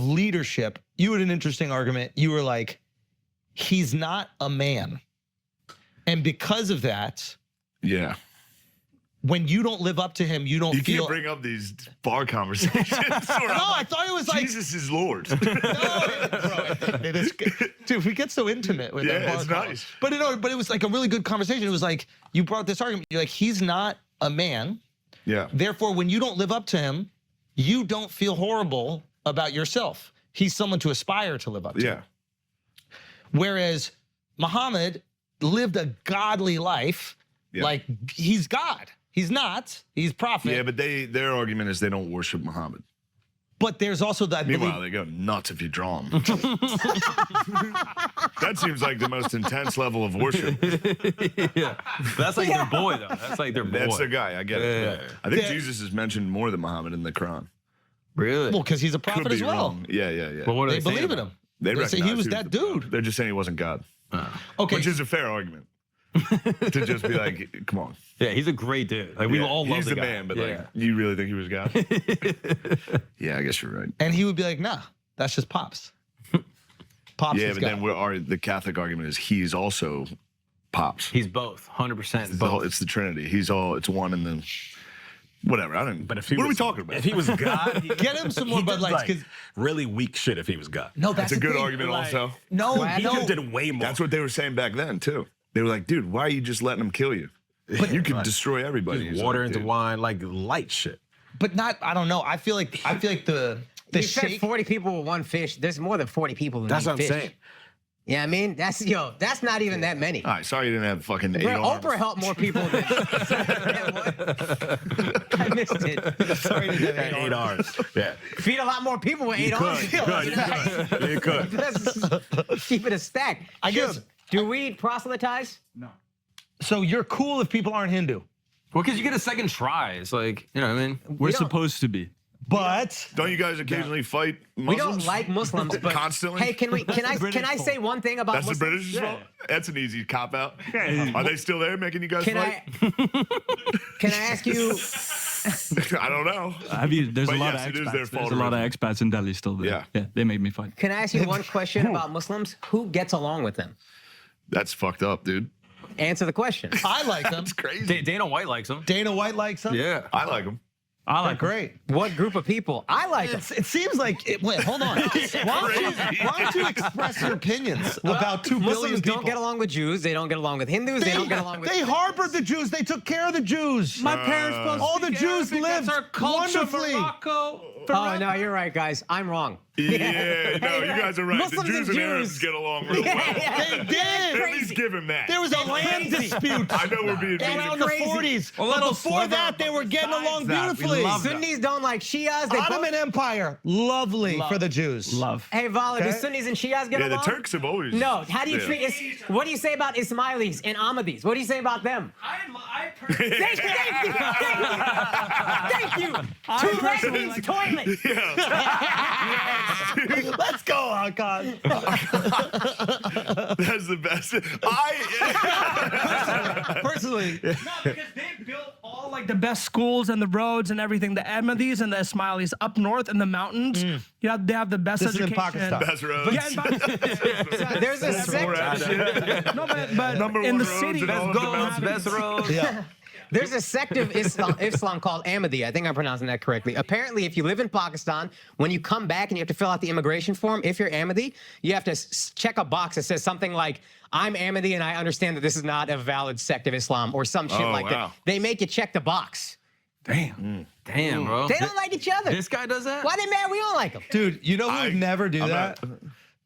leadership, you had an interesting argument. You were like, he's not a man, and because of that,
Yeah.
when you don't live up to him, you don't
You
feel.
can't bring up these bar conversations.
No, I thought it was like
Jesus is Lord.
No, bro, it is, dude, we get so intimate with that
Yeah,
bar
it's
call.
nice.
But it was like a really good conversation. It was like you brought this argument. You're like, he's not a man.
Yeah.
Therefore, when you don't live up to him, you don't feel horrible about yourself. He's someone to aspire to live up to.
Yeah.
Whereas Muhammad lived a godly life.
Yeah.
Like he's God. He's not. He's prophet.
Yeah, but their argument is they don't worship Muhammad.
But there's also that.
Meanwhile, they go nuts if you draw them. That seems like the most intense level of worship.
Yeah. That's like their boy, though. That's like their boy.
That's their guy. I get it.
Yeah.
I think
Yeah.
Jesus is mentioned more than Muhammad in the Quran.
Really?
Well, because he's a prophet
Could be
as well.
wrong. Yeah, yeah, yeah.
Well, what are
They
they saying
believe in
about
him.
They
They say he
recognize
was
he
that
the God.
dude.
They're just saying he wasn't God.
Okay.
Which is a fair argument. To just be like, come on.
Yeah, he's a great dude. Like we
Yeah,
all love
he's
the guy.
man, but
yeah.
like, you really think he was God? Yeah, I guess you're right.
And he would be like, nah, that's just Pops. Pops
Yeah,
is
but
God.
then the Catholic argument is he's also Pops.
He's both, 100%
It's,
both.
it's the Trinity. It's one and then whatever. I don't.
But if he
what are we
was-
talking about?
If he was God,
Get him some more
he
Bud
did,
Lights.
like,
'Cause-
really weak shit if he was God.
no,
that's
that's
a
the
good
thing.
argument.
Like-
Also,
No,
He
no.
could have did way more.
that's what they were saying back then too. They were like, dude, why are you just letting them kill you? You could destroy everybody.
Just
He's
water
like,
into
dude.
wine, like light shit.
But not. I don't know. I feel like the
You fed
shake.
40 people with one fish. There's more than 40 people in
That's
eat
what I'm
fish.
saying.
Yeah, I mean, that's not even that many.
All right, sorry you didn't have fucking 8
Bro,
arms.
Oprah helped more people than I missed it. Sorry to
Had 8 arms. Yeah.
Feed a lot more people with 8 arms.
You could.
Let's keep it a stack.
I guess.
Do we proselytize?
So you're cool if people aren't Hindu,
Well, because you get a second try. It's like, you know what I mean?
We're
don't-
supposed to be.
but
Don't you guys occasionally fight Muslims?
We don't like Muslims, but
Constantly?
Hey, can I say one thing about
That's the
Muslims?
British fault? That's an easy cop out. Are they still there making you guys
Can
fight?
Can I ask you?
I don't know.
There's
But
a lot
yes,
of
it is
expats.
their fault
There's a lot of
originally.
expats in Delhi still there. Yeah, they made me fight.
Can I ask you one question about Muslims? Who gets along with them?
That's fucked up, dude.
Answer the question.
I like them.
It's crazy.
Dana White likes him.
Dana White likes them.
Yeah.
I like him.
I like
great.
What group of people? I like them.
It seems like. Wait, hold on. Why don't you express your opinions about 2 billion
Muslims
people?
don't get along with Jews. They don't get along with Hindus. They don't get along with.
They harbored the Jews. They took care of the Jews.
My parents both
all the
speak
Jews
Arabic.
lived
That's our culture,
wonderfully.
Morocco.
Oh no, you're right, guys. I'm wrong.
Yeah, no, you guys are right.
Muslims
the Jews
and
and Arabs
Jews.
get along real well.
They did.
At least give him that.
There was a land dispute.
I know we're being
around the 40s. But before that, they were getting along beautifully.
Sunnis don't like Shias. They
Ottoman Empire, lovely for the Jews.
Hey, Vala, do
Okay.
Sunnis and Shias get
Yeah,
along?
the Turks have always.
No. How do you
Yeah.
treat? What do you say about Ismailis and Ahmadis? What do you say about them? Thank you. Two legs means toilet.
Let's go, Hakan.
That's the best.
Personally.
No, because they built all like the best schools and the roads and everything. The Ahmadis and the Ismailis up north in the mountains. Yeah, they have the best
This is
education.
in Pakistan.
Best roads.
Yeah, in Pakistan.
There's a sect.
No, but
Number
in
one
the
roads
city,
in all of
Goals,
Damascus.
best roads.
Yeah.
There's a sect of Islam called Ahmadi. I think I'm pronouncing that correctly. Apparently, if you live in Pakistan, when you come back and you have to fill out the immigration form, if you're Ahmadi, you have to check a box that says something like, I'm Ahmadi and I understand that this is not a valid sect of Islam or some shit like that. They make you check the box.
Damn, bro.
They don't like each other.
This guy does that?
Why they mad? We don't like them.
Dude, you know who would never do
I'm
that?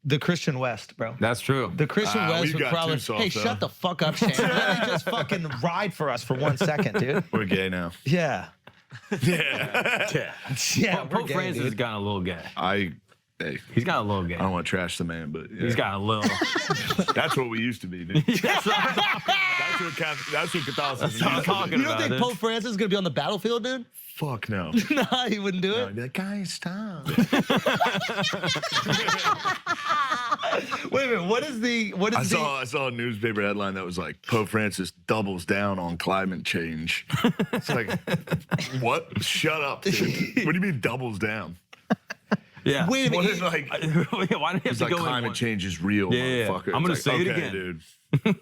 The Christian West, bro.
That's true.
The Christian West
we've
would
got
probably.
too soft,
Hey,
though.
shut the fuck up, Shane. Let me just fucking ride for us for 1 second, dude.
We're gay now.
Yeah.
Yeah.
Yeah.
Pope Francis has gotten a little gay.
Hey,
He's got a little gay.
I don't want to trash the man, but yeah.
He's got a little.
That's what we used to be, dude. That's what Catholicism is.
That's what I'm talking
You don't
about.
think
dude.
Pope Francis is gonna be on the battlefield, dude?
Fuck no.
Nah, he wouldn't do it.
That guy, stop.
Wait a minute. What is the?
I saw a newspaper headline that was like Pope Francis doubles down on climate change. It's like, what? Shut up, dude. What do you mean doubles down?
Yeah.
Wait a
What
minute.
is like?
Why do you have
It's
to
like
go in
climate
one?
change is real,
Yeah.
motherfucker.
I'm gonna
It's
say
like,
it
okay,
again.
dude.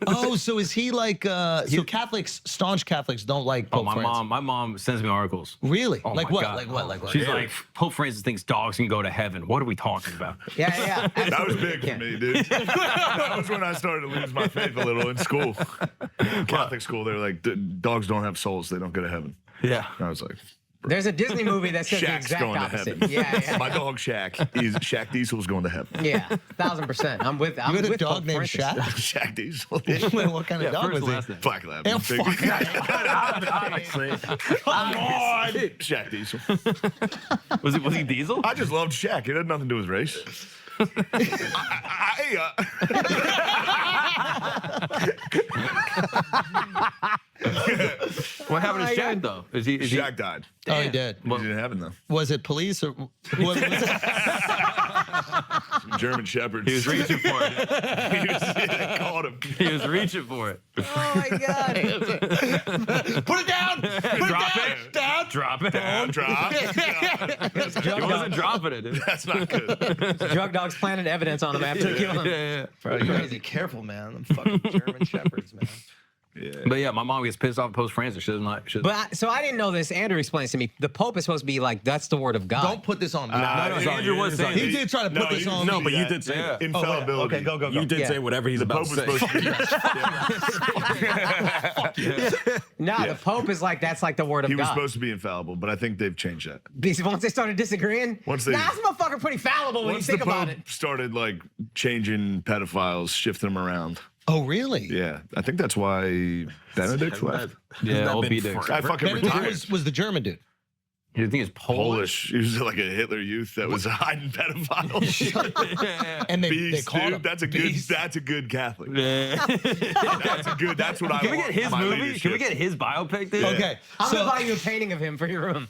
Oh, so is he like? So Catholics, staunch Catholics, don't like
Oh,
Pope Francis.
my mom sends me articles.
Really?
Oh
Like
my
what?
God.
Like what? Like what?
She's like, Pope Francis thinks dogs can go to heaven. What are we talking about?
Yeah.
That was big for me, dude. That was when I started to lose my faith a little in school. Catholic school, they're like, dogs don't have souls. They don't go to heaven.
Yeah.
I was like,
There's a Disney movie that says the
Shaq's
exact
going
opposite.
to heaven.
Yeah.
My dog Shaq, Shaq Diesel's going to heaven.
Yeah, 1000%. I'm with. I'm
You had a
with
dog
Pope
named
Francis.
Shaq?
Shaq Diesel.
Wait, what kind of dog
first
was
last
he?
name.
Black Lab.
Yeah,
Big-
Obviously.
Come on. Shaq Diesel.
Was he Diesel?
I just loved Shaq. It had nothing to do with race.
What happened to Shaq though? Is he?
Shaq died.
Oh, he did.
He's in heaven though.
Was it police or? What was it?
German Shepherds.
He was reaching for it.
He caught him.
He was reaching for it.
Oh my God.
Put it down. Put
Drop
it
it.
down.
Drop it.
Drop.
He wasn't dropping it. Dude.
That's not good.
Drug dogs planted evidence on him after killing him.
Yeah.
Bro, you gotta be careful, man. Them fucking German shepherds, man.
Yeah.
But yeah, my mom gets pissed off at Pope Francis. She doesn't like.
So I didn't know this. Andrew explains to me. The Pope is supposed to be like, that's the word of God.
Don't put this on me.
Andrew was saying
He did try to put this on me.
No, but you did say that.
Infallibility.
Okay, go.
You did say whatever he's
The
about
Pope
to
was
say.
supposed to be.
No, the Pope is like, that's like the word of
He was
God.
supposed to be infallible, but I think they've changed that.
Because once they started disagreeing,
Once they-
nah, this motherfucker pretty fallible when you
Once the
think about
Pope
it.
started like changing pedophiles, shifting them around.
Oh, really?
Yeah, I think that's why Benedict left.
Yeah, old B-Dicks.
I fucking
Benedict
retired.
was the German dude.
You think it's Polish?
He was like a Hitler youth that was hiding pedophiles.
And they
Beast,
called
dude.
him.
That's a good. That's a good Catholic.
Yeah.
That's a good. That's what I
Can we
want
get his
for my
movie?
leadership.
Can we get his biopic, dude?
Okay.
I'm gonna buy you a painting of him for your room.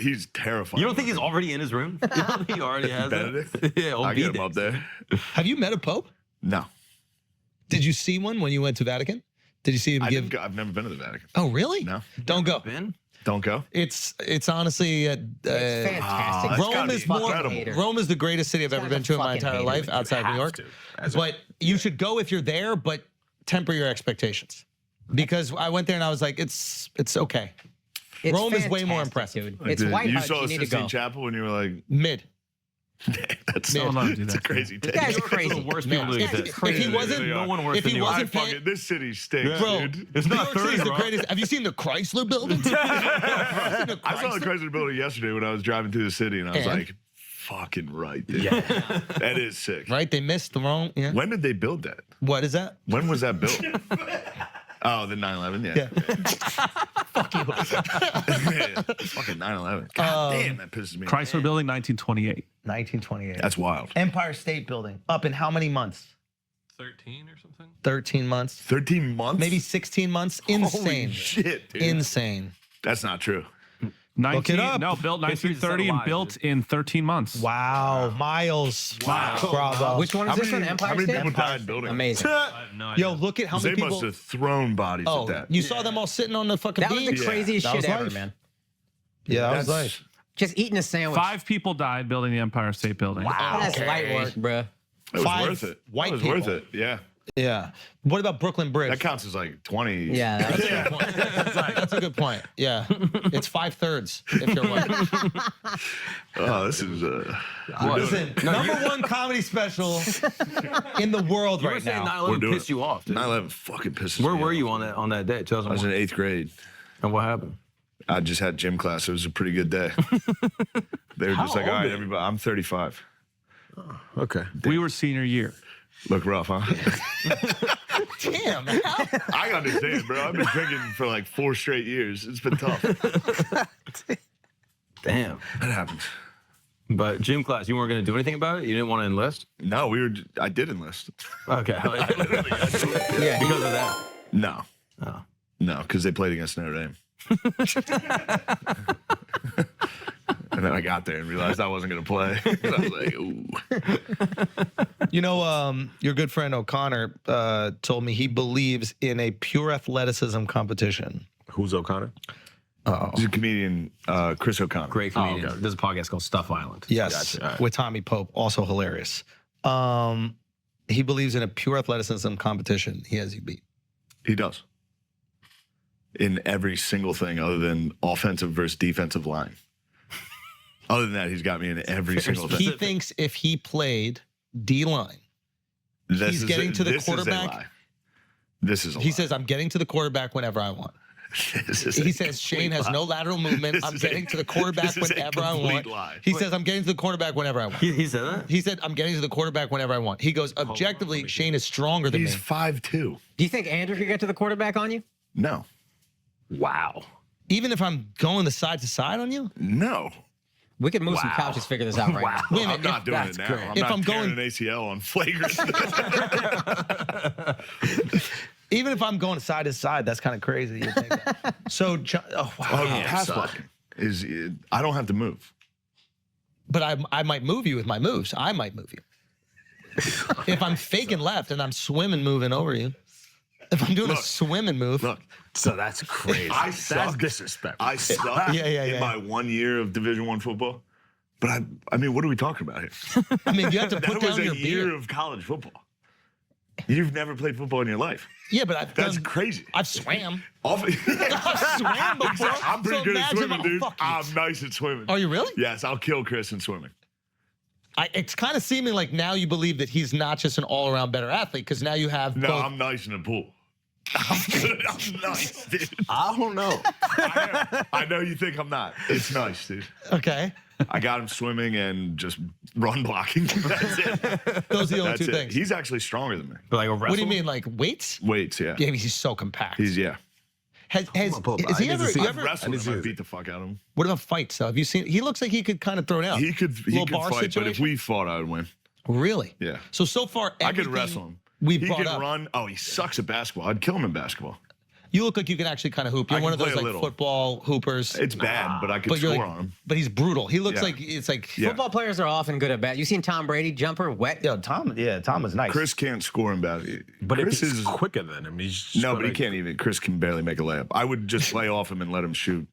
He's terrifying.
You don't think he's already in his room? You don't think he already has
Benedict?
it? Yeah, old
I get him
B-Dicks.
up there.
Have you met a pope?
No,
Did you see one when you went to Vatican? Did you see him give?
I've never been to the Vatican.
Oh, really?
No.
Don't go.
Ben?
Don't go.
It's honestly
Fantastic.
that's
Rome
gotta
is
be
more.
incredible.
Rome is the greatest city I've ever been to in my
fucking
entire
hater.
life outside of New York. But you should go if you're there, but temper your expectations. Because I went there and I was like, it's okay.
It's
Rome is way more
fantastic,
impressive.
dude. It's White
You
Hut.
saw
You need to
Sistine
go.
Chapel and you were like,
Mid.
that's
Mid.
a crazy
This
take.
guy's crazy.
The worst
Man,
people to
this
get
guy's
this.
crazy. If he wasn't-
no one worse
if
than
he
you.
wasn't
Fuck it, this city stinks,
Bro,
dude.
It's
New
not
York City's
30,
the
bro.
greatest. Have you seen the Chrysler building?
I saw the Chrysler building yesterday when I was driving through the city, and I was
And?
like, fucking right, dude.
Yeah.
That is sick.
Right? They missed the wrong. Yeah.
When did they build that?
What is that?
When was that built? Oh, the 9/11, yeah.
Fuck you.
Fucking 9/11. God damn, that pisses me off.
Chrysler Building, 1928.
1928.
That's wild.
Empire State Building. Up in how many months?
13 or something?
13 months.
13 months?
Maybe 16 months. Insane.
Holy shit, dude.
Insane.
That's not true.
19,
up.
no, built
History's
1930 and
alive,
built in 13 months.
Wow. Miles.
Wow.
Bravo.
Which one is this one? Empire
How many
State?
people died building?
Amazing.
Yo, look at how
They
many
must
people.
have thrown bodies
Oh,
at that.
you saw them all sitting on the fucking
That was
beam?
the craziest
That
shit
was
ever,
life.
man.
Yeah, that was
That's-
life.
Just eating a sandwich.
5 people died building the Empire State Building.
Wow. That's light work, bruh.
It was
Five
worth it.
white
It was
people.
worth it. Yeah.
Yeah. What about Brooklyn Bridge?
That counts as like 20.
Yeah. That was
That's a good point. That's a good point. Yeah. It's 5/3 if you're white.
Oh, this is
Listen, number one comedy special in the world
You were
right
saying
now.
9/11 pissed you off, dude.
9/11 fucking pisses
Where
me
were
off.
you on that day?
I was
2001.
in 8th grade.
And what happened?
I just had gym class. It was a pretty good day. They were just like, all right, everybody. I'm 35.
Okay.
We were senior year.
Look rough, huh?
Damn.
I understand, bro. I've been drinking for like 4 straight years. It's been tough.
Damn.
That happens.
But gym class, you weren't going to do anything about it? You didn't want to enlist?
No, I did enlist.
Okay.
Yeah.
Because of that.
No.
Oh.
No, because they played against Notre Dame. And then I got there and realized I wasn't going to play. I was like, ooh.
You know, your good friend O'Connor told me he believes in a pure athleticism competition.
Who's O'Connor?
He's a comedian, Chris O'Connor.
Great comedian.
okay.
There's a podcast called Stuff Island.
Yes,
Gotcha.
with Tommy Pope, also hilarious. He believes in a pure athleticism competition. He has you beat.
He does. In every single thing other than offensive versus defensive line. Other than that, he's got me in every single
He
thing.
thinks if he played D-line, he's getting to the
this is a
quarterback.
lie. This is a
He
lie.
says, I'm getting to the quarterback whenever I want.
This is
He
a
says Shane
complete
has
lie.
no lateral movement.
This
I'm
is
getting to the quarterback
this is a
whenever I
complete
want.
lie.
He says I'm getting to the quarterback whenever I want.
He said that?
He said I'm getting to the quarterback whenever I want. He goes, objectively, Shane is stronger than
He's
me.
5'2".
Do you think Andrew could get to the quarterback on you?
No.
Wow.
Even if I'm going the side to side on you?
No.
We could move some couches, figure this out right now.
Wait a
I'm
minute,
not
if-
doing
that's
it now.
great.
I'm
If
not
I'm
tearing
going-
an ACL on flagrant.
Even if I'm going side to side, that's kind of crazy. You think that. So, oh, wow.
Pass blocking is I don't have to move.
But I might move you with my moves. I might move you. If I'm faking left and I'm swimming moving over you. If I'm doing a swimming move.
Look,
So that's crazy.
I
That's
suck.
disrespectful.
I suck
Yeah.
in my 1 year of Division I football. But I mean, what are we talking about here?
I mean, you have to put
That was
down
a
your
year
beer.
of college football. You've never played football in your life.
Yeah, but
That's crazy.
I've swam.
I've
swam before.
I'm pretty
So
good at
imagine
swimming,
how
dude.
fucking-
I'm nice at swimming.
Are you really?
Yes, I'll kill Chris in swimming.
It's kind of seeming like now you believe that he's not just an all-around better athlete because now you have
No,
both.
I'm nice in the pool. I'm good. I'm nice, dude.
I don't know.
I know you think I'm not. It's nice, dude.
Okay.
I got him swimming and just run blocking. That's it.
Those are the only
That's
two
it.
things.
He's actually stronger than me.
But like a wrestler?
What do you mean, like weights?
Weights, yeah.
Yeah, he's so compact.
He's yeah.
Has
I'm gonna pull it
is
up.
he
I need to
ever?
see
You
it.
ever?
I've wrestled
I need
him.
to
I
see
beat the fuck out of him.
What about fights? Though, have you seen? He looks like he could kind of throw down.
He could
Little bar
fight, but if
situation?
we fought, I would win.
Really?
Yeah.
So far,
I could
everything
wrestle him.
We
He
brought
can
up.
run. Oh, he sucks at basketball. I'd kill him in basketball.
You look like you can actually kind of hoop. You're
I
one
can
of those
play a
like
little.
football hoopers.
It's bad, but I could
But you're
score
like-
on him.
But he's brutal. He looks
Yeah.
like it's like.
Yeah.
Football players are often good at bat. You seen Tom Brady jumper wet?
Yo, Tom was nice.
Chris can't score in basketball.
But
Chris
if he's quicker than him, he's just
No, but he
gonna-
can't even. Chris can barely make a layup. I would just play off him and let him shoot.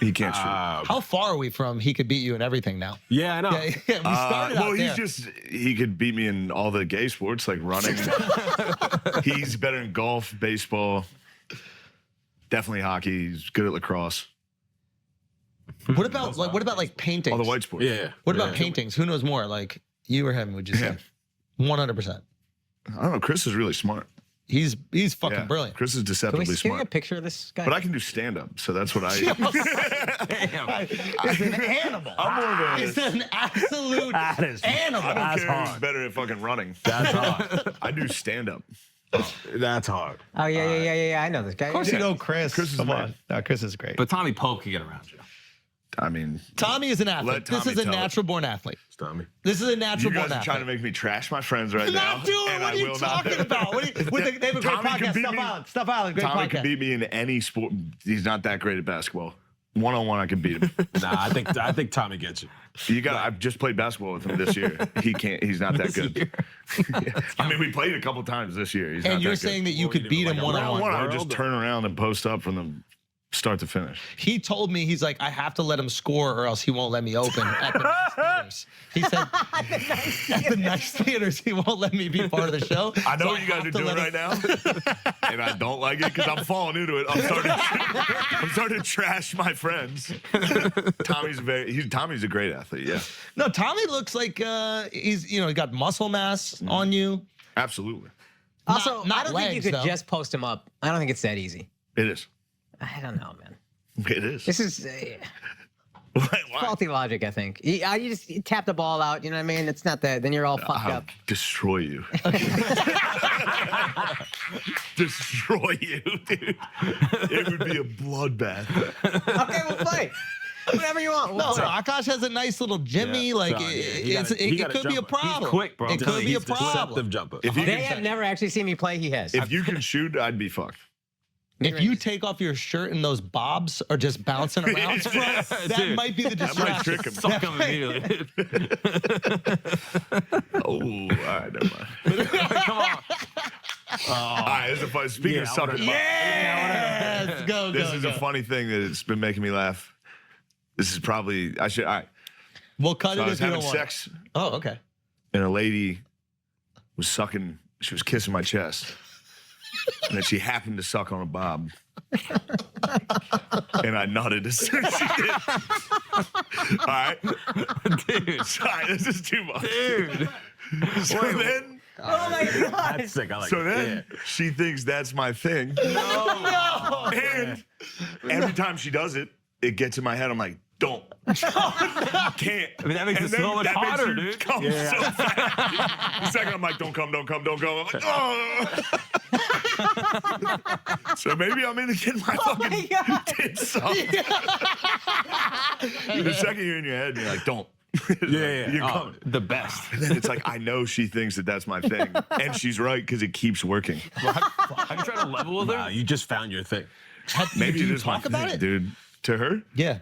He can't shoot.
How far are we from he could beat you in everything now?
Yeah, I know.
Yeah, we started
well,
out there.
he could beat me in all the gay sports like running. He's better in golf, baseball, definitely hockey. He's good at lacrosse.
What about like paintings?
All the white sports.
Yeah.
What about paintings? Who knows more? Like you or him? Would you say? 100%.
I don't know. Chris is really smart.
He's fucking brilliant.
Chris is
Can we
deceptively
see a
smart.
picture of this guy?
But I can do stand up, so that's what I.
He's an animal.
I'm more of a.
He's an absolute animal.
I don't care who's better at fucking running.
That's hard.
I do stand up.
That's hard.
Oh yeah. I know this guy.
Of course you know Chris.
Chris is
Come
the
on.
man.
No, Chris is great.
But Tommy Pope can get around you.
I mean,
Tommy is an athlete.
Let
This
Tommy
is a
tell it.
natural born athlete.
it's Tommy.
This is a
You
natural
guys
born
are trying to
athlete.
make me trash my friends right now.
Not doing.
and
What
I
are you
will not
talking
do it.
about? They have a great
Tommy can
podcast.
beat
Stuff
me.
Island. Stuff Island. Great
Tommy
podcast.
can beat me in any sport. He's not that great at basketball. One-on-one, I can beat him.
Nah, I think Tommy gets you.
You got. I've just played basketball with him this year. He can't. He's not that good. I mean, we played a couple times this year. He's
And
not
you're
that
saying
good.
that you could beat him one-on-one.
I would just turn around and post up from the start to finish.
He told me, he's like, I have to let him score or else he won't let me open at the nice theaters. He said, at the nice theaters, he won't let me be part of the show.
I know
So
what you guys
have
are
to
doing
let
right now, and I don't like it because I'm falling into it. I'm starting to trash my friends. Tommy's a great athlete. Yeah,
No, Tommy looks like he's he got muscle mass on you.
absolutely.
Also,
Not
I don't
legs,
think you could
though.
just post him up. I don't think it's that easy.
It is.
I don't know, man.
It is.
This is
Why?
faulty logic, I think. You just tap the ball out, you know what I mean? It's not that. Then you're all fucked
I'll
up.
destroy you. Destroy you, dude. It would be a bloodbath.
Okay, we'll fight. Whatever you want.
No, Akash has a nice little Jimmy. Like it could be a problem.
He's quick, bro.
It could be a problem.
Deceptive jumper.
If you
They
can,
have never actually seen me play. He has.
if you can shoot, I'd be fucked.
If you take off your shirt and those bobs are just bouncing around, bro, that
Dude,
might be the
That might
distraction.
trick him.
Suck him immediately.
Oh, all right, never mind.
Come on.
All right, this is a funny. Speaking of sucking,
Yes, go.
this is a funny thing that it's been making me laugh. This is probably I should. All right.
We'll cut
So
it
I was
if you
having
don't want.
sex,
Oh, okay.
and a lady was sucking. She was kissing my chest, and then she happened to suck on a bob, and I nutted as soon as she did. All right,
Dude.
sorry, this is too much,
Dude.
So then,
Oh my god.
That's sick. I like
so
it.
then she thinks that's my thing,
No.
and every time she does it, it gets in my head. I'm like, don't. Can't.
I mean, that makes
And
it
then
so much
that makes
harder,
you
dude.
come
Yeah.
so fast. The second I'm like, don't come. I'm like, oh. So maybe I'm into getting my fucking tits sucked. The second you're in your head, you're like, don't.
Yeah.
You're
Oh,
coming.
the best.
And then it's like, I know she thinks that that's my thing. And she's right, because it keeps working.
Have you tried to level with her? Nah, you just found your thing.
Maybe
do
it
you
is my
talk about
thing,
it?
dude. To her?
Yeah.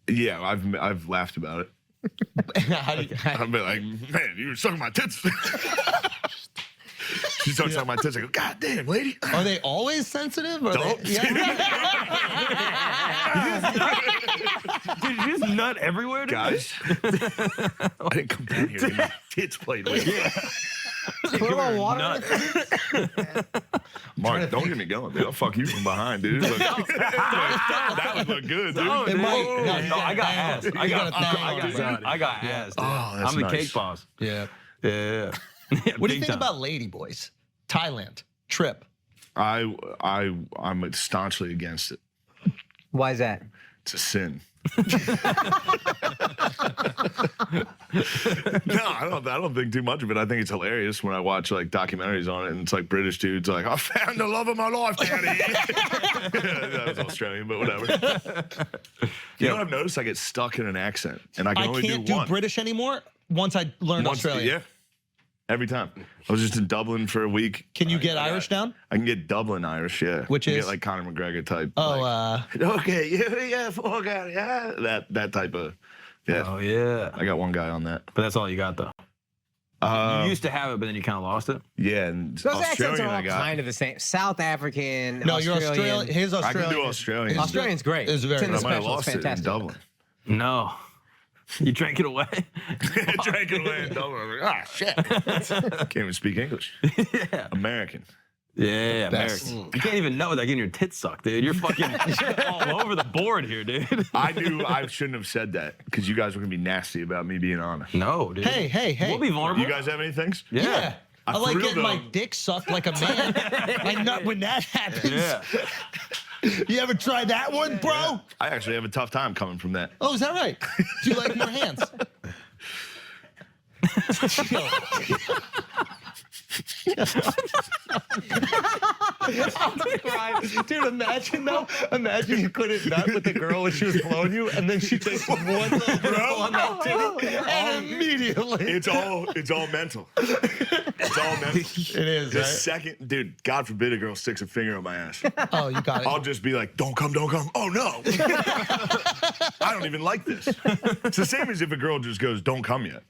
Yeah, I've laughed about it. I've been like, man, you were sucking my tits. She starts sucking my tits. I go, God damn, lady.
Are they always sensitive? Or
Don't.
They,
Did you just nut everywhere? Dude?
Guys, I didn't come down here to get my tits played with.
Put a little water.
Mark, don't get me going, dude. I'll fuck you from behind, dude. Look, that would look good, dude.
It might.
No, I got ass. I got ass. Dude.
Oh, that's
I'm the
nice.
cake boss.
Yeah.
Yeah.
What do you
Big
think
time.
about lady boys? Thailand trip.
I'm staunchly against it.
Why is that?
It's a sin. No, I don't think too much of it. I think it's hilarious when I watch like documentaries on it, and it's like British dudes like, I found the love of my life, Daddy. That was Australian, but whatever. You know what I've noticed? I get stuck in an accent, and I can only
can't
do
do
one.
British anymore once I learned Australian.
Yeah, every time. I was just in Dublin for a week.
Can you get Irish down?
I can get Dublin Irish, yeah.
Which
I can
is?
get like Conor McGregor type.
Oh,
like, okay, yeah, okay, yeah. That type of, yeah.
Oh, yeah.
I got one guy on that.
But that's all you got, though. You used to have it, but then you kind of lost it.
Yeah, and
Those accents
Australian
are all
I got.
kind of the same. South African.
No, you're
Australian.
Australian. His
I
Australian.
can do Australian.
Australian's great.
It's very
in the
I might have
special. It's
lost it in
fantastic.
Dublin.
No. You drank it away?
I drank it away in Dublin. I was like, ah, shit. Can't even speak English.
Yeah.
American.
Yeah,
Best.
American. You can't even know without getting your tits sucked, dude. You're fucking all over the board here, dude.
I knew I shouldn't have said that because you guys were gonna be nasty about me being honest.
No, dude.
Hey.
We'll be vulnerable.
You guys have any things?
Yeah. I like
for real,
getting my
though-
dick sucked like a man. I nut when that happens.
Yeah.
You ever tried that one, bro?
I actually have a tough time coming from that.
Oh, is that right? Do you like more hands? Dude, imagine though. Imagine you couldn't nut with the girl when she was blowing you, and then she takes one little girl on that titty, and immediately
It's all mental. It's all mental.
it is.
The
Right?
second, dude, God forbid a girl sticks a finger on my ass.
Oh, you got it.
I'll just be like, don't come. Oh no. I don't even like this. It's the same as if a girl just goes, don't come yet.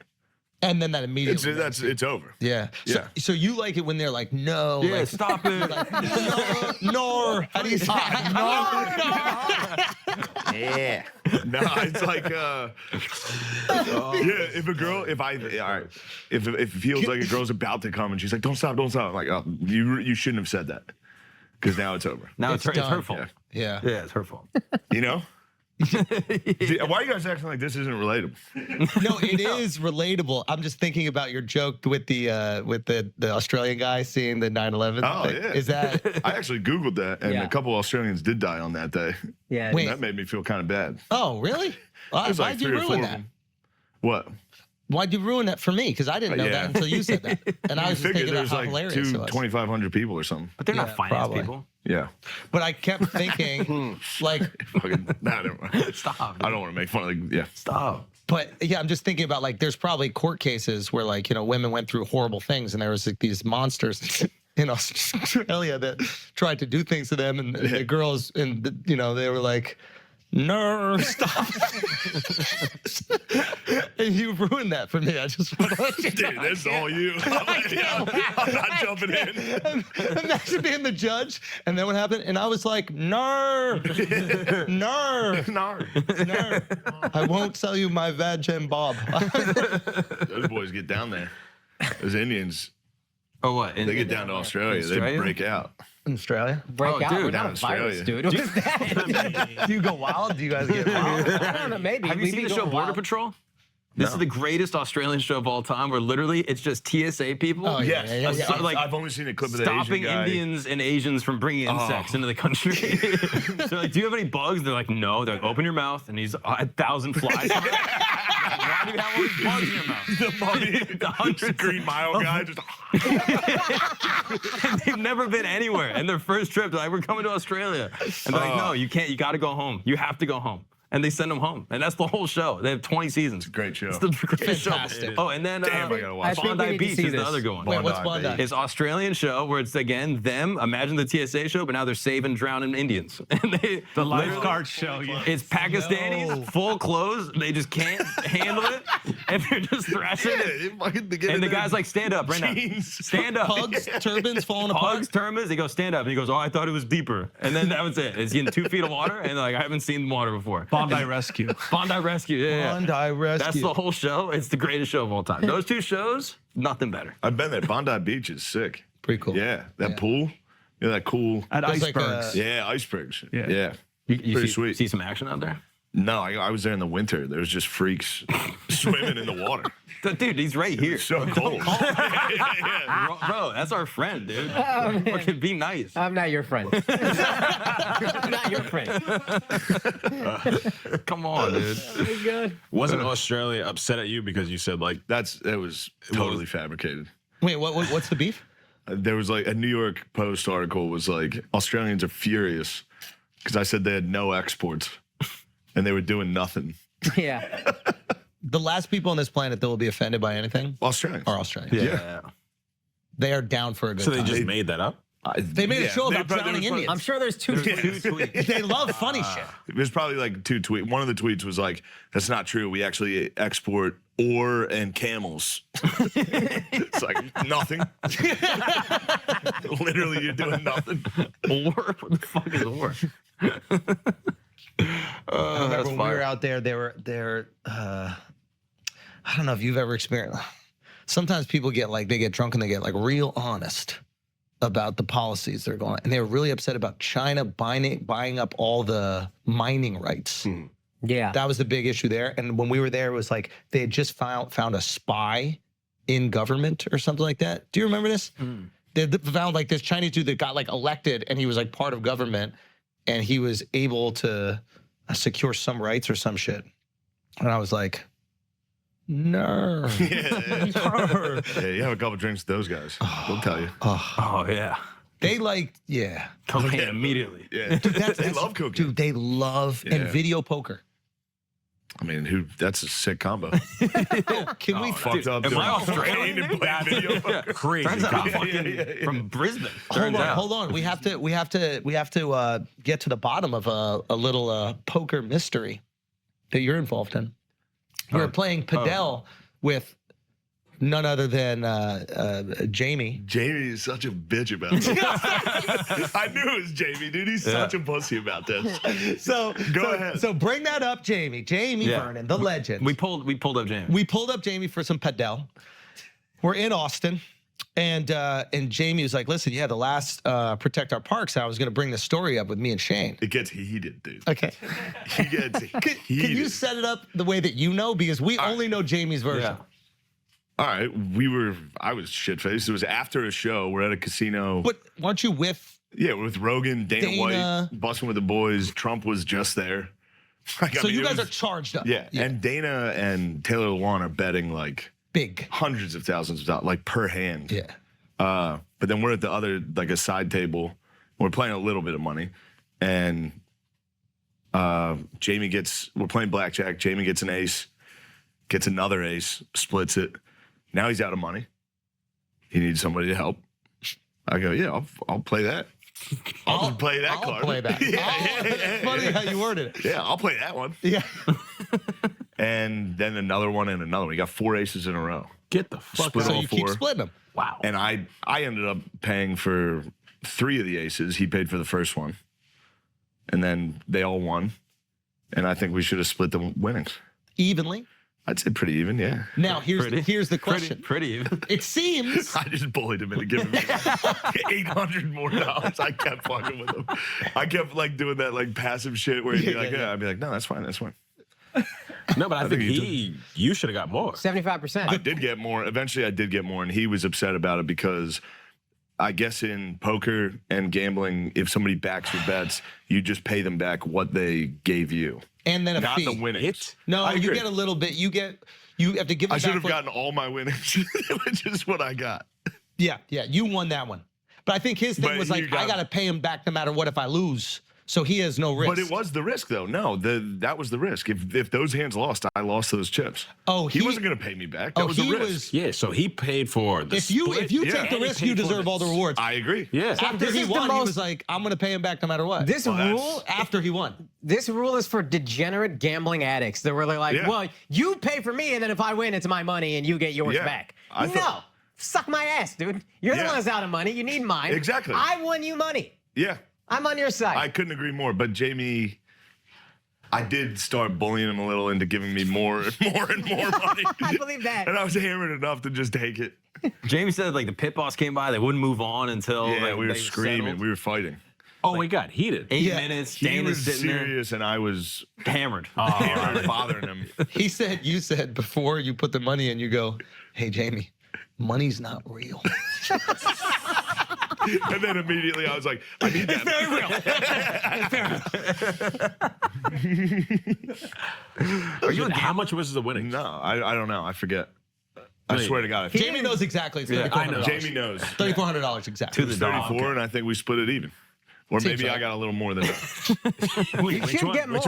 And then that immediately.
It's over.
Yeah.
Yeah.
So you like it when they're like, no.
Yeah,
like,
stop it.
like, no. How do you say
Yeah. No, it's like yeah, if it feels like a girl's about to come and she's like, don't stop, I'm like, oh, you shouldn't have said that. Because now it's over.
Now it's her
done.
fault.
Yeah.
Yeah, it's her fault.
You know? Why are you guys acting like this isn't relatable?
No, it is relatable. I'm just thinking about your joke with the Australian guy seeing the 9/11.
Oh,
thing.
yeah.
Is that?
I actually Googled that, and
Yeah.
a couple Australians did die on that day.
Yeah.
And
Wait.
that made me feel kind of bad.
Oh, really?
There's like
Why'd you
3 or 4
ruin
of
that?
them. What?
Why'd you ruin that for me? Because I didn't know
Yeah.
that until you said that. And I
You
was just
figure
thinking about
there's
how
like
hilarious it was.
2,500 people or something.
But they're
Yeah,
not finance
probably.
people.
Yeah.
But I kept thinking, like,
Fucking, nah, never mind.
Stop.
I don't want to make fun of
Stop.
but yeah, I'm just thinking about like, there's probably court cases where like, women went through horrible things, and there was like these monsters in Australia that tried to do things to them, and the girls, and they were like, no, stop. And you ruined that for me. I just want to let you
Dude,
know.
that's all you. I'm not jumping in.
Imagine being the judge, and then what happened? And I was like, no, no,
No.
no. I won't sell you my vag and bob.
Those boys get down there. Those Indians,
Oh, what?
they get down to Australia. They
Australia?
break out.
In Australia?
Break
Oh,
out.
dude,
We're
down
not a virus,
Australia.
dude. What is that?
Do you go wild? Do you guys get wild?
I don't know. Maybe.
Have you
We'd
seen
be
the show
going
Border
wild.
Patrol? This is the greatest Australian show of all time, where literally it's just TSA people.
Oh, yeah,
Yes.
yeah, yeah.
Like,
I've only seen a clip of the Asian
stopping
guy.
Indians and Asians from bringing insects into the country. They're like, do you have any bugs? They're like, no. They're like, open your mouth, and he's 1,000 flies. Why do you have all these bugs in your mouth?
The mummy, the Green Mile guy, just
And they've never been anywhere. And their first trip, they're like, we're coming to Australia. And they're like, no, you can't. You got to go home. You have to go home. And they send them home. And that's the whole show. They have 20 seasons.
great show.
It's the greatest
Fantastic.
show. Oh, and then
Damn, I gotta watch
I think we
Bondi
need to
Beach
see
is the
this.
other good one.
Wait, what's Bondi?
It's Australian show where it's again them. Imagine the TSA show, but now they're saving drowning Indians. And they
The
literally-
lifeguard show. Yeah.
It's Pakistanis,
No.
full clothes. They just can't handle it, and they're just thrashing it. And the guy's like, "Stand up, right now. Stand up."
Pugs, turbans falling apart.
Pugs, turbans. He goes, "Stand up." And he goes, "Oh, I thought it was deeper." And then that was it. It's in 2 feet of water, and like I haven't seen water before.
Bondi Rescue.
Bondi Rescue. Yeah.
Bondi Rescue.
That's the whole show. It's the greatest show of all time. Those 2 shows, nothing better.
I've been there. Bondi Beach is sick.
Pretty cool.
Yeah, that pool. Yeah, that cool.
At
There's like
icebergs.
Yeah, icebergs.
Yeah.
Yeah.
You
Pretty
see,
sweet.
See some action out there?
No, I was there in the winter. There was just freaks swimming in the water.
Dude, he's right here.
It's so cold.
Bro, that's our friend, dude.
man.
Fucking be nice.
I'm not your friend. I'm not your friend.
Come on, dude.
Oh, God.
Wasn't Australia upset at you because you said like
That was totally fabricated.
Wait, what's the beef?
There was like a New York Post article was like Australians are furious because I said they had no exports and they were doing nothing.
Yeah.
The last people on this planet that will be offended by anything
Australians.
are Australians.
Yeah.
They are down for a good
so they
time.
just made that up?
They made a show
they
about
probably-
drowning
there was
Indians.
I'm sure there's two.
tweets.
They love funny shit.
There's probably like 2 tweets. One of the tweets was like, "That's not true. We actually export ore and camels." It's like nothing. Literally, you're doing nothing.
Or what the fuck is or?
I remember
that's
when we
fire.
were out there, I don't know if you've ever experienced. Sometimes people get like, they get drunk and they get like real honest. about the policies that are going on. And they were really upset about China buying up all the mining rights.
Yeah.
That was the big issue there. And when we were there, it was like they had just found a spy in government or something like that. Do you remember this? They found like this Chinese dude that got like elected and he was like part of government and he was able to secure some rights or some shit. And I was like, no.
Yeah, you have a couple drinks with those guys. They'll tell you.
Oh yeah.
They like, yeah.
Cocaine immediately.
Yeah.
Dude,
they love cocaine.
Dude, they love and video poker.
I mean, that's a sick combo.
Can we
fucked up?
Am
doing
I Australian?
cocaine and playing video poker.
Crazy.
Turns out
I'm
I'm
fucking from Brisbane.
Hold on. We have to get to the bottom of a little poker mystery that you're involved in. We're playing Padel with none other than Jamie.
Jamie is such a bitch about this. I knew it was Jamie, dude. He's such a pussy about this.
So
Go ahead.
So bring that up, Jamie. Jamie Vernon, the legend.
We pulled up Jamie.
We pulled up Jamie for some Padel. We're in Austin. And Jamie was like, listen, yeah, the last Protect Our Parks, I was going to bring this story up with me and Shane.
It gets heated, dude.
Okay.
He gets heated.
Can you set it up the way that you know? Because we only know Jamie's version.
All right, I was shit-faced. It was after a show. We're at a casino.
But weren't you with?
Yeah, with Rogan, Dana White, busting with the boys. Trump was just there. Like,
So you guys are charged up.
Yeah, and Dana and Taylor Lewan are betting like
big
hundreds of thousands of dollars, like per hand.
Yeah.
But then we're at the other, like a side table. We're playing a little bit of money, and we're playing blackjack. Jamie gets an ace, gets another ace, splits it. Now he's out of money. He needs somebody to help. I go, yeah, I'll play that. I'll just play that card.
I'll play that. It's funny how you worded it.
Yeah, I'll play that one.
Yeah.
And then another one and another one. He got 4 aces in a row.
Get the fuck
Split
So
all
you
4.
keep splitting them.
Wow.
And I ended up paying for 3 of the aces. He paid for the first one. And then they all won. And I think we should have split the winnings.
Evenly.
I'd say pretty even, yeah.
Now here's the question.
Pretty even.
It seems
I just bullied him into giving me $800 more. I kept fucking with him. I kept like doing that like passive shit where he'd be like, yeah. I'd be like, no, that's fine, that's fine.
No, but I think you should have got more.
75%.
I did get more. Eventually, I did get more, and he was upset about it because I guess in poker and gambling, if somebody backs your bets, you just pay them back what they gave you.
and then a
Not
fee.
the winnings.
No,
I
you
agree.
get a little bit. You have to give.
I
It
should
back
have
what-
gotten all my winnings, which is what I got.
Yeah, you won that one. But I think his thing
But
was
you
like,
got-
I got to pay him back no matter what if I lose. So he has no risk.
But it was the risk, though. No, that was the risk. If those hands lost, I lost those chips.
Oh,
he wasn't going to pay me back. That was the risk.
Yeah, so he paid for the
If you take the
and he
risk, you
paid for
deserve all the rewards.
I agree.
Yeah.
After
This
he
is the
won, he
most-
was like, I'm going to pay him back no matter what.
This rule,
after he won.
This rule is for degenerate gambling addicts. They're really like,
Yeah.
well, you pay for me, and then if I win, it's my money, and you get yours
Yeah,
back.
I
No,
thought-
suck my ass, dude. You're the
Yeah.
one that's out of money. You need mine.
Exactly.
I won you money.
Yeah.
I'm on your side.
I couldn't agree more. But Jamie, I did start bullying him a little into giving me more and more and more money.
I believe that.
And I was hammered enough to just take it.
Jamie said like the pit boss came by, they wouldn't move on until
Yeah,
like,
we were
they
screaming.
settled.
We were fighting.
Oh, we got heated. 8 minutes.
He
Dana's
was
sitting
serious, and I was
hammered.
hammered, bothering him.
You said before you put the money in, you go, hey, Jamie, money's not real.
And then immediately I was like, I need that.
Are you? How much was the winning?
No, I don't know. I forget. I swear to God. I
Jamie knows exactly. It's
Yeah, I know.
$3,400.
Jamie knows.
$3,400 exactly.
It was 34, and I think we split it even. Or
Seems
maybe I
right.
got a little more than that.
You should get more.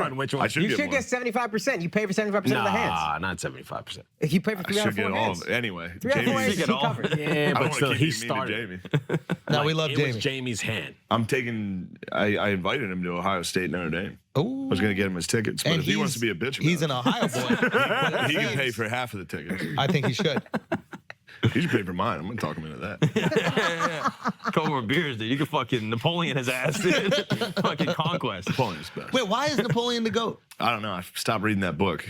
I should
You
get
should
more.
get 75%. You pay for 75% of the hands.
Nah, not 75%.
If you pay for
I
3 out
should
of
get
4
all
hands.
of it. Anyway,
3 out of 4
Jamie-
hands, he covered.
Yeah,
I don't
but
wanna
still,
keep
he
being mean to
started.
Jamie.
No, we love
it
Jamie.
was Jamie's hand.
I'm taking. I invited him to Ohio State, Notre Dame.
Ooh.
I was going to get him his tickets, but
And
if he wants
he's-
to be a bitch, about
He's
it,
an Ohio boy.
he can pay for half of the tickets.
I think he should.
He should pay for mine. I'm going to talk him into that.
Couple more beers, dude. You could fucking Napoleon his ass, dude. Fucking conquest.
Napoleon's best.
Wait, why is Napoleon the GOAT?
I don't know. I stopped reading that book.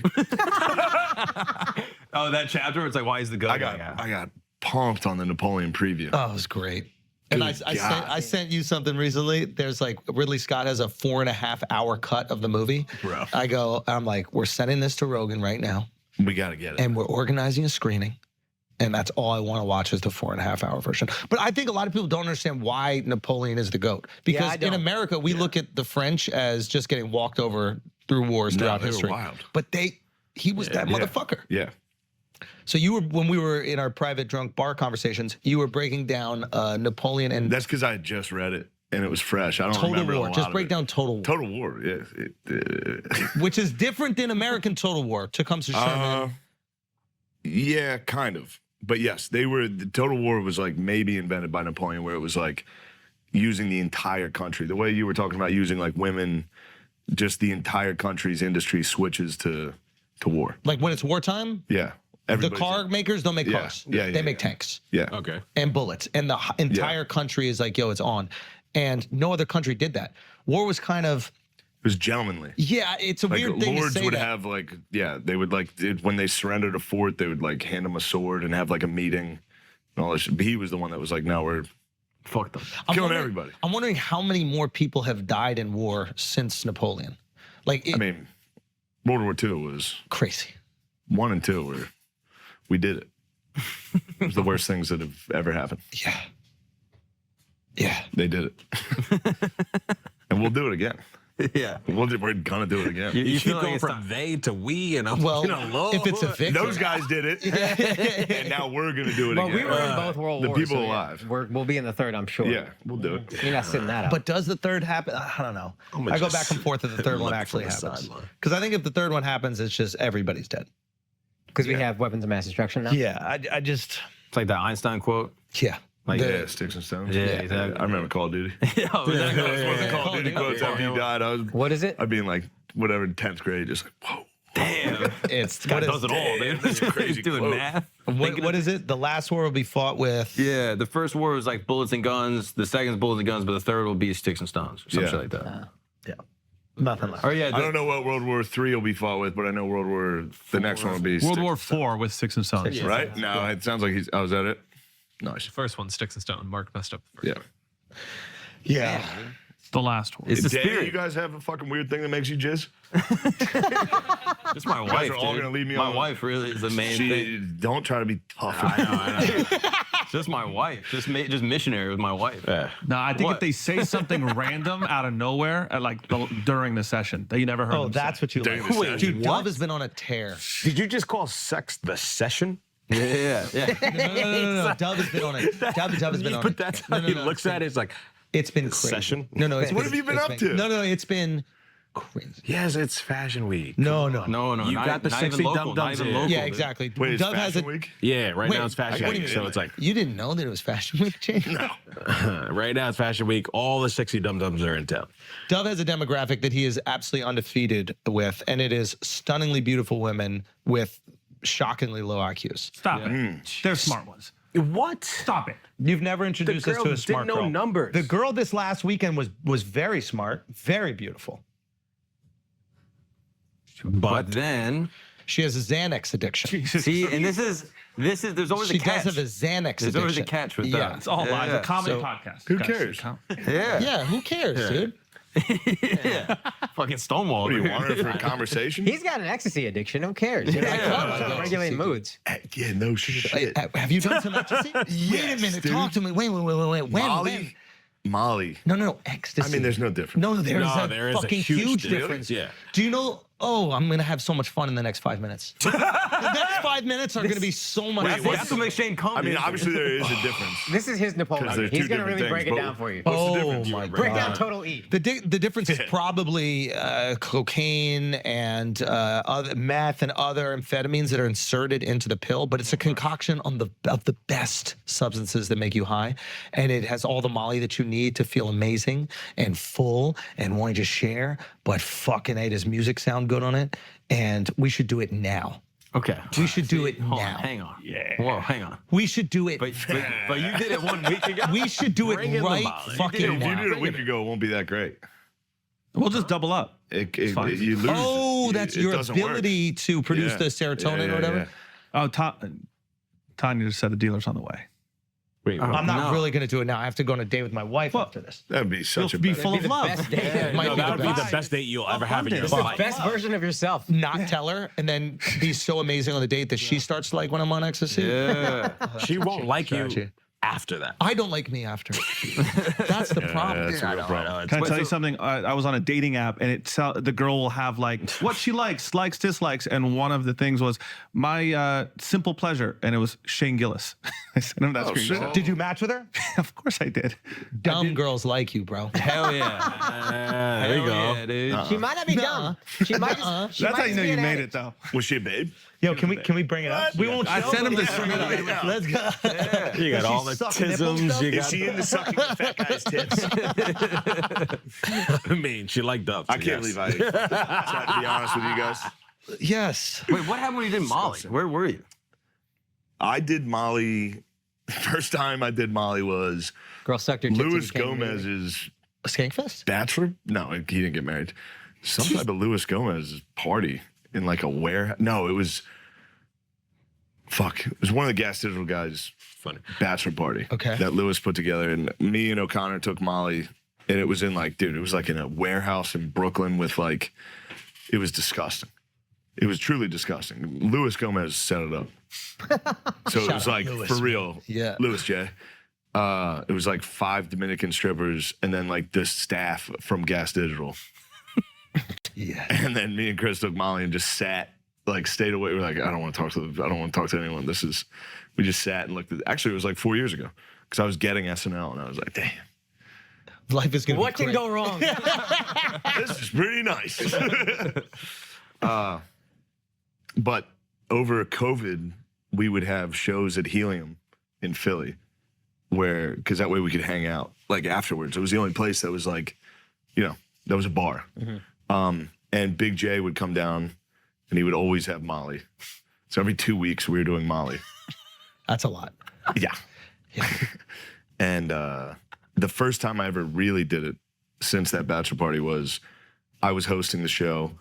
Oh, that chapter where it's like, why is the goat?
I got punked on the Napoleon preview.
Oh, it was great. And
Good
I sent you something recently. There's like Ridley Scott has a 4.5 hour cut of the movie.
Bro.
I'm like, we're sending this to Rogan right now.
We got to get it.
And we're organizing a screening. And that's all I want to watch is the 4.5 hour version. But I think a lot of people don't understand why Napoleon is the GOAT. Because in America, we look at the French as just getting walked over through wars throughout history.
Were wild.
But he was that motherfucker.
Yeah.
So when we were in our private drunk bar conversations, you were breaking down Napoleon and
that's because I had just read it and it was fresh. I don't
Total
remember
War.
a lot
Just
of
break
it.
down Total War.
Total War, yeah.
Which is different than American Total War. Tecumseh Sherman.
Yeah, kind of. But yes, the Total War was like maybe invented by Napoleon, where it was like using the entire country. The way you were talking about using like women, just the entire country's industry switches to war.
Like when it's wartime?
Yeah.
The car makers don't make cars. They make tanks.
Yeah.
Okay.
And bullets. And the entire country is like, yo, it's on. And no other country did that. War was kind of...
It was gentlemanly.
Yeah, it's a
like,
weird thing
lords
to say
would
that.
have like, they would like, when they surrendered a fort, they would like hand him a sword and have like a meeting and all this shit. But he was the one that was like, no, we're
fuck them.
Killing everybody.
I'm wondering how many more people have died in war since Napoleon. Like,
I mean, World War II was
crazy.
1 and 2 we did it. It was the worst things that have ever happened.
Yeah. Yeah.
They did it. And we'll do it again.
Yeah.
We're gonna do it again.
You keep going from they to we, and I'm
if it's a victory.
Those guys did it. And now we're gonna do it
Well,
again.
we were in both World
the
Wars.
people
so yeah,
alive.
we'll be in the third, I'm sure.
Yeah, we'll do it.
You're not sitting that out.
But does the third happen? I don't know. I go back and forth if the third one actually happens. Because I think if the third one happens, it's just everybody's dead.
Because we have weapons of mass destruction now?
Yeah, I just...
It's like that Einstein quote.
Yeah.
Like,
yeah, sticks and stones.
Yeah, exactly.
I remember Call of Duty.
Yeah,
That was one of the Call of Duty quotes after you died.
What is it?
I'd be in like whatever 10th grade, just like whoa.
Damn.
It's
Guy does it all, dude.
That's a crazy
doing
quote.
math.
What is it? The last war will be fought with...
Yeah, the first war was like bullets and guns. The second is bullets and guns, but the third will be sticks and stones. Or some shit like that.
Yeah. Nothing left.
Or yeah,
I don't know what World War III will be fought with, but I know the next one will be
World
sticks
War IV with sticks and stones.
and- right? No, it sounds like he's. Oh, is that it? Nice.
First one, Sticks and Stone. Mark messed up the first
Yeah.
Yeah.
The last one.
It's the
Danny,
spirit.
you guys have a fucking weird thing that makes you jizz?
Just my
You guys
wife.
are all
dude.
gonna leave me
my
alone.
wife really is the main thing.
Don't try to be tough.
I know. Just my wife. Just missionary with my wife. Yeah.
No, I think
What?
if they say something random out of nowhere, at like during the session that you never heard.
Oh,
them
that's
say.
what you
During
like.
the
Wait,
session.
dude, Dove has been on a tear.
Did you just call sex the session?
Yeah.
No. Dove has been on it. Dove has been on it.
But that's how he looks at it. It's like,
It's been crazy.
Session?
No, it's
What have you been up to?
No, it's been crazy.
yes, it's Fashion Week.
No.
No.
You
not,
got the
not
sexy
even local,
dum-dums
not even
in.
local,
Yeah,
dude.
exactly.
Wait, it's
Dove has
Fashion
a.
Week?
Yeah, right
Wait,
now it's Fashion
what do
Week.
you
So
mean?
it's like,
You didn't know that it was Fashion Week, Jane?
No.
right now it's Fashion Week. All the sexy dum-dums are in town.
Dove has a demographic that he is absolutely undefeated with, and it is stunningly beautiful women with shockingly low IQs.
Stop it. They're smart ones.
What?
Stop it.
You've never introduced us
girl
to a smart
didn't know
girl.
numbers.
The girl this last weekend was very smart, very beautiful.
But then,
She has a Xanax addiction.
see, and this is there's always
She
a catch.
does have a Xanax
There's always a
addiction.
catch with
Yeah.
that.
It's all lies. A comedy
So,
podcast.
Who
Guys,
cares?
Yeah.
Yeah, who cares, dude?
Yeah. Fucking Stonewall.
What do you
dude.
want her for a conversation?
He's got an ecstasy addiction. Who cares? You know,
Yeah.
regulating moods.
Yeah, no shit.
Have you done some ecstasy? Wait a
Yes,
minute,
dude.
talk to me. Wait. When?
Molly. Molly.
No, ecstasy.
I mean, there's no difference.
No, there is
No,
a
there is a
fucking
huge
huge
difference.
difference.
Yeah.
Do you know? Oh, I'm gonna have so much fun in the next 5 minutes. The next 5 minutes are gonna be so much fun.
That's what makes Shane come.
I mean,
dude.
obviously there is a difference.
This is his Napoleon.
'Cause they're
He's
two
going to really
different
break it
things,
down
but-
for you.
What's the
Oh
difference?
my
Break down
God.
total E.
The difference is probably cocaine and other meth and other amphetamines that are inserted into the pill, but it's a concoction of the best substances that make you high, and it has all the Molly that you need to feel amazing and full and wanting to share. But fucking A, does music sound good on it? And we should do it now.
Okay.
We should do it
Hold
now.
on, hang on. Yeah. Whoa, hang on.
We should do it.
But you did it 1 week ago.
We should do
Bring
it
in the
right
Molly.
fucking
If you
now.
did it a week ago, it won't be that great.
We'll just double up. Fine.
You lose.
Oh, that's
it
your
doesn't work.
ability to produce
Yeah.
the serotonin
Yeah,
or whatever.
yeah.
Oh, Tanya just said the dealer's on the way.
Wait,
I'm not really going to do it now. I have to go on a date with my wife after this.
That'd be such a
be
better-
full of love.
Best date.
Might
No,
be
that
the
would be
best.
the best date you'll ever have in your
It's the
life.
best version of yourself.
Not tell her, and then be so amazing on the date that she starts to like when I'm on ecstasy.
Yeah. She won't like you
Strategy.
after that.
I don't like me after. That's the problem.
That's a real problem.
Can I tell you something? I was on a dating app, and the girl will have like what she likes, dislikes, and one of the things was my simple pleasure, and it was Shane Gillis. I sent him that screenshot.
Did you match with her?
Of course I did.
Dumb girls like you, bro.
Hell yeah. There you go. Yeah, dude.
She might not be dumb. She might just. She
That's
might
how you
just
know
be
you
an
made
addict.
it, though.
Was she a babe?
Yo, can we bring it up? We won't.
I
show
sent him
them.
the
Yeah, let's go.
You got
Does
all
she
the
suck nipple
tisms.
stuff?
You
Is
got.
she into sucking the fat guy's tits?
I mean, she liked Dove.
I can't believe I tried to be honest with you guys.
Yes.
Wait, what happened when you did Molly? Where were you?
I did Molly. First time I did Molly was
Girl sucked your tits. and
Luis
became weird.
Gomez's
Skankfest?
bachelor. No, he didn't get married. Some type of Luis Gomez's party in like a warehouse. No, it was. Fuck. It was one of the Gas Digital guys' bachelor party.
Okay.
That Lewis put together, and me and O'Connor took Molly, and it was in like, dude, it was like in a warehouse in Brooklyn with like, it was disgusting. It was truly disgusting. Luis Gomez set it up. So it was like,
Louis,
for
man.
real.
Yeah.
Louis J. It was like 5 Dominican strippers and then like the staff from Gas Digital.
Yeah.
And then me and Chris took Molly and just sat, like stayed away. We're like, I don't want to talk to anyone. We just sat and looked at, actually it was like 4 years ago because I was getting SNL and I was like, damn.
Life is going to be
What can
great.
go wrong?
This is pretty nice. But over COVID, we would have shows at Helium in Philly where, because that way we could hang out like afterwards. It was the only place that was like, you know, that was a bar. And Big J would come down and he would always have Molly. So every 2 weeks we were doing Molly.
That's a lot.
Yeah. And the first time I ever really did it since that bachelor party was I was hosting the show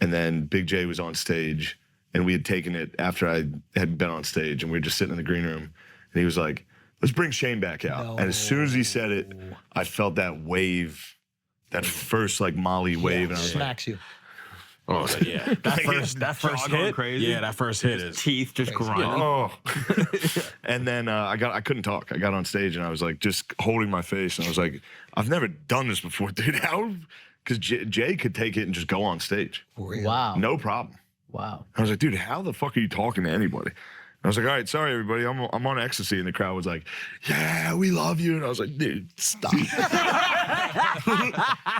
and then Big J was on stage and we had taken it after I had been on stage and we were just sitting in the green room and he was like, let's bring Shane back out. And as soon as he said it, I felt that wave, that first like Molly wave. And I was like,
Smacks you.
Oh yeah, that first hit.
crazy.
Yeah, that first hit is teeth just grinding.
oh. And then I couldn't talk. I got on stage and I was like just holding my face and I was like, I've never done this before, dude. How? Because Jay could take it and just go on stage.
Wow.
No problem.
Wow.
I was like, dude, how the fuck are you talking to anybody? I was like, all right, sorry, everybody. I'm on ecstasy. And the crowd was like, yeah, we love you. And I was like, dude, stop.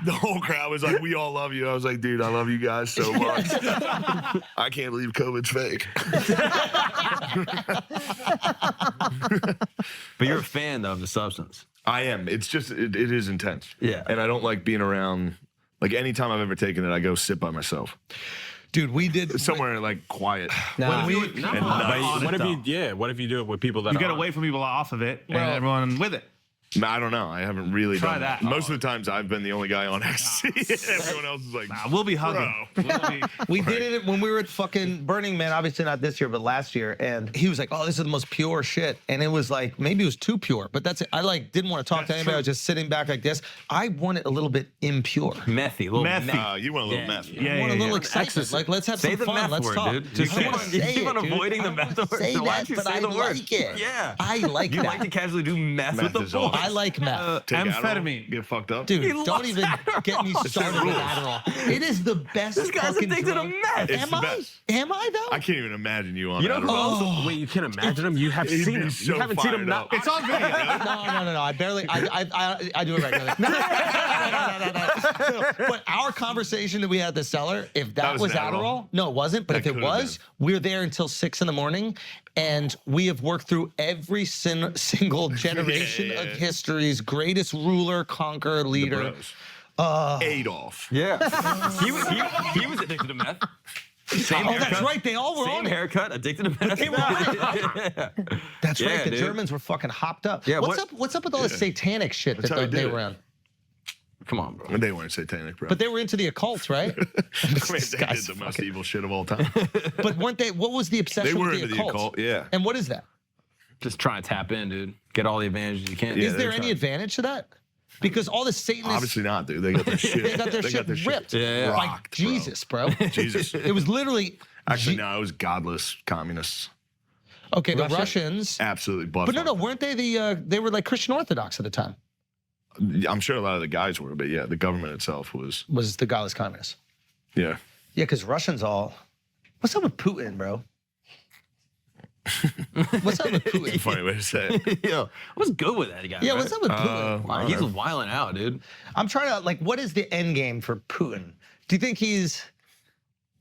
The whole crowd was like, we all love you. I was like, dude, I love you guys so much. I can't believe COVID's fake.
But you're a fan of the substance.
I am. It's just, it is intense.
Yeah.
And I don't like being around, like anytime I've ever taken it, I go sit by myself.
Dude, we did
somewhere like quiet.
When we,
What if you do it with people that
You
are
get
on?
away from people off of it and
Well-
everyone with it.
No, I don't know. I haven't really
Try
done
that.
Most of the times I've been the only guy on ecstasy. Everyone else is like,
We'll be hugging.
we did it when we were at fucking Burning Man, obviously not this year, but last year. And he was like, oh, this is the most pure shit. And it was like, maybe it was too pure, but that's it. I like didn't want to talk to anybody. I was just sitting back like this. I want it a little bit impure.
Methy, little
Methy.
you want a little meth.
I want a little excitement. Like, let's have
Say
some
the
fun.
meth
Let's
word,
talk.
dude. Just
I wanna
you
say
keep
it,
on
dude.
avoiding the
I
meth
wanna
word.
say
So why
that,
don't you
but
say
I
the word?
like it.
Yeah.
I like
You
that.
like to casually do meth
Meth
with the
is awesome.
I like meth.
Take
Amphetamine.
Adderall, get fucked up.
Dude,
He
don't
loves
even get me started with
rules.
Adderall. It is the best
This guy's
fucking
addicted
drug.
to meth.
It's
Am
the
I?
best.
Am I though?
I can't even imagine you on
You know who
Adderall.
else? Wait, you can imagine him? You have
He'd
seen
be
him.
so
You haven't seen him
fired
now.
up.
It's on video.
No. I barely. I do it regularly. No. But our conversation that we had at the cellar, if that
was
was
an Adderall.
Adderall, no, it wasn't. But
That
if it
could've
was, we're there until 6 a.m, and we have worked through every single generation
Yeah.
of history's greatest ruler, conqueror, leader.
Adolf.
Yeah. he was addicted to meth. Same
Oh, that's
haircut.
right. They all were
Same
on it.
haircut, addicted to meth.
They were on it. That's
Yeah,
right. The
dude.
Germans were fucking hopped up.
Yeah,
What's up with all the satanic shit
That's how
that
they
they
did
were
it.
on?
Come on, bro.
They weren't satanic, bro.
But they were into the occult, right?
I mean, they did the most evil shit of all time.
But weren't they? What was the obsession
They were
with
into
the
the
occult?
occult, yeah.
And what is that?
Just trying to tap in, dude. Get all the advantages you can.
Is there any advantage to that? Because all the Satanists
Obviously not, dude. They got their shit.
they got their shit ripped.
Yeah.
Like
Rocked,
Jesus, bro.
Jesus.
It was literally.
Actually, no, it was godless communists.
Okay, the Russians.
Absolutely
But no, weren't they they were like Christian Orthodox at the time?
I'm sure a lot of the guys were, but yeah, the government itself was
the godless communists.
Yeah.
Yeah, because Russians all. What's up with Putin, bro? What's up with Putin?
It's a funny way to say it.
Yo, what's good with that guy?
Yeah,
man?
what's up with Putin?
Wow, he's wilding out, dude.
I'm trying to like, what is the end game for Putin? Do you think he's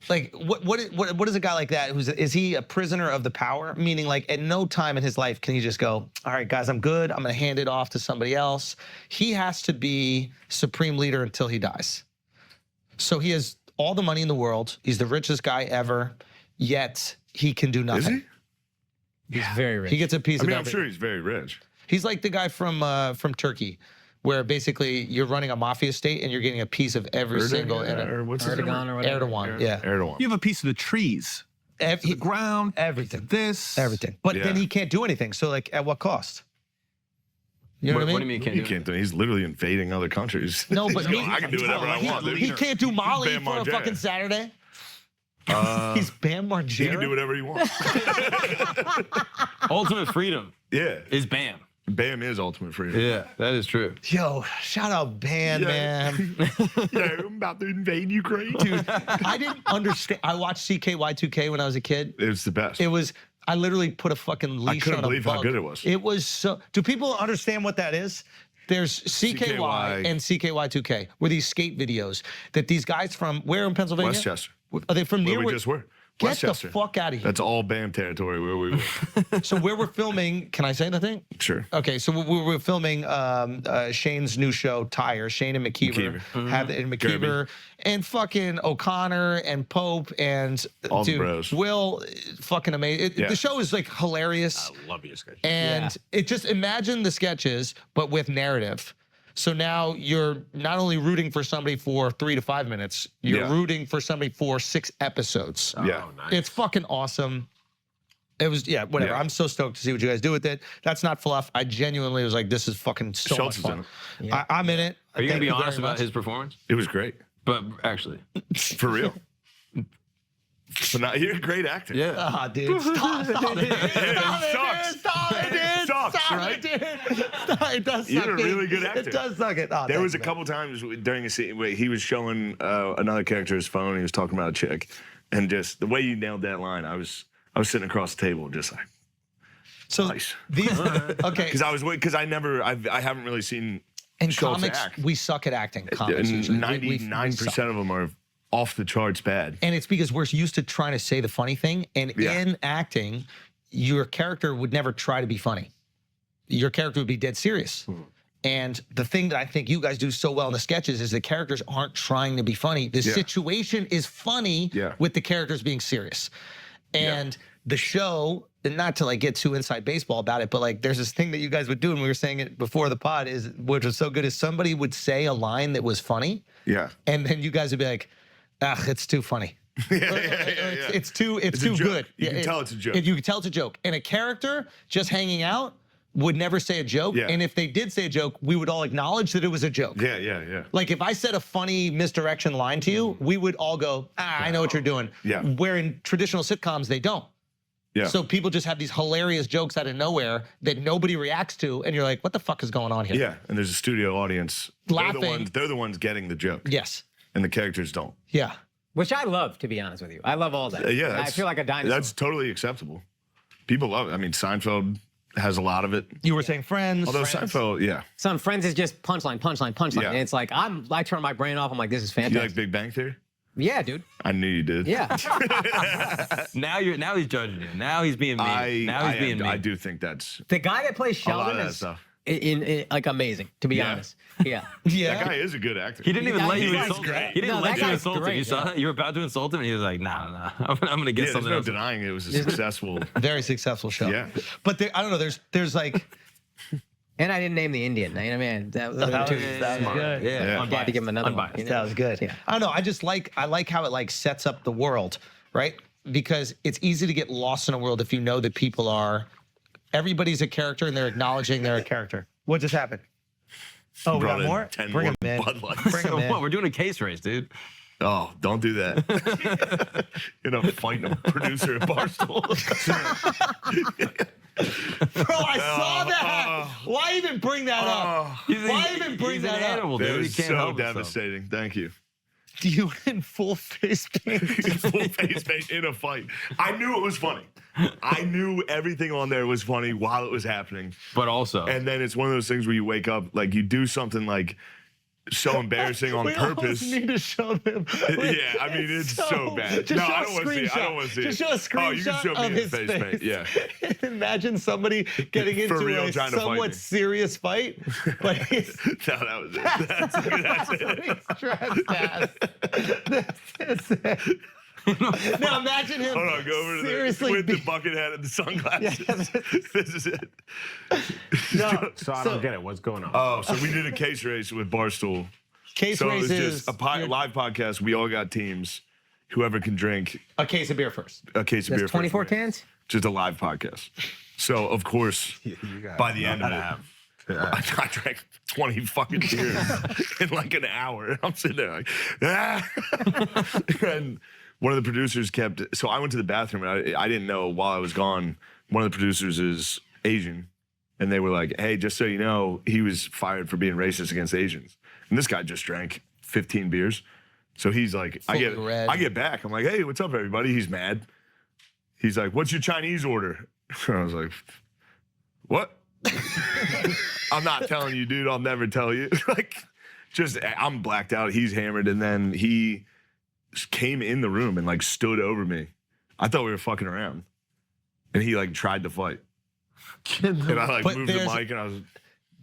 like what is a guy like that? Is he a prisoner of the power? Meaning, like, at no time in his life can he just go, all right, guys, I'm good. I'm gonna hand it off to somebody else. He has to be supreme leader until he dies. So he has all the money in the world. He's the richest guy ever. Yet he can do nothing.
Is he?
He's very rich.
He gets a piece
I
of
mean, I'm
everything.
sure he's very rich.
He's like the guy from Turkey, where basically you're running a mafia state and you're getting a piece of every single.
Or what's his name?
Erdogan or whatever.
Erdogan, yeah.
Erdogan.
You have a piece of the trees, the ground,
everything.
This,
everything. But then he can't do anything. So, like, at what cost? You know what I mean?
What do you mean
He can't do it. He's literally invading other countries.
No, but
He's going, I can do whatever I want. dude.
He can't do Molly
Bam
for a
Margera.
fucking Saturday. He's Bam Margera.
He can do whatever he wants.
Ultimate freedom.
Yeah.
Is Bam.
Bam is ultimate freedom.
Yeah, that is true.
Yo, shout out Bam, man.
Yeah, I'm about to invade Ukraine.
Dude, I didn't understand. I watched CKY2K when I was a kid.
It was the best.
It was, I literally put a fucking leash
couldn't
on a
believe how
bug.
good it was.
It was so, do people understand what that is? There's CKY and CKY2K, were these skate videos that these guys from, where in Pennsylvania?
Westchester.
Are they from near
Where we just were.
Get
Westchester.
the fuck out of here.
That's all Bam territory where we were.
So where we're filming, can I say the thing?
Sure.
Okay, so we were filming Shane's new show, Tire. Shane and McKeever have it in McKeever, and fucking O'Connor and Pope and
All the
dude,
bros.
Will, fucking amazing.
Yeah.
The show is like hilarious.
I love your sketch.
And it just, imagine the sketches, but with narrative. So now you're not only rooting for somebody for 3 to 5 minutes, you're rooting for somebody for 6 episodes.
Yeah.
Nice.
It's fucking awesome. It was, whatever.
Yeah.
I'm so stoked to see what you guys do with it. That's not fluff. I genuinely was like, this is fucking so
Schultz
much
is in
fun.
it.
I'm in it.
Are you going
Thank
to be
very
honest about
much.
his performance?
It was great.
But actually.
For real. But not, you're a great actor.
Yeah.
Ah, dude, stop it. Stop it,
Stop
dude.
It sucks,
Stop
right?
it, dude. Stop, it does suck.
You're a really good actor.
It does suck it. Oh,
There
thank
was a
you,
couple times during a scene where he was showing another character his phone. He was talking about a chick, and just the way you nailed that line, I was sitting across the table, just like,
so
nice.
These, okay.
Because I haven't really seen
In
Schultz
comics,
act.
we suck at acting. Comics,
And
usually.
99% of them are off the charts bad.
And it's because we're used to trying to say the funny thing. And in acting, your character would never try to be funny. Your character would be dead serious. And the thing that I think you guys do so well in the sketches is the characters aren't trying to be funny. The situation is funny with the characters being serious. And the show, and not to like get too inside baseball about it, but like there's this thing that you guys would do, and we were saying it before the pod, is which was so good, is somebody would say a line that was funny.
Yeah.
And then you guys would be like, it's too funny. It's too
joke.
good.
You can tell it's a joke.
You can tell it's a joke. And a character just hanging out would never say a joke.
Yeah.
And if they did say a joke, we would all acknowledge that it was a joke.
Yeah.
Like if I said a funny misdirection line to you, we would all go, I know what you're doing.
Yeah.
Where in traditional sitcoms, they don't.
Yeah.
So people just have these hilarious jokes out of nowhere that nobody reacts to, and you're like, what the fuck is going on here?
Yeah, and there's a studio audience.
Laughing.
They're the ones getting the joke.
Yes.
And the characters don't.
Yeah.
Which I love, to be honest with you. I love all that.
Yeah.
I feel like a dinosaur.
That's totally acceptable. People love it. I mean, Seinfeld has a lot of it.
You were saying Friends.
Although Seinfeld, yeah.
Some Friends is just punchline.
Yeah.
And it's like, I turn my brain off. I'm like, this is
You
fantastic.
like Big Bang Theory?
Yeah, dude.
I knew you did.
Yeah.
Now he's judging you. Now he's being mean.
I do think that's
The guy that plays
a lot
Sheldon
of that
is
stuff.
in like amazing, to be honest. Yeah.
That guy is a good actor.
He didn't even let you
That guy's
insult him.
great.
He didn't
No,
let
that
you
guy's
insult him.
great,
You saw that? You were about to insult him, and he was like, nah. I'm going to get
There's
something
no
else.
denying it was a successful.
Very successful show.
Yeah.
But there, I don't know, there's like.
And I didn't name the Indian. You know, man, that was
good.
Yeah. I had to give him another one. You know?
That was good.
Yeah.
I don't know. I like how it like sets up the world, right? Because it's easy to get lost in a world if you know that people are everybody's a character and they're acknowledging they're a character. What just happened? Oh, we got more? Bring him in. Bring him in.
What? We're doing a case race, dude.
Oh, don't do that. You're not fighting a producer at Barstool.
Bro, I saw that. Why even bring that up? Why even bring that up?
That was so devastating. Thank you.
You in full face paint?
Full face paint in a fight. I knew it was funny. I knew everything on there was funny while it was happening.
But also.
And then it's one of those things where you wake up, like you do something like so embarrassing on purpose.
We need to show them.
Yeah, I mean, it's so bad.
Just
No,
show
I
a
don't want to see it. I don't want to see it.
Just show a screenshot
Oh, you can show me
of
his
his
face
face.
paint. Yeah.
Imagine somebody getting
For
into
real
a
trying to fight me.
somewhat serious fight, but he's
No, that was it. That's it.
stressed out. Now imagine him.
Hold on, go over to
seriously
with the bucket hat and the sunglasses. This is it.
No,
So I don't get it. What's going on?
Oh, so we did a case race with Barstool.
Case
so
race
it was
is
just a live podcast. We all got teams. Whoever can drink
a case of beer first.
A case of beer first.
24 cans?
Just a live podcast. So of course, by the end of it, I drank 20 fucking beers in like an hour. I'm sitting there like, and one of the producers kept. So I went to the bathroom and I didn't know while I was gone. One of the producers is Asian, and they were like, "Hey, just so you know, he was fired for being racist against Asians." And this guy just drank 15 beers. So he's like, I get back. I'm like, "Hey, what's up, everybody?" He's mad. He's like, "What's your Chinese order?" I was like, "What?" I'm not telling you, dude. I'll never tell you. Like, just I'm blacked out. He's hammered, and then he came in the room and like stood over me. I thought we were fucking around, and he like tried to fight. And I like moved the mic, and I was.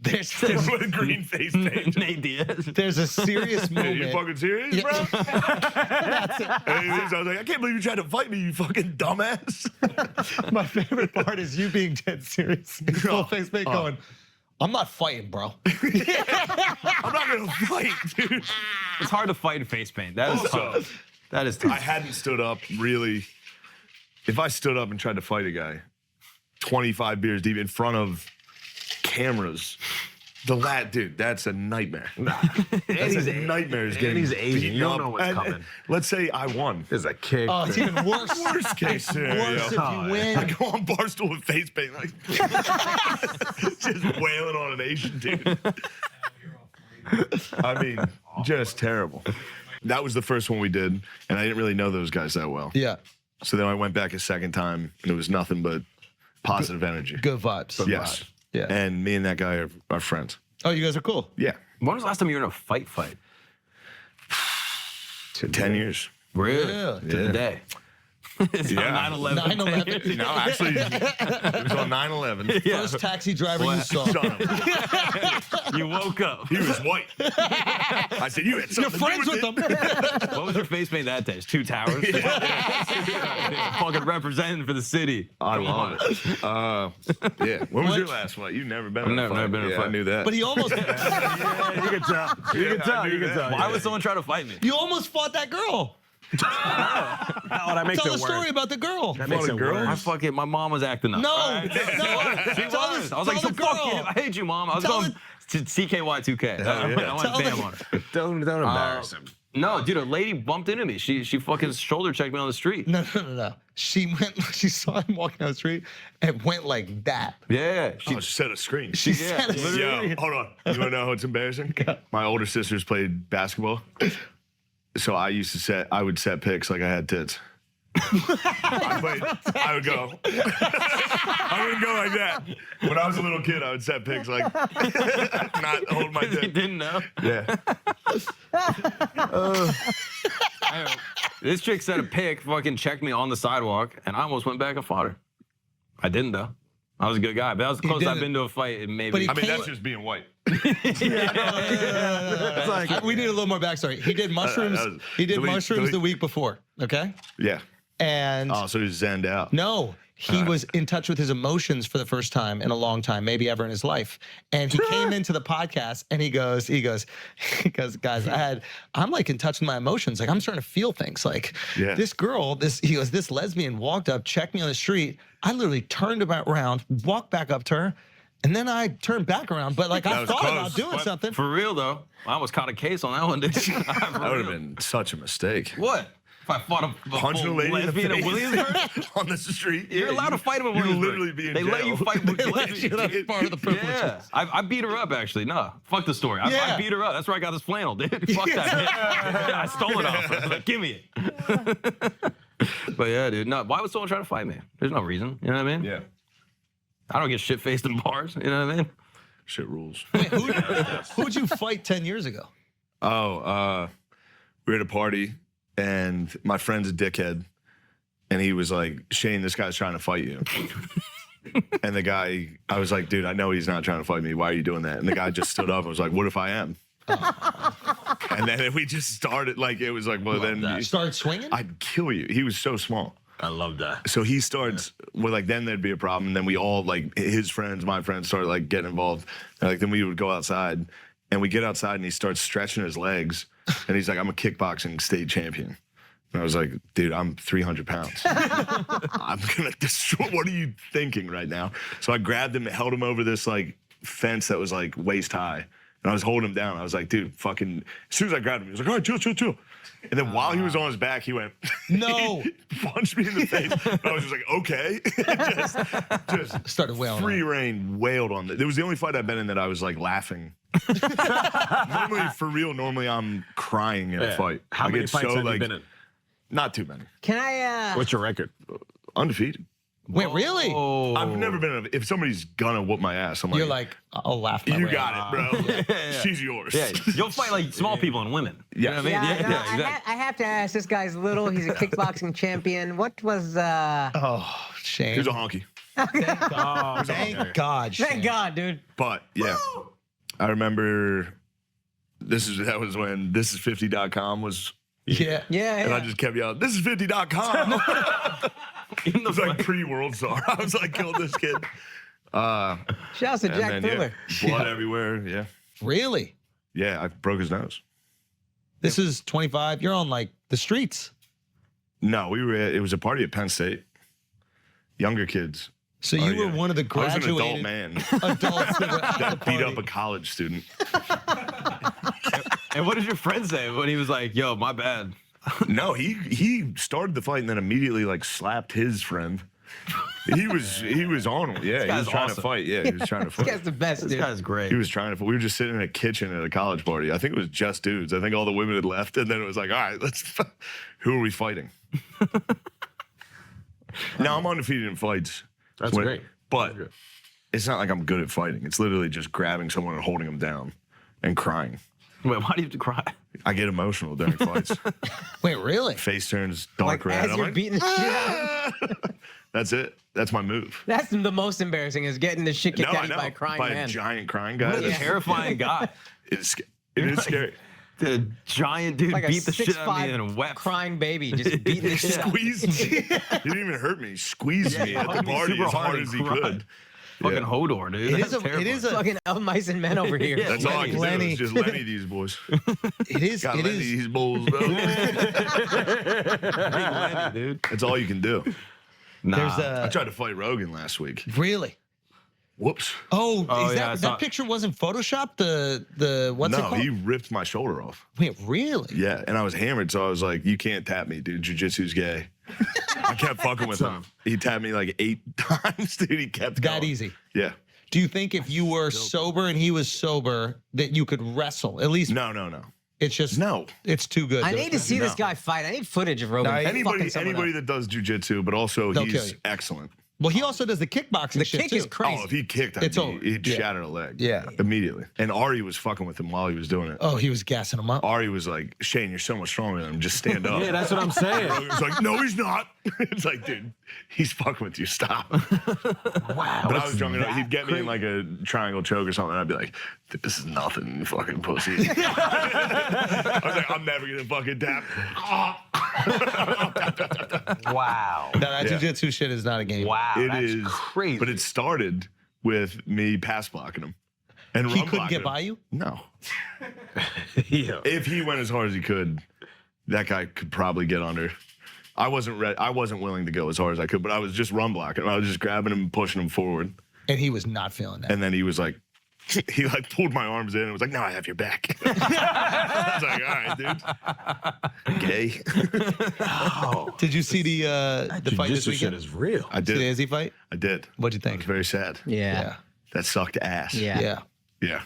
There's
with a green face paint.
Nate Diaz.
There's a serious moment.
You fucking serious, bro?
That's it.
And I was like, I can't believe you tried to fight me, you fucking dumbass.
My favorite part is you being dead serious. Full face paint going, I'm not fighting, bro.
I'm not gonna fight, dude.
It's hard to fight in face paint. That is tough. That is tough.
I hadn't stood up really. If I stood up and tried to fight a guy, 25 beers deep in front of cameras, dude, that's a nightmare. That's a nightmare. Is getting
he's Asian.
beaten
You don't
up.
know what's coming.
Let's say I won.
There's a kick.
Oh, it's even worse.
Worst case scenario.
Worse if you win.
I go on Barstool with face paint, like just wailing on an Asian dude. I mean, just terrible. That was the first one we did, and I didn't really know those guys that well.
Yeah.
So then I went back a second time, and it was nothing but positive energy.
Good vibes.
Yes.
Yeah.
And me and that guy are friends.
Oh, you guys are cool.
Yeah.
When was the last time you were in a fight?
10 years.
Really?
Yeah.
To the day. It's
Yeah.
on 9/11.
9/11.
No, actually, it was on 9/11.
First taxi driver you saw.
Son of a-
You woke up.
He was white. I said, you had
You're
something
friends
to
with
do
him.
What was your face paint that day? It's 2 towers. Fucking representing for the city.
I love it. Yeah. When was your last fight? You've never been in a fight.
Never been in a fight.
I knew that.
But he almost,
You can tell. You can tell. You can tell.
Why would someone try to fight me?
you almost fought that girl.
Oh, that makes
Tell
it
the
worse.
story about the girl.
That makes it
girl?
I
worse.
fucking, my mom was acting up.
No,
She
tell
was.
the-
I was like,
tell
so
the
fuck you.
girl.
I hate you, mom. I was
Tell
going to CKY2K. I went
Tell
bam
the-
on her.
Don't embarrass him.
No, dude, a lady bumped into me. She fucking shoulder checked me on the street.
No. She saw him walking down the street and went like that.
Yeah.
She set a screen.
She said,
Yo, hold on. You want to know what's embarrassing? My older sisters played basketball. So I would set picks like I had tits. I would go. I wouldn't go like that. When I was a little kid, I would set picks like not hold my
You
dick.
didn't know?
Yeah.
This chick set a pick, fucking checked me on the sidewalk, and I almost went back and fought her. I didn't, though. I was a good guy, but that was the closest I've
didn't.
been to a fight in maybe.
But he
I mean,
came-
that's just being white.
we need a little more backstory. He did mushrooms. He did mushrooms the week before. Okay.
Yeah.
And
Oh, so he's zenned out.
no, he was in touch with his emotions for the first time in a long time, maybe ever in his life. And he came into the podcast and he goes, guys, I'm like in touch with my emotions. Like I'm starting to feel things. Like this girl, this lesbian walked up, checked me on the street. I literally turned around, walked back up to her, and then I turned back around. But like I thought about doing something.
For real though, I almost caught a case on that one, dude.
That would have been such a mistake.
What? If I fought a
punching a lady
lesbian
in
in
the
Williamsburg?
face on the street.
You're allowed to fight him in
You're
Williamsburg.
literally being
They let you fight with lesbians.
That's part of the privilege.
Yeah, I beat her up actually. No, fuck the story. I beat her up. That's where I got this flannel, dude. Fuck that. I stole it off her. I was like, give me it. But yeah, dude. No, why would someone try to fight me? There's no reason. You know what I mean?
Yeah.
I don't get shit faced in bars. You know what I mean?
Shit rules.
Wait, who'd you fight 10 years ago?
Oh, we were at a party and my friend's a dickhead. And he was like, Shane, this guy's trying to fight you. And the guy, I was like, dude, I know he's not trying to fight me. Why are you doing that? And the guy just stood up and was like, what if I am? And then we just started, like, it was like, well, then
you started swinging?
I'd kill you. He was so small.
I love that.
So he starts, well, like, then there'd be a problem. And then we all, like, his friends, my friends, started, like, getting involved. And, like, then we would go outside. And we get outside and he starts stretching his legs. And he's like, I'm a kickboxing state champion. And I was like, dude, I'm 300 pounds. I'm going to destroy. What are you thinking right now? So I grabbed him and held him over this, like, fence that was, like, waist high. And I was holding him down. I was like, dude, fucking, as soon as I grabbed him, he was like, all right, chill. And then while he was on his back, he went,
no,
he punched me in the face. I was just like, okay. just
started wailing.
Free reign wailed on it. It was the only fight I've been in that I was like laughing. Normally, for real, I'm crying in a fight.
How
I
many
get
fights
so,
have
like,
you been in?
Not too many.
Can I?
What's your record?
Undefeated.
Wait, really?
I've never been in a, if somebody's gonna whoop my ass, I'm like,
You're like, I'll laugh my
you
way
got
out.
it, bro. She's yours.
Yeah, you'll fight like small people and women.
Yeah.
You know what I mean?
No,
Exactly.
I have to ask. This guy's little. He's a kickboxing champion. What was?
Oh, Shane.
He was a honky.
Thank God, Shane.
Thank God, dude.
But yeah, I remember that was when thisis50.com was.
Yeah.
And I just kept yelling, this is 50.com. It was like pre-World Star. I was like, kill this kid.
Shouts to Jack Fuller.
Blood everywhere. Yeah.
Really?
Yeah, I broke his nose.
This is 25. You're on like the streets.
No, it was a party at Penn State. Younger kids.
So you were one of the graduated
I was an adult man.
adults that were at
that
the
beat
party.
up a college student.
And what did your friend say when he was like, yo, my bad?
No, he started the fight and then immediately like slapped his friend. He was on him. Yeah, he was trying to fight. Yeah, he was trying to fight.
This guy's the best, dude.
This guy's great.
He was trying to fight. We were just sitting in a kitchen at a college party. I think it was just dudes. I think all the women had left, and then it was like, all right, who are we fighting? Now I'm undefeated in fights.
That's great.
But it's not like I'm good at fighting. It's literally just grabbing someone and holding them down and crying.
Wait, why do you have to cry?
I get emotional during fights.
Wait, really?
Face turns dark
Like
red.
as
I'm
you're
like,
beating the shit out of him.
that's it. That's my move.
That's the most embarrassing is getting the shit kicked
No,
out
I
of you
know.
by a crying
By
man.
a giant crying guy.
What a terrifying guy.
It is scary.
The giant dude
Like
beat
a
the shit out of
6'5"
me and wept.
crying baby just beating the shit out of you.
Squeezed me. He didn't even hurt me. He squeezed me at the
hugged me
party
super
as hard
hard
as
and
he
cried.
could.
Fucking Hodor, dude.
It
That's
is a
Fucking L mice and men over here.
That's all I can do.
Lenny.
Is just Lenny these boys.
It is.
Got
It
Lenny
is.
these bulls, bro.
Lenny, dude.
That's all you can do.
Nah.
There's
I tried to fight Rogan last week.
Really?
Whoops.
Oh,
Oh,
is
yeah, I
that
saw
that
it.
picture wasn't photoshopped? The what's it
No,
called?
he ripped my shoulder off.
Wait, really?
Yeah, and I was hammered, so I was like, you can't tap me, dude. Jiu-jitsu's gay. I kept fucking with him. He tapped me like 8 times, dude. He kept going.
That easy.
Yeah.
Do you think if you were sober and he was sober that you could wrestle? At least
No.
it's just
No.
it's too good.
I need to see this guy fight. I need footage of Rogan.
Anybody that does jiu-jitsu, but also
They'll kill
he's
you.
excellent.
Well, he also does the kickboxing.
The
shit
kick
too.
is crazy.
Oh, if he kicked,
It's over.
he'd
Yeah.
shatter a leg.
Yeah.
Immediately. And Ari was fucking with him while he was doing it.
Oh, he was gassing him up.
Ari was like, Shane, you're so much stronger than him. Just stand up.
Yeah, that's what I'm saying.
It's like, no, he's not. It's like, dude, he's fucking with you. Stop. Wow. But I was drunk enough. He'd get me in like a triangle choke or something. And I'd be like, this is nothing, you fucking pussy. I was like, I'm never going to fucking tap.
Wow.
No, that jiu-jitsu shit is not a game.
Wow.
It
that's
is
crazy.
But it started with me pass blocking him. And
He
run
couldn't
blocking
get by
him.
you?
No.
Yeah.
If he went as hard as he could, that guy could probably get under. I wasn't ready. I wasn't willing to go as hard as I could, but I was just run blocking. I was just grabbing him and pushing him forward.
And he was not feeling that.
And then he was like, he like pulled my arms in and was like, "No, I have your back." I was like, "All right, dude." Gay.
Did you see the fight this
Jiu-jitsu
weekend?
shit is real.
I did.
See the Izzy fight?
I did.
What'd you
I
think?
was very sad.
Yeah.
That sucked ass.
Yeah.
Yeah.
Yeah.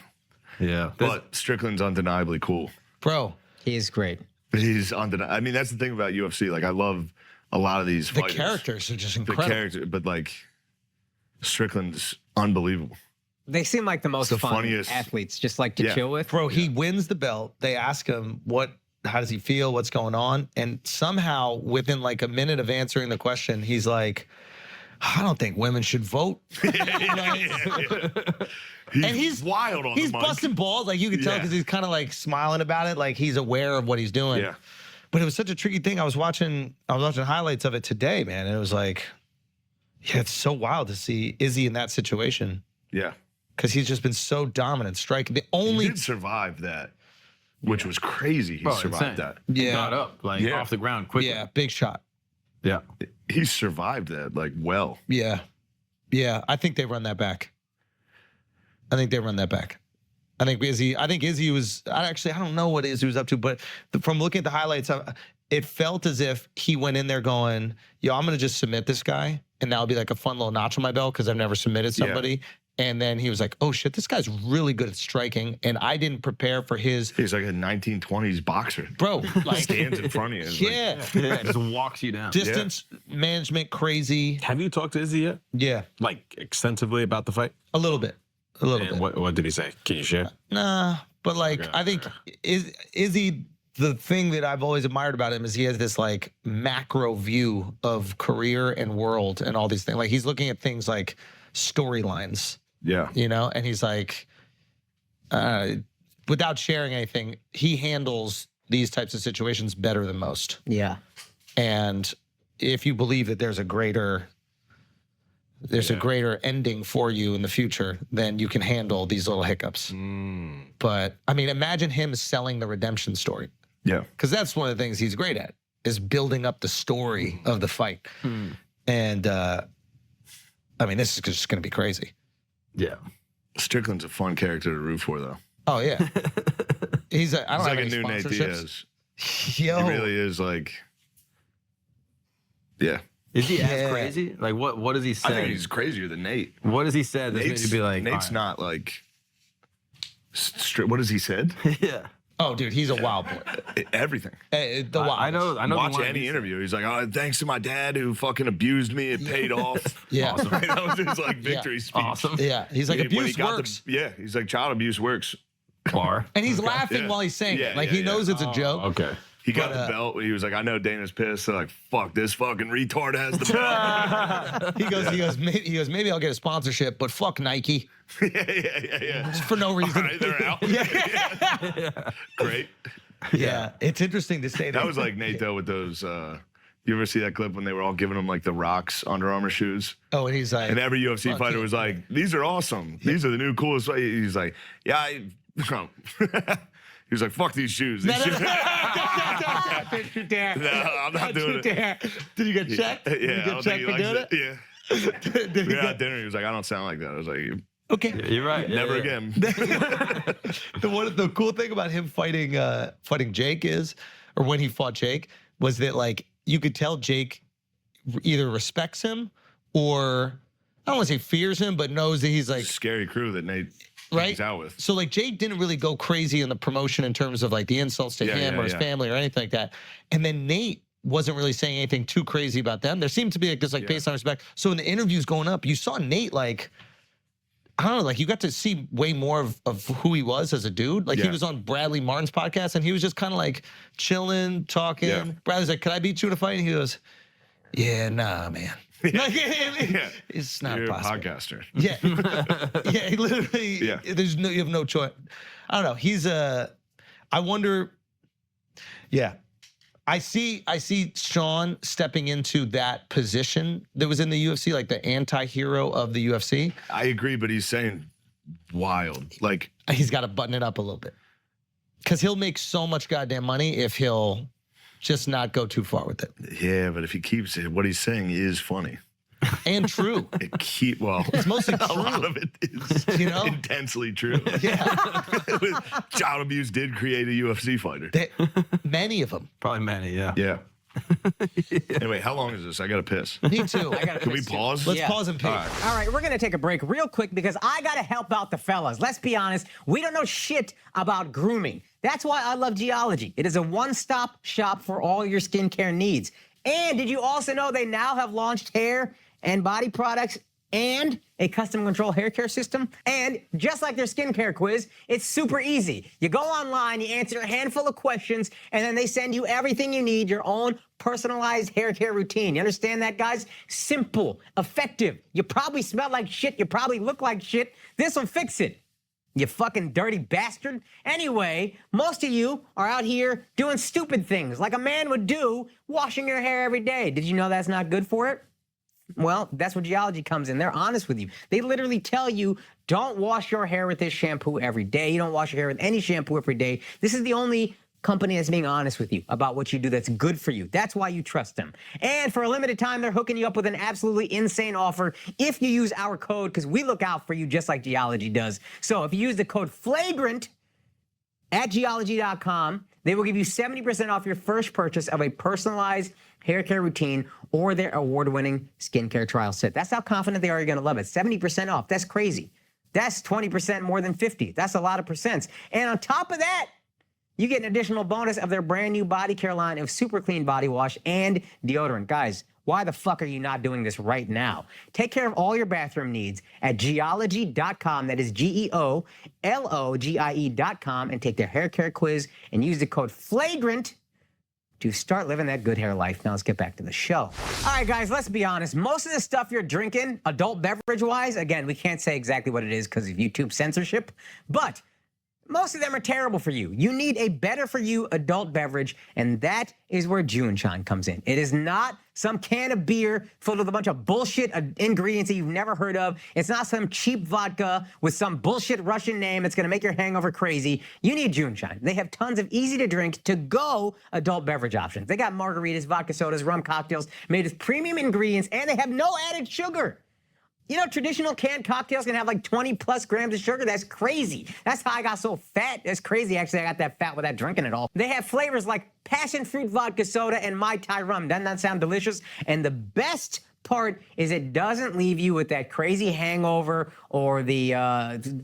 Yeah.
But Strickland's undeniably cool.
Bro,
He is great.
He's undeniable. I mean, that's the thing about UFC. Like, I love a lot of these
the
fighters.
characters are just
The
incredible.
character, but like, Strickland's unbelievable.
They seem like the most
The
fun
funniest-
athletes, just like to
Yeah.
chill with.
Bro, he wins the belt. They ask him how does he feel, what's going on, and somehow within like a minute of answering the question, he's like, I don't think women should vote.
He's wild on
He's
the mic.
busting balls, like you can tell
Yeah.
because he's kind of like smiling about it, like he's aware of what he's doing.
Yeah.
But it was such a tricky thing. I was watching highlights of it today, man, and it was like, yeah, it's so wild to see Izzy in that situation
Yeah.
because he's just been so dominant, striking. The
He
only
did survive that, which was crazy. He
Bro,
survived
insane.
that.
He
Yeah.
got up like
Yeah.
off the ground quickly.
yeah, big shot.
Yeah.
He survived that like well.
Yeah. Yeah. I think they run that back. I think Izzy was, I don't know what Izzy was up to, but from looking at the highlights, it felt as if he went in there going, yo, I'm going to just submit this guy. And that'll be like a fun little notch on my belt because I've never submitted somebody. And then he was like, oh shit, this guy's really good at striking. And I didn't prepare for his.
He's like a 1920s boxer.
Bro, like.
Stands in front of you. It's
Yeah.
Yeah, just walks you down.
Distance management crazy.
Have you talked to Izzy yet?
Yeah.
Like extensively about the fight?
A little bit.
And what did he say? Can you share?
Nah, but like
Okay,
I think Izzy, the thing that I've always admired about him is he has this like macro view of career and world and all these things. Like he's looking at things like storylines,
Yeah.
you know, and he's like, without sharing anything, he handles these types of situations better than most.
Yeah.
And if you believe that there's a greater ending for you in the future, then you can handle these little hiccups. But I mean, imagine him selling the redemption story.
Yeah.
Because that's one of the things he's great at, is building up the story of the fight. And I mean, this is just going to be crazy.
Yeah. Strickland's a fun character to root for, though.
Oh yeah, he's I don't
He's
have
like a
any
new Nate
sponsorships.
Diaz.
Yo,
He really is like, yeah.
Is he as crazy? Like what does he say?
I think he's crazier than Nate.
What does he say that made you be like,
Nate's
all
not like, what has he said?
Yeah.
Oh, dude, he's a wild boy.
Everything.
The wild.
I know.
Watch any interview. He's like, oh, thanks to my dad who fucking abused me. It paid off.
Yeah.
Awesome. That was his like victory speech.
Awesome.
Yeah, he's like,
When he
abuse
got
works.
he's like, child abuse works.
Bar.
And he's laughing while he's saying it. Like he knows it's a joke.
Okay. He got the belt. He was like, I know Dana's pissed. So like, fuck, this fucking retard has the belt.
He goes, maybe I'll get a sponsorship, but fuck Nike.
Yeah.
Just for no reason.
All right, they're out. Yeah. Great.
Yeah, it's interesting to say that.
That was like Nate though with those. You ever see that clip when they were all giving him like the Rocks Under Armour shoes?
Oh, and he's like,
and every UFC
fuck
fighter
you.
was like, "These are awesome. These are the new coolest." He's like, "Yeah." He was like, "Fuck these shoes." These shoes.
Don't you dare.
No, I'm not doing it.
Dare. Did you get checked?
Yeah,
Did you
I
get
don't think
checked
he
for
likes
doing
it.
it?
Yeah.
Did
We
he
were
get-
at dinner. He was like, "I don't sound like that." I was like,
Okay.
You're right.
"Never
Yeah.
again."
The cool thing about him fighting Jake or when he fought Jake, was that like you could tell Jake either respects him or I don't want to say fears him, but knows that he's like
Scary crew that Nate
right
hangs out with.
So like Jake didn't really go crazy in the promotion in terms of like the insults to him or his family or anything like that. And then Nate wasn't really saying anything too crazy about them. There seemed to be like this like baseline respect. So in the interviews going up, you saw Nate like, I don't know, like you got to see way more of who he was as a dude. Like he was on Bradley Martin's podcast and he was just kind of like chilling, talking.
Yeah.
Bradley's like, "Can I beat you in a fight?" And he goes, "Yeah, nah, man." Like, it's not
You're
possible.
a podcaster.
Yeah, yeah. He literally.
Yeah.
You have no choice. I don't know. I wonder. Yeah, I see Sean stepping into that position that was in the UFC, like the anti-hero of the UFC.
I agree, but he's saying wild. Like
he's got to button it up a little bit. Because he'll make so much goddamn money if he'll just not go too far with it.
Yeah, but if he keeps it, what he's saying is funny.
And true.
It's
mostly
a
true.
lot of it is intensely true.
Yeah.
Child abuse did create a UFC fighter.
Many of them.
Probably many, yeah.
Yeah. Anyway, how long is this? I got to piss.
Me too.
Can we pause?
Let's pause and pee.
All right.
All right, we're gonna take a break real quick because I gotta help out the fellas. Let's be honest, we don't know shit about grooming. That's why I love Geology. It is a one-stop shop for all your skincare needs. And did you also know they now have launched hair and body products and a custom control hair care system? And just like their skincare quiz, it's super easy. You go online, you answer a handful of questions, and then they send you everything you need, your own personalized hair care routine. You understand that, guys? Simple, effective. You probably smell like shit, you probably look like shit. This will fix it. You fucking dirty bastard. Anyway, most of you are out here doing stupid things like a man would do, washing your hair every day. Did you know that's not good for it? Well, that's where Geology comes in. They're honest with you. They literally tell you, don't wash your hair with this shampoo every day. You don't wash your hair with any shampoo every day. This is the only company that's being honest with you about what you do that's good for you. That's why you trust them. And for a limited time, they're hooking you up with an absolutely insane offer if you use our code, because we look out for you just like Geology does. So if you use the code FLAGRANT at geology.com, they will give you 70% off your first purchase of a personalized hair care routine or their award-winning skincare trial set. That's how confident they are you're going to love it. 70% off. That's crazy. That's 20% more than 50. That's a lot of percents. And on top of that, you get an additional bonus of their brand new body care line of super clean body wash and deodorant. Guys, why the fuck are you not doing this right now? Take care of all your bathroom needs at geology.com. That is GEOLOGIE.com, and take their hair care quiz and use the code FLAGRANT to start living that good hair life. Now let's get back to the show. All right, guys, let's be honest. Most of the stuff you're drinking, adult beverage-wise, again, we can't say exactly what it is because of YouTube censorship, but most of them are terrible for you. You need a better for you adult beverage, and that is where Juneshine comes in. It is not some can of beer filled with a bunch of bullshit ingredients that you've never heard of. It's not some cheap vodka with some bullshit Russian name that's gonna make your hangover crazy. You need Juneshine. They have tons of easy to drink, to go adult beverage options. They got margaritas, vodka sodas, rum cocktails made with premium ingredients, and they have no added sugar. You know, traditional canned cocktails can have like 20 plus grams of sugar. That's crazy. That's how I got so fat. That's crazy. Actually, I got that fat without drinking it all. They have flavors like passion fruit vodka soda and Mai Tai rum. Doesn't that sound delicious? And the best part is it doesn't leave you with that crazy hangover or the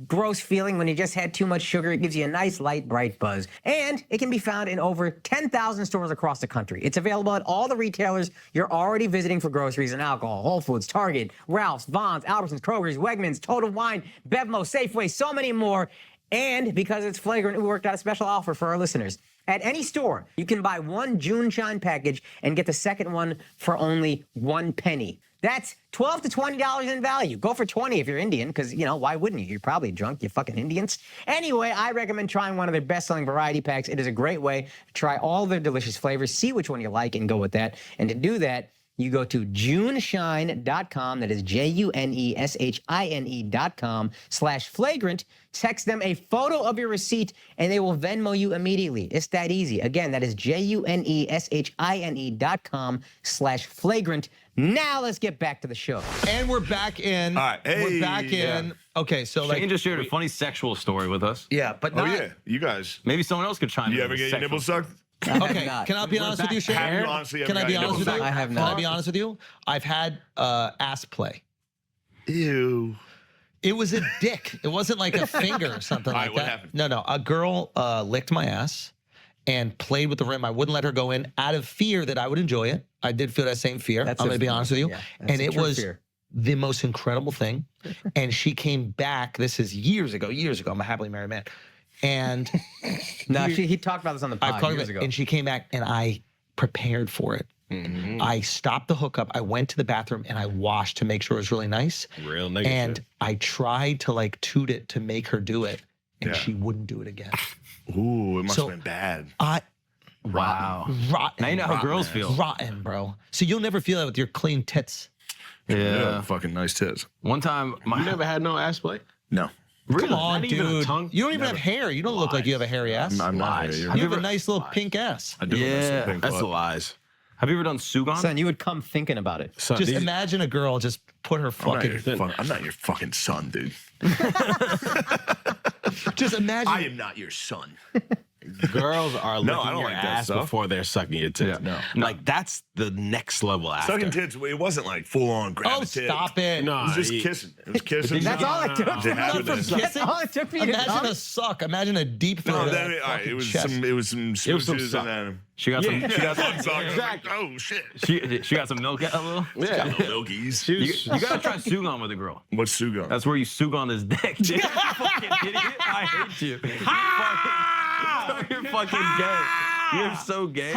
gross feeling when you just had too much sugar. It gives you a nice, light, bright buzz. And it can be found in over 10,000 stores across the country. It's available at all the retailers you're already visiting for groceries and alcohol. Whole Foods, Target, Ralph's, Vons, Albertsons, Kroger's, Wegmans, Total Wine, Bevmo, Safeway, so many more. And because it's flagrant, we worked out a special offer for our listeners. At any store, you can buy one Juneshine package and get the second one for only 1 penny. That's $12 to $20 in value. Go for 20 if you're Indian, because, you know, why wouldn't you? You're probably drunk, you fucking Indians. Anyway, I recommend trying one of their best-selling variety packs. It is a great way to try all their delicious flavors, see which one you like, and go with that. And to do that, you go to Juneshine.com, that is JUNESHINE.com/flagrant. Text them a photo of your receipt, and they will Venmo you immediately. It's that easy. Again, that is JUNESHINE.com/flagrant. Now let's get back to the show.
And we're back in.
All right. Hey,
we're back in.
Yeah.
Okay, so
Shane
like.
just shared a funny sexual story with us.
Yeah, but
Oh
not.
yeah, you guys.
Maybe someone else could chime in.
You ever
with a
get your
sexual
nibble sucked?
Okay, can I be honest with you, Shane?
Have you honestly ever
Can I be
gotten
honest with
nibble
you?
sucked?
I have
Can
not.
I be honest with you? I've had ass play.
Ew.
It was a dick. It wasn't like a finger or something
All
like
right, what
that.
happened?
No. A girl licked my ass and played with the rim. I wouldn't let her go in out of fear that I would enjoy it. I did feel that same fear. I'm going to be honest with you.
Yeah, that's
and
a
it
true
was
fear.
the most incredible thing. And she came back. This is years ago. I'm a happily married man. And
No, he talked about this on the pod years ago.
and she came back and I prepared for it.
Mm-hmm.
I stopped the hookup. I went to the bathroom and I washed to make sure it was really nice.
Real negative.
And I tried to like toot it to make her do it, and
Yeah.
she wouldn't do it again.
Ooh, it must
So,
have been bad.
Wow.
Rotten.
Now you know how girls feel.
Rotten, bro. So you'll never feel that with your clean tits.
Yeah.
Fucking nice tits.
One time,
You never had no ass play?
No.
Come on,
Not even a
dude.
tongue?
You don't even have hair. You don't look like you have a hairy ass.
I'm not hairy.
You have a nice little pink ass.
I do.
Yeah.
Pink
That's
butt.
lies.
Have you ever done Sugon?
Son, you would come thinking about it.
Son,
Just
these-
imagine a girl just put her
I'm not your fucking son, dude.
Just imagine.
I am not your son.
girls are
No, I
licking
don't
your
like that
ass
stuff.
before they're sucking your tits.
Yeah,
Like, that's the next level after.
Sucking tits, it wasn't like full on grab
Oh,
a tit.
stop it.
No,
It was just
you-
kissing. It was kissing.
That's all it took.
It happened.
From kissing?
all it took for you to
Imagine
come?
a suck. Imagine a deep throat.
No,
of that
all right,
fucking
it was
chest.
some. It was some smooches
suck.
and then.
She got some. She got some.
Suck. I was like, oh shit.
She got some milk. A little.
Yeah.
Got no milkies.
You gotta try Sugon with a girl.
What's Sugon?
That's where you Sugon his dick. Dude. You fucking idiot. I hate you. You're fucking gay. You're so gay.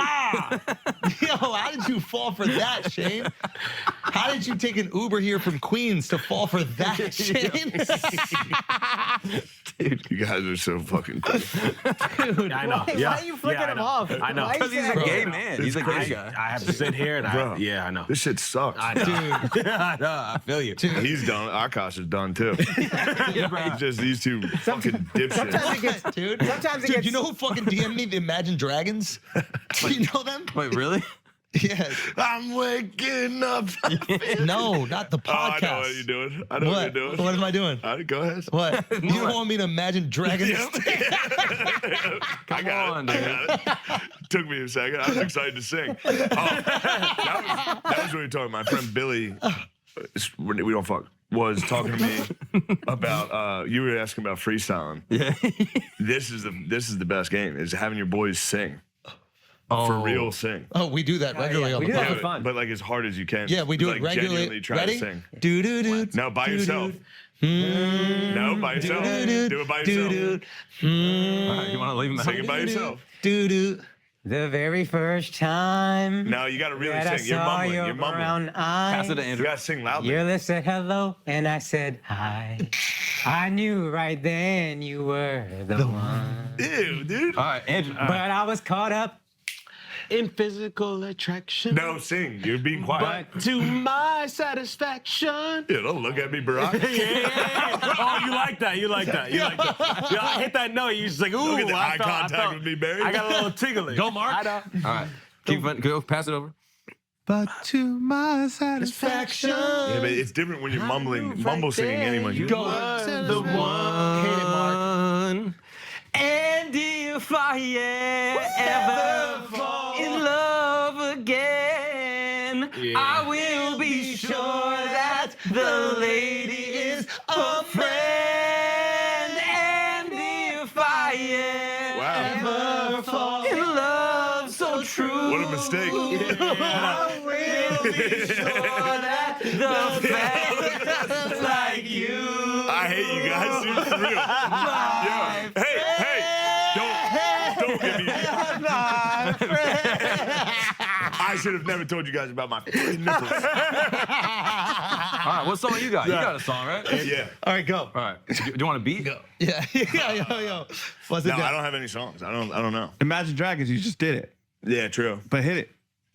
Yo, how did you fall for that, Shane? How did you take an Uber here from Queens to fall for that, Shane?
Dude, you guys are so fucking cool.
Dude,
I know.
Why,
Yeah.
why are you flicking
Yeah, I
him
know.
off?
I know.
Why are you
Because he's a
saying
gay
that?
man. He's a gay guy.
I have to sit here and
Bro,
yeah, I know.
This shit sucks.
I know. I know. I feel you.
He's done. Akash is done too. It's just these two fucking dipshits.
Sometimes it gets,
Dude,
sometimes it
dude,
gets.
you know who fucking DM'd me the Imagine Dragons? Do you know them?
Wait, really?
Yeah.
I'm waking up.
No, not the
Oh, I
podcast.
know what you're doing. I know what you're doing.
What am I doing?
All right, go ahead.
What? You don't want me to imagine dragons?
I got
on,
it. I got it. Took me a second. I was excited to sing. Oh, that was when we were talking. My friend Billy, we don't fuck, was talking to me about. You were asking about freestyling.
Yeah.
This is the best game. Is having your boys sing. For real, sing.
Oh, we do that regularly
yeah.
on
We
the
do that
pod.
for fun.
But like as hard as you can.
Yeah, we do
Like,
it regularly.
Genuinely try
Ready?
to sing.
Do do do.
No, by yourself. No, by yourself. Do it by yourself.
All right, you want to leave him out?
Sing it by yourself.
Do do.
The very first time
No, you got to really
that I
sing. You're
saw
mumbling.
your
You're mumbling.
brown eyes,
Pass it to
You
Andrew.
got to sing loudly.
your lips said hello, and I said hi. I knew right then you were the one.
Ew, dude.
All right, Andrew.
But I was caught up.
In physical attraction.
No, sing. You're being quiet.
But to my satisfaction.
Yeah, don't look at me, Barack.
Oh, you like that. You like that. You like that. Yeah, I hit that note. You're just like, ooh.
Look at the
I
eye
felt- I
contact
felt-
with me, Barry.
I got a little tingling.
Go, Mark.
I know.
All right. Go, pass it over.
But to my satisfaction.
Yeah, but it's different when you're mumbling, mumble singing anyway. You
Go the one. And if I ever fall in love again, I will be sure that the lady is a friend. And if I ever fall in love so true,
What a mistake.
I will be sure that the fans like you.
I hate you guys, dude, for real. Yo, hey, don't get me. I should have never told you guys about my fucking nipples.
All right, what song you got? You got a song, right?
Yeah.
All right, go.
All right. Do you want a beat? Go.
Yeah, yo. What's it
No,
do?
I don't have any songs. I don't know.
Imagine Dragons, you just did it.
Yeah, true.
But hit it.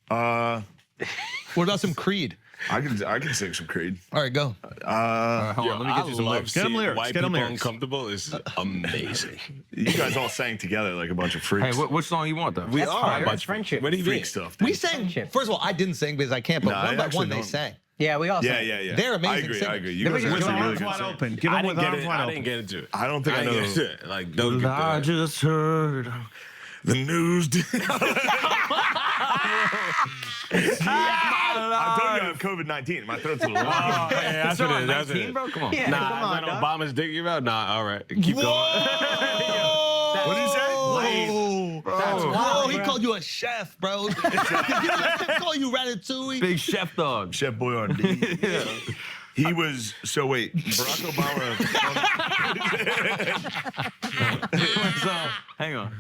What about some Creed?
I can sing some Creed.
All right, go.
Hold on, let me get you some lyrics.
Get 'em lyrics,
White
get 'em
people
lyrics.
uncomfortable is amazing.
You guys all sang together like a bunch of
Hey,
freaks.
which song you want though?
We are.
That's friendship.
What do you
Freak
mean?
stuff.
We sang. First of all, I didn't sing because I can't, but
No,
one
I
by
actually
one they
don't.
sang.
Yeah, we all
Yeah,
sang.
yeah, yeah.
They're amazing
I agree.
singers.
I agree. You
Then we
guys
just
are
go
really
arms
good
Wide
singers.
open. Give
I
them with
didn't get
arms
it.
wide
I
open.
didn't get into it.
I don't think I know
get
the,
it. Like, don't get
I
the,
just heard.
the news. I told you I have COVID-19. My throat's a little
Oh,
long.
yeah, that's what it is. That's
19,
it.
bro? Come on.
Yeah,
Nah,
come on,
is that
dog.
Obama's dick you about? Nah, all right. Keep going.
What did you say?
Oh, he called you a chef, bro. Did you let him call you Ratatouille?
Big chef dog.
Chef Boyardee. He was, so wait, Barack Obama.
Hang on.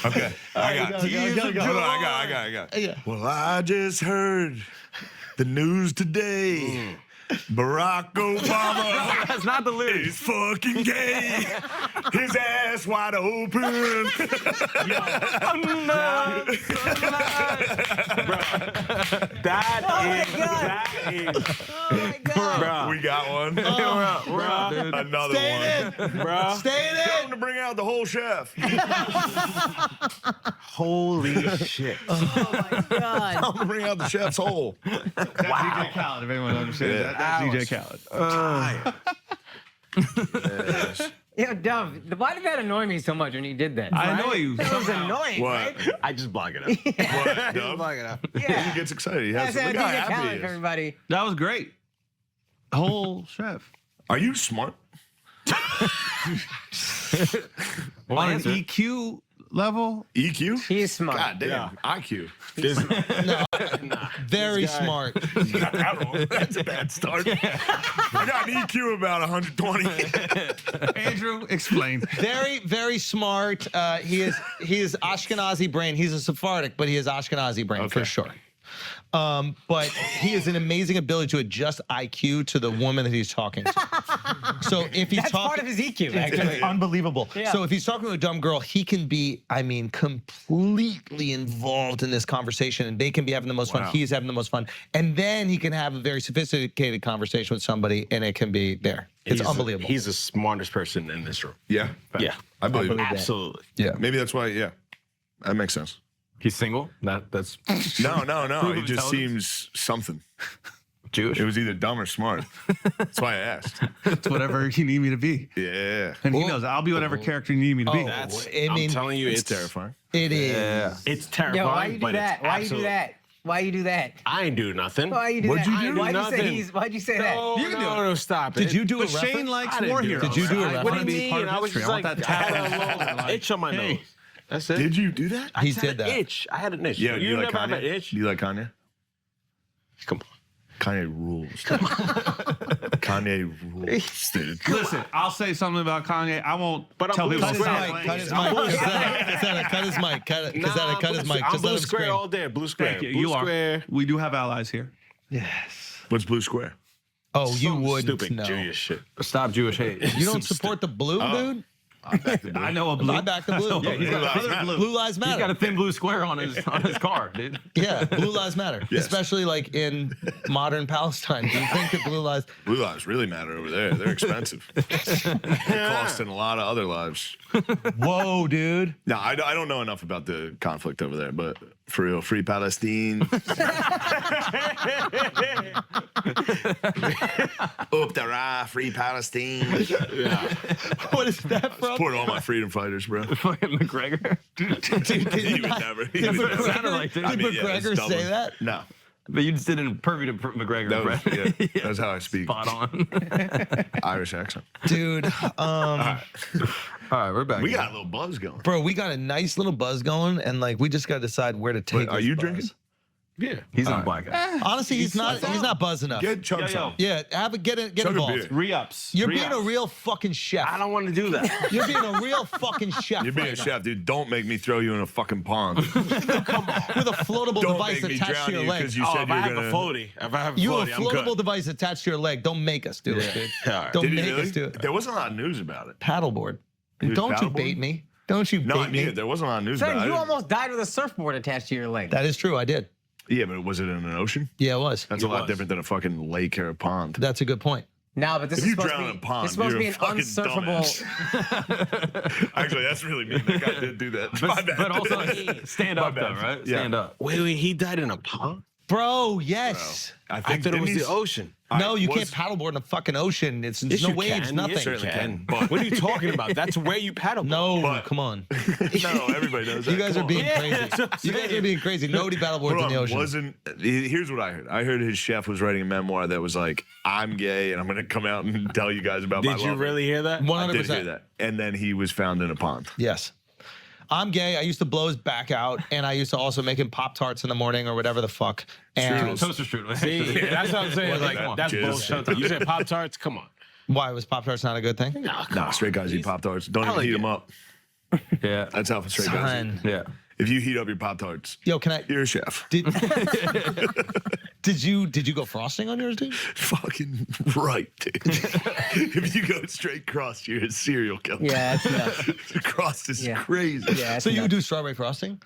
Okay, I got it.
Go.
Hold on, I got it.
Yeah.
Well, I just heard the news today Barack Obama.
That's not the lyrics.
He's fucking gay. His ass wide open.
Bro.
We got one. Another
Stay
one.
in. Bro. Stay in.
Tell him to bring out the whole chef.
Holy shit.
Oh my God.
Tell him to bring out the chef's hole.
That's DJ Khaled, if anyone understands that. That's DJ Khaled.
Yes.
Yeah, Dove, why did that annoy me so much when you did that?
I annoy you.
That was annoying,
What?
right?
I just block it out.
What? Dub?
Block it out.
Yeah.
He gets excited. He has
That's
to look how
DJ
happy
Khaled,
he is.
everybody.
That was great. Whole chef.
Are you smart?
On an EQ level?
EQ?
He's smart.
God damn. IQ.
Very smart.
You got that wrong. That's a bad start. I got an EQ about 120.
Andrew, explain.
Very, very smart. He is Ashkenazi brain. He's a Sephardic, but he has Ashkenazi brain for sure. But he has an amazing ability to adjust IQ to the woman that he's talking to. So if he's
That's part of his EQ,
it's
actually.
unbelievable.
Yeah.
So if he's talking to a dumb girl, he can be, I mean, completely involved in this conversation, and they can be having the most fun. He's having the most fun, and then he can have a very sophisticated conversation with somebody, and it can be there. It's unbelievable.
He's the smartest person in this room.
Yeah.
Yeah.
I believe it.
Absolutely.
Yeah. Maybe that's why, yeah. That makes sense.
He's single? That's
No. He just
intelligence?
seems something.
Jewish?
It was either dumb or smart. That's why I asked.
It's whatever you need me to be.
Yeah.
And he knows I'll be whatever character you need me to be.
I'm telling you, it's terrifying.
It is.
Yeah.
It's terrifying.
Yo, why you do
but
that?
it's
Why you do
absolute-
that? Why you do that?
I ain't do nothing.
Why you do
What'd
that?
you do?
Why'd you say
Nothing.
he's? Why'd you say that?
No,
You can do it.
no, stop it.
Did you do a
But Shane
reference?
likes
I didn't
war
do
heroes.
Did you do a
What do you
reference?
mean? I was
history.
just
I want
like,
that
I had
tattoo.
a little itch on my nose. That's it.
Did you do that?
I
He
just had
did
an
that.
itch. I had an itch.
Yeah.
You
like
never have
Kanye?
an itch?
Do you like Kanye?
Come on.
Kanye rules. Kanye rules, dude.
Listen, I'll say something about Kanye. I won't tell
blue
people
Cut
to
his
stop
mic.
playing.
Cut his mic. Cassetta, cut his mic. Cut his mic.
I'm
Just
blue
let him
square
scream.
all day. Blue square.
Thank you.
Blue
You
square.
are. We do have allies here.
What's Blue Square?
Oh, you wouldn't
Stupid
know.
Jewish shit.
Stop Jewish hate.
You don't support the blue, dude?
I know a blue.
I back the blue.
Yeah, he's got
Blue Lives Matter.
Blue Lives
He's got
Matter.
a thin blue square on his car, dude.
Yeah, Blue Lives Matter.
Yes.
Especially like in modern Palestine. Do you think that blue lives?
Blue lives really matter over there. They're expensive. They're costing a lot of other lives.
Whoa, dude.
No, I don't know enough about the conflict over there, but for real, free Palestine. Up the rah, free Palestine.
Yeah.
What is that from?
Support all my freedom fighters, bro.
Fucking McGregor.
He would never. He would never.
Sounded like
Did
that.
McGregor
it's
say
dumb.
that?
No.
But you just did a perfect McGregor
That was,
impression.
yeah, that's how I speak.
Spot on.
Irish accent.
Dude,
All right, we're back.
We got a little buzz going.
bro, we got a nice little buzz going, and like we just got to decide where to take.
Are
this
you
buzz.
drinking?
Yeah.
He's not black guy.
Honestly, he's not buzzed enough.
Get chug some.
Yeah, get
Chug a
involved.
beer.
Re-ups.
You're being a real fucking chef.
I don't want to do that.
You're being a real fucking chef.
You're being a
right now.
chef, dude. Don't make me throw you in a fucking pond.
With a floatable
Don't
device
make me
attached
drown
to your
you
leg.
because you
Oh,
said
if
you
I
were
have
gonna.
a floaty. If I have a
You have
floaty,
a
I'm
floatable
good.
device attached to your leg. Don't make us do it, dude.
All right.
Don't
Did he
make
really?
us do it.
There wasn't a lot of news about it.
Paddleboard.
was
Don't you
paddleboarding?
bait me. Don't you
No, I
bait
mean
me.
there wasn't a lot of news
Son,
about
you
it.
almost died with a surfboard attached to your leg.
That is true. I did.
Yeah, but was it in an ocean?
Yeah, it was.
That's a lot different than a fucking lake or a pond.
That's a good point.
No, but this
If
is
you
supposed
drown
to
in
be.
a pond,
It's supposed to be
you're
an
a fucking
unsurfable.
Actually, that's really mean. That guy did do that. My bad.
But also, stand
My
up, though,
bad.
right?
Yeah.
Stand up.
Wait, he died in a pond?
Bro, yes.
I
I
think
thought it was
Denny's-
the ocean.
No, you
was-
can't paddleboard in a fucking ocean. It's
Yes,
no
you
waves,
can.
nothing.
You certainly can. But what are you talking about? That's where you paddle.
No, come on.
No, everybody knows that.
You guys
Come
are being
on.
crazy. You guys are being crazy. Nobody paddleboards in the ocean.
Here's what I heard. I heard his chef was writing a memoir that was like, I'm gay and I'm going to come out and tell you guys about my
Did you
love.
really hear that?
100%.
I did hear that. And then he was found in a pond.
Yes. I'm gay. I used to blow his back out, and I used to also make him Pop-Tarts in the morning or whatever the fuck. And
Toaster strudel.
See, that's what I'm saying. Like, that's
Jizz.
bullshit. You said Pop-Tarts? Come on.
why was Pop-Tarts not a good thing?
Nah, straight guys eat Pop-Tarts. Don't even
like
heat
it.
them up.
Yeah.
That's how straight guys eat.
Son.
Yeah.
If you heat up your Pop-Tarts,
Yo, can I...
you're a chef.
Did, Did you go frosting on yours, dude?
Fucking right, dude. If you go straight cross, you're a serial killer.
Yeah, that's nuts.
The cross is
Yeah.
crazy.
Yeah,
So you do strawberry frosting?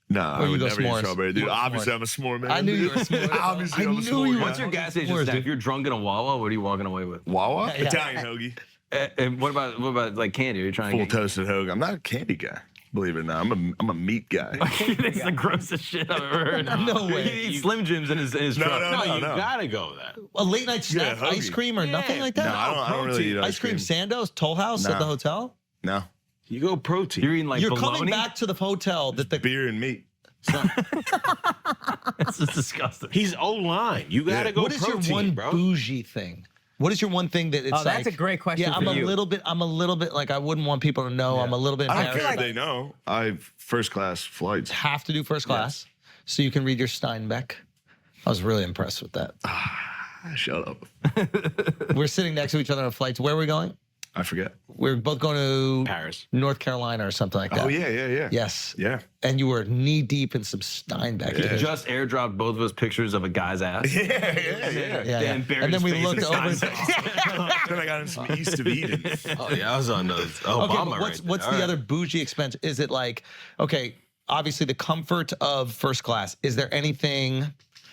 No,
Or
I
you
would
go
never eat
s'mores?
strawberry, dude.
You go
Obviously,
s'mores.
I'm a s'more man.
I knew you were a
dude.
s'more.
Obviously,
I
I'm a
knew
s'more
you
guy.
were.
What's your gas station
S'mores,
snack?
dude.
If you're drunk in a Wawa, what are you walking away with?
Wawa?
Yeah.
Italian hoagie.
And what about like candy? Are you trying
Full
to get
toasted hoagie. I'm not a candy guy. Believe it or not, I'm a meat guy.
It's the grossest shit I've ever heard.
No way.
He eats Slim Jims in his
No,
truck.
no.
You gotta go with that.
A late night snack,
Yeah,
ice
hoagie.
cream or nothing like that?
No, I don't really eat
Ice cream Sandoz, Toll House at
No.
the hotel?
No.
You go protein.
You're eating like
You're
bologna?
coming back to the hotel that the
Beer and meat.
This is disgusting.
He's O-line. You gotta go
What is
protein,
your one
bro.
bougie thing? What is your one thing that it's
Oh, that's
like,
a great question
Yeah,
for
I'm
you.
a little bit like I wouldn't want people to know. I'm a little bit
I don't
embarrassed.
care if they know. I have first class flights.
Have to do first class so you can read your Steinbeck. I was really impressed with that.
Shut up.
We're sitting next to each other on flights. Where are we going?
I forget.
We're both going to
Paris.
North Carolina or something like that.
Oh, yeah.
Yes.
Yeah.
And you were knee deep in some Steinbeck.
Yeah.
He just airdropped both of us pictures of a guy's ass.
Yeah.
Dan buried
And then
his
we
face
looked
in
over.
Steinbeck.
Then I got in some East of Eden.
Oh yeah, I was on those
Okay,
Obama
but
right
what's
there.
the
All
other
right.
bougie expense? Is it like, okay, obviously the comfort of first class. Is there anything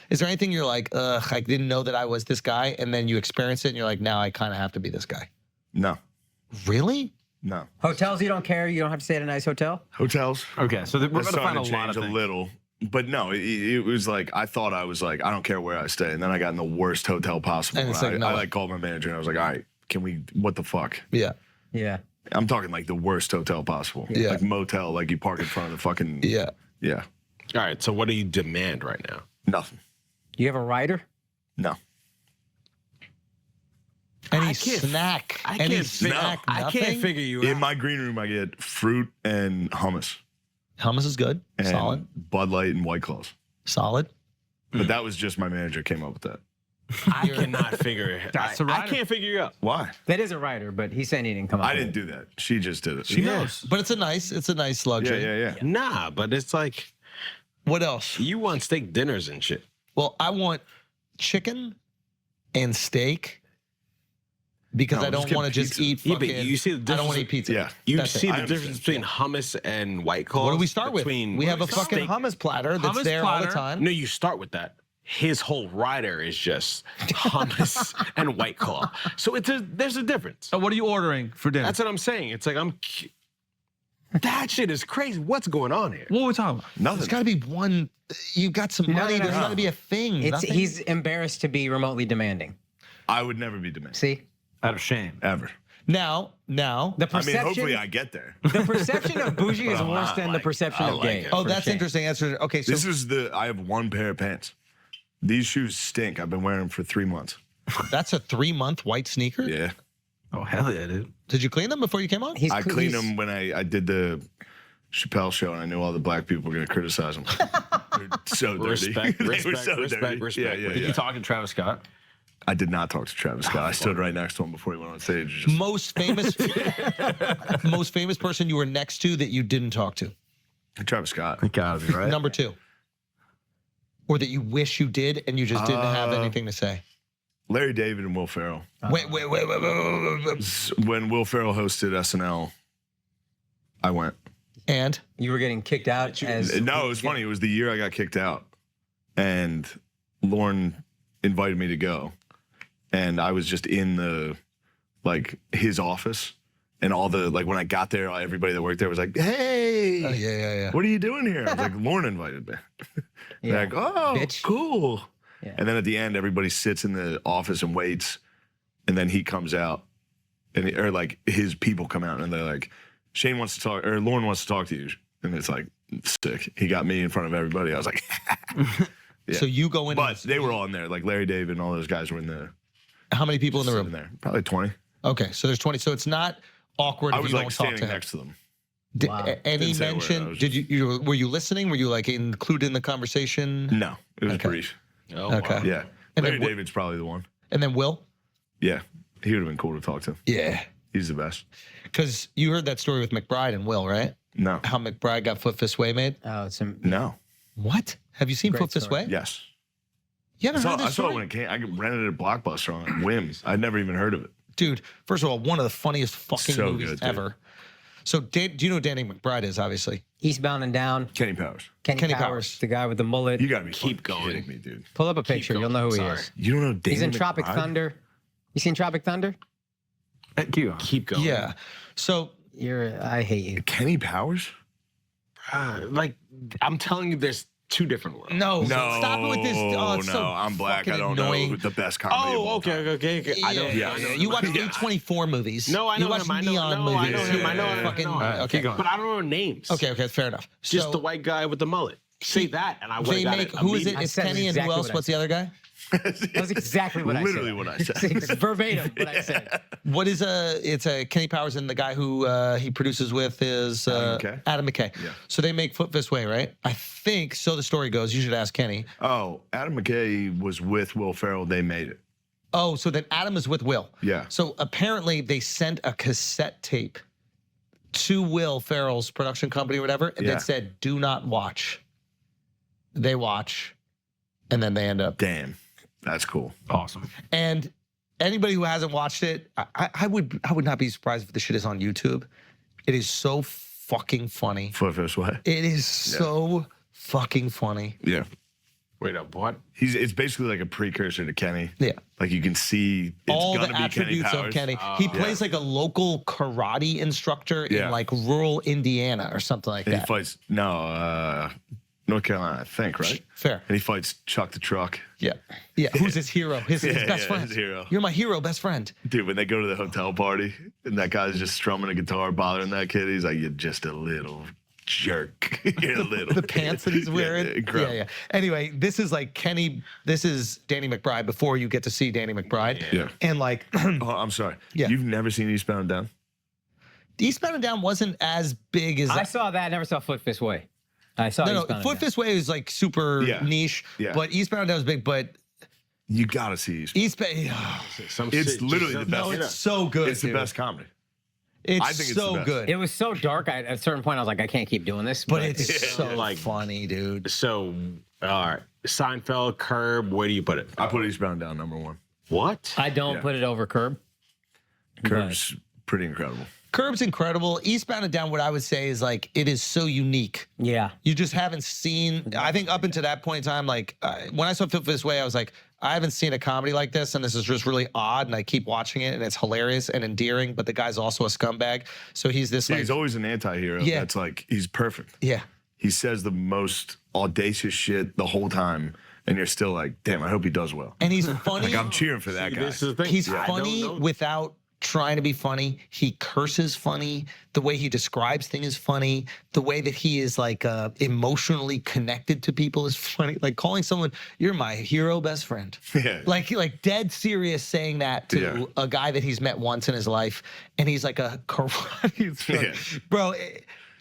you're like, ugh, I didn't know that I was this guy, and then you experience it and you're like, now I kind of have to be this guy?
No.
Really?
No.
Hotels, you don't care. You don't have to stay at a nice hotel.
Hotels.
Okay, so we're
That's
going to find
starting
a
to
lot
change
of
a
things.
little. But no, it was like, I thought I was like, I don't care where I stay. And then I got in the worst hotel possible.
And it's
I,
like, no.
I like called my manager and I was like, all right, can we, what the fuck?
Yeah.
Yeah.
I'm talking like the worst hotel possible.
Yeah.
Like motel, like you park in front of the fucking.
Yeah.
Yeah.
All right. So what do you demand right now?
Nothing.
You have a rider?
No.
Any snack? Any snack?
I can't
Nothing?
figure you
In
out.
my green room, I get fruit and hummus.
Hummus is good.
And
Solid.
Bud Light and White Claws.
Solid.
But that was just my manager came up with that.
I cannot figure it.
That's a
I
rider.
can't figure you out.
Why?
That is a rider, but he's saying he didn't come up
I
with
didn't do that. She just did it.
She knows. But it's a nice luxury.
Yeah.
Nah, but it's like
What else?
you want steak dinners and shit.
Well, I want chicken and steak because
No,
I
just
don't
get
want to just
pizza.
eat
Yeah,
fucking.
but you see the
I don't
difference.
want to eat pizza.
Yeah.
You
That's
see
it.
the
I
difference between hummus and White Claws.
What do we start with?
between
We have a fucking
steak-
hummus platter that's
Hummus
there all the
platter.
time.
No, you start with that. His whole rider is just hummus and White Claw. So there's a difference.
So what are you ordering for dinner?
That's what I'm saying. It's like that shit is crazy. What's going on here?
What are we talking about?
Nothing.
There's got to be one. You got some money. There's got to be a thing.
It's
Nothing?
he's embarrassed to be remotely demanding.
I would never be demanding.
See?
Out of shame.
Ever.
Now,
The
I mean,
perception
hopefully I get there.
the perception of bougie is worse than the perception of gay.
oh,
for
that's
shame.
interesting answer. Okay, so
This is I have one pair of pants. These shoes stink. I've been wearing them for 3 months.
that's a 3-month white sneaker.
Yeah.
Oh, hell yeah, dude.
Did you clean them before you came on?
I cleaned them when I did the Chappelle show, and I knew all the black people were going to criticize them. They're so dirty.
Respect,
They were
respect,
so
respect,
dirty.
respect.
Yeah.
Did you talk to Travis Scott?
I did not talk to Travis Scott. I stood right next to him before he went on stage. Just,
Most famous, most famous person you were next to that you didn't talk to.
Travis Scott.
It gotta be, right?
Number 2, or that you wish you did and you just didn't have anything to say.
Larry David and Will Ferrell.
Wait.
When Will Ferrell hosted SNL, I went.
And
You were getting kicked out as
No, it was funny. It was the year I got kicked out, and Lauren invited me to go, and I was just in his office, and all the when I got there, everybody that worked there was like, "Hey,
yeah.
what are you doing here?" I was like, "Lauren invited me." They're like, "Oh,
Bitch.
cool."
Yeah.
And then at the end, everybody sits in the office and waits, and then he comes out, and his people come out, and they're like, "Shane wants to talk, or Lauren wants to talk to you," and it's like sick. He got me in front of everybody. I was like, yeah.
So you go in.
But they were all in there. Like Larry David and all those guys were in there.
How many people in the
Sitting
room?
there. Probably 20.
Okay, so there's 20. So it's not awkward
I
if
was
you
like
don't talk
standing
to him.
next to them.
Any
Didn't say a word. I
mention?
was
Did you were you listening? Were you like included in the conversation?
No, it was
Okay.
brief.
Oh,
Okay.
wow.
Yeah.
And
Larry
then
David's probably the one.
And then Will?
Yeah. He would have been cool to talk to.
Yeah.
He's the best.
Because you heard that story with McBride and Will, right?
No.
How McBride got Foot Fist Way made?
Oh, it's
No.
What? Have you seen
Great
Foot Fist
story.
Way?
Yes.
You haven't heard
I
this
saw it
story?
when it came. I rented it at Blockbuster on whims. I'd never even heard of it.
Dude, first of all, one of the funniest fucking
So
movies
good, dude.
ever. So, do you know who Danny McBride is, obviously?
Eastbound and Down.
Kenny Powers.
Kenny Powers, the guy with the mullet.
You gotta be
Keep
fucking
going.
kidding me, dude.
Pull up a picture. You'll know who he is.
You don't know Danny
He's in Tropic
McBride?
Thunder. You seen Tropic Thunder?
Keep going.
Yeah. So,
I hate you.
Kenny Powers?
Like, I'm telling you, there's two different worlds.
no, stop it with this. Oh, it's
no,
so
I'm black. I
fucking
don't
annoying.
know the best comedy. of all time.
okay. I know.
Yeah, you watch A24 movies.
No, I know
You watch
him. I know.
Neon
No, I
movies.
know him. I know him.
Fucking,
Okay,
okay.
but I don't know names.
Okay, fair enough.
Just
So,
the white guy with the mullet. Say that, and I would
they
have got
make,
it.
who is it?
immediately.
It's Kenny and who else? What's the other guy?
That was exactly what I said.
Literally what I said.
It's verbatim what I said.
What is it's a Kenny Powers, and the guy who he produces with is Adam McKay.
Yeah.
So they make Foot Fist Way, right? I think so. The story goes. You should ask Kenny.
Oh, Adam McKay was with Will Ferrell. They made it.
Oh, so then Adam is with Will.
Yeah.
So apparently they sent a cassette tape to Will Ferrell's production company or whatever, and
Yeah.
then said, "Do not watch." They watch, and then they end up.
Damn, that's cool.
Awesome.
And anybody who hasn't watched it, I would not be surprised if the shit is on YouTube. It is so fucking funny.
Foot Fist Way.
It is so fucking funny.
Yeah.
Wait up, what?
It's basically like a precursor to Kenny.
Yeah.
Like you can see it's
All the
gonna be
attributes
Kenny
of
Powers.
Kenny. He plays like a local karate instructor in like rural Indiana or something like
And
that.
he fights North Carolina, I think, right?
Fair.
And he fights Chuck the Truck.
Yeah. Yeah. Who's his hero? His best friend.
His hero.
You're my hero, best friend.
Dude, when they go to the hotel party and that guy's just strumming a guitar, bothering that kid, he's like, "You're just a little jerk." You're a little.
The pants that he's wearing.
Incredible.
Anyway, this is like Kenny. This is Danny McBride before you get to see Danny McBride.
Yeah.
And like,
Oh, I'm sorry.
Yeah.
You've never seen Eastbound and Down?
Eastbound and Down wasn't as big as
I saw that. I never saw Foot Fist Way. I saw
no,
Eastbound and
Foot
Down.
Fist Way is like super niche.
Yeah.
But Eastbound and Down was big. But
You gotta see Eastbound. It's literally the best.
No, it's so good.
It's the
dude.
best comedy.
It's
I think it's the
so
best.
good.
It was so dark. At a certain point, I was like, I can't keep doing this.
But it's so
like-
funny, dude.
So, Seinfeld, Curb, where do you put it?
I put Eastbound and Down number one.
What?
I don't
Yeah.
put it over Curb.
Curb's pretty incredible.
Curb's incredible. Eastbound and Down, what I would say is like, it is so unique.
Yeah.
You just haven't seen, I think up until that point in time, like when I saw Foot Fist Way, I was like, I haven't seen a comedy like this, and this is just really odd, and I keep watching it, and it's hilarious and endearing, but the guy's also a scumbag. So he's this
See,
like,
he's always an anti-hero.
Yeah.
That's like, he's perfect.
yeah.
He says the most audacious shit the whole time, and you're still like, damn, I hope he does well.
And he's funny.
Like, I'm cheering for that guy.
This is the thing.
He's
I don't
funny
know.
without trying to be funny. He curses funny. The way he describes things is funny. The way that he is like emotionally connected to people is funny. Like calling someone, "You're my hero, best friend."
Yeah.
Like dead serious saying that to
Yeah.
a guy that he's met once in his life, and he's like a karate instructor.
Yeah.
Bro,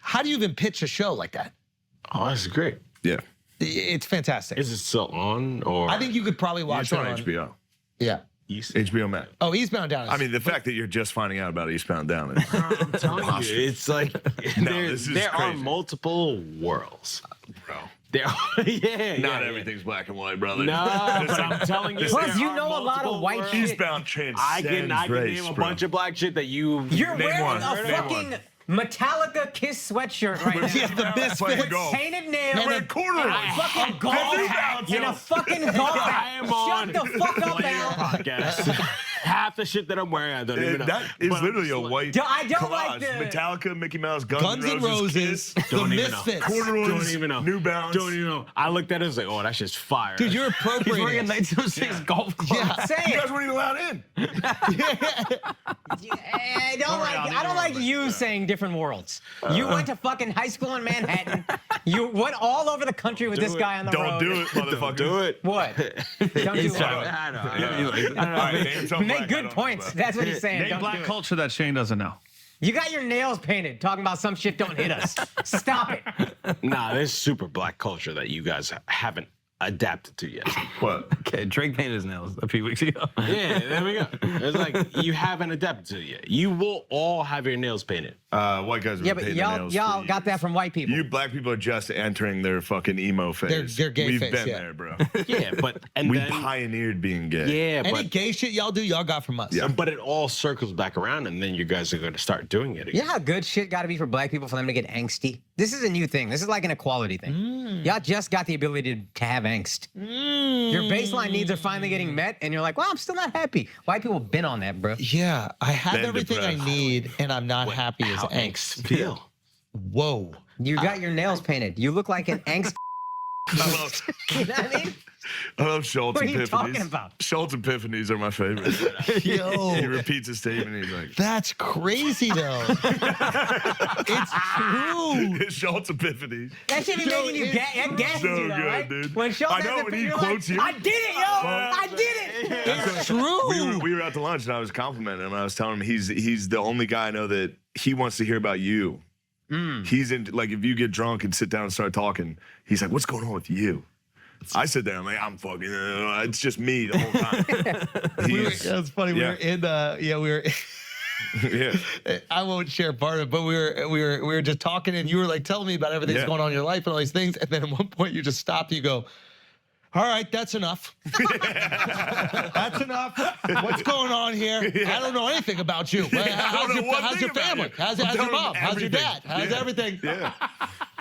how do you even pitch a show like that?
Oh, that's great.
Yeah.
It's fantastic.
Is it still on, or?
I think you could probably watch
It's
it
on
on
HBO.
Yeah.
HBO Max.
Oh, Eastbound and Down.
I mean, the fact that you're just finding out about Eastbound and Down is
I'm telling you, it's like
this is
there are
crazy.
multiple worlds.
bro.
There are,
Not everything's black and white, brother.
No, but I'm telling you.
Plus,
there
you
are
know a lot of
multiple
white
worlds.
shit.
Eastbound transcends
I can
race,
name a
bro.
bunch of black shit that you.
You're
Name
wearing
one.
a
Name
fucking
one.
Metallica Kiss sweatshirt right now.
Yeah, the Misfits.
Playing golf.
Painted nails.
And a
fucking golf hat. And a fucking golf hat.
I am on.
Shut the fuck up,
Player
Al.
podcast. Half the shit that I'm wearing, I don't even know.
That is
But I'm
literally a
just like-
white
I don't
collage.
like the-
Metallica, Mickey Mouse,
Guns N' Roses,
Kiss,
the
Don't even know.
Misfits.
Corduroys,
Don't even know.
New Balance.
Don't even know. I looked at it and was like, oh, that shit's fire.
Dude, you're
He's wearing a
appropriating.
1906 golf club.
Yeah.
Say
You
it.
guys weren't even allowed in.
I don't like you saying different worlds. You went to fucking high school in Manhattan. You went all over the country with this guy on the road.
Don't do it, motherfucker.
Do it.
What? Don't do what?
I know.
All right, name something
Make
black I
good
don't
points.
know about.
That's what he's saying.
Name
Don't
black
do it.
culture that Shane doesn't know.
You got your nails painted talking about some shit don't hit us. Stop it.
Nah, there's super black culture that you guys haven't adapted to yet.
What?
Okay, Drake painted his nails a few weeks ago.
Yeah, there we go. It's like you haven't adapted to it yet. You will all have your nails painted.
White guys.
Yeah, but y'all got that from white people.
You black people are just entering their fucking emo phase.
Their gay
We've
phase,
been
yeah.
there, bro.
Yeah, but
we pioneered being gay.
Yeah,
Any
but
gay shit y'all do, y'all got from us.
Yeah.
but it all circles back around, and then you guys are going to start doing it again.
You know how good shit got to be for black people for them to get angsty? This is a new thing. This is like an equality thing. Y'all just got the ability to have angst. Your baseline needs are finally getting met, and you're like, well, I'm still not happy. White people been on that, bro.
Yeah, I have
Been
everything I
depressed.
need, and I'm not happy as
How
angst.
feel?
Whoa.
You got your nails painted. You look like an angst. You know what I mean?
I love Schultz
What are you
epiphanies.
talking about?
Schultz epiphanies are my favorite.
Yo.
He repeats a statement. He's like,
That's crazy, though. It's true.
It's Schultz epiphanies.
That should be making you that gasses
So
you, though,
good,
right?
dude.
When Schultz
I know
has
when
a
he
you're
quotes
like,
you.
I did it, yo! I did it!
It's true.
We were out to lunch and I was complimenting him. I was telling him he's the only guy I know that he wants to hear about you. He's in, like, if you get drunk and sit down and start talking, he's like, what's going on with you? I sit there, I'm like, I'm fucking, it's just me the whole time.
That's funny. We were in we were
Yeah.
I won't share part of it, but we were just talking, and you were like telling me about everything that's going on in your life and all these things, and then at one point you just stopped. You go, all right, that's enough. That's enough. What's going on here? I don't know anything about you. How's your family? How's your mom? How's your dad? How's everything?
Yeah.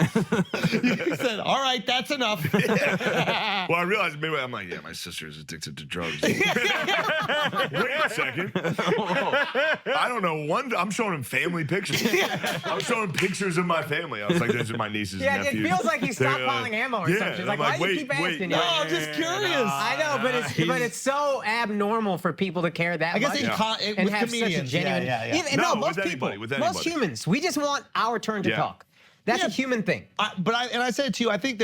You said, all right, that's enough.
Well, I realized maybe I'm like, yeah, my sister is addicted to drugs. Wait a second. I don't know. I'm showing him family pictures. I'm showing him pictures of my family. I was like, those are my nieces and nephews.
It feels like he stopped calling ammo or something. She's like, why do you keep asking?
No, I'm just curious.
I know, but it's so abnormal for people to care that
I guess
much
with
and have
comedians,
such a genuine.
yeah.
No,
with
most people,
anybody, with
most
anybody.
humans, we just want our turn to talk. That's a human thing.
I said it to you, I think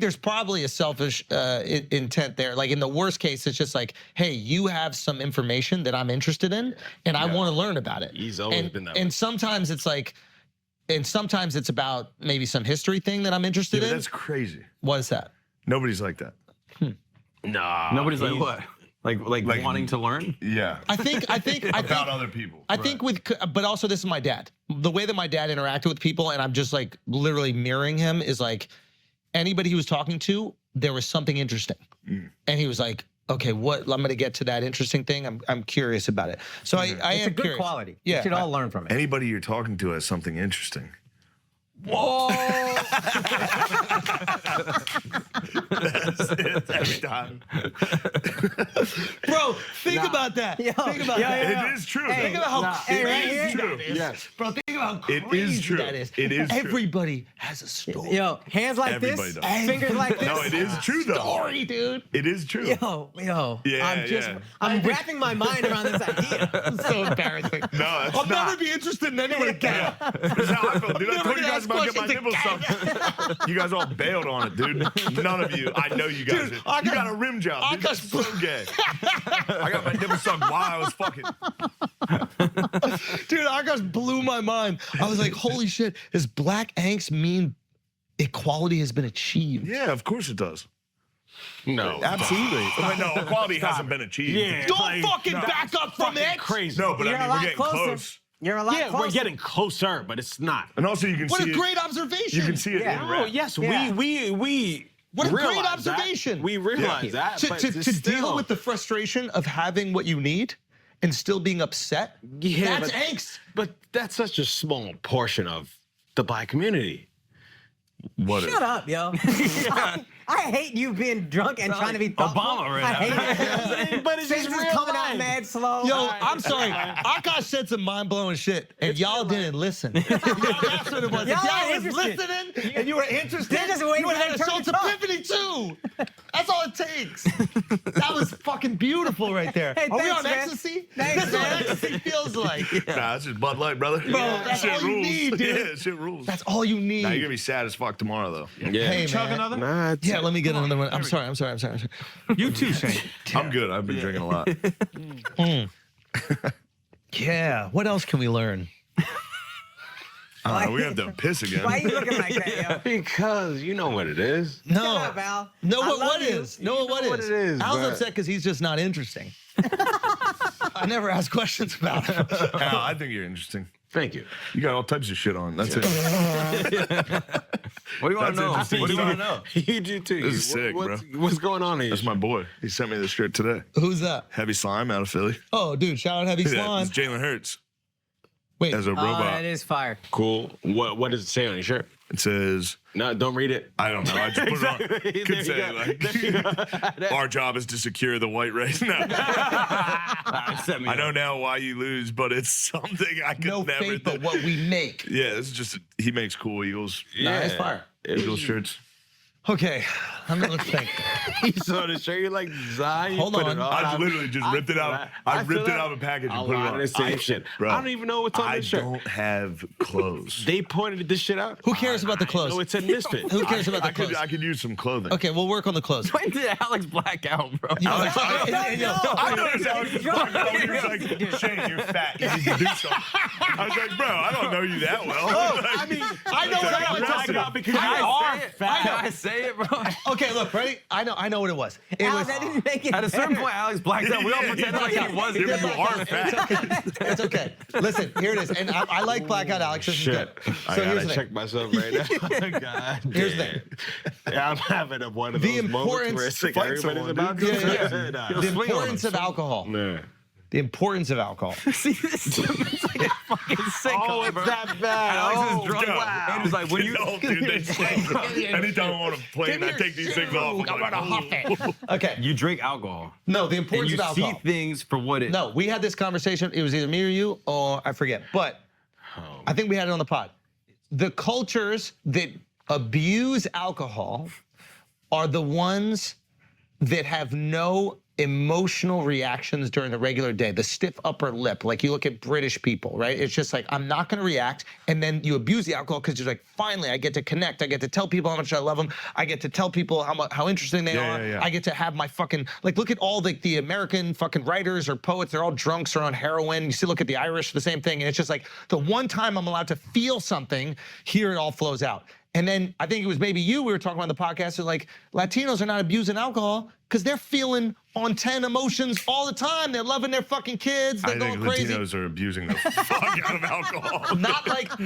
there's probably a selfish intent there. Like in the worst case, it's just like, hey, you have some information that I'm interested in, and I want to learn about it.
He's always been that way.
And sometimes it's like, and sometimes it's about maybe some history thing that I'm interested in.
That's crazy.
What is that?
Nobody's like that.
Nah.
Nobody's like what? Like wanting to learn?
Yeah.
I think
about other people.
I think but also this is my dad. The way that my dad interacted with people, and I'm just like literally mirroring him, is like anybody he was talking to, there was something interesting, and he was like, okay, what? I'm gonna get to that interesting thing. I'm curious about it. So I
It's
am
a good
curious.
quality.
Yeah,
We should all learn from it.
Anybody you're talking to has something interesting.
Whoa!
That's it every time.
Bro, think about that. Think about that.
It is true.
Think about how crazy that is.
Yes.
Bro, think about how
It
crazy
is true.
that is.
It is true.
Everybody has a story.
Yo, hands like
Everybody
this,
does.
fingers like this.
No, it is true though.
Story, dude.
It is true.
Yo.
Yeah,
I'm wrapping my mind around this idea.
It's so embarrassing.
No, that's
I'll
not.
never be interested in anyone again.
That's how I feel, dude. I
Never
told you
gonna
guys
ask
about getting my
questions
nipples sucked. You guys all bailed on it, dude. None of you. I know you guys.
Dude,
did.
I
You
got-
got a rim job.
I
Dude.
got-
That's so gay. I got my nipples sucked while I was fucking.
Dude, Akash blew my mind. I was like, holy shit, does black angst mean equality has been achieved?
Yeah, of course it does.
No.
Absolutely. No, equality hasn't been achieved.
Yeah.
Don't fucking back up from it.
Crazy.
No, but
You're
I
a
mean, we're
lot
getting
closer.
close.
You're a lot
Yeah,
closer.
we're getting closer, but it's not.
And also, you can
What
see
a great observation.
You can see it in
Oh,
rap.
yes,
Yeah.
we
What a great
realize that.
observation.
We realize that.
To,
but
to,
it's
to
still,
deal with the frustration of having what you need and still being upset,
Yeah,
that's
but-
angst.
But that's such a small portion of the black community.
What
Shut up, yo. I hate you being drunk and trying to be thoughtful.
Obama right
I
now.
hate it.
But it's
Things
just
is
real
coming out
life.
mad slow.
Yo, I'm sorry. Akash said some mind-blowing shit, and y'all didn't listen. That's what it was.
Y'all
If y'all
are
was
interested.
listening and you were interested,
They're just waiting
you would
for
have had a
their turn
Schultz
to talk.
epiphany too. That's all it takes. That was fucking beautiful right there.
Hey,
Are we
thanks,
on
man.
ecstasy?
Thanks,
That's what
man.
ecstasy feels like.
Nah, that's just Bud Light, brother.
Bro, that's
shit
all you
rules.
need, dude.
Yeah, shit rules.
That's all you need.
Nah, you're gonna be sad as fuck tomorrow, though.
Yeah.
Hey,
Chug
man.
another?
Nah, it's-
Yeah, let me get another one. I'm sorry.
You too, Shane.
I'm good. I've been drinking a lot.
Yeah. What else can we learn?
we have to piss again.
Why are you looking like that, yo?
Because you know what it is.
No.
Shut up, Al.
No,
I
what
love you.
is? No, what
what
is?
it is,
Al's
but-
upset because he's just not interesting. I never ask questions about him.
Al, I think you're interesting.
Thank you.
You got all types of shit on. That's it.
What do you want to know? What do you want to know?
You do too.
This is sick, bro.
What's going on here?
That's my boy. He sent me this shirt today.
Who's that?
Heavy Slime out of Philly.
Oh, dude, shout out Heavy
Yeah,
Slime.
it's Jalen Hurts.
Wait.
As a
Oh,
robot.
that is fire.
Cool. What does it say on your shirt?
It says,
No, don't read it.
I don't know. I just put it on.
Exactly.
Could
There
say,
you go.
like, our job is to secure the white race. No. I know now why you lose, but it's something I could
No
never
faith, but what we make.
Yeah, this is just, he makes cool Eagles.
Nah, it's fire.
Eagles shirts.
Okay, let's think.
You saw the shirt, you're like, Zion,
Hold
put
on.
it on.
I literally just ripped it out. I ripped it out of a package and put it on.
The same shit.
Bro,
I don't even know what's on this shirt.
I don't have clothes.
They pointed this shit out.
Who cares about the clothes?
No, it said Misfit.
Who cares about the
I could,
clothes?
I could use some clothing.
Okay, we'll work on the clothes.
When did Alex black out, bro?
Alex,
Yo,
I noticed Alex was black out. He was like, Shane, you're fat. You need to do something. I was like, bro, I don't know you that well.
I mean, I know what I'm talking about
because you
are
fat.
Can I say it, bro?
Okay, look, ready? I know what it was. It
Al,
was.
that didn't make it
At a certain
better.
point, Alex blacked out. We all pretended like he wasn't.
Yeah, but you are fat.
It's okay. Listen, here it is. And I like blackout Alex. This is
Shit.
good.
I
So here's
gotta
the
check
thing.
myself right now. God
Here's the
damn.
thing.
Yeah, I'm having one of
The
those moments
importance-
where it's like
Fight
everybody's
someone,
about
dude.
to
Yeah.
Nah.
The importance of alcohol.
Nah.
The importance of alcohol.
See, this is like a fucking sicko,
Oh, it's
bro.
that bad.
Alex
Oh,
is drunk.
wow.
And he's like, when you...
No, dude, they stink. Anytime I want to play and I take these things off, I'm like,
huff it. Okay.
You drink alcohol.
No, the
And
importance
you
of alcohol.
see things for what it...
No, we had this conversation. It was either me or you, or I forget. But I think we had it on the pod. The cultures that abuse alcohol are the ones that have no emotional reactions during the regular day. The stiff upper lip, like you look at British people, right? It's just like, I'm not gonna react. And then you abuse the alcohol because you're like, finally, I get to connect. I get to tell people how much I love them. I get to tell people how interesting they are.
yeah.
I get to have my fucking, like, look at all the American fucking writers or poets. They're all drunks or on heroin. You see, look at the Irish, the same thing. And it's just like, the one time I'm allowed to feel something, here it all flows out. And then I think it was maybe you, we were talking about on the podcast, that like Latinos are not abusing alcohol because they're feeling on 10 emotions all the time. They're loving their fucking kids. They're
I
going
think
crazy.
Latinos are abusing the fuck out of alcohol.
Not like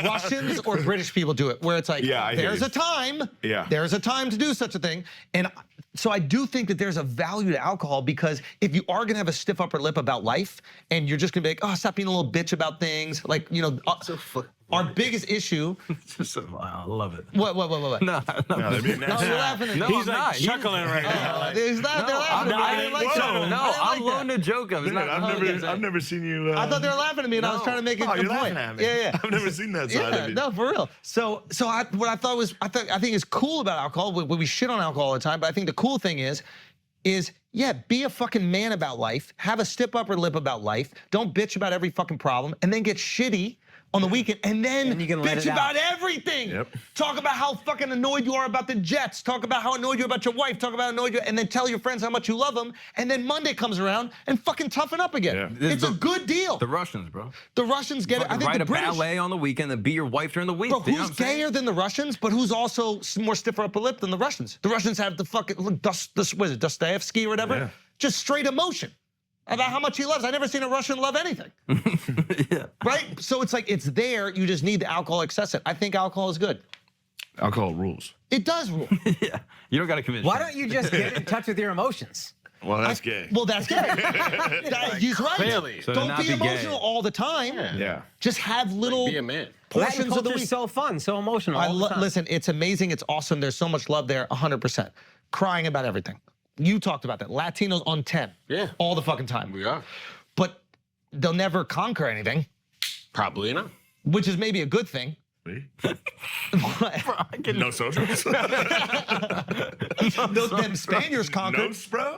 Russians or British people do it, where it's like,
Yeah, I hear
there's
you.
a time.
Yeah.
There's a time to do such a thing. And so I do think that there's a value to alcohol because if you are gonna have a stiff upper lip about life and you're just gonna be like, oh, stop being a little bitch about things. Like, you know, our biggest issue.
I love it.
What?
No,
they're being nice.
No, you're laughing at me.
No,
He's
I'm
like
not.
chuckling right now.
They're laughing at me. I didn't like that.
No, I'm loading the joke up. It's
Dude,
not,
I've never seen you.
I thought they were laughing at me, and I was trying to make a
Oh,
good
you're
point.
laughing at me.
Yeah.
I've never seen that side
Yeah,
of you.
no, for real. So what I thought was, I think is cool about alcohol. We shit on alcohol all the time, but I think the cool thing is yeah, be a fucking man about life. Have a stiff upper lip about life. Don't bitch about every fucking problem, and then get shitty on the weekend, and then
you can let
bitch
it out.
about everything.
Yep.
Talk about how fucking annoyed you are about the Jets. Talk about how annoyed you are about your wife. Talk about how annoyed you, and then tell your friends how much you love them. And then Monday comes around and fucking toughen up again.
Yeah.
It's a good deal.
the Russians, bro.
The Russians get it. I think
Write
the
a
British.
ballet on the weekend and beat your wife during the week.
Bro,
You know
who's
what I'm saying?
gayer than the Russians, but who's also more stiffer upper lip than the Russians? The Russians have the fucking, look, what is it, Dostoevsky or whatever?
Yeah.
Just straight emotion about how much he loves. I've never seen a Russian love anything.
Yeah.
Right? So it's like, it's there, you just need the alcohol excess it. I think alcohol is good.
Alcohol rules.
It does rule.
Yeah. You don't got to convince
Why
me.
don't you just get in touch with your emotions?
Well, that's gay.
Well, that's gay. He's right.
Clearly.
So to
Don't
not
be
be gay.
emotional all the time.
Yeah.
Just have little
Be a man.
Latin
portions of the
culture's
week.
so fun, so emotional. all the time.
Listen, it's amazing. It's awesome. There's so much love there, 100%. Crying about everything. You talked about that. Latinos on 10.
Yeah.
All the fucking time.
We are.
But they'll never conquer anything,
Probably not.
which is maybe a good thing.
Me?
What?
No socials.
Them Spaniards conquered.
No, bro.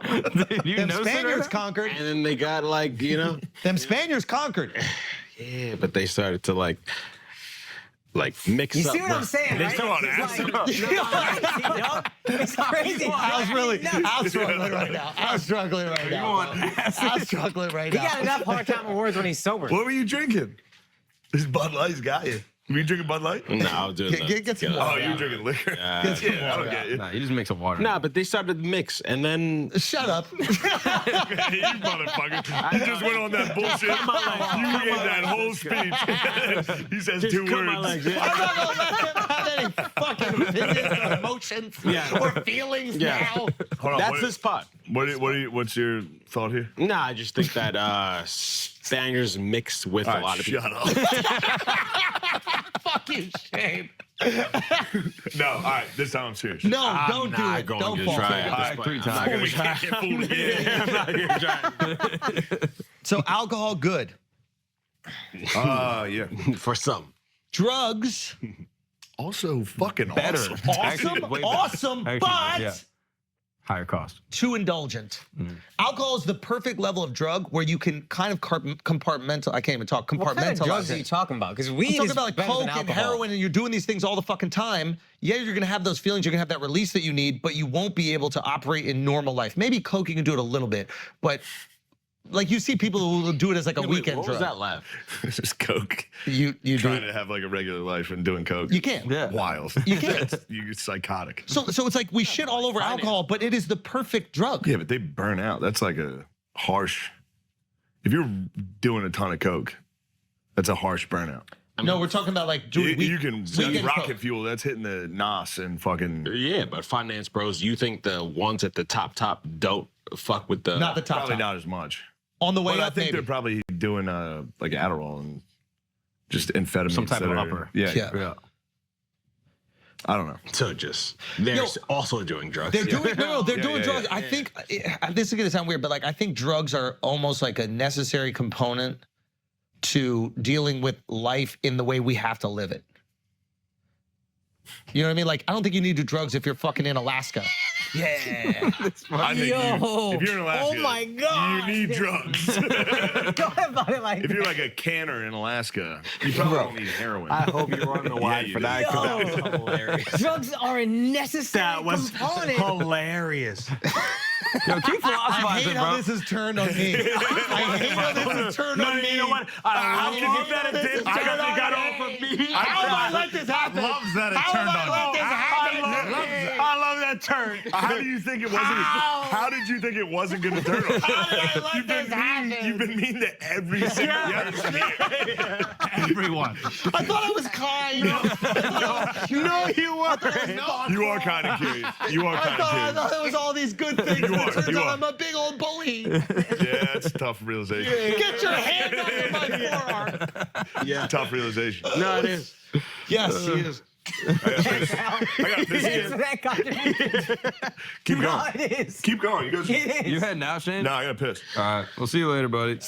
You
Them
know
Spaniards
Sarah?
conquered.
And then they got like,
Them Spaniards conquered.
yeah, but they started to like mix
You
up.
see what I'm saying,
They
right?
still on
It's
acid.
It's crazy.
I was really,
No.
I'm struggling right now. I'm struggling right now. I'm struggling right
He
now.
got enough hard time with words when he's sober.
What were you drinking? This Bud Light's got you. You drinking Bud Light?
No, I was doing
Get some
Oh,
water.
you drinking liquor?
Get some
I don't get you.
Nah, you just make some water.
Nah, but they started to mix, and then
Shut up.
You motherfucker. You just went on that bullshit. You gave that whole speech. He says
just
2
cut
words.
my legs.
I'm not gonna let him have any fucking opinions, emotions, or feelings now.
Hold on,
That's the spot.
What's your thought here?
Nah, I just think that Spaniards mixed with a lot of people.
Shut up.
Fuck you, Shane.
No, all right, this time I'm serious.
No, don't do it.
Going
Don't
to
fall for
try
it.
it.
All right,
3 times.
I'm not gonna get fooled again.
I'm not gonna try
So alcohol, good.
Yeah.
For some.
Drugs,
Also fucking
Better.
awesome.
Actually, way better.
awesome,
Actually,
but
yeah. Higher cost.
too indulgent. Alcohol is the perfect level of drug where you can kind of compartmentalize. I can't even talk.
What kind of
Compartmentalize
drugs are
it.
you talking about? Because weed
I'm talking
is
about like
better than
coke and
alcohol.
heroin, and you're doing these things all the fucking time. Yeah, you're gonna have those feelings. You're gonna have that release that you need, but you won't be able to operate in normal life. Maybe coke, you can do it a little bit, but like you see people who will do it as like a weekend
What
drug.
was that laugh?
It's just coke.
You
Trying
do.
to have like a regular life and doing coke.
You can't.
Wild.
You can't.
You're psychotic.
So it's like we shit all over alcohol, but it is the perfect drug.
Yeah, but they burn out. That's like a harsh. If you're doing a ton of coke, that's a harsh burnout.
No, we're talking about like doing
You can
weekend
rocket
coke.
fuel. That's hitting the naenaes and fucking.
Yeah, but finance bros, you think the ones at the top don't fuck with the...
Not the top.
Probably not as much.
On the way
But I
up,
think
maybe.
they're probably doing like Adderall and just amphetamines.
Some type
that
of
are-
upper.
Yeah. I don't know.
So just, they're also doing drugs.
They're doing they're
Yeah,
doing
yeah,
drugs.
yeah.
I think this is gonna sound weird, but like I think drugs are almost like a necessary component to dealing with life in the way we have to live it. You know what I mean? Like I don't think you need to do drugs if you're fucking in Alaska. Yeah.
I think if you're in Alaska,
oh my God.
you need drugs.
Go about it like
If you're like a canner in Alaska, you probably don't need heroin.
I hope you were on the wide
you
for
do.
that, because that was hilarious.
drugs are a necessary component.
hilarious.
Yo, keep
I
philosophizing,
hate how
bro.
this has turned on me. I hate how this has turned on me.
You know what?
How can you
that it did?
I got off of me.
How did I let this happen?
Loves that it
How
turned
did I let
on
this
you.
happen?
I love that turn.
How do you think it wasn't? How did you think it wasn't going to turn on? You've been mean to every single person here.
Everyone.
I thought I was kind.
No, you weren't.
You are kind of curious. You are
I
kind of
thought
curious.
it was all these good things.
You
and
are,
it turns
you
out
are.
I'm a big old bully.
Yeah, it's a tough realization.
Get your hand under my forearm.
Yeah, tough realization.
No, it is.
Yes, he is.
I got this
Answer
again.
that contribution.
Keep
No,
going.
it is.
Keep going. You guys.
It is.
You heading now, Shane?
No, I got pissed.
All right. We'll see you later, buddy.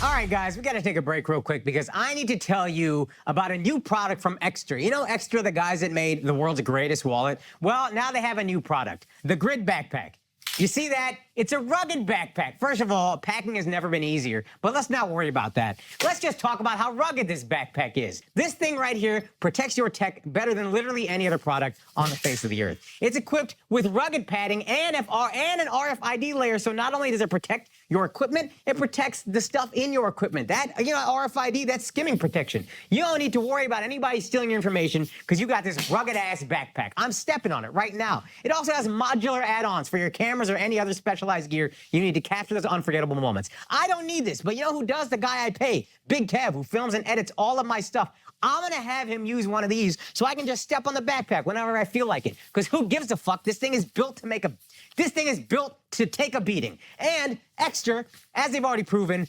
All right, guys, we got to take a break real quick because I need to tell you about a new product from Extra. You know Extra, the guys that made the world's greatest wallet? Well, now they have a new product, the Grid Backpack. You see that? It's a rugged backpack. First of all, packing has never been easier, but let's not worry about that. Let's just talk about how rugged this backpack is. This thing right here protects your tech better than literally any other product on the face of the earth. It's equipped with rugged padding and an RFID layer, so not only does it protect your equipment, it protects the stuff in your equipment. That, RFID, that's skimming protection. You don't need to worry about anybody stealing your information because you got this rugged-ass backpack. I'm stepping on it right now. It also has modular add-ons for your cameras or any other specialized gear you need to capture those unforgettable moments. I don't need this, but you know who does? The guy I pay, Big Kev, who films and edits all of my stuff. I'm gonna have him use one of these so I can just step on the backpack whenever I feel like it. Because who gives a fuck? This thing is built to take a beating. And Extra, as they've already proven,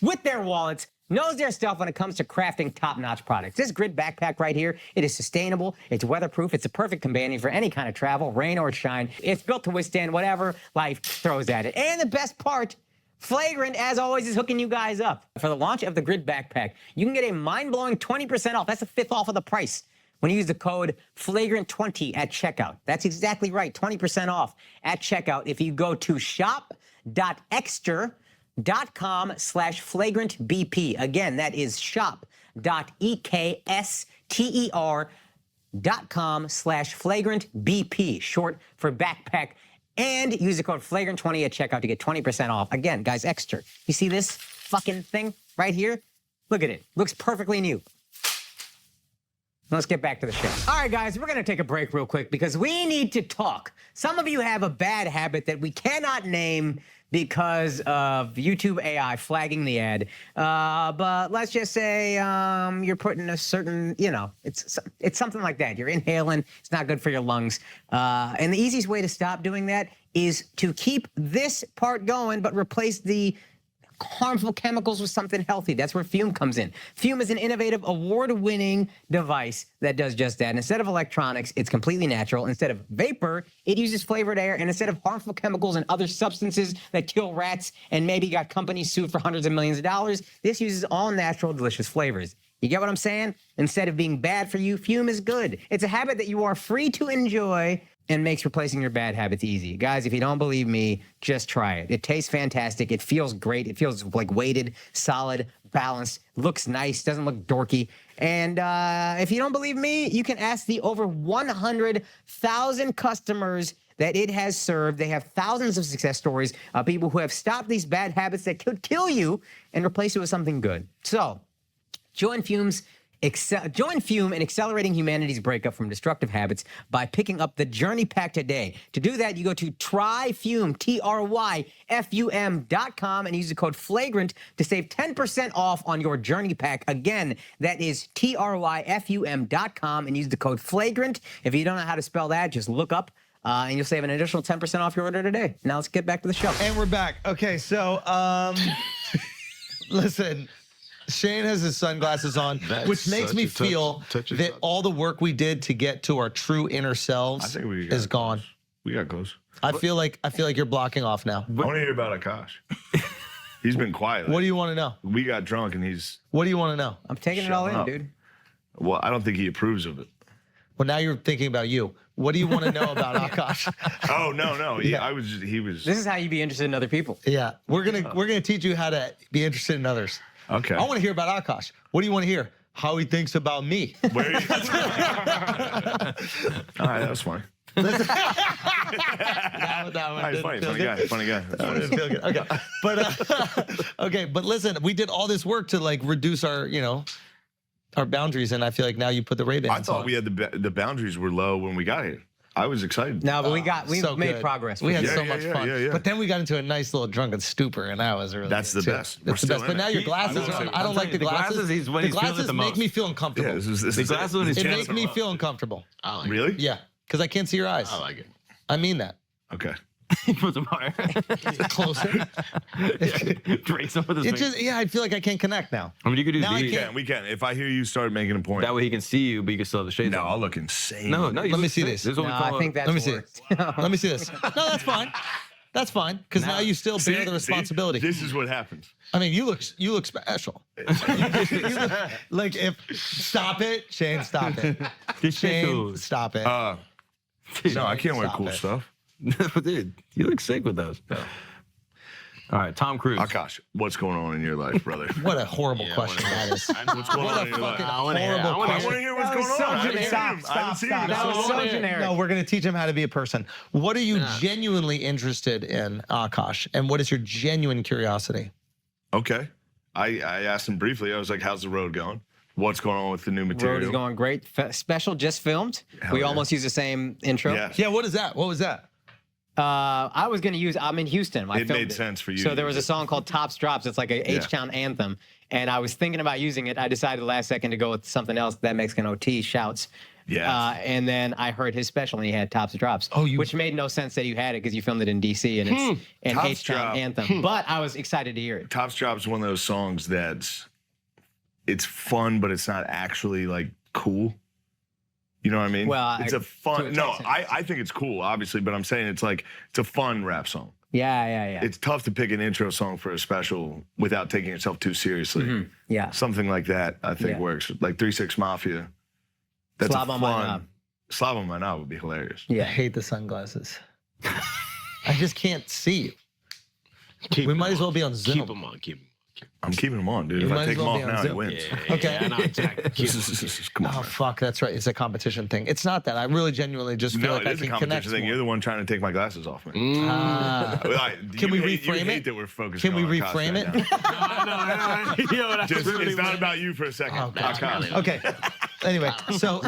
with their wallets, knows their stuff when it comes to crafting top-notch products. This Grid Backpack right here, it is sustainable, it's weatherproof, it's a perfect companion for any kind of travel, rain or shine. It's built to withstand whatever life throws at it. And the best part, Flagrant, as always, is hooking you guys up. For the launch of the Grid Backpack, you can get a mind-blowing 20% off. That's a fifth off of the price when you use the code FLAGRANT20 at checkout. That's exactly right, 20% off at checkout if you go to shop.ekster.com/flagrantbp. Again, that is shop.ekster.com/flagrantbp, short for backpack. And use the code FLAGRANT20 at checkout to get 20% off. Again, guys, Extra. You see this fucking thing right here? Look at it. Looks perfectly new. Let's get back to the show. All right, guys, we're going to take a break real quick because we need to talk. Some of you have a bad habit that we cannot name because of YouTube AI flagging the ad. But let's just say you're putting a certain, it's something like that. You're inhaling. It's not good for your lungs. And the easiest way to stop doing that is to keep this part going, but replace the harmful chemicals with something healthy. That's where Fume comes in. Fume is an innovative, award-winning device that does just that. And instead of electronics, it's completely natural. Instead of vapor, it uses flavored air. And instead of harmful chemicals and other substances that kill rats and maybe got companies sued for hundreds of millions of dollars, this uses all natural, delicious flavors. You get what I'm saying? Instead of being bad for you, Fume is good. It's a habit that you are free to enjoy and makes replacing your bad habits easy. Guys, if you don't believe me, just try it. It tastes fantastic. It feels great. It feels like weighted, solid, balanced, looks nice, doesn't look dorky. And if you don't believe me, you can ask the over 100,000 customers that it has served. They have thousands of success stories of people who have stopped these bad habits that could kill you and replace it with something good. So, join Fume in accelerating humanity's breakup from destructive habits by picking up the Journey Pack today. To do that, you go to tryfum, TRYFUM.com, and use the code FLAGRANT to save 10% off on your Journey Pack. Again, that is TRYFUM.com, and use the code FLAGRANT. If you don't know how to spell that, just look up, and you'll save an additional 10% off your order today. Now let's get back to the show.
And we're back. Okay, so listen. Shane has his sunglasses on, which makes me feel that all the work we did to get to our true inner selves is gone.
We got close.
I feel like you're blocking off now.
I want to hear about Akash. He's been quiet.
What do you want to know?
We got drunk and he's.
What do you want to know?
I'm taking it all in, dude.
Well, I don't think he approves of it.
Well, now you're thinking about you. What do you want to know about Akash?
Oh no. He was.
This is how you be interested in other people.
Yeah, we're gonna teach you how to be interested in others.
Okay.
I want to hear about Akash. What do you want to hear? How he thinks about me.
All right, that was funny.
That
Funny guy.
That didn't feel good. Okay, but listen, we did all this work to like reduce our boundaries, and I feel like now you put the Ray-Bans on.
I thought we had the boundaries were low when we got here. I was excited.
No, but we made progress.
We had so much fun. But then we got into a nice little drunken stupor, and that was really
That's the best.
That's the best. But now your glasses are on. I don't like the glasses. The glasses make me feel uncomfortable.
The glasses when
it makes me feel uncomfortable.
Really?
Yeah, because I can't see your eyes.
I like it.
I mean that.
Okay.
He puts them higher.
Closer.
Drinks them with his fingers.
I feel like I can't connect now.
I mean, you could do
Now I
these.
can't.
We can. If I hear you start making a point.
That way he can see you, but you can still have the shades
No,
on.
I'll look insane.
No,
Let me see this.
This is what we call
I think that's
Let me see
worse.
Let me see this. No, that's fine. That's fine, because now you still bear the responsibility.
This is what happens.
I mean, you look special. You look, like stop it, Shane. Stop it. Shane, stop it.
No, I can't wear cool stuff.
Dude, you look sick with those. All right, Tom Cruise.
Akash, what's going on in your life, brother?
What a horrible question that is.
What's going on in your life?
I want to
hear what's going on.
Stop. That was so generic. No, we're going to teach him how to be a person. What are you genuinely interested in, Akash? And what is your genuine curiosity?
Okay. I asked him briefly. I was like, how's the road going? What's going on with the new material?
Road is going great. Special just filmed.
Hell
We
yeah.
almost used the same intro.
Yeah, what is that? What was that?
I was going to use, I'm in Houston.
It made sense for you.
So there was a song called Tops Drops. It's like a H-Town anthem. And I was thinking about using it. I decided last second to go with something else. That Mexican OT shouts.
Yeah.
And then I heard his special and he had Tops Drops. Which made no sense that you had it because you filmed it in D.C. and it's an
Tops
H-Town
Drop.
anthem. But I was excited to hear it.
Tops Drop's one of those songs it's fun, but it's not actually like cool. You know what I mean?
Well,
it's a fun. No,
sense.
I think it's cool, obviously, but I'm saying it's a fun rap song.
Yeah.
It's tough to pick an intro song for a special without taking yourself too seriously.
Yeah.
Something like that, I think works. Like 3 6 Mafia. That's
Slob
a
on My
fun.
Knob.
Slob on My Knob would be hilarious.
I hate the sunglasses. I just can't see you. We might as well be on Zoom.
Keep them on. Keep them.
I'm keeping him on, dude.
You
If I
might as
take him
well
off
be on
now, he
Zoom.
wins.
Okay.
I know, exactly.
Come on.
Oh fuck, that's right. It's a competition thing. It's not that. I really genuinely just feel
No,
like
it
I
is a
can connect
competition thing.
more.
You're the one trying to take my glasses off me.
Can we reframe
you
it?
hate that we're focusing
Can we
on Akash
reframe
right
it?
now.
Yo, that's
Just,
really
it's not
what-
about you for a second.
Oh, God.
Akash.
Okay. Anyway, so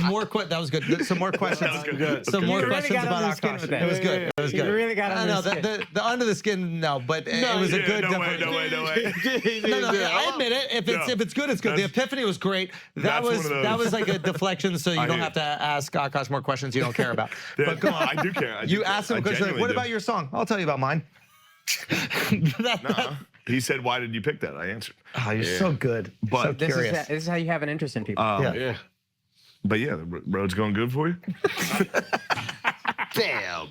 more that was good. Some more questions.
That was good.
Some more
You really
questions
got under
about
the skin
Akash.
with that.
It was good. It was
You
good.
really got under
no,
the skin.
the under the skin, no, but it was a good.
No way.
No, I admit it. If it's good, it's good. The epiphany was great. That was like a deflection, so you don't have to ask Akash more questions you don't care about. But go on.
I do care.
You asked him a question like, "What about your song?" I'll tell you about mine.
He said, "Why did you pick that?" I answered.
Oh, you're so good.
But
So
This
curious.
is how you have an interest in people.
yeah. But yeah, the road's going good for you.
Damn.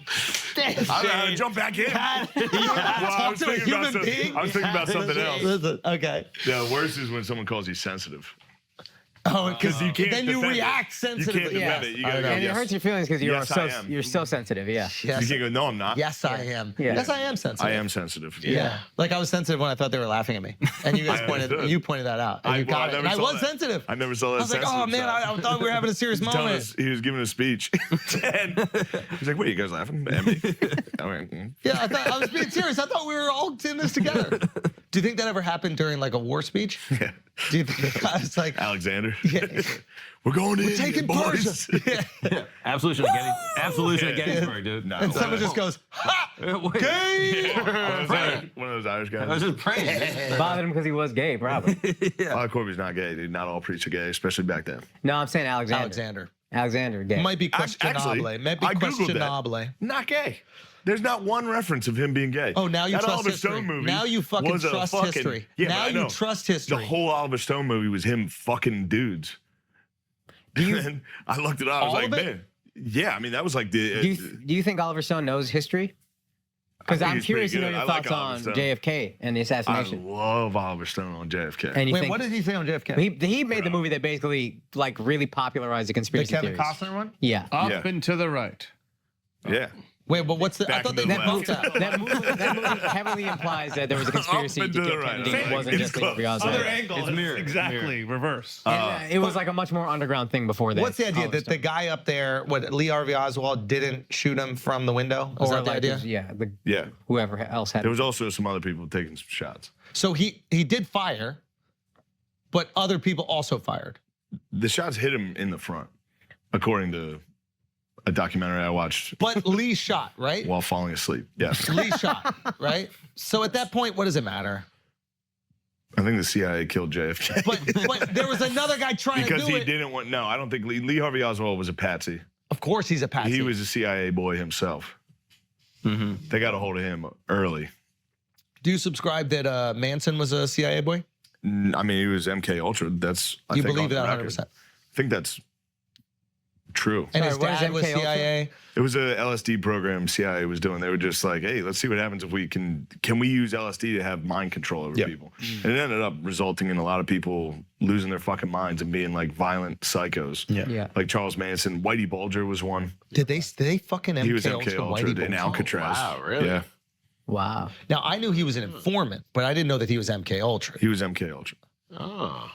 I jump back in. I was thinking about something else.
Listen, okay.
The worst is when someone calls you sensitive.
Oh,
Because you can't.
then you
defend
react
it.
sensitively.
You can't defend it. You gotta go,
And it
yes.
hurts your feelings because
Yes, I am.
you're so sensitive. Yeah.
Yes.
You can't go, no, I'm not.
Yes, I am.
Yeah.
Yes, I am sensitive.
I am sensitive.
Yeah. Like I was sensitive when I thought they were laughing at me, and you guys
I
pointed
understood.
that out, and you
well,
got it.
never
And I
saw
was
that.
sensitive.
I never saw that.
I was like, oh man, I thought we were having a serious moment.
He was giving a speech. And he's like, "Wait, you guys laughing at me?" I went, "Mm."
Yeah, I was being serious. I thought we were all in this together. Do you think that ever happened during like a war speech?
Yeah.
Do you think the guy's like,
Alexander.
Yeah.
We're going in.
We're taking
boys.
Persia. Yeah.
Absolution at Gettysburg, dude.
No.
And someone just goes, ha! Gay!
One of those Irish guys.
I was just praying.
Bothered him because he was gay, probably.
Corby's not gay, dude. Not all priests are gay, especially back then.
No, I'm saying Alexander gay.
Might be questionable.
Actually,
Might be
I Googled
questionable.
that. Not gay. There's not one reference of him being gay.
Oh, now you
that
trust
Oliver
history.
Stone movie
Now you fucking
was a
trust
fucking-
history.
Yeah,
Now
but I
you
know.
trust history.
The whole Oliver Stone movie was him fucking dudes. And I looked it up. I was
All
like,
of it?
man. Yeah, I mean, that was like the.
Do you think Oliver Stone knows history? Because
think
I'm
he's pretty
curious to know
good.
your
I like
thoughts
Oliver
on
Stone.
JFK and the
I
assassination.
love Oliver Stone on JFK.
And you
Wait,
think-
what did he say on JFK?
He made the movie that basically like really popularized the
The
conspiracy
Kevin
theories.
Costner one?
Yeah.
Up and to the right.
Yeah.
Wait, but what's the? I
Back
thought
in
they
the
moved
left.
That movie heavily implies that there was a conspiracy
and
to
to the
kill
right.
Kennedy. It wasn't
It's
just Lee
close.
Harvey Oswald.
Other angle.
It's mirrored.
Exactly. Reverse.
And, it was like a much more underground thing before that.
What's the idea
Oliver
that the
Stone.
guy up there, what Lee Harvey Oswald, didn't shoot him from the window? Was
or
that the
like
idea?
Yeah.
whoever else had
There was also some other people taking some shots.
So he did fire, but other people also fired.
The shots hit him in the front, according to a documentary I watched
But Lee shot, right?
while falling asleep. Yes.
Lee shot, right? So at that point, what does it matter?
I think the CIA killed JFK.
But there was another guy trying
because
to do
he
it.
didn't want. No, I don't think Lee Harvey Oswald was a patsy.
Of course, he's a patsy.
He was a CIA boy himself. They got a hold of him early.
Do you subscribe that Manson was a CIA boy?
I mean, he was MK Ultra. That's I
You
think,
believe
on the
that
record.
100%?
I think that's true.
And his
Sorry, what is
dad was
MK Ultra?
CIA.
It was a LSD program CIA was doing. They were just like, hey, let's see what happens if we can we use LSD to have mind control over people. And it ended up resulting in a lot of people losing their fucking minds and being like violent psychos.
Yeah.
Like Charles Manson. Whitey Bulger was one.
Did they fucking MK
He was MK
Ultra
Ultra
Whitey
in
Bulger?
Alcatraz.
Wow, really?
Yeah.
Wow.
Now I knew he was an informant, but I didn't know that he was MK Ultra.
He was MK Ultra.
Oh.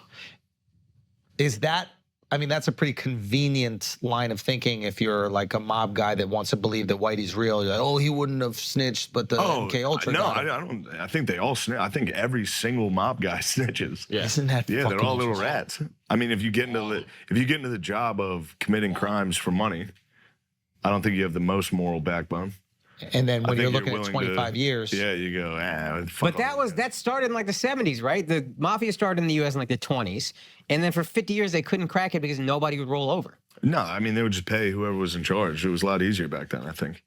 Is that? I mean, that's a pretty convenient line of thinking if you're like a mob guy that wants to believe that Whitey's real. You're like, oh, he wouldn't have snitched, but the MK Ultra.
No,
got
I
him.
don't. I think they all snitch. I think every single mob guy snitches.
Yeah.
Isn't that?
Yeah, they're
fucking
all little
interesting?
rats. I mean, if you get into the job of committing crimes for money, I don't think you have the most moral backbone.
And then
I
when you're
think
looking at
willing
25 years,
yeah, you go. Fuck
But
all
that started in like the 70s, right? The mafia started in the U.S. in like the 20s, and then for 50 years they couldn't crack it because nobody would roll over.
No, I mean they would just pay whoever was in charge. It was a lot easier back then. I think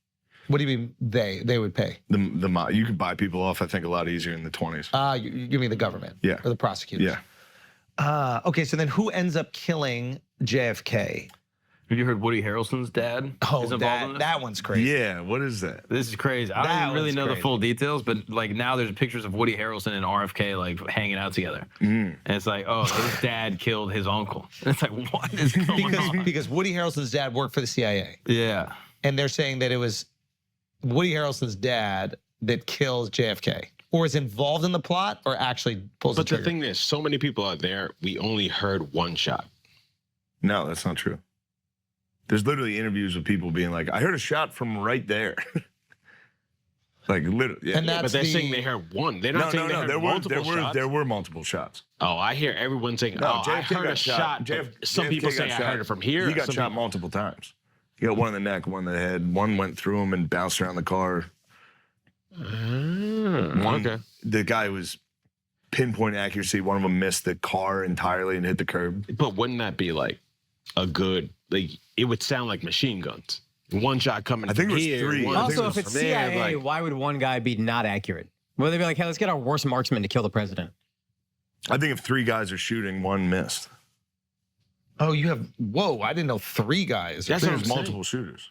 what do you mean they would pay?
you could buy people off. I think a lot easier in the 20s.
You mean the government?
Yeah.
Or the prosecutors?
Yeah.
Okay, so then who ends up killing JFK?
Have you heard Woody Harrelson's dad?
Oh,
is involved in this?
that one's crazy.
Yeah, what is that?
This is crazy. I
That
don't really
one's
know the
crazy.
full details, but like now there's pictures of Woody Harrelson and RFK like hanging out together, and it's like, oh, his dad killed his uncle. And it's like, what is going on?
Because Woody Harrelson's dad worked for the CIA,
Yeah.
and they're saying that it was Woody Harrelson's dad that kills JFK. or is involved in the plot or actually pulls the
But the
trigger.
thing is, so many people out there, we only heard one shot.
No, that's not true. There's literally interviews with people being like, I heard a shot from right there. Like literally, yeah.
And that's
but they're saying they heard one. They're not saying they heard multiple shots.
There were multiple shots.
Oh, I hear everyone saying,
No,
I
JFK
heard a
got
shot. Some
JFK
people
got
say I
shot.
heard it from here.
He got
Some
shot
people-
multiple times. He got one in the neck, one in the head. One went through him and bounced around the car.
Okay.
The guy was pinpoint accuracy. One of them missed the car entirely and hit the curb.
But wouldn't that be like a good, like, it would sound like machine guns. One shot coming
I think it
from
was
here,
three.
one
I think
Also,
it
if
was
it's
from there,
CIA,
like-
why would one guy be not accurate? Well, they'd be like, hey, let's get our worst marksman to kill the president.
I think if 3 guys are shooting, one missed.
Oh, you have, whoa, I didn't know 3 guys.
That's
There's
there's multiple shooters.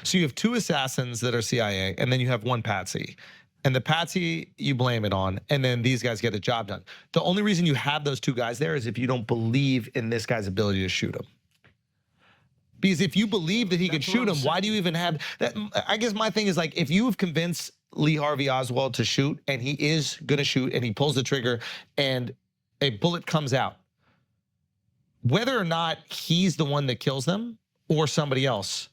So you have 2 assassins that are CIA, and then you have 1 patsy. And the patsy, you blame it on, and then these guys get the job done. The only reason you have those 2 guys there is if you don't believe in this guy's ability to shoot him. Because if you believe that he could shoot him, why do you even have that? I guess my thing is like, if you have convinced Lee Harvey Oswald to shoot, and he is gonna shoot, and he pulls the trigger, and a bullet comes out, whether or not he's the one that kills them or somebody else.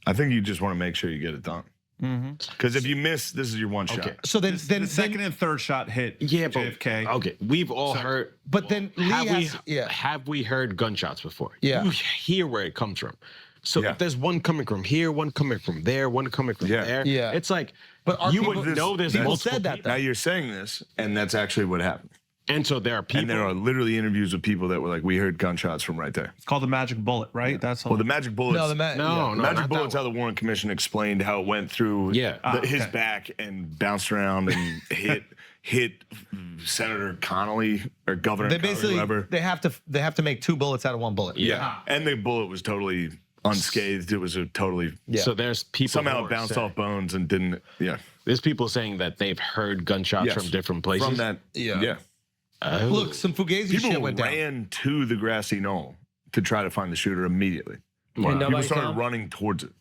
I think you just want to make sure you get it done.
Mm-hmm.
Because if you miss, this is your one shot.
So then
The second and third shot hit
Yeah, but
JFK.
okay, we've all heard.
But then Lee
Have we heard gunshots before?
Yeah.
You hear where it comes from. So
Yeah.
if there's one coming from here, one coming from there, one coming from there,
Yeah.
it's like,
But are
you
people-
would know there's
people
multiple
said that,
people.
Now you're saying this, and that's actually what happened.
And so there are people.
And there are literally interviews with people that were like, we heard gunshots from right there.
It's called the magic bullet, right? That's
Well, the magic bullets.
No, the
the
no,
magic
not
bullets.
that
How the Warren Commission explained how it went through his
okay.
back and bounced around and hit Senator Connolly or Governor
They
Connolly,
basically
whoever.
they have to make 2 bullets out of 1 bullet.
Yeah, and the bullet was totally unscathed. It was a totally.
So there's people
Somehow
who
it
are
bounced
saying-
off bones and didn't. Yeah.
There's people saying that they've heard gunshots
Yes.
from different places.
From that.
Yeah.
Oh.
Look, some Fugazi
People
shit went down.
ran to the grassy knoll to try to find the shooter immediately.
And
People
nobody
started
saw him?
running towards it.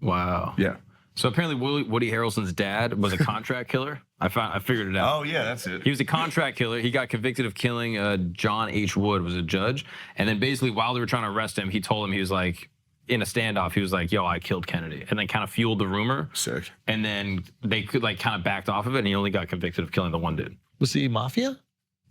Wow.
Yeah.
So apparently Woody Harrelson's dad was a contract killer. I figured it out.
Oh yeah, that's it.
He was a contract killer. He got convicted of killing John H. Wood, was a judge. And then basically while they were trying to arrest him, he told him, he was like, in a standoff, he was like, yo, I killed Kennedy. And then kind of fueled the rumor.
Sick.
And then they could like kind of backed off of it, and he only got convicted of killing the one dude.
Was he mafia?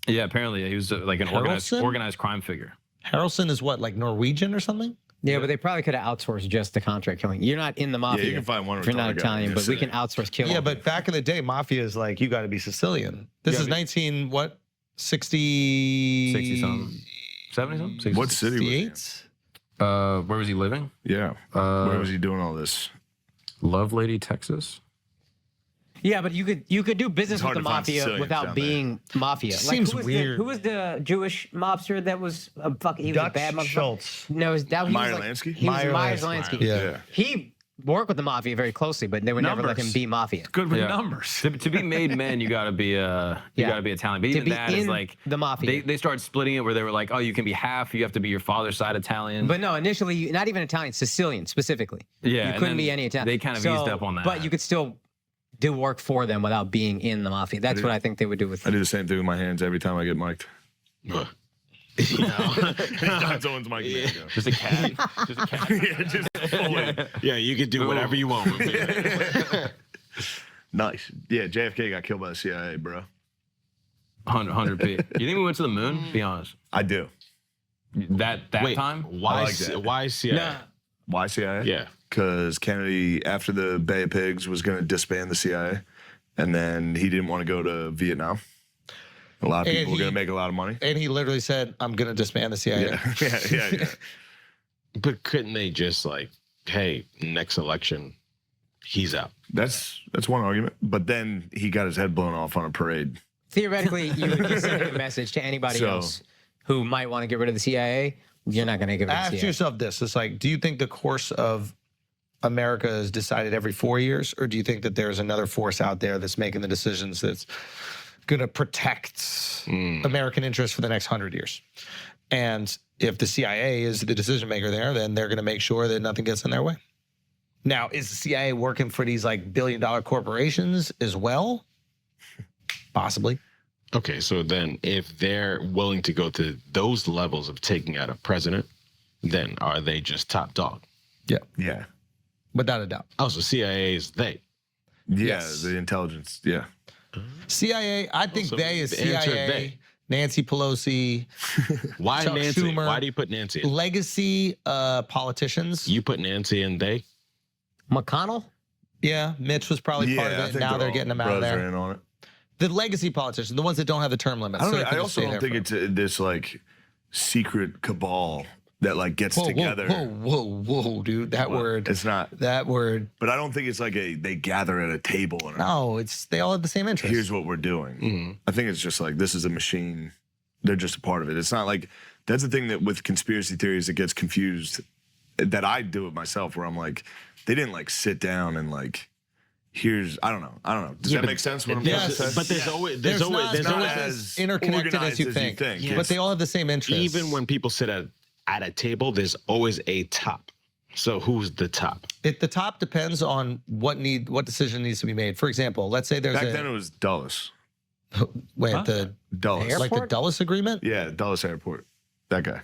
Yeah, apparently he was like an
Harrelson?
organized crime figure.
Harrelson is what, like Norwegian or something?
Yeah, but they probably could have outsourced just the contract killing. You're not in the mafia.
you can find one
if you're not
retarded guy,
Italian,
just
but we
say.
can outsource killing.
Yeah, but back in the day, mafia is like, you got to be Sicilian. This is 19, what? 60...
60 something. 70 something? 60,
What city was he in?
68?
Where was he living?
Yeah. Where was he doing all this?
Lovelady, Texas.
Yeah, but you could do business
It's
with
hard
the
to find
mafia
Sicilians
without
down
being mafia.
Seems
who was
weird.
Who was the Jewish mobster that was a fucking? He was a
Dutch
bad motherfucker.
Schultz.
No, he was
Meyer
like,
Lansky?
He was
Meyer
Myers
Lansky.
Lansky.
Yeah.
He worked with the mafia very closely, but they would never let him
Numbers.
be mafia.
Good with
Yeah.
numbers.
To be made men, you gotta be
Yeah.
Italian. But
To
even
be
that is
in
like
the mafia.
They started splitting it where they were like, oh, you can be half. You have to be your father's side Italian.
But no, initially, not even Italian, Sicilian specifically.
Yeah,
you
and
couldn't
then
be any Italian.
they kind of eased up on that.
But you could still do work for them without being in the mafia. That's what I think they would do with.
I do the same thing with my hands every time I get mic'd. Anytime someone's mic'd me, I go.
Just a cat. Just a cat.
Yeah, just full in.
Yeah, you can do whatever you want with it.
Nice. Yeah, JFK got killed by the CIA, bro.
100 p. You think we went to the moon? Be honest.
I do.
That
Wait,
time?
why?
I like that.
Why CIA?
Nah.
Why CIA?
Yeah.
Because Kennedy, after the Bay of Pigs, was going to disband the CIA, and then he didn't want to go to Vietnam. A lot of
And
people were
he-
going to make a lot of money.
And he literally said, I'm going to disband the CIA.
Yeah.
But couldn't they just like, hey, next election, he's out?
That's one argument. But then he got his head blown off on a parade.
Theoretically, you would be sending a message to anybody
So-
else who might want to get rid of the CIA. You're not going to get rid of the
Ask
CIA.
yourself this. It's like, do you think the course of America is decided every 4 years? Or do you think that there's another force out there that's making the decisions that's going to protect American interests for the next 100 years? And if the CIA is the decision maker there, then they're going to make sure that nothing gets in their way. Now, is the CIA working for these like billion-dollar corporations as well? Possibly.
Okay, so then if they're willing to go to those levels of taking out a president, then are they just top dog?
Yeah.
Yeah.
Without a doubt.
Oh, so CIA is they.
Yeah,
Yes.
the intelligence. Yeah.
CIA, I think
Also,
they is
the answer
CIA,
they.
Nancy Pelosi,
Why
Chuck
Nancy?
Schumer.
Why do you put Nancy in?
Legacy politicians.
You put Nancy in they?
McConnell?
Yeah, Mitch was probably part of
I
it.
think
Now they're
all
getting him out of
bros are
there.
in on it.
The legacy politicians, the ones that don't have the term limits. so they
I
can just
also
stay
don't
there
think
forever.
it's this like secret cabal that like gets together.
Whoa, dude. That word.
It's not.
That word.
But I don't think it's like they gather at a table and
No, they all have the same interest.
here's what we're doing. I think it's just like this is a machine. They're just a part of it. It's not like that's the thing that with conspiracy theories it gets confused. That I do it myself where I'm like, they didn't like sit down and like. I don't know. Does that make sense? What I'm trying to say?
But there's always
not as interconnected as you think.
Yes.
But they all have the same interest.
Even when people sit at a table, there's always a top. So who's the top?
The top depends on what decision needs to be made. For example, let's say there's
Back then it was Dulles.
Wait,
Huh?
the
Dulles.
like the Dulles Agreement?
Yeah, Dulles Airport. That guy.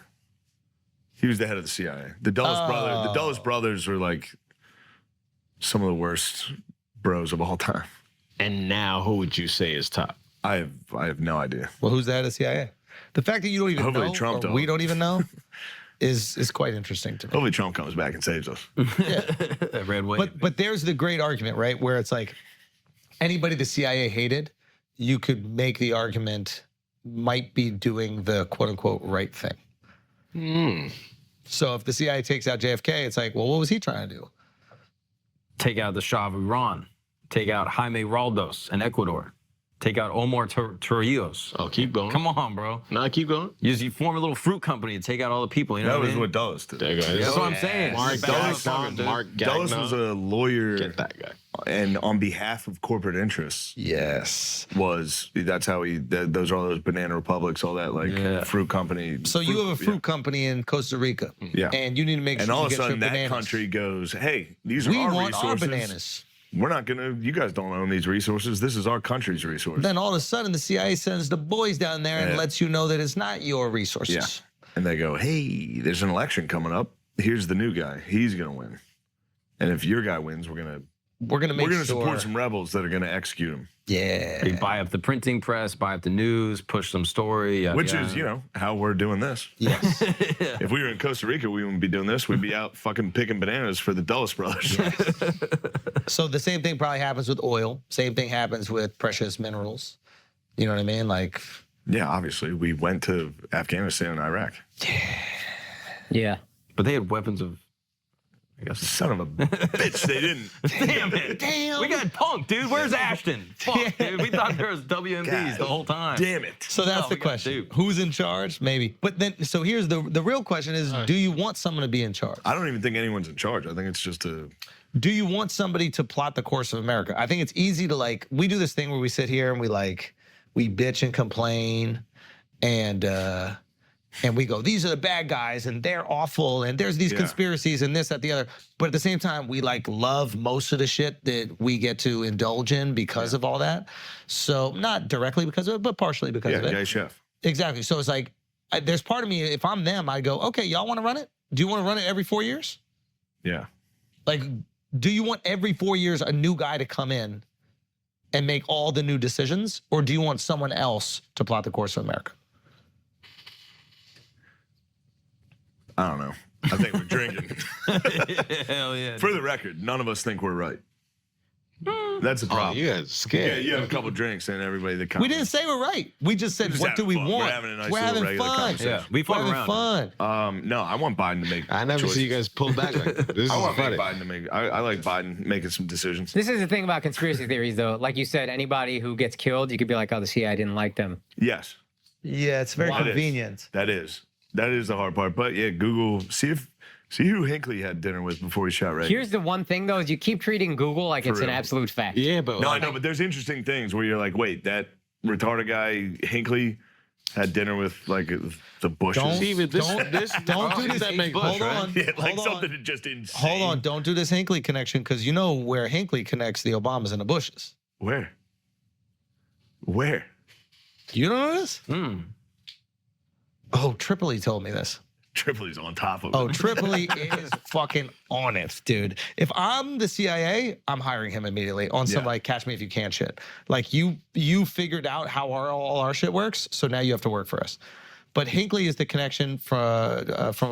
He was the head of the CIA. The Dulles brothers were like some of the worst bros of all time.
And now who would you say is top?
I have no idea.
Well, who's the head of CIA? The fact that you don't even
Hopefully
know,
Trump
or
don't.
we don't even know, is quite interesting to me.
Hopefully Trump comes back and saves us.
That red wave.
But there's the great argument, right? Where it's like anybody the CIA hated, you could make the argument might be doing the quote unquote right thing. So if the CIA takes out JFK, it's like, well, what was he trying to do?
Take out the Shah of Iran. Take out Jaime Raldos in Ecuador. Take out Omar Torrijos.
Oh, keep going.
Come on, bro.
No, keep going.
You form a little fruit company to take out all the people. You know
That
what
was
I mean?
what Dulles did.
That's what I'm saying.
Mark
Dulles
Gagnon.
was a lawyer.
Get that guy.
And on behalf of corporate interests.
Yes.
That's how those are all those banana republics, all that like fruit company.
So you have a fruit company in Costa Rica.
Yeah.
And you need to make sure
and all
you
of a
get your
sudden that
bananas.
country goes, hey, these are
We
our
want
resources.
our bananas.
We're not you guys don't own these resources. This is our country's resource.
Then all of a sudden the CIA sends the boys down there and
Yeah.
lets you know that it's not your resources.
Yeah. And they go, hey, there's an election coming up. Here's the new guy. He's going to win. And if your guy wins, we're going to
make sure.
support some rebels that are going to execute him.
Yeah.
You buy up the printing press, buy up the news, push some story.
Which is, how we're doing this.
Yes.
If we were in Costa Rica, we wouldn't be doing this. We'd be out fucking picking bananas for the Dulles brothers.
So the same thing probably happens with oil. Same thing happens with precious minerals. You know what I mean? Like,
yeah, obviously. We went to Afghanistan and Iraq.
Yeah.
But they had weapons of, I guess.
Son of a bitch, they didn't.
Damn it.
Damn.
We got punked, dude. Where's Ashton? Fuck, dude. We thought there was WMDs the whole time.
Damn it.
so that's the question. Who's in charge? Maybe. But then, so here's the real question is, do you want someone to be in charge?
I don't even think anyone's in charge. I think it's just
Do you want somebody to plot the course of America? I think it's easy to we do this thing where we sit here and we bitch and complain and we go, these are the bad guys and they're awful and there's these conspiracies and this, that, the other. But at the same time, we love most of the shit that we get to indulge in because of all that. So not directly because of it, but partially because of it.
Gay chef.
Exactly. So it's like, there's part of me, if I'm them, I go, okay, y'all want to run it? Do you want to run it every 4 years?
Yeah.
Do you want every 4 years a new guy to come in and make all the new decisions? Or do you want someone else to plot the course of America?
I don't know. I think we're drinking.
Hell yeah.
For the record, none of us think we're right. That's a problem.
you guys scared.
Yeah, you have a couple drinks and everybody that comes.
We didn't say we're right. We just said,
Just
what do
having
we
fun.
want?
We're having a nice
We're
little
having
regular
fun.
conversation.
Yeah, we
We're
fuck
having
around.
fun.
No, I want Biden to make
I never
choices.
see you guys pull back like that. This
I
is
want
funny.
Biden to make. I like Biden making some decisions.
This is the thing about conspiracy theories, though. Like you said, anybody who gets killed, you could be like, oh, the CIA didn't like them.
Yes.
Yeah, it's very
That is.
convenient.
That is the hard part. But yeah, Google, see who Hinckley had dinner with before he shot Reagan.
Here's the one thing, though, is you keep treating Google like it's an
real.
absolute fact.
Yeah, but
No, I know, but there's interesting things where you're like, wait, that retarded guy Hinckley had dinner with the Bushes.
Don't
See, but
do this.
that make
Hold on.
Yeah, like
hold
something
on.
just insane.
Hold on. Don't do this Hinckley connection because you know where Hinckley connects the Obamas and the Bushes.
Where? Where?
You don't know this? Oh, Tripoli told me this.
Tripoli's on top of it.
Oh, Tripoli is fucking on it, dude. If I'm the CIA, I'm hiring him immediately on some like catch me if you can shit. Like you figured out how all our shit works, so now you have to work for us. But Hinckley is the connection from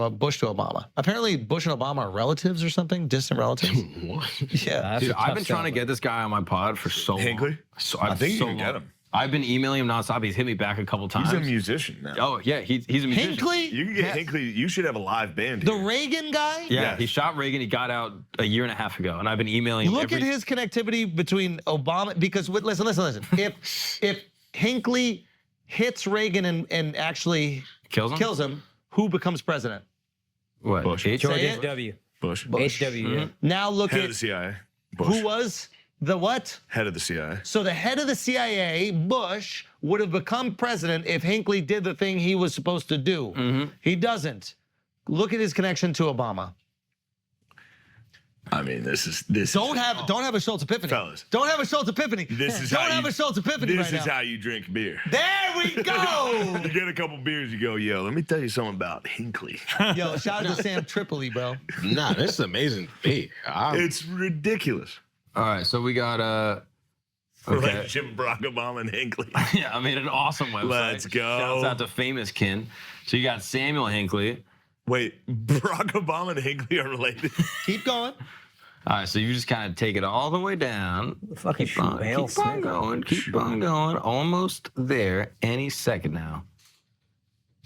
a Bush to Obama. Apparently, Bush and Obama are relatives or something, distant relatives.
What?
Yeah.
Dude, I've been trying to get this guy on my pod for so long.
Hinckley?
So,
I think you can get him.
I've been emailing him nonstop. He's hit me back a couple times.
He's a musician now.
Oh, yeah, he's a musician.
Hinckley?
You can get Hinckley. You should have a live band.
The Reagan guy?
Yeah, he shot Reagan. He got out a year and a half ago, and I've been emailing him.
Look at his connectivity between Obama, because listen. If Hinckley hits Reagan and actually
kills him,
who becomes president?
What?
Bush.
George H.W.
Bush.
H.W. Yeah.
Now look
Head
at
of the CIA. Bush.
who was the what?
Head of the CIA.
So the head of the CIA, Bush, would have become president if Hinckley did the thing he was supposed to do. He doesn't. Look at his connection to Obama.
I mean, this.
Don't have a Schultz epiphany,
fellas.
Don't have a Schultz epiphany.
This is
don't
how
have
you,
a Schultz epiphany
This
right
is
now.
how you drink beer.
There we go.
You get a couple beers, you go, yo, let me tell you something about Hinckley.
Yo, shout out to Sam Tripoli, bro.
Nah, this is amazing beer.
It's ridiculous.
All right, so we got
Relationship with Barack Obama and Hinckley.
Yeah, I made an awesome website.
Let's go.
Shouts out to Famous Kin. So you got Samuel Hinckley.
Wait, Barack Obama and Hinckley are related?
Keep going.
All right, so you just kind of take it all the way down.
Fucking
Keep on going. Keep on going. Almost there. Any second now.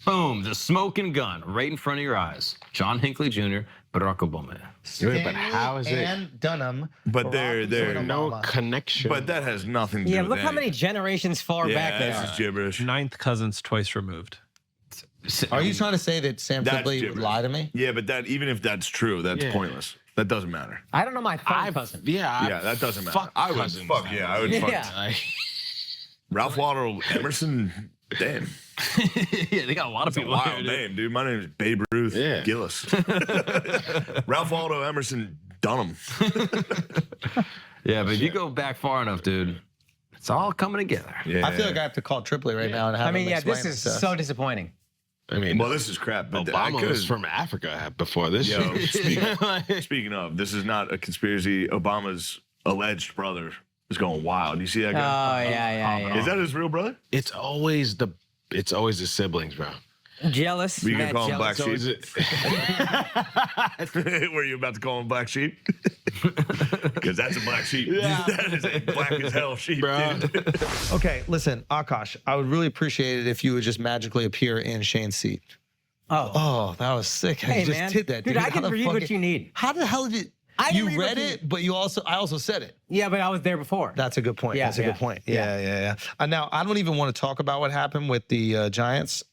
Boom, the smoking gun right in front of your eyes. John Hinckley Jr., Barack Obama.
But how is it? And Dunham.
But they're
no connection.
But that has nothing to do
Yeah,
with
look how many generations far back they
this
are.
is gibberish.
Ninth cousins twice removed.
Are you trying to say that Sam
That's
Tripoli would
gibberish.
lie to me?
Yeah, but that even if that's true, that's pointless. That doesn't matter.
I don't know my third cousin.
Yeah, that doesn't matter. I would fuck. Yeah, I would fuck. Ralph Waldo Emerson. Damn.
Yeah, they got a lot of
That's a
people.
wild name, dude. My name is Babe Ruth Gillis. Ralph Waldo Emerson Dunham.
Yeah, but if you go back far enough, dude, it's all coming together.
Yeah.
I feel like I have to call Tripoli right now and have
I mean,
him
yeah,
explain
this is
it to us.
so disappointing.
I mean,
well, this is crap. But I
Obama
could
was from Africa before this.
Yo,
shit.
speaking of, this is not a conspiracy. Obama's alleged brother is going wild. You see that guy?
Oh, yeah.
Is that his real brother?
It's always the siblings, bro.
Jealous.
Were you gonna
mad
call him Black
jealous.
Sheep? Were you about to call him Black Sheep? Because that's a black sheep. That is a black as hell sheep, dude.
Okay, listen, Akash, I would really appreciate it if you would just magically appear in Shane's seat. Oh, that was sick.
Hey,
You just
man.
did that,
Dude,
dude.
I can
How the
read
fuck
what
it-
you need.
How the hell did
I
you
can read
read
what you-
it? But I also said it.
Yeah, but I was there before.
That's a good point.
Yeah,
That's a
yeah.
good point. Yeah. Now I don't even want to talk about what happened with the Giants.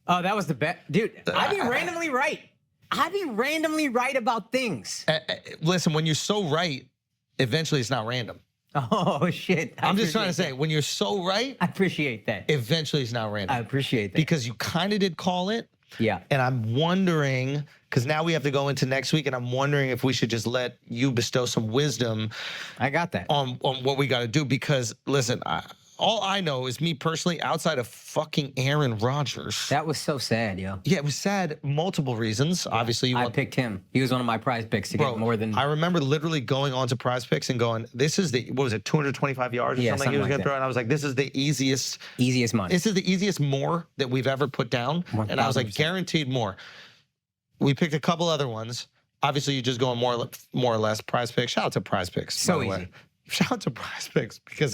Oh, that was the best. Dude, I be randomly right. I be randomly right about things.
Listen, when you're so right, eventually it's not random.
Oh, shit.
I'm just trying to say, when you're so right,
I appreciate that.
eventually it's not random.
I appreciate that.
Because you kind of did call it.
Yeah.
And I'm wondering, because now we have to go into next week, and I'm wondering if we should just let you bestow some wisdom.
I got that.
On what we got to do. Because, listen, all I know is me personally, outside of fucking Aaron Rodgers.
That was so sad, yo.
Yeah, it was sad. Multiple reasons. Obviously,
I picked him. He was one of my prize picks to get more than.
I remember literally going on to Prize Picks and going, "This is the 225 yards or something he was
like
going to
that.
throw," and I was like, "This is the easiest
money.
This is the easiest more that we've ever put down," and I was like,
1000%.
"Guaranteed more." We picked a couple other ones. Obviously, you just go on more or less Prize Picks. Shout out to Prize Picks.
So
by the way.
easy.
Shout out to Prize Picks because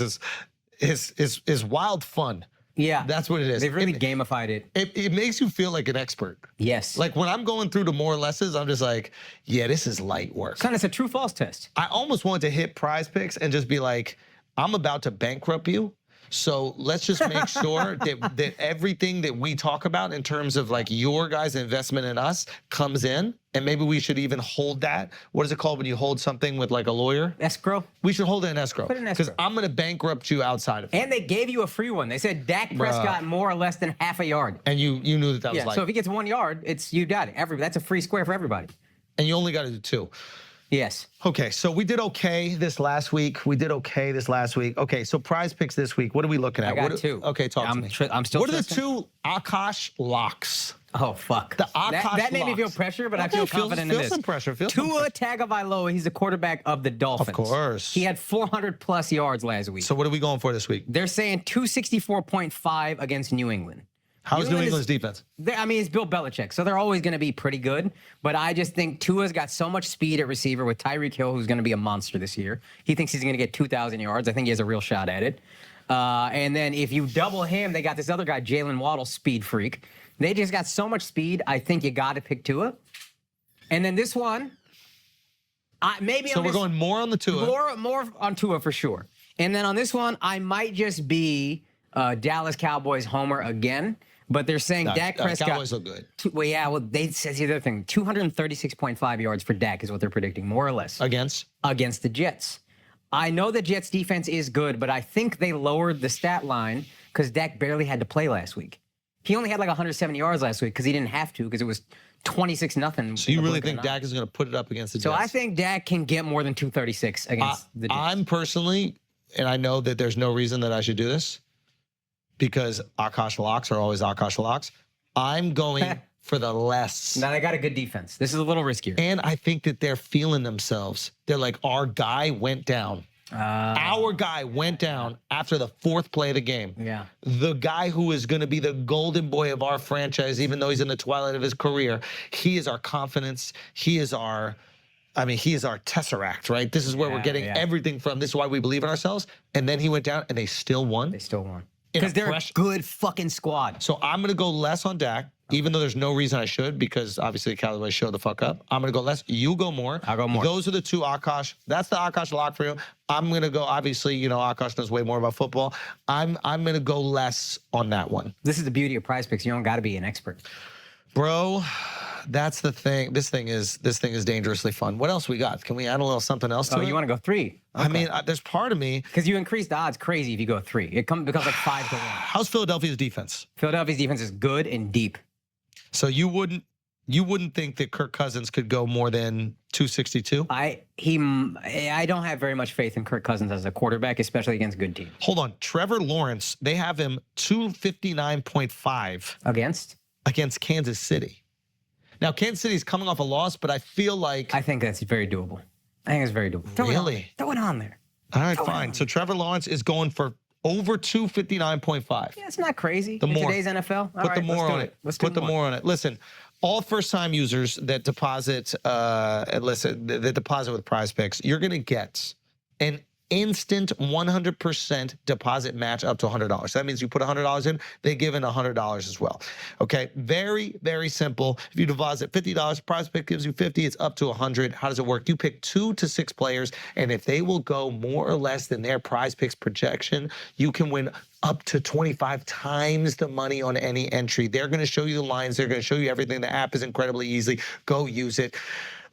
it's wild fun.
Yeah,
that's what it is.
They've really gamified it.
It makes you feel like an expert.
Yes.
Like when I'm going through the more or lesses, I'm just like, yeah, this is light work.
Kind of a true false test.
I almost want to hit Prize Picks and just be like, I'm about to bankrupt you. So let's just make sure that everything that we talk about in terms of like your guys' investment in us comes in. And maybe we should even hold that. What is it called when you hold something with like a lawyer?
Escrow.
We should hold it in escrow.
Put it in escrow.
Because I'm going to bankrupt you outside of it.
And they gave you a free one. They said Dak Prescott more or less than half a yard.
And you knew that was
Yeah,
like.
so if he gets 1 yard, you got it. That's a free square for everybody.
And you only got to do 2.
Yes.
Okay, so we did okay this last week. Okay, so prize picks this week. What are we looking at?
I got
What
two.
Okay, talk to me.
I'm still
What are the
trusting.
two Akash locks?
Oh, fuck.
The Akash
That made me feel
locks.
pressure, but I
Okay,
feel
feel
confident in this.
some pressure. Feel some
Tua Tagovailoa, he's the quarterback of the Dolphins.
Of course.
He had 400-plus yards last week.
So what are we going for this week?
They're saying 264.5 against New England.
How's New England's defense?
I mean, it's Bill Belichick, so they're always going to be pretty good. But I just think Tua's got so much speed at receiver with Tyreek Hill, who's going to be a monster this year. He thinks he's going to get 2,000 yards. I think he has a real shot at it. And then if you double him, they got this other guy, Jalen Waddle, speed freak. They just got so much speed. I think you got to pick Tua. And then this one,
So we're going more on the Tua.
More on Tua for sure. And then on this one, I might just be Dallas Cowboys homer again. But they're saying Dak Prescott.
Cowboys look good.
Well, they said the other thing. 236.5 yards for Dak is what they're predicting, more or less.
Against
the Jets. I know the Jets defense is good, but I think they lowered the stat line because Dak barely had to play last week. He only had like 170 yards last week because he didn't have to because it was 26-0.
So you really think Dak is going to put it up against the Jets?
So I think Dak can get more than 236 against the Jets.
I'm personally, and I know that there's no reason that I should do this because Akash locks are always Akash locks. I'm going for the less.
Now they got a good defense. This is a little riskier.
And I think that they're feeling themselves. They're like, our guy went down. Our guy went down after the fourth play of the game.
Yeah.
The guy who is going to be the golden boy of our franchise, even though he's in the twilight of his career, he is our confidence. He is our tesseract, right? This is where we're getting everything from. This is why we believe in ourselves. And then he went down and they still won.
They still won. Because they're a good fucking squad.
So I'm going to go less on Dak, even though there's no reason I should, because obviously the Cowboys show the fuck up. I'm going to go less. You go more.
I'll go more.
Those are the two Akash. That's the Akash lock for you. I'm going to go, obviously, Akash knows way more about football. I'm going to go less on that one.
This is the beauty of prize picks. You don't got to be an expert.
Bro, that's the thing. This thing is dangerously fun. What else we got? Can we add a little something else to it?
You want to go 3? Okay.
I mean, there's part of me.
Because you increase the odds crazy if you go 3. It becomes like 5 to 1.
How's Philadelphia's defense?
Philadelphia's defense is good and deep.
So you wouldn't think that Kirk Cousins could go more than 262?
I don't have very much faith in Kirk Cousins as a quarterback, especially against good teams.
Hold on. Trevor Lawrence, they have him 259.5. Against Kansas City. Now, Kansas City's coming off a loss, but I feel like...
I think that's very doable.
Really?
Throw it on there.
All right, fine. So Trevor Lawrence is going for over 259.5.
Yeah, it's not crazy.
The
in
more.
Today's NFL.
Put the more on it. Put the more on it. Listen, all first-time users that deposit, that deposit with Prize Picks, you're going to get an instant 100% deposit match up to $100. That means you put $100 in, they give in $100 as well. Okay, very, very simple. If you deposit $50, Prize Pick gives you $50, it's up to $100. How does it work? You pick 2 to 6 players, and if they will go more or less than their Prize Picks projection, you can win up to 25 times the money on any entry. They're going to show you the lines. They're going to show you everything. The app is incredibly easy. Go use it.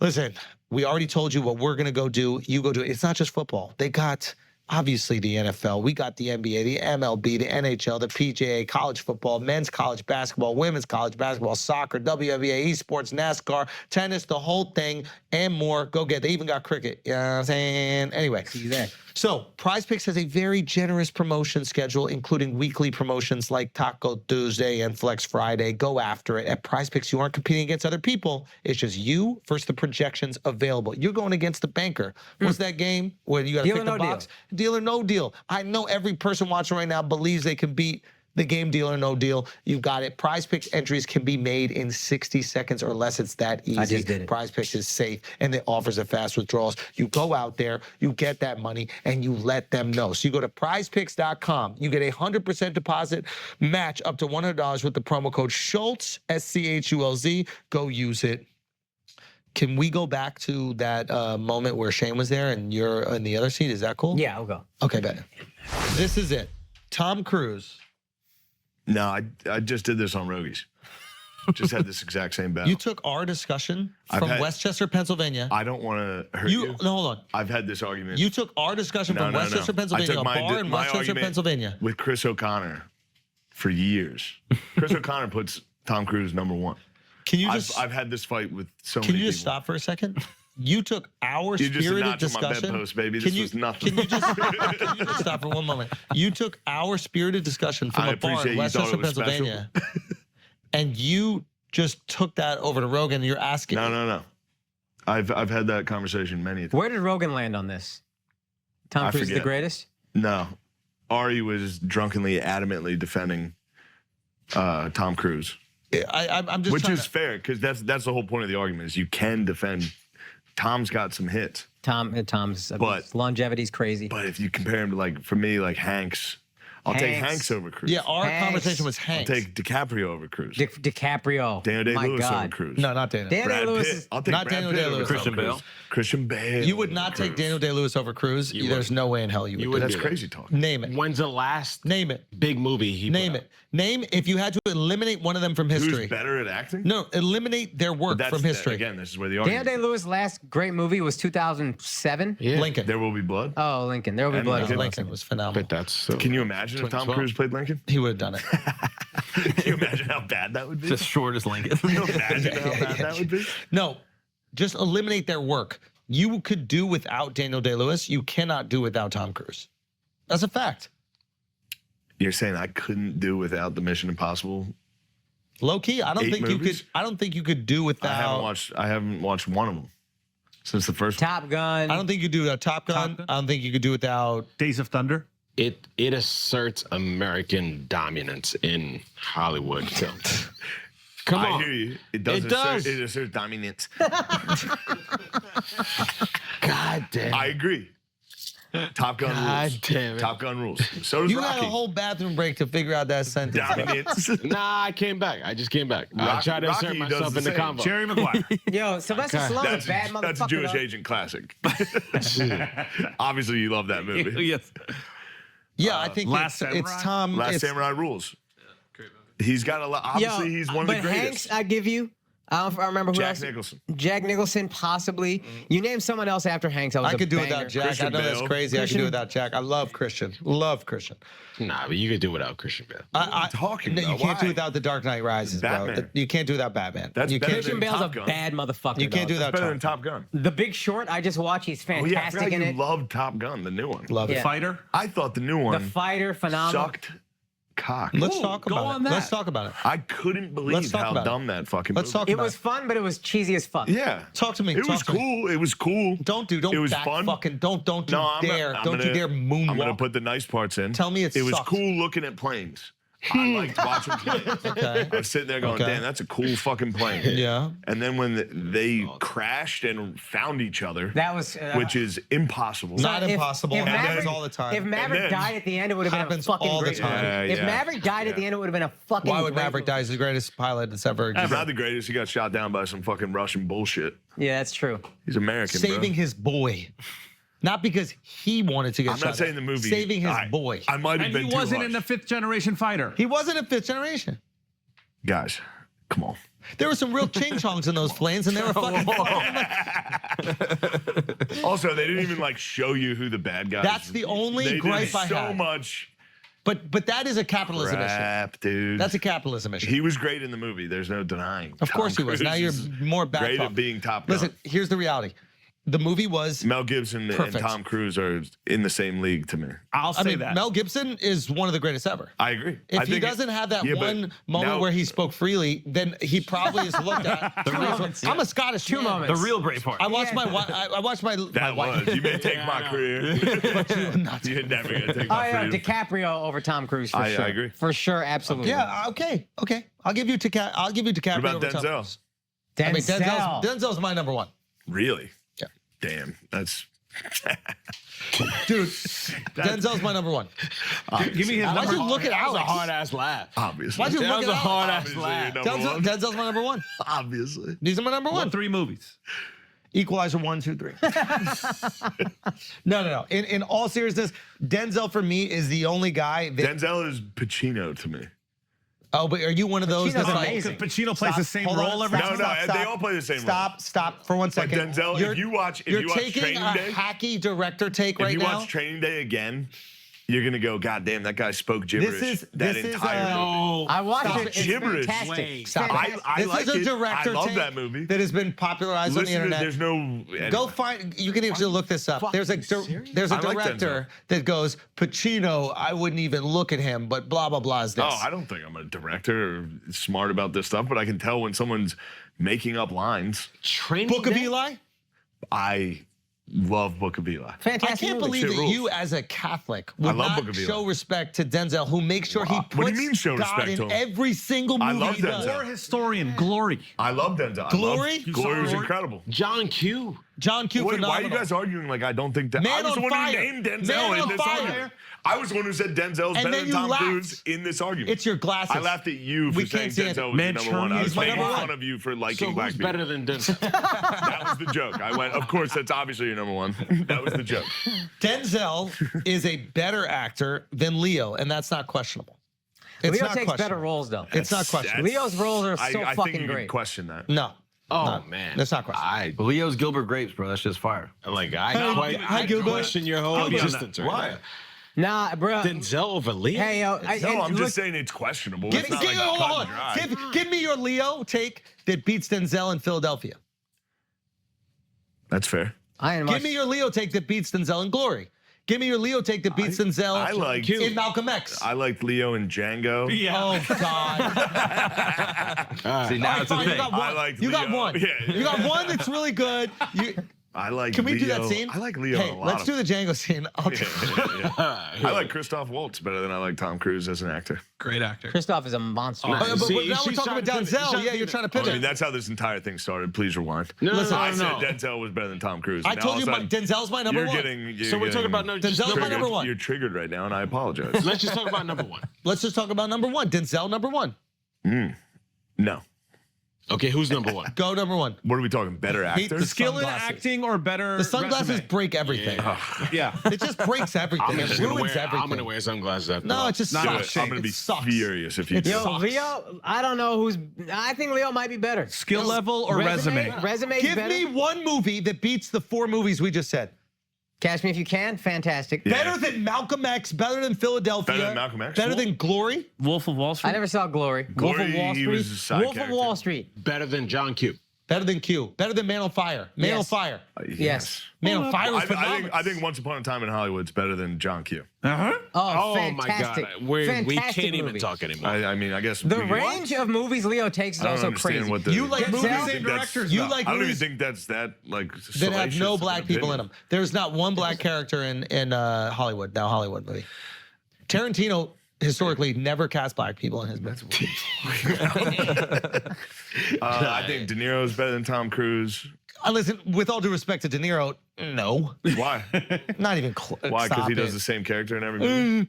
Listen, we already told you what we're going to go do. You go do it. It's not just football. They got, obviously, the NFL. We got the NBA, the MLB, the NHL, the PGA, college football, men's college basketball, women's college basketball, soccer, WNBA, esports, NASCAR, tennis, the whole thing, and more. Go get it. They even got cricket. You know what I'm saying? Anyway.
See you there.
So, Prize Picks has a very generous promotion schedule, including weekly promotions like Taco Tuesday and Flex Friday. Go after it. At Prize Picks, you aren't competing against other people. It's just you versus the projections available. You're going against the banker. What's that game where you got to pick the box? Deal or no deal. I know every person watching right now believes they can beat the game Deal or No Deal. You got it. Prize Picks entries can be made in 60 seconds or less. It's that easy.
I just did it.
Prize Picks is safe and it offers a fast withdrawals. You go out there, you get that money, and you let them know. So you go to prizepicks.com. You get a 100% deposit match up to $100 with the promo code Schultz, SCHULZ. Go use it. Can we go back to that moment where Shane was there and you're in the other seat? Is that cool?
Yeah, I'll go.
Okay, bet. This is it. Tom Cruise.
No, I just did this on Rogies. Just had this exact same battle.
You took our discussion from Westchester, Pennsylvania.
I don't want to hurt you.
No, hold on.
I've had this argument.
You took our discussion from Westchester, Pennsylvania, a bar in Westchester, Pennsylvania.
With Chris O'Connor for years. Chris O'Connor puts Tom Cruise #1.
Can you just?
I've had this fight with so many
people.
people.
Can you just stop for a second? You took our
You just
spirited
notch on my
discussion.
bedpost, baby.
Can
This
you,
was nothing.
Can you just stop for one moment? You took our spirited discussion from
I
a bar
appreciate
in
you thought
Westchester,
it was special.
Pennsylvania, and you just took that over to Rogan. And you're asking.
No. I've had that conversation many times.
Where did Rogan land on this? Tom
I
Cruise is the
forget.
greatest?
No. Ari was drunkenly, adamantly defending Tom Cruise.
I'm just
Which
trying
is
to-
fair, because that's the whole point of the argument is you can defend. Tom's got some hits.
Tom's longevity's crazy.
But if you compare him to, like, for me, like Hanks, I'll take Hanks over Cruise.
Yeah, our conversation was Hanks.
I'll take DiCaprio over Cruise.
DiCaprio.
Daniel Day-Lewis over Cruise.
No, not Daniel.
Daniel
Brad
Day-Lewis
Pitt.
is-
I'll take
Not
Brad
Daniel
Pitt over
Day-Lewis.
Christian Bale. Christian Bale.
You would not take Daniel Day-Lewis over Cruise. There's no way in hell you would. do
That's
that.
crazy talk.
Name it.
When's the last
Name it.
big movie he
Name it. Name if you had to eliminate one of them from history.
Who's better at acting?
No, eliminate their work
That's
from history.
Again, this is where the
Daniel
argument.
Day-Lewis' last great movie was 2007.
Lincoln.
There Will Be Blood.
Oh, Lincoln. There Will Be
And
Blood.
Lincoln.
Lincoln was phenomenal.
But that's
Can you imagine if Tom
2012.
Cruise played Lincoln?
He would have done it.
Can you imagine how bad that would be?
the shortest Lincoln.
Can you imagine how bad that would be?
No, just eliminate their work. You could do without Daniel Day-Lewis. You cannot do without Tom Cruise. That's a fact.
You're saying I couldn't do without the Mission Impossible?
Low key, I don't
8
think you
movies?
could. I don't think you could do without.
I haven't watched one of them since the first one.
Top Gun.
I don't think you could do without Top Gun. I don't think you could do without
Days of Thunder.
It asserts American dominance in Hollywood films. Come on.
I hear you. It does.
It does.
It asserts dominance.
God damn.
I agree. Top Gun
God
rules.
damn it.
Top Gun rules. So does
You
Rocky.
had a whole bathroom break to figure out that sentence.
Dominance.
Nah, I came back. I just came back. I tried to insert
Rocky
myself
does the
in the
same.
combo.
Jerry Maguire.
Yo, Sylvester Stallone's a bad motherfucker.
That's a Jewish
though.
Agent classic. Obviously, you love that movie.
Yes.
Yeah, I think
Last
it's
Samurai?
Tom.
Last
it's,
Samurai rules. He's got a lot. Obviously, he's one of the
but
greatest.
Hanks, I give you. I remember who
Jack
else.
Nicholson.
Jack Nicholson, possibly. You name someone else after Hanks. I
could do
banger.
without Jack.
Christian
I know that's
Bale.
crazy. I could
Christian-
do without Jack. I love Christian. Love Christian.
Nah, but you could do without Christian Bale.
I,
talking
no, you
about?
can't do
Why?
without The Dark Knight Rises,
Batman.
bro. You can't do without Batman.
That's
you
better
can't.
Christian
than
Bale's
Top
a
Gun.
bad motherfucker.
You can't do
That's
that.
better than Top Gun.
The Big Short, I just watched. He's
Oh yeah, I
fantastic
forgot
in
you
it.
loved Top Gun, the new one.
Love
Yeah.
it.
Fighter.
I thought the new one
The Fighter, phenomenal.
sucked cock.
Let's talk
go
about
on
it.
that.
Let's talk about it.
I couldn't
Let's
believe
talk
how
about it.
dumb that fucking
Let's
movie.
talk
It
about
was
it.
fun, but it was cheesy as fuck.
Yeah.
Talk to me.
It
Talk
was
to me.
cool. It was cool.
Don't
It was
back
fun.
fucking don't
No, I'm
dare.
I'm
Don't you
gonna-
dare moonwalk.
I'm gonna put the nice parts in.
Tell me it
was
sucked.
cool looking at planes. I liked watching planes.
Okay.
I was sitting there going,
Okay.
damn, that's a cool fucking plane.
Yeah.
And then when they crashed and found each other,
That was
which is impossible.
Not
If-
impossible.
if
It happens
Maverick-
all the time.
If Maverick
And then-
died at the end, it would have been a
Happens
fucking
all the
great
time.
movie. If
Yeah.
Maverick died at the end, it would have been a fucking.
Why would
great
Maverick
movie.
die? He's the greatest pilot that's ever
He's
existed.
not the greatest. He got shot down by some fucking Russian bullshit.
Yeah, that's true.
He's American,
Saving
bro.
his boy. Not because he wanted to get
I'm
shot
not saying
down.
the movie.
Saving his boy.
I might have
And
been
he
too
wasn't in the
harsh.
5th generation fighter.
He wasn't a fifth generation.
Guys, come on.
There were some real ching-chongs in those planes, and they were fucking
Also, they didn't even like show you who the bad guys.
That's the only
they
gripe
did
I
so
had.
much
But that is a capitalism issue.
crap, dude.
That's a capitalism issue.
He was great in the movie. There's no denying.
Of course he
Tom
was. Now
Cruise
you're
is
more back
great
talk.
at being Top Gun.
Listen, here's the reality. The movie was
Mel Gibson and
perfect.
Tom Cruise are in the same league to me.
I'll say
I mean,
that.
Mel Gibson is one of the greatest ever.
I agree.
If
I
he
think
doesn't have that
yeah, but
one moment
now-
where he spoke freely, then he probably is looked at. I'm a Scottish
Two
man.
moments.
The real Braveheart.
I watched my wife. I watched my.
that
my wife.
was. You may take my career. You're never gonna take
Oh
my
yeah,
freedom.
DiCaprio over Tom Cruise for
I
sure.
agree.
For sure, absolutely.
Yeah. Okay. I'll give you DiCaprio.
What about
over Tom
Denzel?
Cruise. I mean, Denzel's my number one.
Really?
Yeah.
Damn. That's.
Dude, Denzel's my number one.
Give me his
Why'd
number.
you look at
That was a
Alex?
hard ass laugh.
Obviously.
Why'd you
That
look
was
at
a
Alex?
hard ass
Obviously,
laugh.
you're number one.
Denzel's my number one.
Obviously.
These are my number one.
What 3 movies?
Equalizer 1, 2, 3. No. In all seriousness, Denzel for me is the only guy that.
Denzel is Pacino to me.
Oh, but are you one of those
Pacino's
that's like?
amazing.
Pacino plays the same
Hold on,
role every
No,
time.
no, they all play the same role.
Stop for one
But
second.
Denzel, if you watch
you're
Training
taking a
Day,
hacky director take
if
right
you
now.
watch Training Day again, you're gonna go, God damn, that guy spoke gibberish. That entire movie.
I watched it. It's
gibberish.
fantastic.
Stop it.
I
This
like
is a
it.
director
I love
take
that movie.
that has been popularized on the internet.
There's no.
Go find. You can actually look this up. There's a
I like
director that goes, Pacino. I wouldn't even look at him, but blah blah blah is this.
Oh, I don't think I'm a director or smart about this stuff, but I can tell when someone's making up lines.
Book of Eli.
I love Book of Eli.
Fantastic.
I can't
movie.
believe that you, as a Catholic, would
love
not
Book of Eli.
show respect to Denzel, who makes sure he puts
What do you mean show
God
respect
in
to him?
every single
I
movie
love
he does.
Denzel.
War historian, Glory.
I love Denzel.
Glory?
Glory was incredible.
John Q.
John Q.
Wait, why are
phenomenal.
you guys arguing like I don't think that?
Man
I was
on
the one
Fire.
who named Denzel
Man
in
on
this
Fire.
argument. I was the one who said Denzel's
And
better
then
than
you
Tom
laughed.
Cruise in this argument.
It's your glasses.
I laughed at you for
We
saying
can't stand
Denzel
it.
was number one. I was
He's my
making
number
fun
one.
of you for liking
So
black
who's
people.
better than Denzel?
That was the joke. I went, of course, that's obviously your number one. That was the joke.
Denzel is a better actor than Leo, and that's not questionable. It's
Leo
not
takes better
questionable.
roles though.
It's not questionable.
Leo's roles are so
I
fucking
think you
great.
can question that.
No.
Oh
No,
man,
that's not questionable.
Leo's Gilbert Grapes, bro. That's just fire.
Like
Hi, Gilbert.
question your whole existence. Right
Why?
now.
Nah, bro.
Denzel over Leo?
Hey, yo.
No, I'm just saying it's questionable. It's not like
hold
cut
on.
and dry.
Give me your Leo take that beats Denzel in Philadelphia.
That's fair.
Give me your Leo take that beats Denzel in Glory. Give me your Leo take that beats Denzel
I like
in Malcolm X.
I liked Leo and Django.
Oh God!
See, now it's a
Fine,
thing.
you got one.
I liked
You got
Leo.
one.
Yeah.
You got one that's really good.
I like.
Can we do that
Leo.
scene?
I like Leo.
Hey,
in a lot
let's
of
do the Django scene.
I like Christoph Waltz better than I like Tom Cruise as an actor.
Great actor.
Christoph is a monster.
But now we're talking about Denzel. Yeah, you're trying to pivot.
I mean, that's how this entire thing started. Please rewind.
Listen,
I said Denzel was better than Tom Cruise.
I
Now
told
all
you
of a sudden,
Denzel's my number one.
So
we're talking about
Denzel's my number one.
You're triggered right now, and I apologize.
Let's just talk about number one.
Let's just talk about number one. Denzel number one.
No.
Okay, who's number one?
Go number one.
What are we talking? Better actor?
The
Skill in
sunglasses.
acting or better.
The sunglasses
resume?
break everything.
Yeah.
It just breaks everything. It ruins everything.
I'm gonna wear sunglasses after.
No, it just
Do
sucks.
it. I'm gonna be
It sucks.
furious if you
It
do.
Yo,
sucks.
Leo, I don't know who's. I think Leo might be better.
Skill level or resume?
Resume
Give
better.
me one movie that beats the 4 movies we just said.
Catch Me If You Can. Fantastic.
Better than Malcolm X, better than Philadelphia.
Better than Malcolm X?
Better than Glory.
Wolf of Wall Street.
I never saw Glory. Wolf
Glory,
of Wall
he
Street.
was a side
Wolf of
character.
Wall Street.
Better than John Q.
Better than Q. Better than Man on Fire. Man on
Yes.
Fire.
Yes.
Man on Fire was phenomenal.
I think Once Upon a Time in Hollywood's better than John Q.
Oh,
Oh
fantastic.
my God, we
Fantastic
can't even
movie.
talk anymore.
I mean, I guess
The
we-
range of movies Leo takes is
I don't
also
understand
crazy.
what the
You like
I don't
movies
even
and
think that's-
directors,
You
though.
like
I don't even
movies
think that's that like
that have
salacious
no
of an
black people in
opinion.
them. There's not one black character in Hollywood, now Hollywood movie. Tarantino historically never cast black people in his movies.
I think De Niro's better than Tom Cruise.
Listen, with all due respect to De Niro, no.
Why?
Not even close.
Why? Because he does the same character in every movie.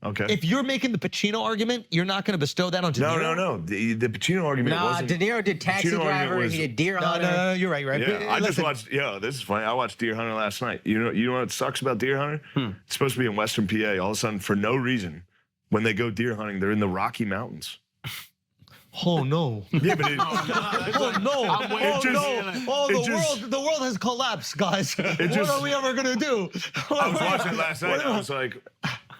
Okay.
If you're making the Pacino argument, you're not going to bestow that on De Niro?
No. The Pacino argument
Nah,
wasn't.
De Niro did Taxi
Pacino argument
Driver.
was-
He did Deer
No,
Hunter.
you're right, you're right.
Yeah,
But,
I just
listen,
watched. Yeah, this is funny. I watched Deer Hunter last night. You know what sucks about Deer Hunter? It's supposed to be in Western PA. All of a sudden, for no reason, when they go deer hunting, they're in the Rocky Mountains.
Oh no!
Yeah, but it,
Oh no! Oh
just-
no! Oh,
it just-
the world has collapsed, guys. What
just-
are we ever gonna do?
I was watching it last night. And I was like,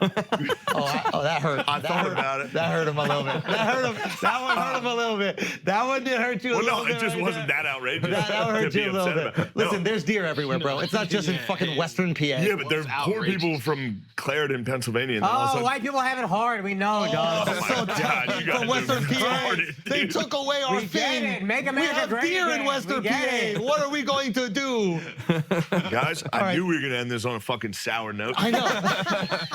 that hurt.
I thought about it.
That hurt him a little bit. That hurt him. That one hurt him a little bit. That one did hurt you a
well,
little
no,
bit.
it just
right
wasn't
there.
that outrageous.
That
to
hurt
be
you a little
upset
bit.
about. No.
Listen, there's deer everywhere, bro. It's not just in fucking Western PA.
Yeah, but they're poor people from Clarendon, Pennsylvania. And all of a
Oh,
sudden-
white people have it hard. We know, dog.
Oh my God, you guys
From Western
are
PA,
retarded,
they
dude.
took away our
We get
thing.
it. Make
We
America
have
great
deer in
again.
Western
We get
PA.
it.
What are we going to do?
Guys, I
right.
knew we were gonna end this on a fucking sour note.
I know.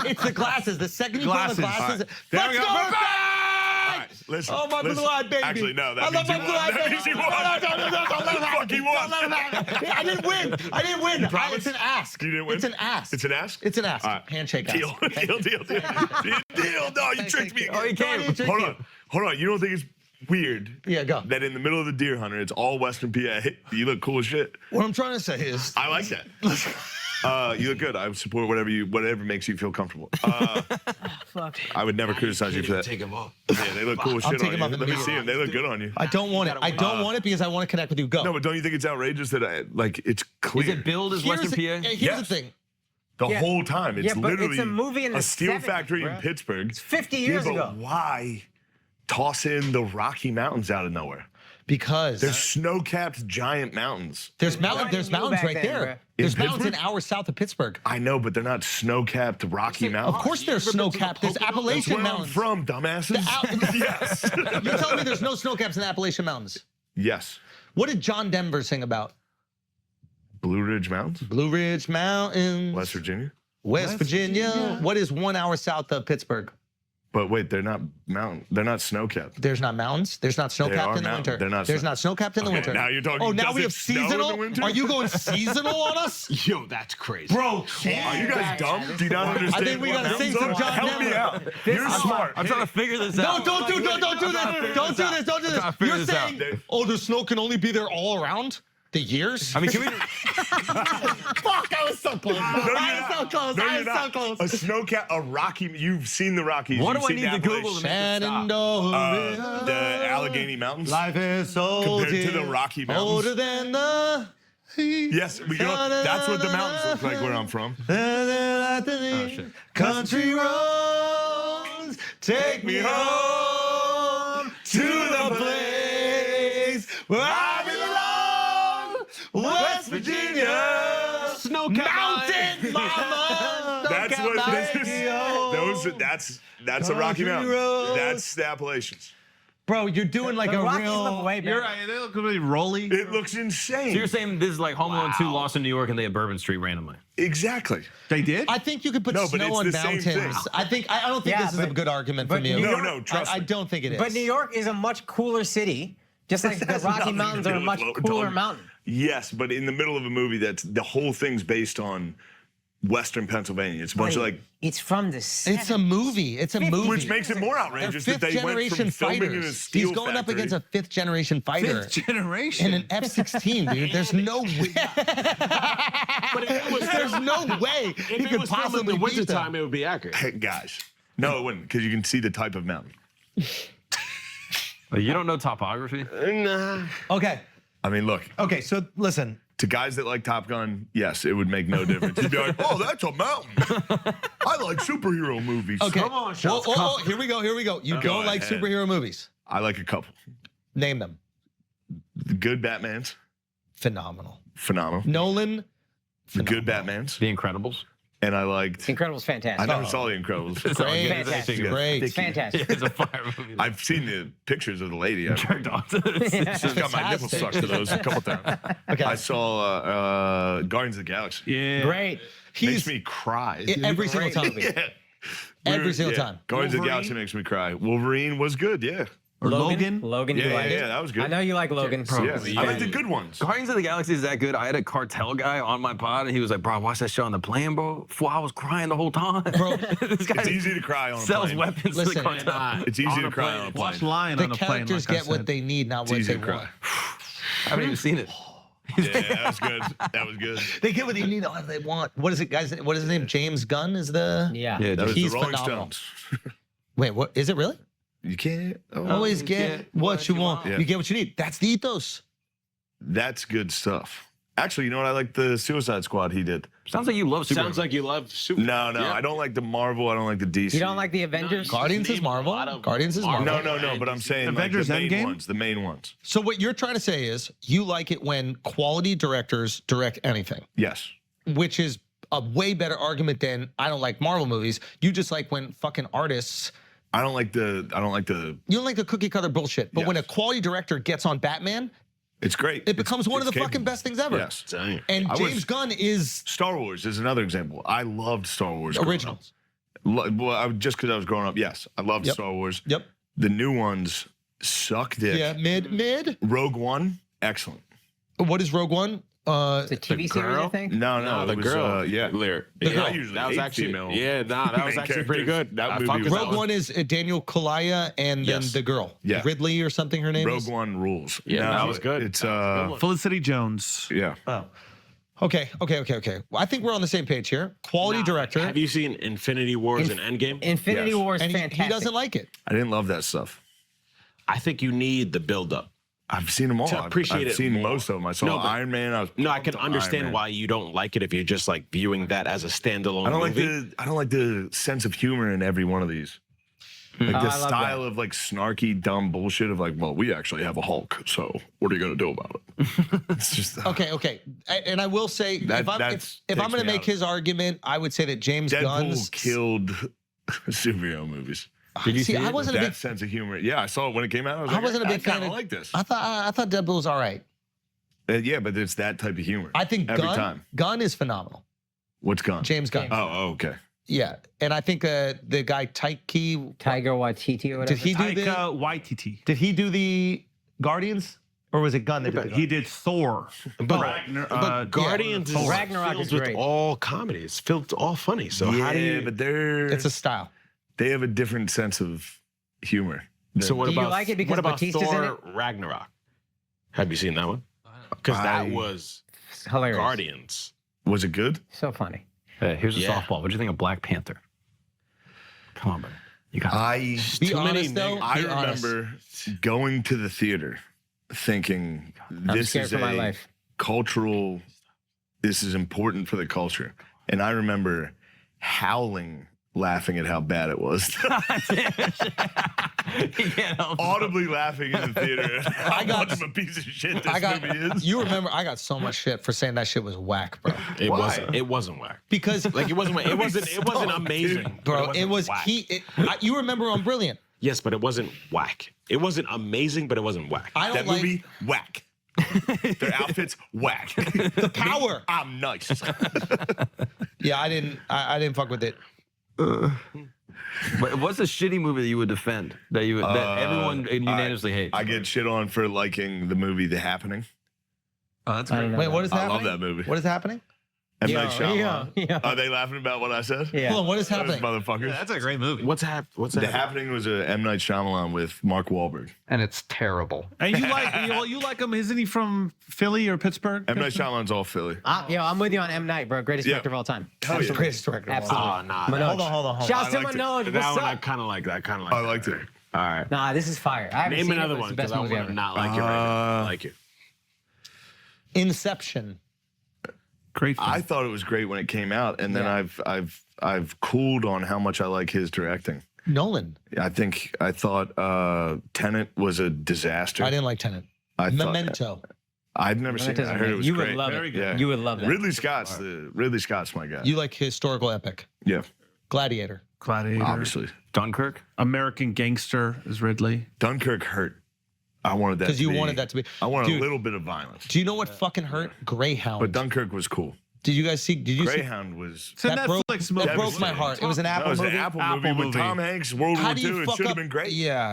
It's the glasses. The second you put on the
Glasses.
glasses,
There
let's
we
go
go.
back!
All right, listen.
Oh, my
listen.
blue-eyed baby.
Actually, no. That
I
means
love
you
my
won.
blue-eyed
That
baby.
means you
No,
won.
don't let him have it.
Fuck, you won.
Don't let him have it. I didn't win. I didn't win.
promise?
It's an ask.
You didn't win?
It's an ask.
It's an ask?
It's an ask.
All right.
Handshake
Deal.
ask.
Deal. No, you tricked me.
Oh, he can't. He tricked
Hold
you.
on. Hold on. You don't think it's weird?
Yeah, go.
That in the middle of the deer hunter, it's all Western PA. You look cool as shit.
What I'm trying to say is,
I like that. You look good. I would support whatever makes you feel comfortable. I would never criticize you for that.
Take them off.
Yeah, they look cool as
I'll
shit
take
on
him
you.
off
Let me
immediately.
see them. They look good on you.
I don't want it. I don't want it because I want to connect with you. Go.
No, but don't you think it's outrageous that it's clear?
Is it billed as
Here's
Western
the,
PA?
Here's
Yes.
the thing.
The
Yeah.
whole time. It's
Yeah, but it's
literally
a movie in the
steel
70s,
factory in
bruh.
Pittsburgh.
It's 50 years
but
ago.
Why toss in the Rocky Mountains out of nowhere?
Because
there's snow-capped giant mountains.
There's mountains right there. There's mountains an hour south of Pittsburgh.
I know, but they're not snow-capped Rocky Mountains.
Of course there's snow-capped. There's Appalachian Mountains.
That's where I'm from, dumbasses. Yes.
You're telling me there's no snow-caps in the Appalachian Mountains?
Yes.
What did John Denver sing about?
Blue Ridge Mountains?
Blue Ridge Mountains.
West Virginia?
West Virginia. What is 1 hour south of Pittsburgh?
But wait, they're not They're not snow-capped.
There's not mountains. There's not snow-capped in the winter.
They're not.
There's not snow-capped in the winter.
Now you're talking.
Oh, now
does
we
it
have
snow in the
seasonal.
winter?
Are you going seasonal on us?
Yo, that's crazy.
Bro,
are you guys dumb? Do you not understand?
I think we gotta sing some John
Help me
Denver.
out. You're smart.
I'm trying to figure this out.
Don't do this. Don't do this. You're saying, oh, the snow can only be there all around the years?
I mean, can we?
Fuck, I was so close. I was so close. I was so close.
A snowcap, a Rocky. You've seen the Rockies.
What
You've
do I
seen
need
the
to Google to make this stop?
The Allegheny Mountains.
Life is so
compared to the Rocky Mountains.
older than the.
Yes, we go. That's what the mountains look like where I'm from.
Country roads take me home to the place where I belong, West Virginia, Mountain Mama.
That's what this is. That's a Rocky Mountain. That's the Appalachians.
Bro, you're doing like
The
a
Rockies
real.
look way better.
You're right. They look really rolly.
It looks insane.
So you're saying this is like Home Alone 2 Lost in New York and they have Bourbon Street randomly?
Exactly.
They did?
I think you could put
No, but
snow
it's
on
the same
mountains.
thing.
I don't think
Yeah,
this is a
but-
good argument
but
from you.
New
No,
York-
no, trust
I
me.
don't think it is.
But New York is a much cooler city, just like the
has
Rocky
nothing to
Mountains
do
are a
with
much
what we're
cooler
talking-
mountain.
Yes, but in the middle of a movie that's the whole thing's based on Western Pennsylvania. It's a bunch of like,
It's from the 70s.
It's a movie. It's a movie.
which makes it more
They're
outrageous that they went
fifth-generation
from filming in a
fighters.
steel
He's going up
factory.
against a fifth-generation fighter.
Fifth generation.
In an F-16, dude. There's no way.
But if it was
There's no way
if
he
it
could
was filmed in
possibly
the
beat
wintertime,
them.
it would be accurate.
Hey, guys. No, it wouldn't, because you can see the type of mountain.
You don't know topography?
Nah.
Okay.
I mean, look,
Okay, so listen.
to guys that like Top Gun, yes, it would make no difference. You'd be like, oh, that's a mountain. I like superhero movies.
Okay.
Come on,
Whoa,
Shots.
whoa, whoa, here we go. You
Go
don't like
ahead.
superhero movies.
I like a couple.
Name them.
The good Batmans,
Phenomenal.
phenomenal.
Nolan.
The good Batmans.
The Incredibles?
And I liked,
Incredible's fantastic.
I never saw The Incredibles.
Great.
Fantastic.
Great.
It's fantastic.
It's a fire movie.
I've seen the pictures of the lady. I've
jerked off to
got my nipples
Fantastic.
sucked to those a couple times.
Okay.
I saw Guardians of the Galaxy.
Yeah.
Great.
Makes me cry.
Every single time.
Yeah.
Every single time.
Guardians of the
Wolverine?
Galaxy makes me cry. Wolverine was good, yeah.
Or Logan.
Logan,
Yeah,
you
yeah,
like
yeah, that was good.
I know you like Logan.
Yeah. I like the good ones.
Guardians of the Galaxy is that good. I had a cartel guy on my pod, and he was like, "Bro, watch that show on the plane, bro." I was crying the whole time.
Bro,
this guy
It's easy to cry on a
sells
plane.
weapons to
Listen,
the cartel.
It's easy
On
to
a
cry
plane.
on a plane.
Watch Lion
The
on a plane.
characters
like I
get what
said.
they need, not
It's
what
easy
they
to
want.
cry.
I haven't even seen it.
Yeah, that was good. That was good.
They get what they need, not what they want. What is it, guys? What is his name? James Gunn is the.
Yeah.
Yeah,
That was the
He's
Rolling
phenomenal.
Stones.
Wait, what is it really?
You can't
Always get what you want.
Yeah.
You get what you need. That's the ethos.
That's good stuff. Actually, you know what? I like the Suicide Squad he did.
Sounds like you love Superman.
Sounds like you love Super.
No,
Yeah.
I don't like the Marvel. I don't like the DC.
You don't like the Avengers?
Guardians is Marvel. Guardians is Marvel.
No, but I'm saying
Avengers
like the main
Endgame?
ones. The main ones.
So what you're trying to say is you like it when quality directors direct anything,
Yes.
which is a way better argument than I don't like Marvel movies. You just like when fucking artists.
I don't like the.
You don't like the cookie cutter bullshit. But when a
Yes.
quality director gets on Batman,
It's great.
it becomes one of the
It's
fucking
capable.
best things ever.
Yes.
And
I was-
James Gunn is
Star Wars is another example. I loved Star Wars. growing
originals.
up. Well, just because I was growing up, yes, I loved
Yep.
Star Wars.
Yep.
The new ones suck dick.
Yeah, mid.
Rogue One, excellent.
What is Rogue One?
It's a TV series, I think.
No,
the
it was,
girl.
yeah.
Lyric.
The girl.
Yeah,
I usually
that was
hate
actually.
female
Yeah, nah, that was
main
actually pretty
characters.
good.
That
I
movie
fuck
was
with that
Rogue
one.
One is Daniel Kaluuya and then
Yes.
the girl.
Yeah.
Ridley or something her name
Rogue
is?
One rules.
Yeah,
No,
that was good.
It's
Felicity Jones.
yeah.
Oh. Okay. Well, I think we're on the same page here. Quality director.
Have you seen Infinity Wars and Endgame?
Infinity
Yes.
War is
And
fantastic.
he doesn't like it.
I didn't love that stuff.
I think you need the build-up.
I've seen them all.
To appreciate
I've
it
seen
more.
most of them. I saw
No, but-
Iron Man. I was
No, I
pumped
can
on Iron
understand
Man.
why you don't like it if you're just like viewing that as a standalone
I don't
movie.
I don't like the sense of humor in every one of these. Like
Oh,
the
I love
style
that.
of like snarky, dumb bullshit of like, well, we actually have a Hulk, so what are you gonna do about it? It's just
Okay. And I will say,
That-
if I'm
that's-
going
takes
to
me
make
out.
his argument, I would say that James
Deadpool
Gunn's
killed superhero movies.
Did you see? I wasn't a
that
big.
sense of humor. Yeah, I saw it when it came out. I was like,
wasn't a big
I
fan
kinda
of.
like this.
I thought Deadpool was all right.
Yeah, but it's that type of humor.
I think
every time.
Gunn is phenomenal.
What's Gunn?
James Gunn.
Oh, okay.
Yeah, and I think the guy
Tiger Waititi or whatever.
Did he do
Taika Waititi.
Did he do the Guardians, or was it Gunn that did?
He did Thor.
But Guardians is
Ragnarok
filled
is
with
great.
all comedy. It's filled all funny. So
yeah,
how do you?
but they're
It's a style.
They have a different sense of humor.
So what
Do you
about
like it because
what about
Batista's in
Thor Ragnarok? Have you seen that one? Because that was
hilarious.
Guardians.
Was it good?
So funny.
Hey, here's a
Yeah.
softball. What do you think of Black Panther? Come on, buddy. You got
I
Be
Too many
honest though.
I
be honest.
remember going to the theater thinking this
scared
is
for my
a
life.
cultural, this is important for the culture. And I remember howling laughing at how bad it was. Audibly laughing in the theater. How much of a piece of shit this movie is.
You remember? I got so much shit for saying that shit was whack, bro.
It wasn't. It wasn't whack.
Because
Like it wasn't. Whack. It wasn't. It wasn't amazing,
bro.
but
It was
whack.
you remember on Brilliant?
Yes, but it wasn't whack. It wasn't amazing, but it wasn't whack.
I don't
That
like
movie, whack. Their outfits, whack.
the power.
I'm nice.
Yeah, I didn't fuck with it.
But what's a shitty movie that you would defend that that everyone unanimously hates?
I get shit on for liking the movie The Happening.
Oh, that's
I don't know.
Wait, what is
I
happening?
love that movie.
What is happening?
M.
Yeah,
Night Shyamalan.
yeah.
Are they laughing about what I said?
Yeah.
Hold on, what is
Those
happening?
motherfuckers.
That's a great movie.
What's
The Happening was a M. Night Shyamalan with Mark Wahlberg.
And it's terrible.
And you like him? Isn't he from Philly or Pittsburgh?
M. Night Shyamalan's all Philly.
I'm with you on M. Night, bro. Greatest
Yeah.
director of all time.
Hell yeah.
Greatest director.
Absolutely.
Oh, nah.
Manoj.
Hold on.
Shouts to
I liked it.
Manoj.
That
What's
one I
up?
kind of like. That kind of like.
I liked it.
All right.
Nah, this is fire. I haven't
Name
seen
another
it, but
one
it's the
because
best
I
movie
want to
ever.
not like it right now. I like it.
Inception.
Great film.
I thought it was great when it came out, and then
Yeah.
I've cooled on how much I like his directing.
Nolan.
I thought Tenet was a disaster.
I didn't like Tenet.
I thought-
Memento.
I've never seen it. I heard it was
You
great.
would love
Very
it.
good.
Yeah.
You would love that.
Ridley Scott's my guy.
You like historical epic.
Yeah,
Gladiator.
Gladiator.
obviously.
Dunkirk?
American Gangster is Ridley.
Dunkirk hurt. I wanted that
Because
to
you
be-
wanted that to be.
I wanted
Dude,
a little bit of violence.
Do you know what fucking hurt? Greyhound.
But Dunkirk was cool.
Did you guys see? Did you
Greyhound was.
It's a
That broke-
Netflix
that
movie.
broke my heart. It was an
That
Apple
was
movie.
an Apple movie
Apple
with
movie.
Tom Hanks, World
How
War
do you
II. It
fuck
should have
up?
been great.
Yeah.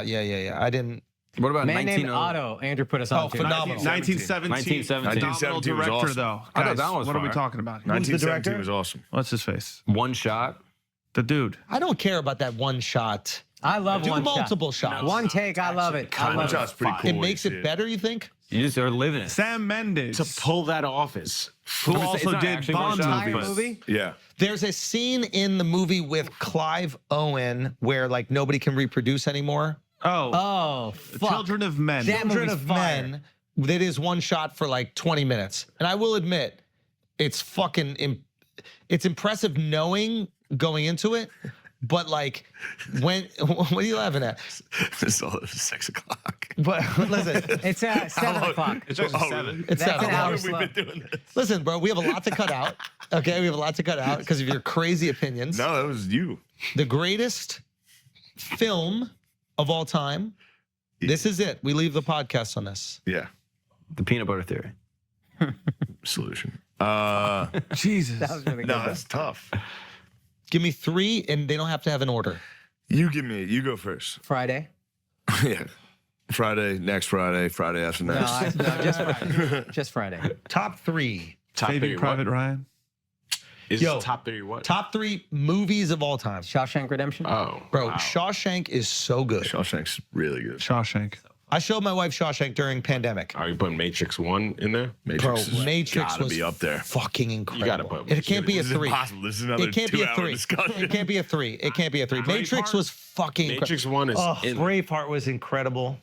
I didn't.
What about
Man named
19...
Otto. Andrew put us on.
Oh,
to.
phenomenal.
1917.
1917
Phenomenal
was
director,
awesome.
though.
I thought
Guys,
that one was
what are we
fire.
talking about?
Who's the
1917
director?
was awesome.
What's his face?
One shot.
The dude.
I don't care about that one shot.
I love
Do
one
multiple
shot.
shots.
One take. I love it. I
One
love
shot's
it.
pretty cool.
It makes
when
it
you see
better, you think?
You just are living it.
Sam Mendes.
To pull that off is.
who
It's
also
not
did
actually one
Bond
shot,
movies.
but-
Movie?
Yeah.
There's a scene in the movie with Clive Owen where like nobody can reproduce anymore.
Oh,
Oh, fuck.
Children of Men.
That
Children
movie's
of
fire.
Men. That is one shot for like 20 minutes. And I will admit, it's fucking it's impressive knowing going into it. But like, when what are you laughing at?
It's all 6 o'clock.
But listen,
It's 7 o'clock.
It's actually 7.
it's
That's
seven.
an
How
hour
long have
slow.
we been doing this?
Listen, bro, we have a lot to cut out. Okay, we have a lot to cut out because of your crazy opinions.
No, that was you.
The greatest film of all time. This is it. We leave the podcast on this.
Yeah.
The peanut butter theory.
Solution.
Jesus.
That was really good.
No, that's tough.
Give me 3, and they don't have to have an order.
You go first.
Friday.
Yeah. Friday, next Friday, Friday after
No,
next.
no, just Friday. Just Friday.
Top 3.
Top
Saving
3
Private
what?
Ryan.
Is
Yo,
top 3 what?
Top 3 movies of all time.
Shawshank Redemption.
Oh,
Bro,
wow.
Shawshank is so good.
Shawshank's really good.
Shawshank.
I showed my wife Shawshank during pandemic.
Are you putting Matrix 1 in there?
Matrix
Bro,
is
Matrix
gotta
was
be up there.
fucking incredible.
You gotta put
It can't be a
This is
3.
impossible. This is another
It can't be a
2-hour
3.
discussion.
It can't be a 3. It can't be a 3. Matrix was fucking
Matrix 1 is
Oh,
in.
Braveheart was incredible.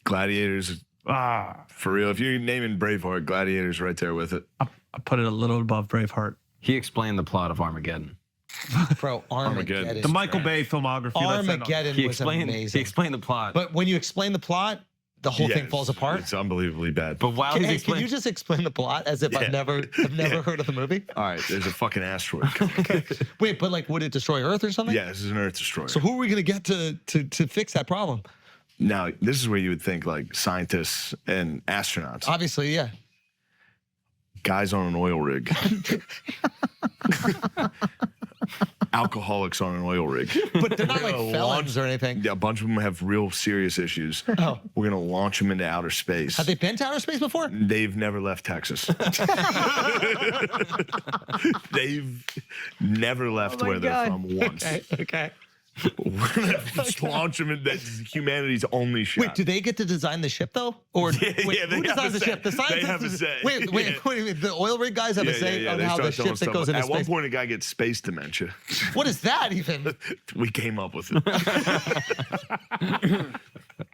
Gladiators For real, if you're naming Braveheart, Gladiator's right there with it.
I put it a little above Braveheart.
He explained the plot of Armageddon.
Bro, Armageddon.
The Michael Bay filmography.
Armageddon was amazing.
He explained the plot.
But when you explain the plot, the whole thing falls apart.
It's unbelievably bad.
But while
Can you just explain the plot as if I've never heard of the movie?
All right, there's a fucking asteroid coming.
Wait, but like, would it destroy Earth or something?
Yeah, this is an Earth destroyer.
So who are we gonna get to fix that problem?
Now, this is where you would think like scientists and astronauts.
Obviously, yeah.
Guys on an oil rig. Alcoholics on an oil rig.
But they're not like felons or anything.
Yeah, a bunch of them have real serious issues.
Oh.
We're gonna launch them into outer space.
Have they been to outer space before?
They've never left Texas. They've never left where they're from once.
Okay.
We're gonna just launch them, and that's humanity's only shot.
Wait, do they get to design the ship though? Or
Yeah,
wait,
yeah, they
who
have
designs
a
the
say.
ship? The
They
scientists.
have a say.
Wait, wait. The oil rig guys have a say on
they
how
start
the
telling
ship that
stuff.
goes into
At
space.
one point, a guy gets space dementia.
What is that even?
We came up with it.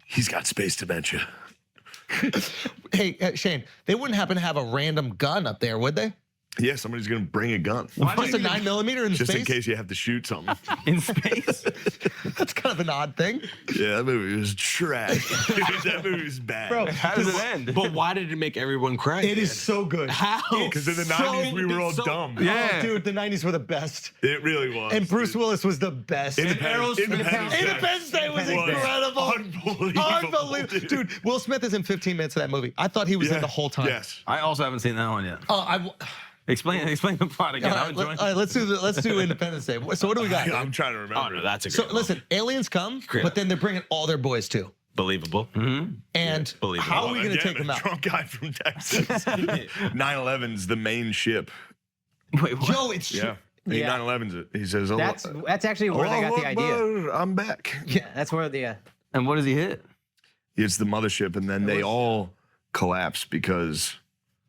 He's got space dementia.
Hey, Shane, they wouldn't happen to have a random gun up there, would they?
Yeah, somebody's gonna bring a gun.
Just a 9mm in
Just
space?
in case you have to shoot something.
In space?
That's kind of an odd thing.
Yeah, that movie was trash. That movie was bad.
Bro,
How does it end?
But why did it make everyone cry?
It is so good.
How?
Because in the 90s, we were all dumb.
Yeah. Oh, dude, the 90s were the best.
It really was.
And Bruce Willis was the best. Independence Day was incredible. Unbelievable. Dude, Will Smith is in 15 minutes of that movie. I thought he was in the whole time.
Yes.
I also haven't seen that one yet.
Oh,
Explain the plot again. I'm enjoying.
All right, let's do Independence Day. So what do we got?
I'm trying to remember.
Oh, no, that's a
So
great
listen, aliens come, but then they're bringing all their boys too.
Believable.
And
Believable.
how are we going to take them
a
out?
drunk guy from Texas. 9/11's the main ship.
Wait, what?
Yo, it's
Yeah.
Yeah.
9/11's it. He says,
That's actually where they got the idea.
I'm back.
Yeah, that's where the.
And what does he hit?
It's the mothership, and then they all collapse because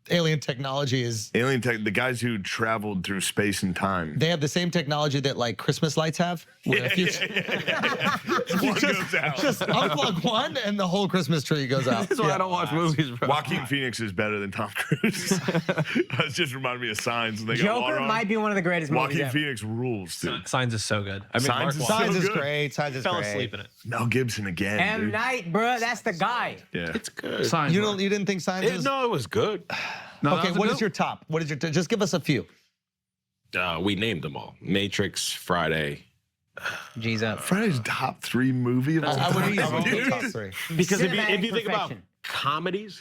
alien technology is.
The guys who traveled through space and time.
They have the same technology that like Christmas lights have. Where if you
One goes out.
just unplug one and the whole Christmas tree goes out.
That's why I don't watch movies, bro.
Joaquin Phoenix is better than Tom Cruise. It just reminded me of Signs. When they got
Joker
water on.
might be one of the greatest movies
Joaquin
ever.
Phoenix rules, dude.
Signs is so good. I mean,
Signs is
Mark
so
Signs is
good.
great. Signs is
fell
great.
asleep in it.
Mel Gibson again,
M.
dude.
Night, bro, that's the guy.
Yeah.
It's good.
Signs.
You didn't think Signs was?
No, it was good.
No, that
Okay,
was a
what
good-
is your top? What is your? Just give us a few.
We named them all. Matrix, Friday.
G's up.
Friday's top 3 movie of all
I would
time.
be top
dude.
3.
Because if
Cinematic
you think about
perfection.
comedies,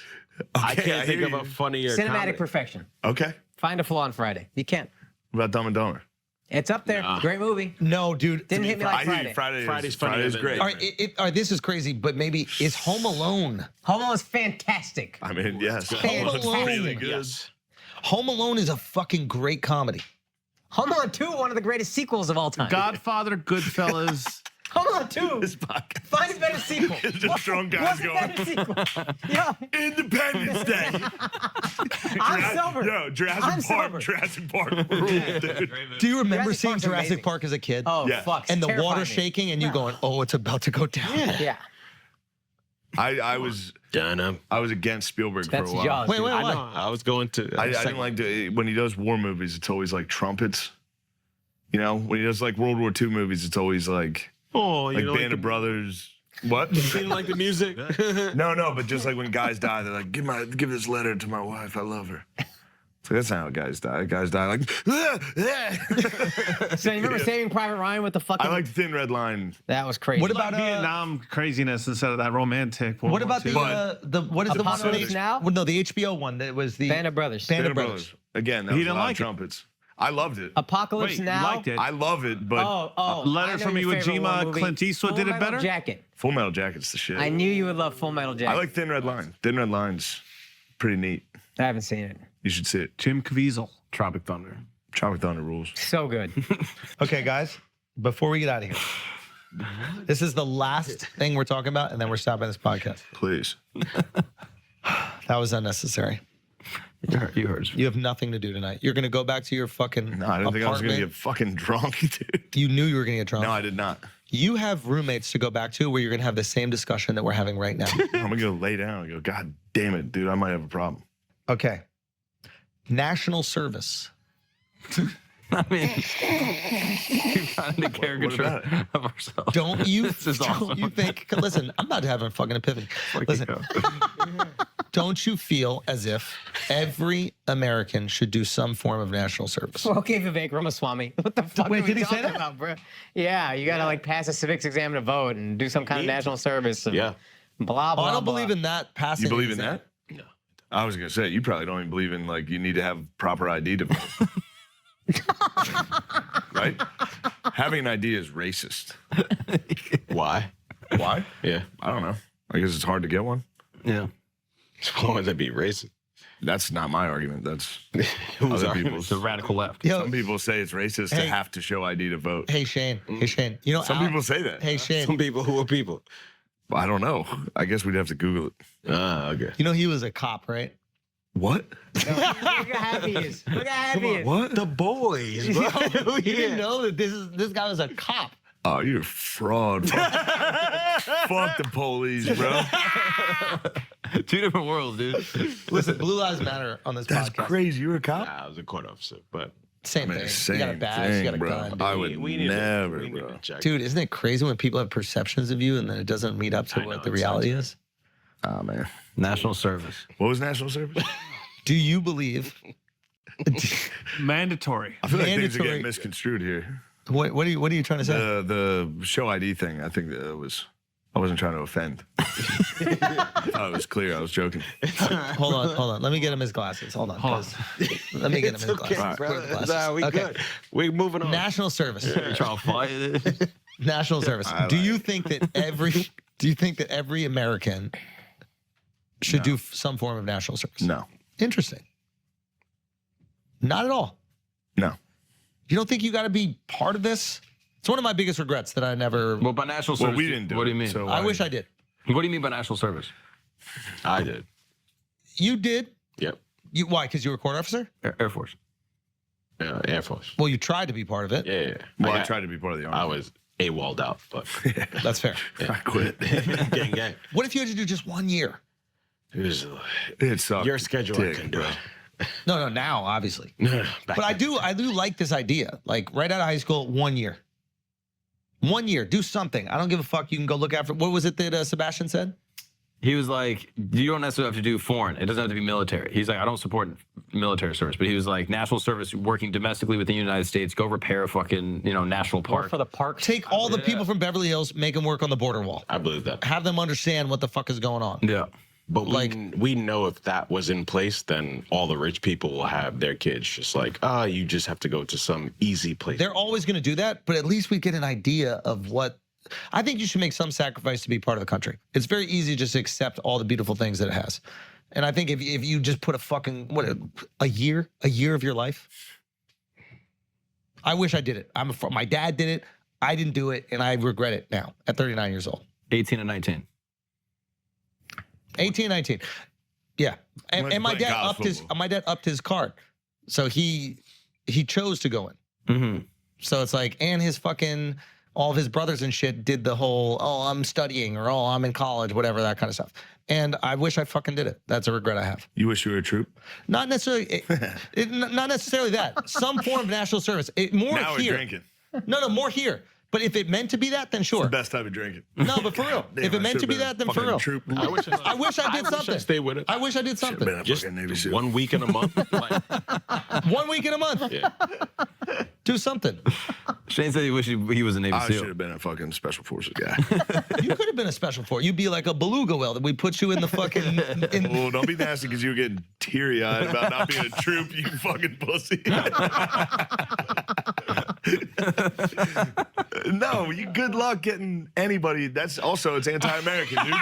I
Okay,
can't think
hear
of
you.
a funnier
Cinematic
comedy.
perfection.
Okay.
Find a flaw on Friday. You can't.
What about Dumb and Dumber?
It's up there.
Nah.
Great movie.
No, dude.
Didn't hit me like
I hear you.
Friday.
Friday's funnier
Friday's
than-
great.
All right, all right, this is crazy, but maybe is Home Alone.
Home Alone's fantastic.
I mean, yes.
Home
It's
Alone.
really good.
Yes.
Home Alone is a fucking great comedy.
Home Alone 2, one of the greatest sequels of all time.
Godfather, Goodfellas.
Home Alone 2.
This podcast.
Find a better sequel.
The drunk guys
What's a better sequel? Yeah.
Independence Day.
I'm sober.
Yo, Jurassic
I'm
Park.
sober.
Jurassic Park ruled, dude.
Do you remember
Jurassic
seeing
Park's
Jurassic
amazing.
Park as a kid?
Oh,
Yeah.
fuck.
And the
terrifying
water
me.
shaking and you going, oh, it's about to go down.
Yeah.
I was against Spielberg
That's
for a while.
Jaws.
Wait,
dude.
I
why?
know. I was going to.
I didn't like when he does war movies. It's always like trumpets. You know, when he does like World War II movies, it's always like
Oh, you
like
know,
Band of Brothers. What?
You didn't like the music?
No, but just like when guys die, they're like, give this letter to my wife. I love her. So that's not how guys die. Guys die like.
So you remember Saving Private Ryan with the fucking...
I like Thin Red Line.
That was crazy.
What
Like
about
Vietnam craziness instead of that romantic. World
What
War
about
II.
what is the one?
Apocalypse Now?
Well, no, the HBO one that was the
Band of Brothers.
Band of Brothers.
Again, that
He
was
didn't
a lot
like
of
it.
trumpets. I loved it.
Apocalypse
Wait, you
Now.
liked it.
I love it, but
I
Letter
know
from
your
Iwo
favorite war
Jima,
movie.
Clint Eastwood
Full
did it
Metal
better?
Jacket.
Full Metal Jacket's the shit.
I knew you would love Full Metal Jacket.
I like Thin Red Line. Thin Red Line's pretty neat.
I haven't seen it.
You should see it.
Jim Caviezel.
Tropic Thunder.
Tropic Thunder rules.
So good.
Okay, guys, before we get out of here, this is the last thing we're talking about, and then we're stopping this podcast.
Please.
That was unnecessary.
You heard.
You have nothing to do tonight. You're gonna go back to your fucking
No, I didn't think I was going to
apartment.
get fucking drunk, dude.
You knew you were gonna get drunk.
No, I did not.
You have roommates to go back to where you're going to have the same discussion that we're having right now.
I'm going to go lay down and go, God damn it, dude, I might have a problem.
Okay. National service.
I mean, we've gotten a caricature of ourselves.
Don't you
awesome.
think, listen, I'm about to have a fucking epiphany. Listen, don't you feel as if every American should do some form of national service?
Okay, Vivek Ramaswamy. What the fuck
Wait,
are
did
we
he say
talking
that?
about, bro? Yeah, you gotta like pass a civics exam to vote and do some kind of national service. And
Yeah.
Blah, blah,
I don't
blah.
believe in that passing.
You believe in
exam.
that? No. I was going to say, you probably don't even believe in, like, you need to have proper ID to vote. Right? Having an ID is racist.
Why?
Why?
Yeah.
I don't know. I guess it's hard to get one.
Yeah.
Why would that be racist?
That's not my argument. That's
Whose
other
argument?
people's.
The radical left.
Yo,
Some people say it's racist to
Hey.
have to show ID to vote.
hey, Shane. Hey, Shane. You know,
Some people say that.
Hey, Shane.
Some people who are people.
I don't know. I guess we'd have to Google it.
Ah, okay.
You know, he was a cop, right?
What?
Look how happy he is. Look how happy he is.
What?
The boys, bro.
You didn't know that this guy was a cop.
Oh, you're a fraud. Fuck the police, bro.
Two different worlds, dude.
Listen, Blue Lives Matter on this
That's
podcast.
crazy. You're a cop?
Nah, I was a court officer, but
Same
I mean,
thing. You got a
same
badge, you got a
thing, bro.
gun. Dude.
I would
we need
never,
to
bro.
check.
Dude, isn't it crazy when people have perceptions of you and then it doesn't meet up to
I
what
know,
the
it
reality
sounds
is?
Oh, man.
National service.
What was national service?
Do you believe?
Mandatory.
I feel like things are
Mandatory-
getting misconstrued here.
What are you trying to say?
The show ID thing, I think that I wasn't trying to offend. I thought it was clear. I was joking.
Hold on. Let me get him his glasses. Hold on. Let me get him his glasses. Where's the glasses?
Nah, we
Okay.
good. We moving on.
National service.
You're trying to fight it.
National service. Do you think that every American should do some form of national service?
No.
Interesting. Not at all.
No.
You don't think you got to be part of this? It's one of my biggest regrets that I never.
Well, by national service,
Well, we didn't do
what do you
it,
mean?
so
I wish I did.
What do you mean by national service?
I did.
You did.
Yep.
Why? Because you were a court officer?
Air Force.
Air Force.
Well, you tried to be part of it.
Yeah.
Well, I tried to be part of the army.
I was AWOL'd out, but
That's fair.
I quit.
gang.
What if you had to do just 1 year?
It sucked.
Your schedule, I
dick,
couldn't do
bro.
it.
No, now obviously.
Back
But I do like this idea. Like right out of high school, 1 year. 1 year, do something. I don't give a fuck. You can go look after. What was it that Sebastian said?
He was like, you don't necessarily have to do foreign. It doesn't have to be military. He's like, I don't support military service, but he was like, national service, working domestically within the United States, go repair a fucking, national park.
For the park.
Take all the people from Beverly Hills, make them work on the border wall.
I believe that.
Have them understand what the fuck is going on.
Yeah.
But we know if that was in place, then all the rich people will have their kids just like, you just have to go to some easy place.
They're always going to do that, but at least we get an idea of what. I think you should make some sacrifice to be part of the country. It's very easy just to accept all the beautiful things that it has. And I think if you just put a year of your life. I wish I did it. My dad did it. I didn't do it, and I regret it now at 39 years old.
18 and 19.
18, 19. Yeah. And my
playing
dad
college
upped his card. So he chose to go in.
Mm-hmm.
So it's like, and all of his brothers and shit did the whole, I'm studying or I'm in college, whatever, that kind of stuff. And I wish I fucking did it. That's a regret I have.
You wish you were a troop?
Not necessarily, not necessarily that. Some form of national service. More
Now
here.
we're drinking.
No, more here. But if it meant to be that, then sure.
The best type of drinking.
No, but for real.
Damn,
if it meant to be that, then for real.
Troop.
I wish
I did something.
stay with it.
I wish I did something.
Been a
Just
fucking Navy SEAL.
1 week in a month. Like,
1 week in a month.
yeah.
Do something.
Shane said he wished he was a Navy
I
SEAL.
should have been a fucking special forces guy.
You could have been a special force. You'd be like a beluga whale that we put you in the fucking.
Well, don't be nasty because you were getting teary-eyed about not being a troop, you fucking pussy. No, good luck getting anybody. That's also, it's anti-American, dude.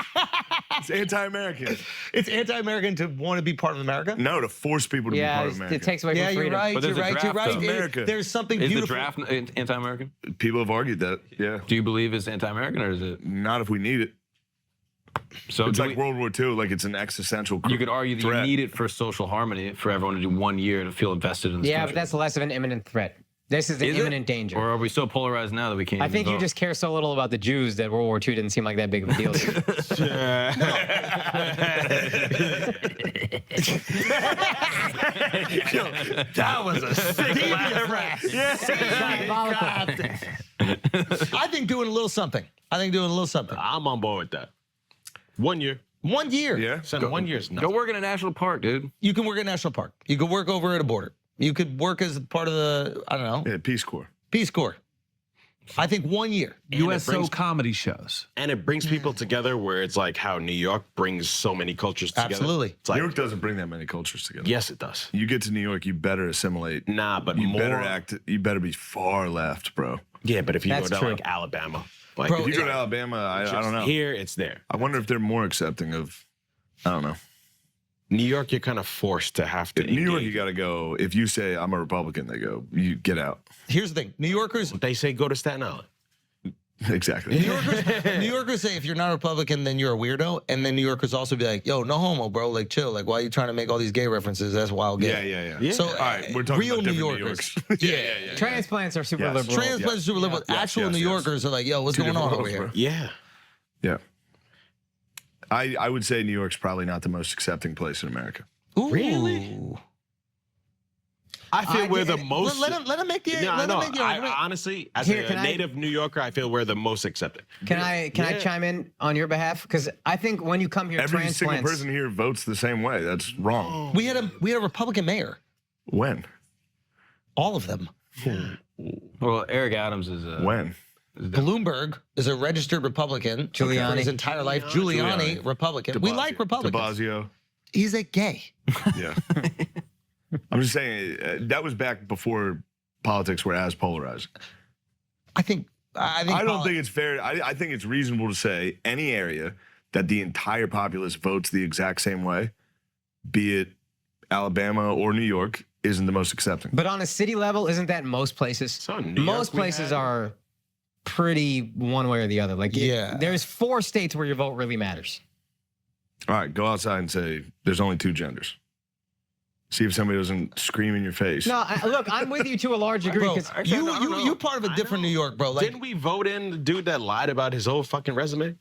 It's anti-American.
It's anti-American to want to be part of America?
No, to force people to be part of America.
It takes away from freedom.
You're right.
But there's
You're
a
right.
draft,
You're right.
though.
America.
There's something
Is
beautiful.
the draft anti-American?
People have argued that, yeah.
Do you believe it's anti-American or is it?
Not if we need it.
So
It's like World War II, like it's an existential
you could argue that
threat.
you need it for social harmony, for everyone to do 1 year to feel invested in this
Yeah,
country.
but that's less of an imminent threat. This is the
Is it?
imminent danger.
Or are we so polarized now that we can't
I
even
think you
vote?
just care so little about the Jews that World War II didn't seem like that big of a deal to you.
That was a sick laugh. I think doing a little something.
I'm on board with that. 1 year.
1 year.
Yeah.
Son, 1 year's nothing.
Go work in a national park, dude.
You can work at a national park. You could work over at a border. You could work as part of the, I don't know.
Yeah, Peace Corps.
Peace Corps. I think 1 year.
USO comedy shows.
And it brings people together where it's like how New York brings so many cultures together.
Absolutely.
It's like,
New York doesn't bring that many cultures together.
yes, it does.
You get to New York, you better assimilate.
Nah, but
you
more.
You better be far left, bro.
Yeah, but if you
That's
go to
true.
like Alabama, like
Bro,
If you go to Alabama, I don't know.
Here, it's there.
I wonder if they're more accepting of, I don't know.
New York, you're kind of forced to have to.
New York,
engage.
you got to go. If you say I'm a Republican, they go, you get out.
Here's the thing. New Yorkers,
They say go to Staten Island.
Exactly.
New Yorkers say if you're not a Republican, then you're a weirdo. And then New Yorkers also be like, yo, no homo, bro. Like, chill. Like, why are you trying to make all these gay references? That's wild gay.
Yeah.
So,
All right, we're talking
real
about
New
different
Yorkers.
yeah.
Transplants are super
Yes.
liberal.
Transplants are super liberal.
Yes,
Actual
yes,
New
yes.
Yorkers are like, yo, what's
Two
going on
different
over here?
worlds,
Yeah.
Yeah. I would say New York's probably not the most accepting place in America.
Ooh.
Really? I feel we're the most.
Let him make the.
No,
let
no.
him make the
I,
argument.
honestly, as
Here,
a
can I-
native New Yorker, I feel we're the most accepting.
Can I chime in on your behalf? Because I think when you come here,
Every single
transplants.
person here votes the same way. That's wrong.
We had a Republican mayor.
When?
All of them.
Well, Eric Adams is
When?
Bloomberg is a registered Republican.
Giuliani.
For his entire life. Giuliani. Republican. We like Republicans.
De Blasio.
He's a gay.
Yeah. I'm just saying that was back before politics were as polarized.
I don't
think it's fair. I think it's reasonable to say any area that the entire populace votes the exact same way, be it Alabama or New York, isn't the most accepting.
But on a city level, isn't that most places?
So in New
Most
York, we
places
had-
are pretty one way or the other. Like,
Yeah.
there's 4 states where your vote really matters.
All right, go outside and say there's only 2 genders. See if somebody doesn't scream in your face.
No, look, I'm with you to a large degree.
Bro,
'cause-
you part of a different New York, bro. Like,
Didn't we vote in the dude that lied about his whole fucking resume?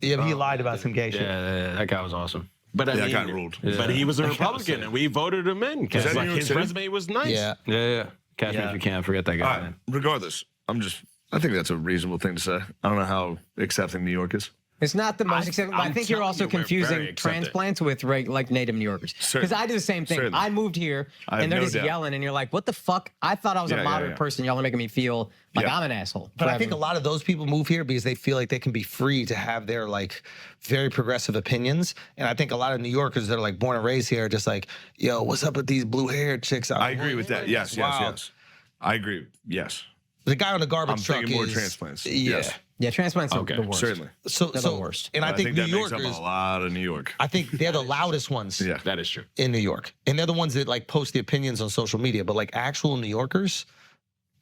yeah, but he lied about some gay shit.
Yeah, that guy was awesome.
But I
Yeah, that
mean,
guy ruled.
But he was a Republican, and we voted him in
Was
because
that
like,
New York
his
City?
resume was nice.
Yeah.
Catch me if you can. Forget that guy.
All right,
Man.
regardless, I think that's a reasonable thing to say. I don't know how accepting New York is.
It's not the most acceptable. I
I'm
think you're
telling
also
you, we're very
confusing
accepted.
transplants with like native New Yorkers. Because
Certainly.
I do the same thing.
Certainly.
I moved here
I have
and they're
no
just
doubt.
yelling, and you're like, "What the fuck?" I thought I was
Yeah,
a
yeah,
moderate
yeah.
person. Y'all are making me feel like
Yeah.
I'm an asshole.
But I
for
think a
having-
lot of those people move here because they feel like they can be free to have their like very progressive opinions. And I think a lot of New Yorkers that are like born and raised here are just like, yo, what's up with these blue haired chicks out
I
there?
agree with that. Yes, yes. I agree. Yes.
The guy on the garbage
I'm
truck
thinking more
is
transplants.
Yeah.
Yes.
Yeah, transplants are
Okay,
the worst.
Certainly.
So
They're the worst.
And I
But
think New
that makes
Yorkers,
up a lot of New York.
I think they're the loudest ones
Yeah.
That is true.
in New York. And they're the ones that like post the opinions on social media. But like actual New Yorkers,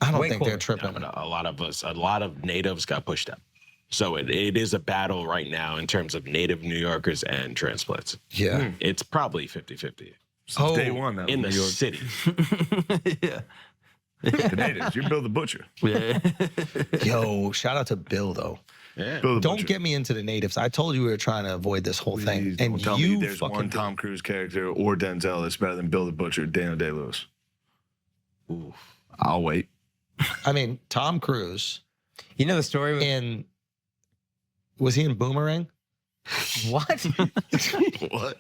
I don't
Way
think they're
cooler.
tripping.
But a lot of natives got pushed out. So it is a battle right now in terms of native New Yorkers and transplants.
Yeah.
It's probably 50-50
Since day one, that
in
was
the
New York.
city.
The natives. You're Bill the Butcher.
Yo, shout out to Bill though.
Yeah.
Bill the
Don't
Butcher.
get me into the natives. I told you we were trying to avoid this whole thing.
Please
And
don't tell
you
me there's
fucking
one Tom Cruise character or Denzel that's better than Bill the Butcher, Daniel Day-Lewis.
Ooh.
I'll wait.
I mean, Tom Cruise
You know the story with
in was he in Boomerang?
what?
What?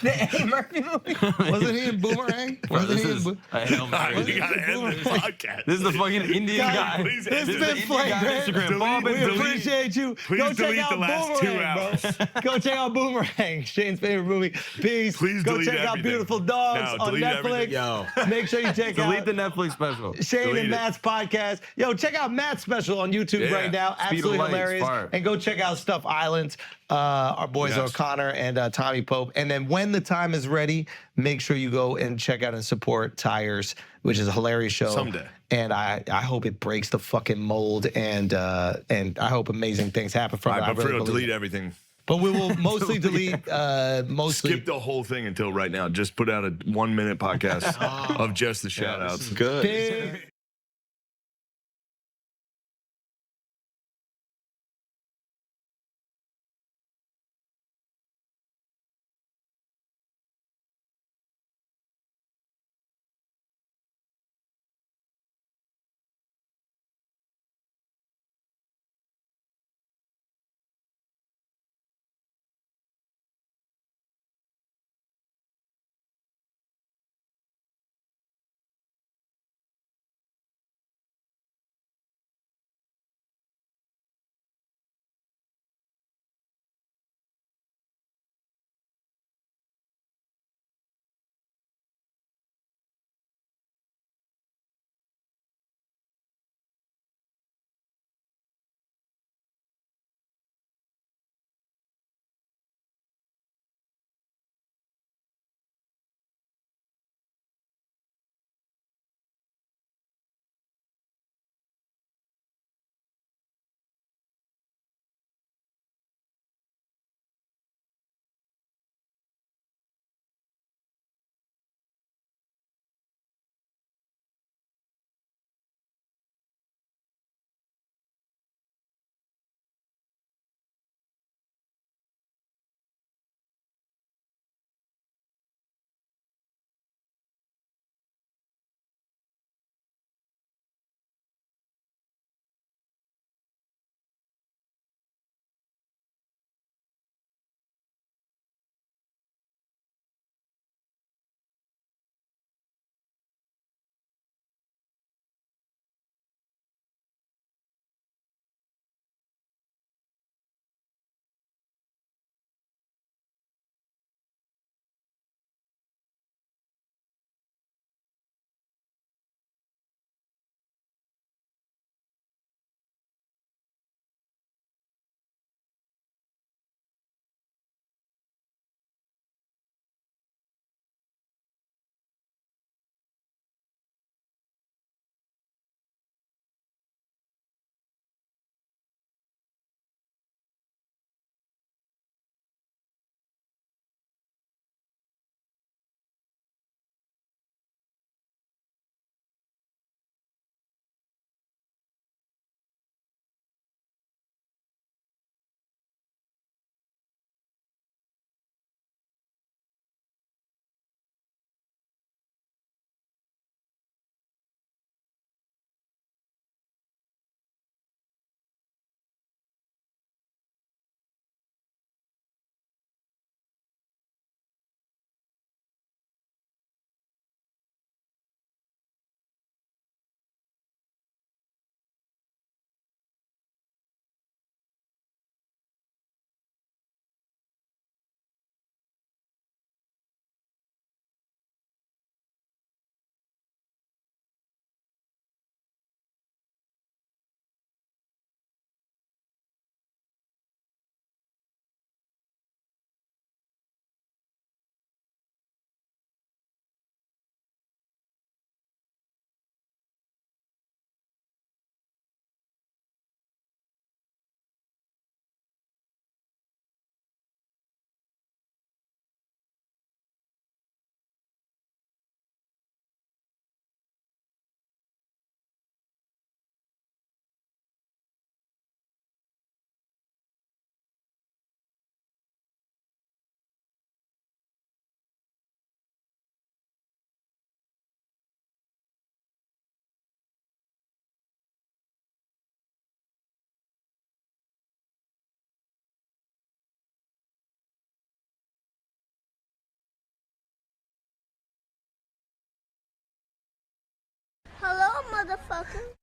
The Eddie Murphy movie?
Wasn't he in Boomerang?
Bro,
Wasn't
this
he in
is
Boo-
a Hail Mary.
You gotta end this podcast.
This is the fucking Indian guy.
Please
This
end
has
it.
been flagrant.
Instagram. Bob
We
and delete.
appreciate you.
Please
Go check
delete
out
the last 2
Boomerang,
hours.
bro. Go check out Boomerang, Shane's favorite movie. Peace.
Please
Go
delete
check out
everything.
Beautiful Dogs
No,
on
delete
Netflix.
everything.
Yo.
Make sure you check
Delete
out
the Netflix special.
Shane
delete
and
it.
Matt's podcast. Yo, check out Matt's special on YouTube
Yeah.
right now.
Speed of
Absolutely
Light,
hilarious.
fire.
And go check out Stuff Island. Our boys
Yes.
O'Connor and Tommy Pope. And then when the time is ready, make sure you go and check out and support Tires, which is a hilarious show.
Someday.
And I hope it breaks the fucking mold and I hope amazing things happen from
All
it.
right,
I
but for
really
real,
believe
delete
it.
everything.
But we will mostly delete mostly
Skip the whole thing until right now. Just put out a 1-minute podcast of just the shout outs.
Good.
Big
motherfucker.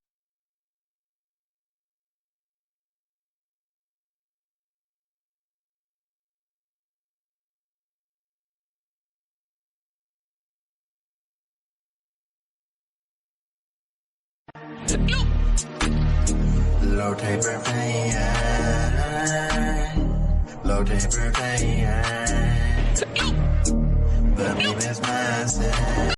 Low taper pain. Low taper pain. The meme is massive.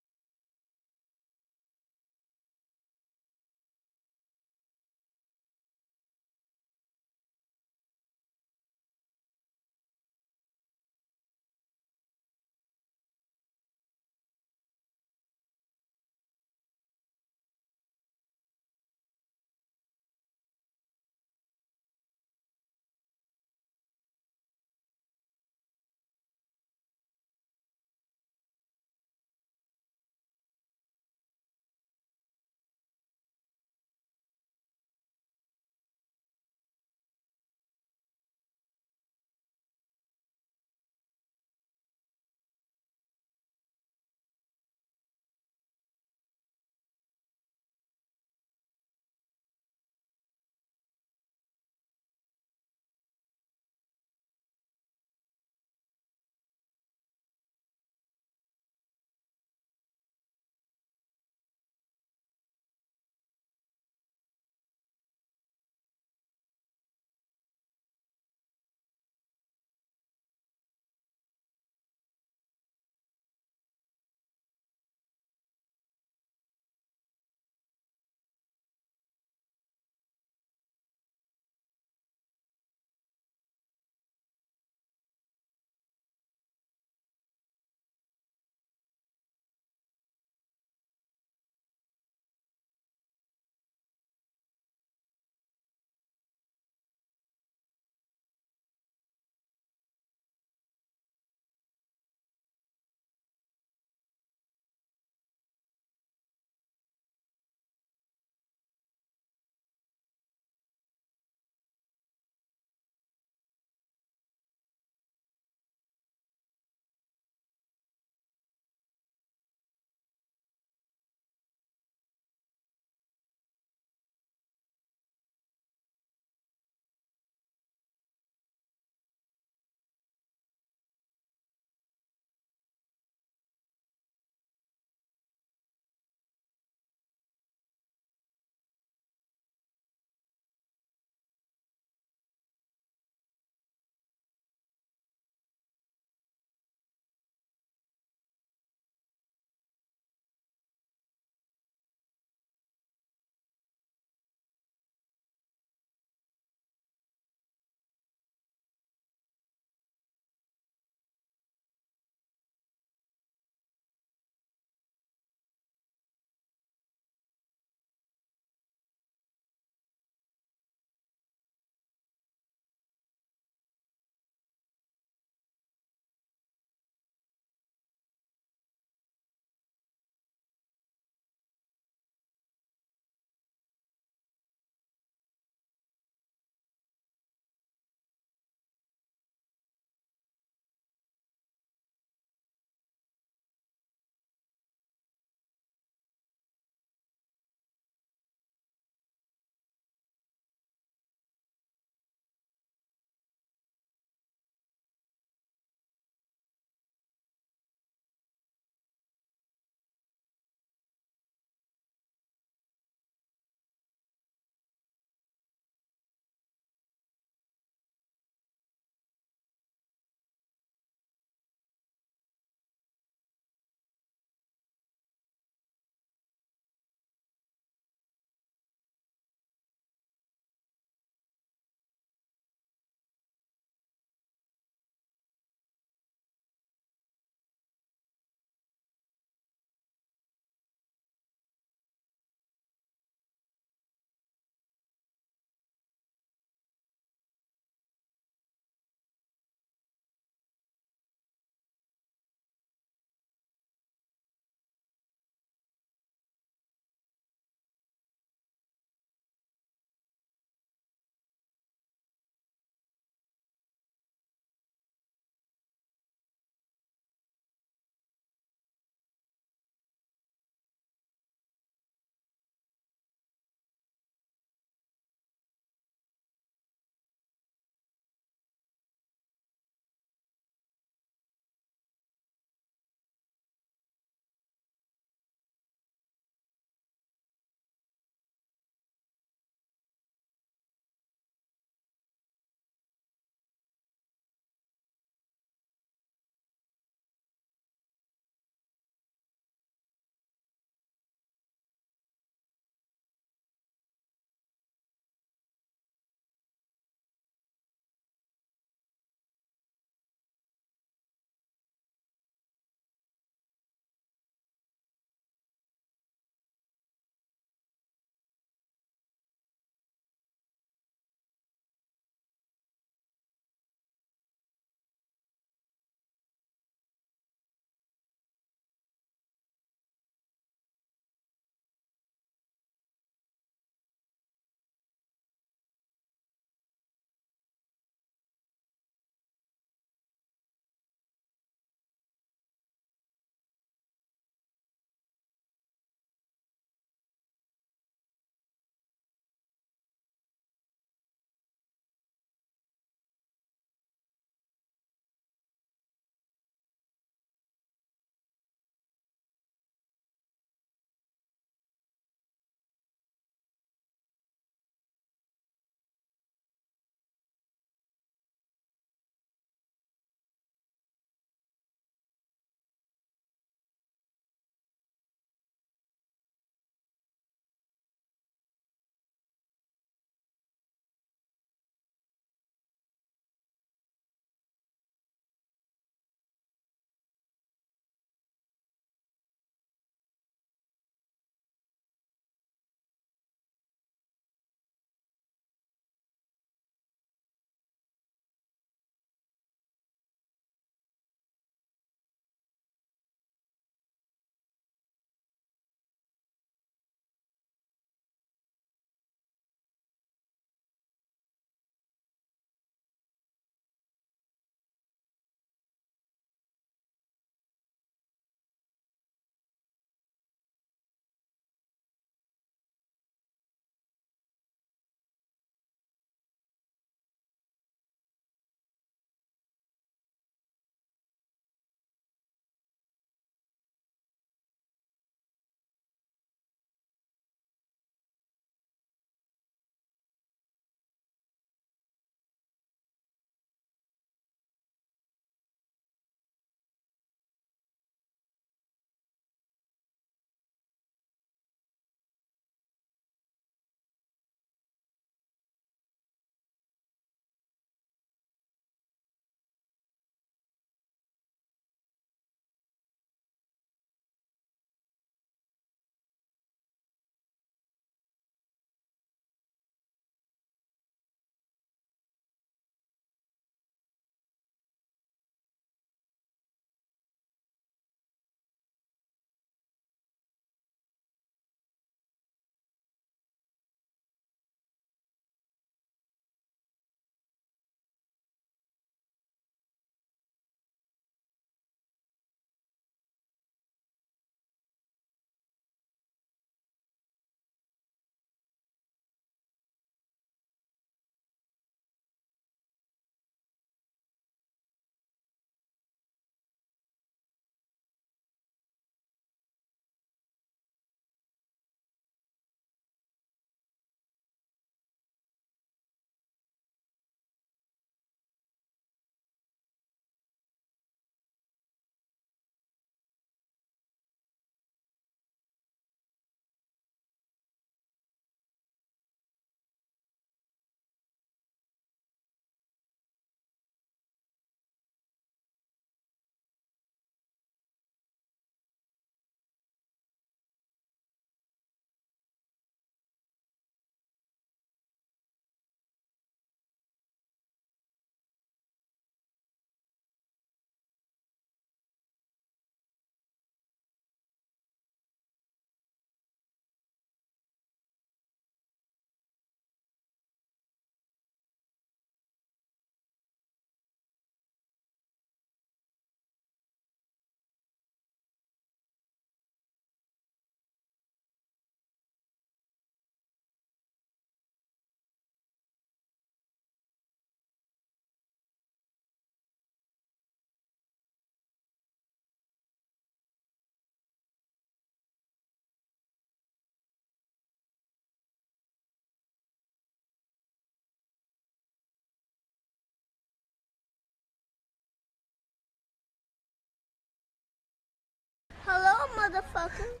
motherfucker.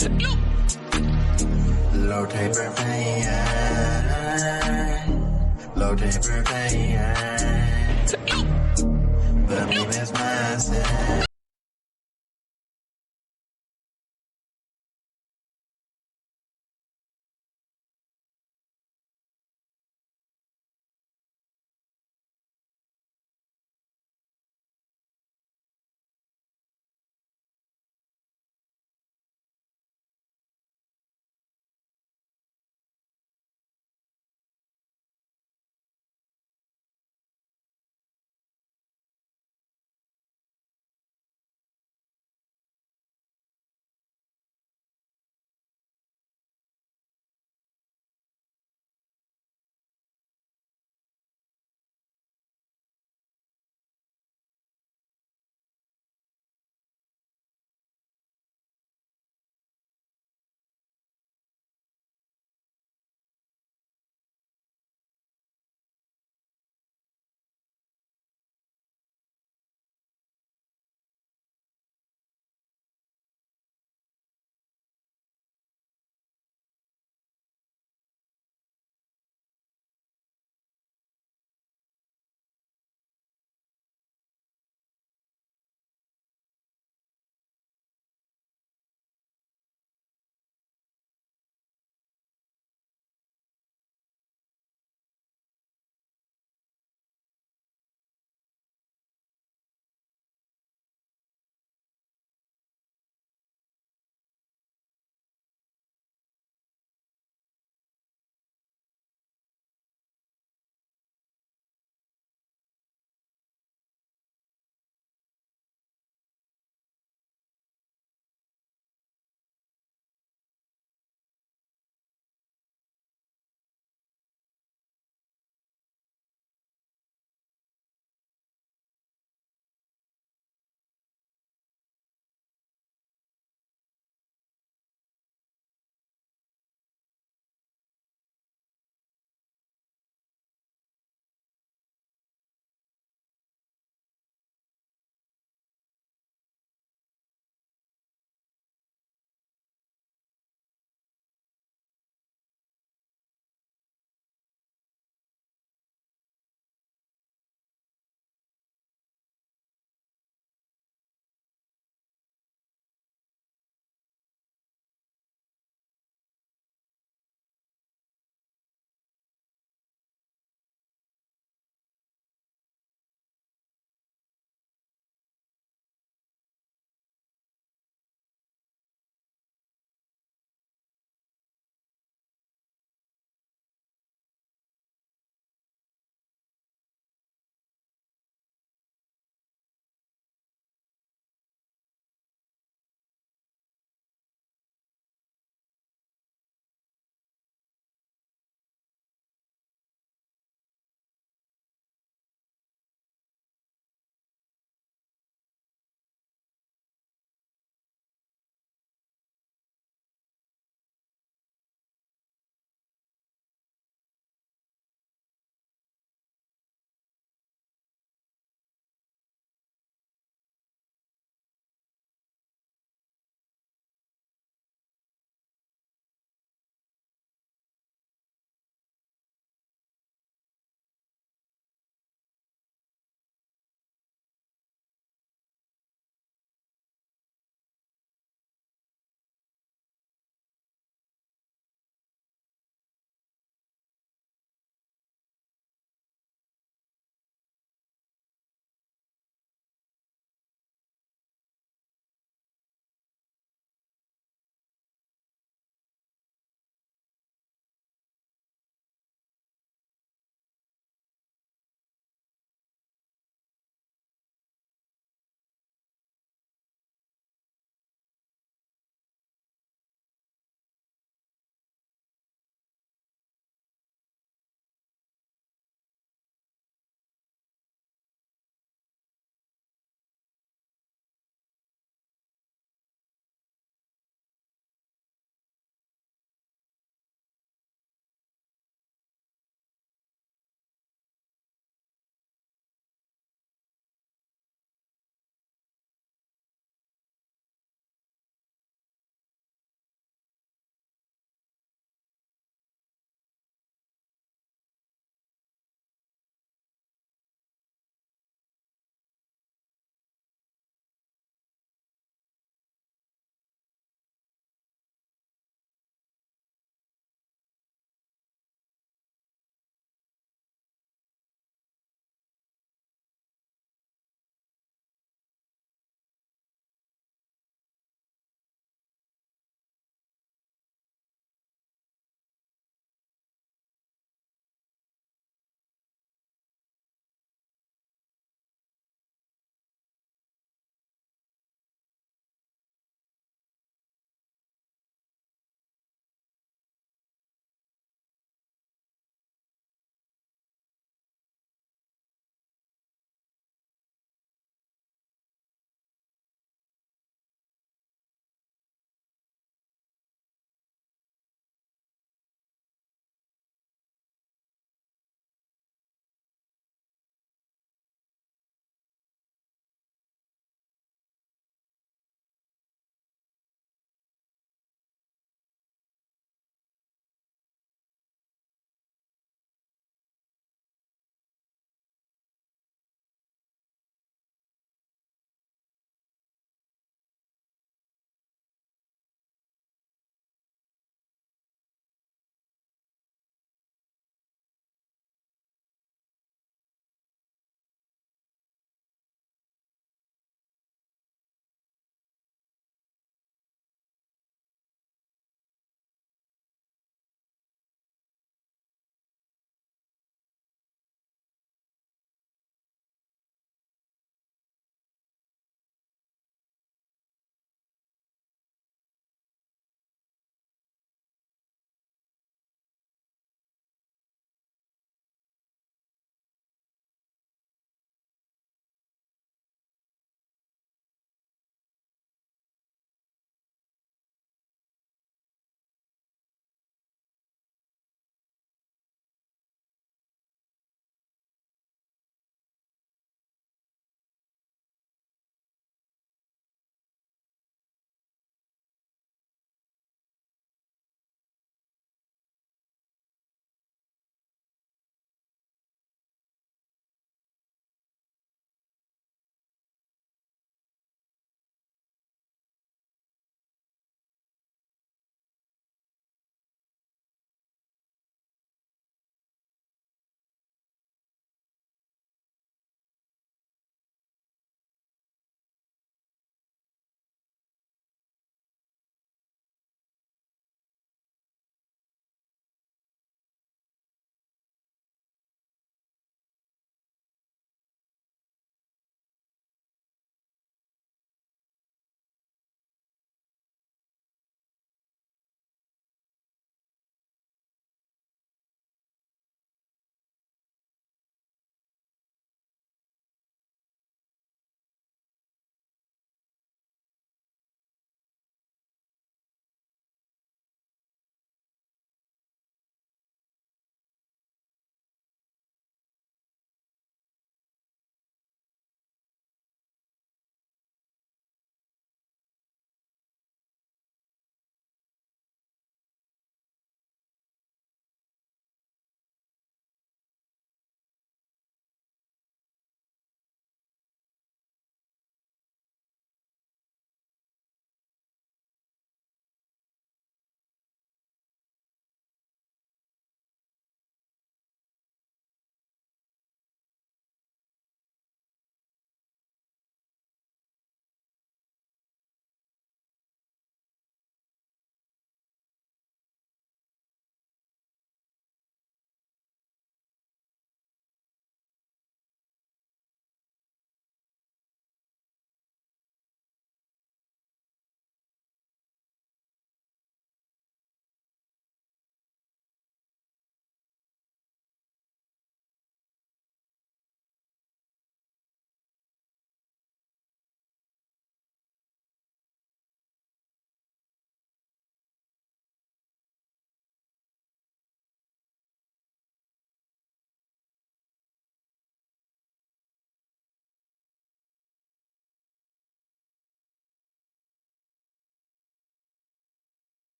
Low taper pain. Low taper pain. The meme is massive.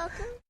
motherfucker.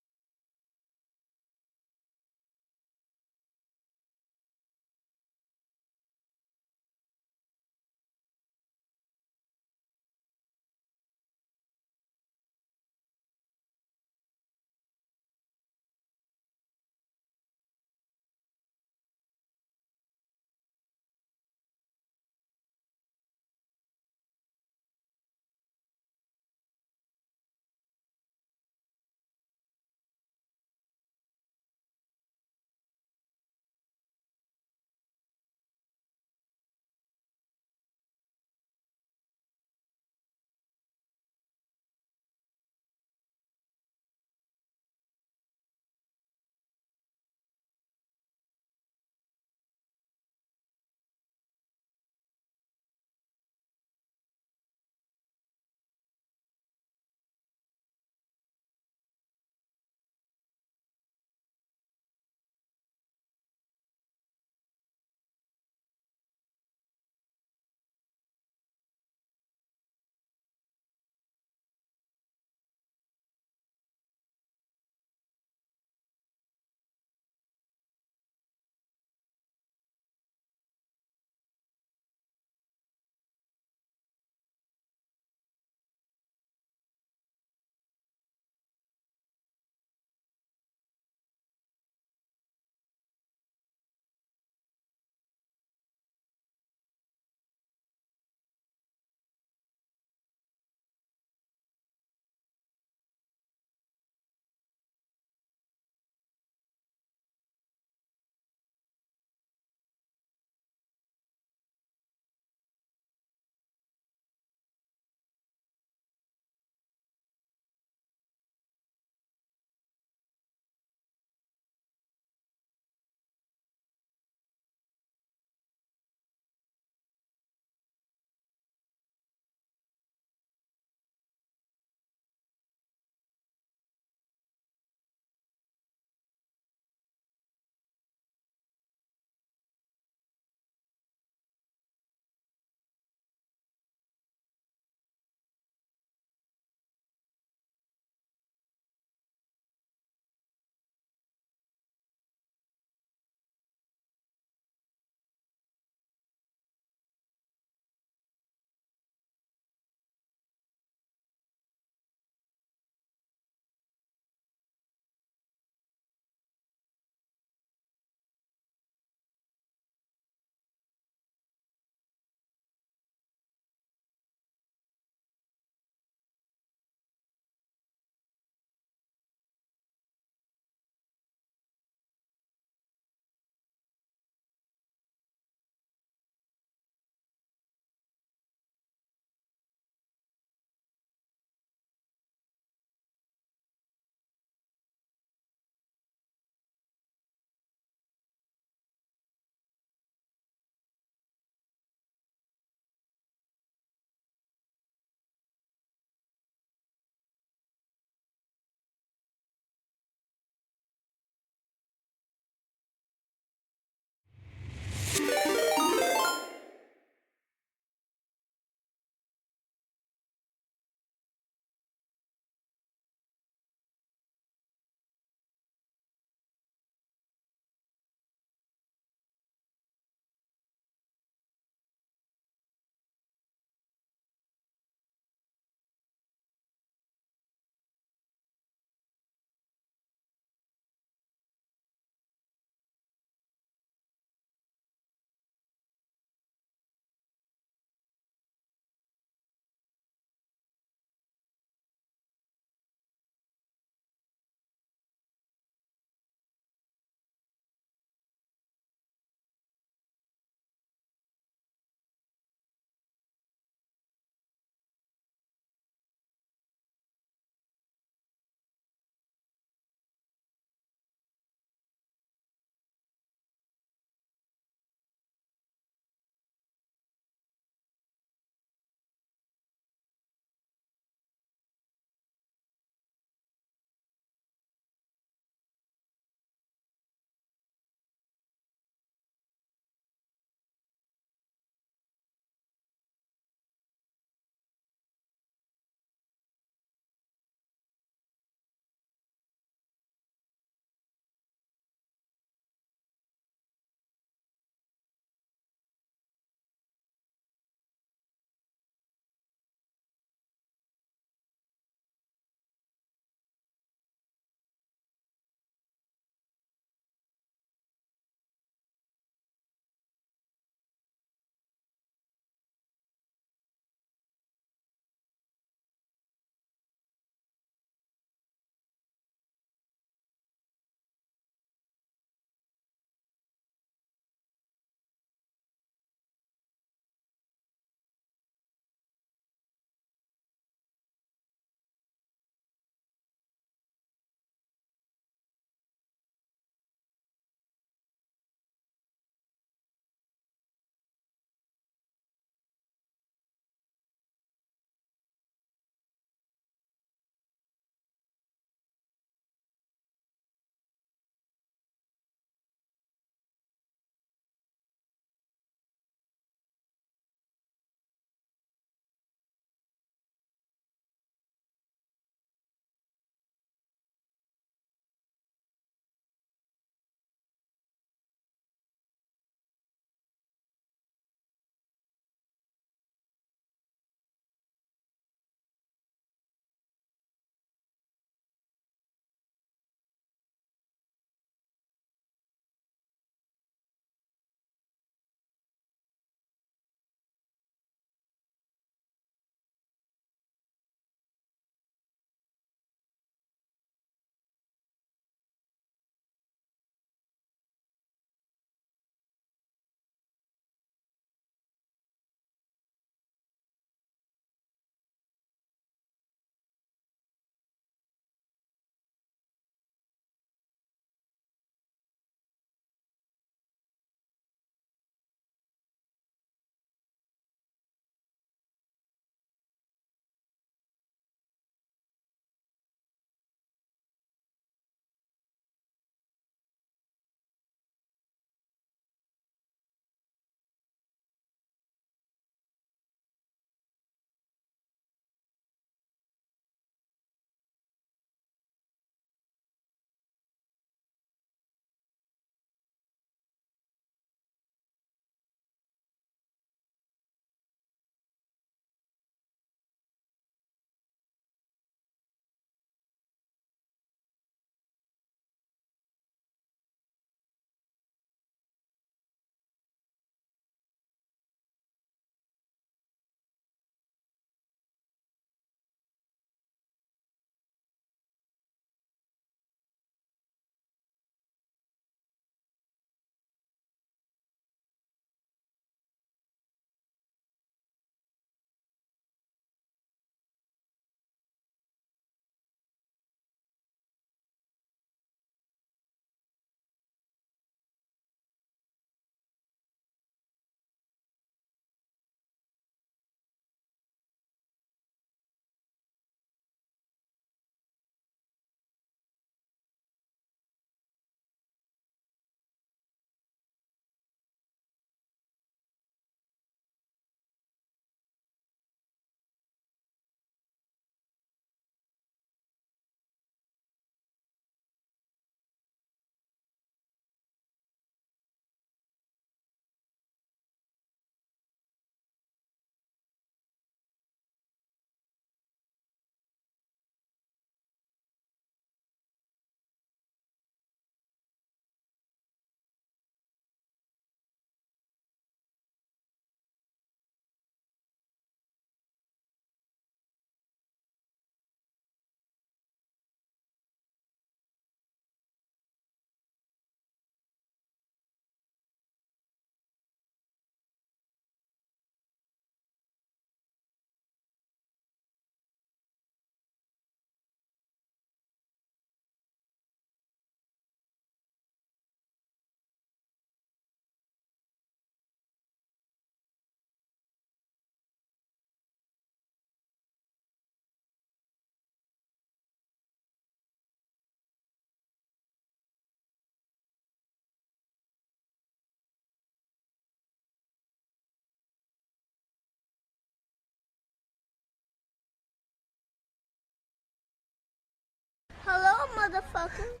motherfucker.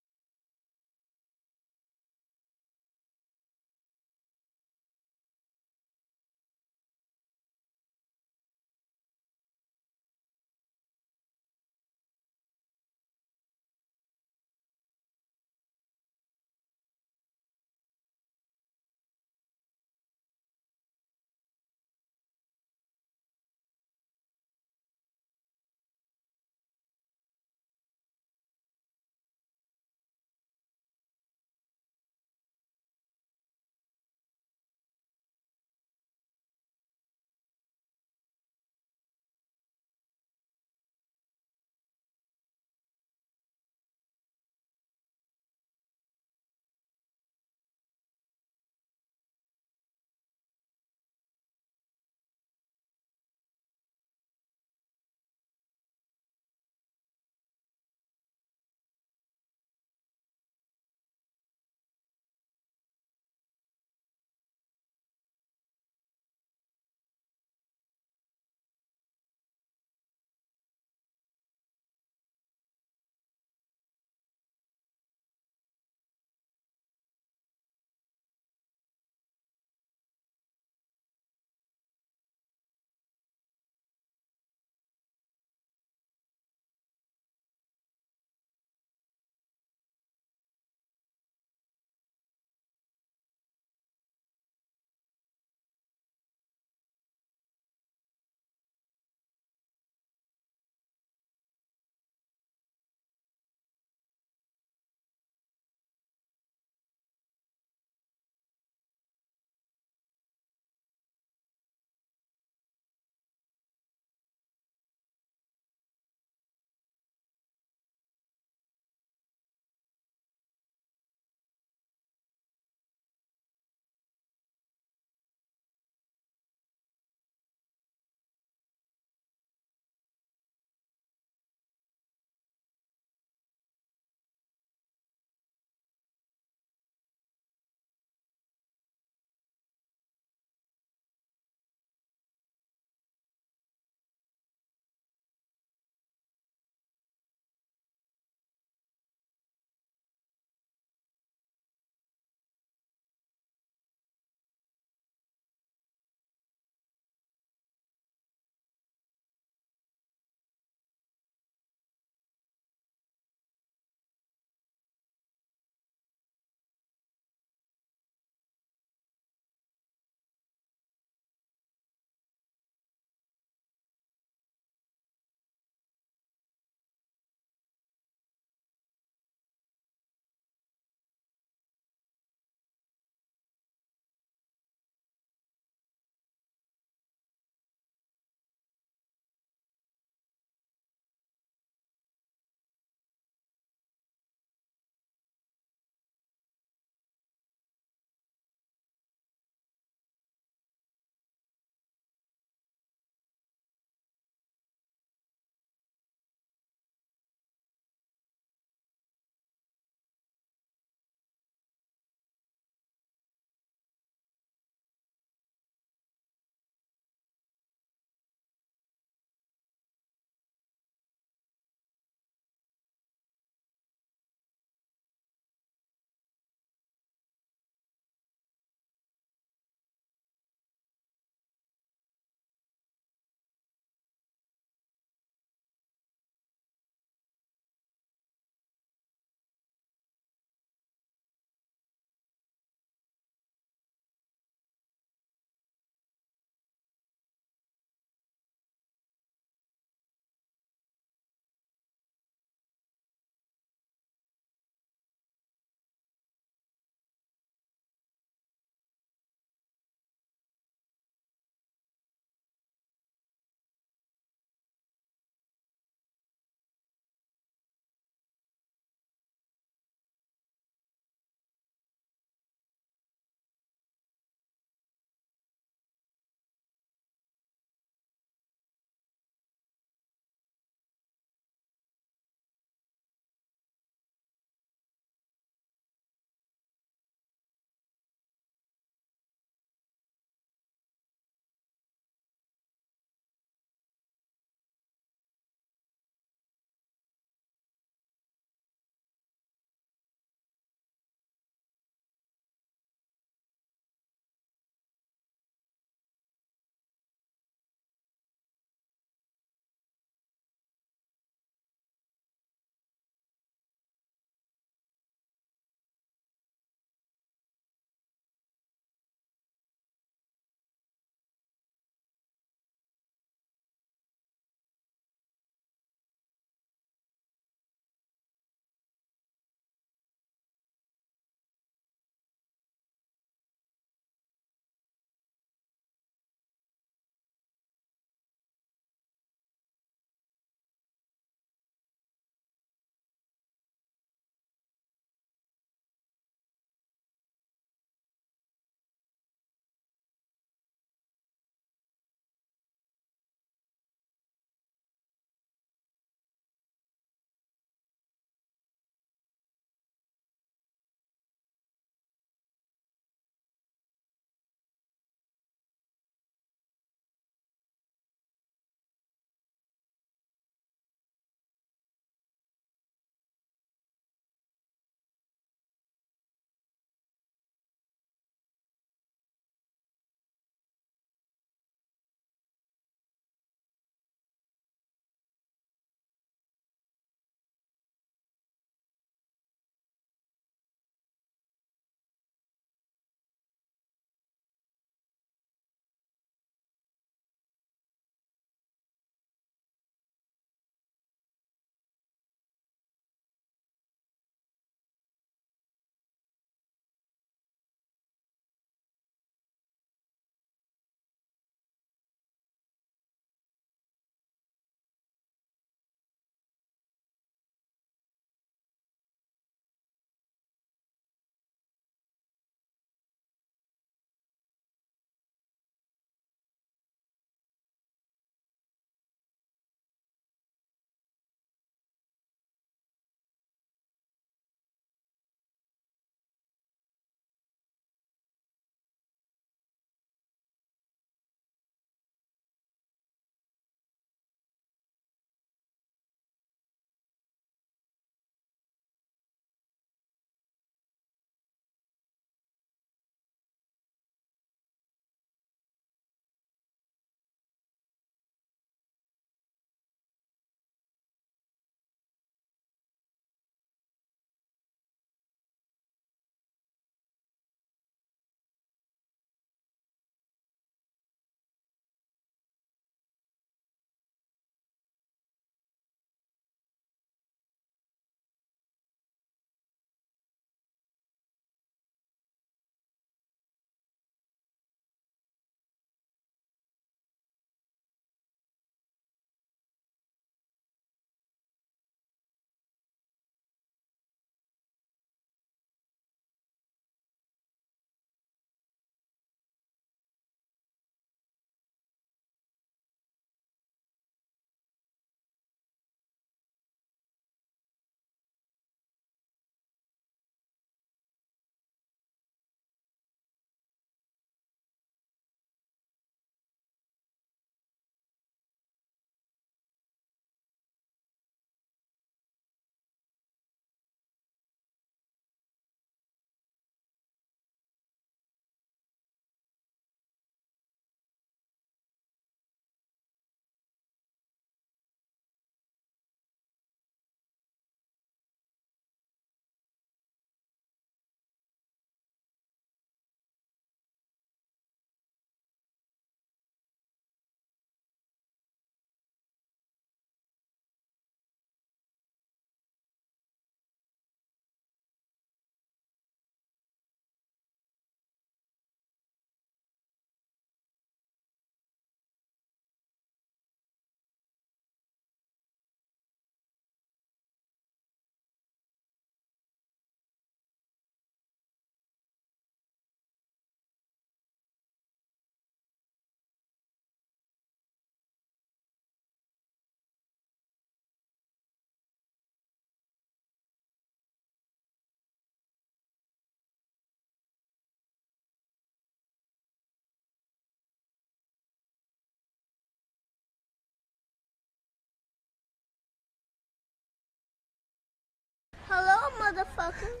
motherfucker.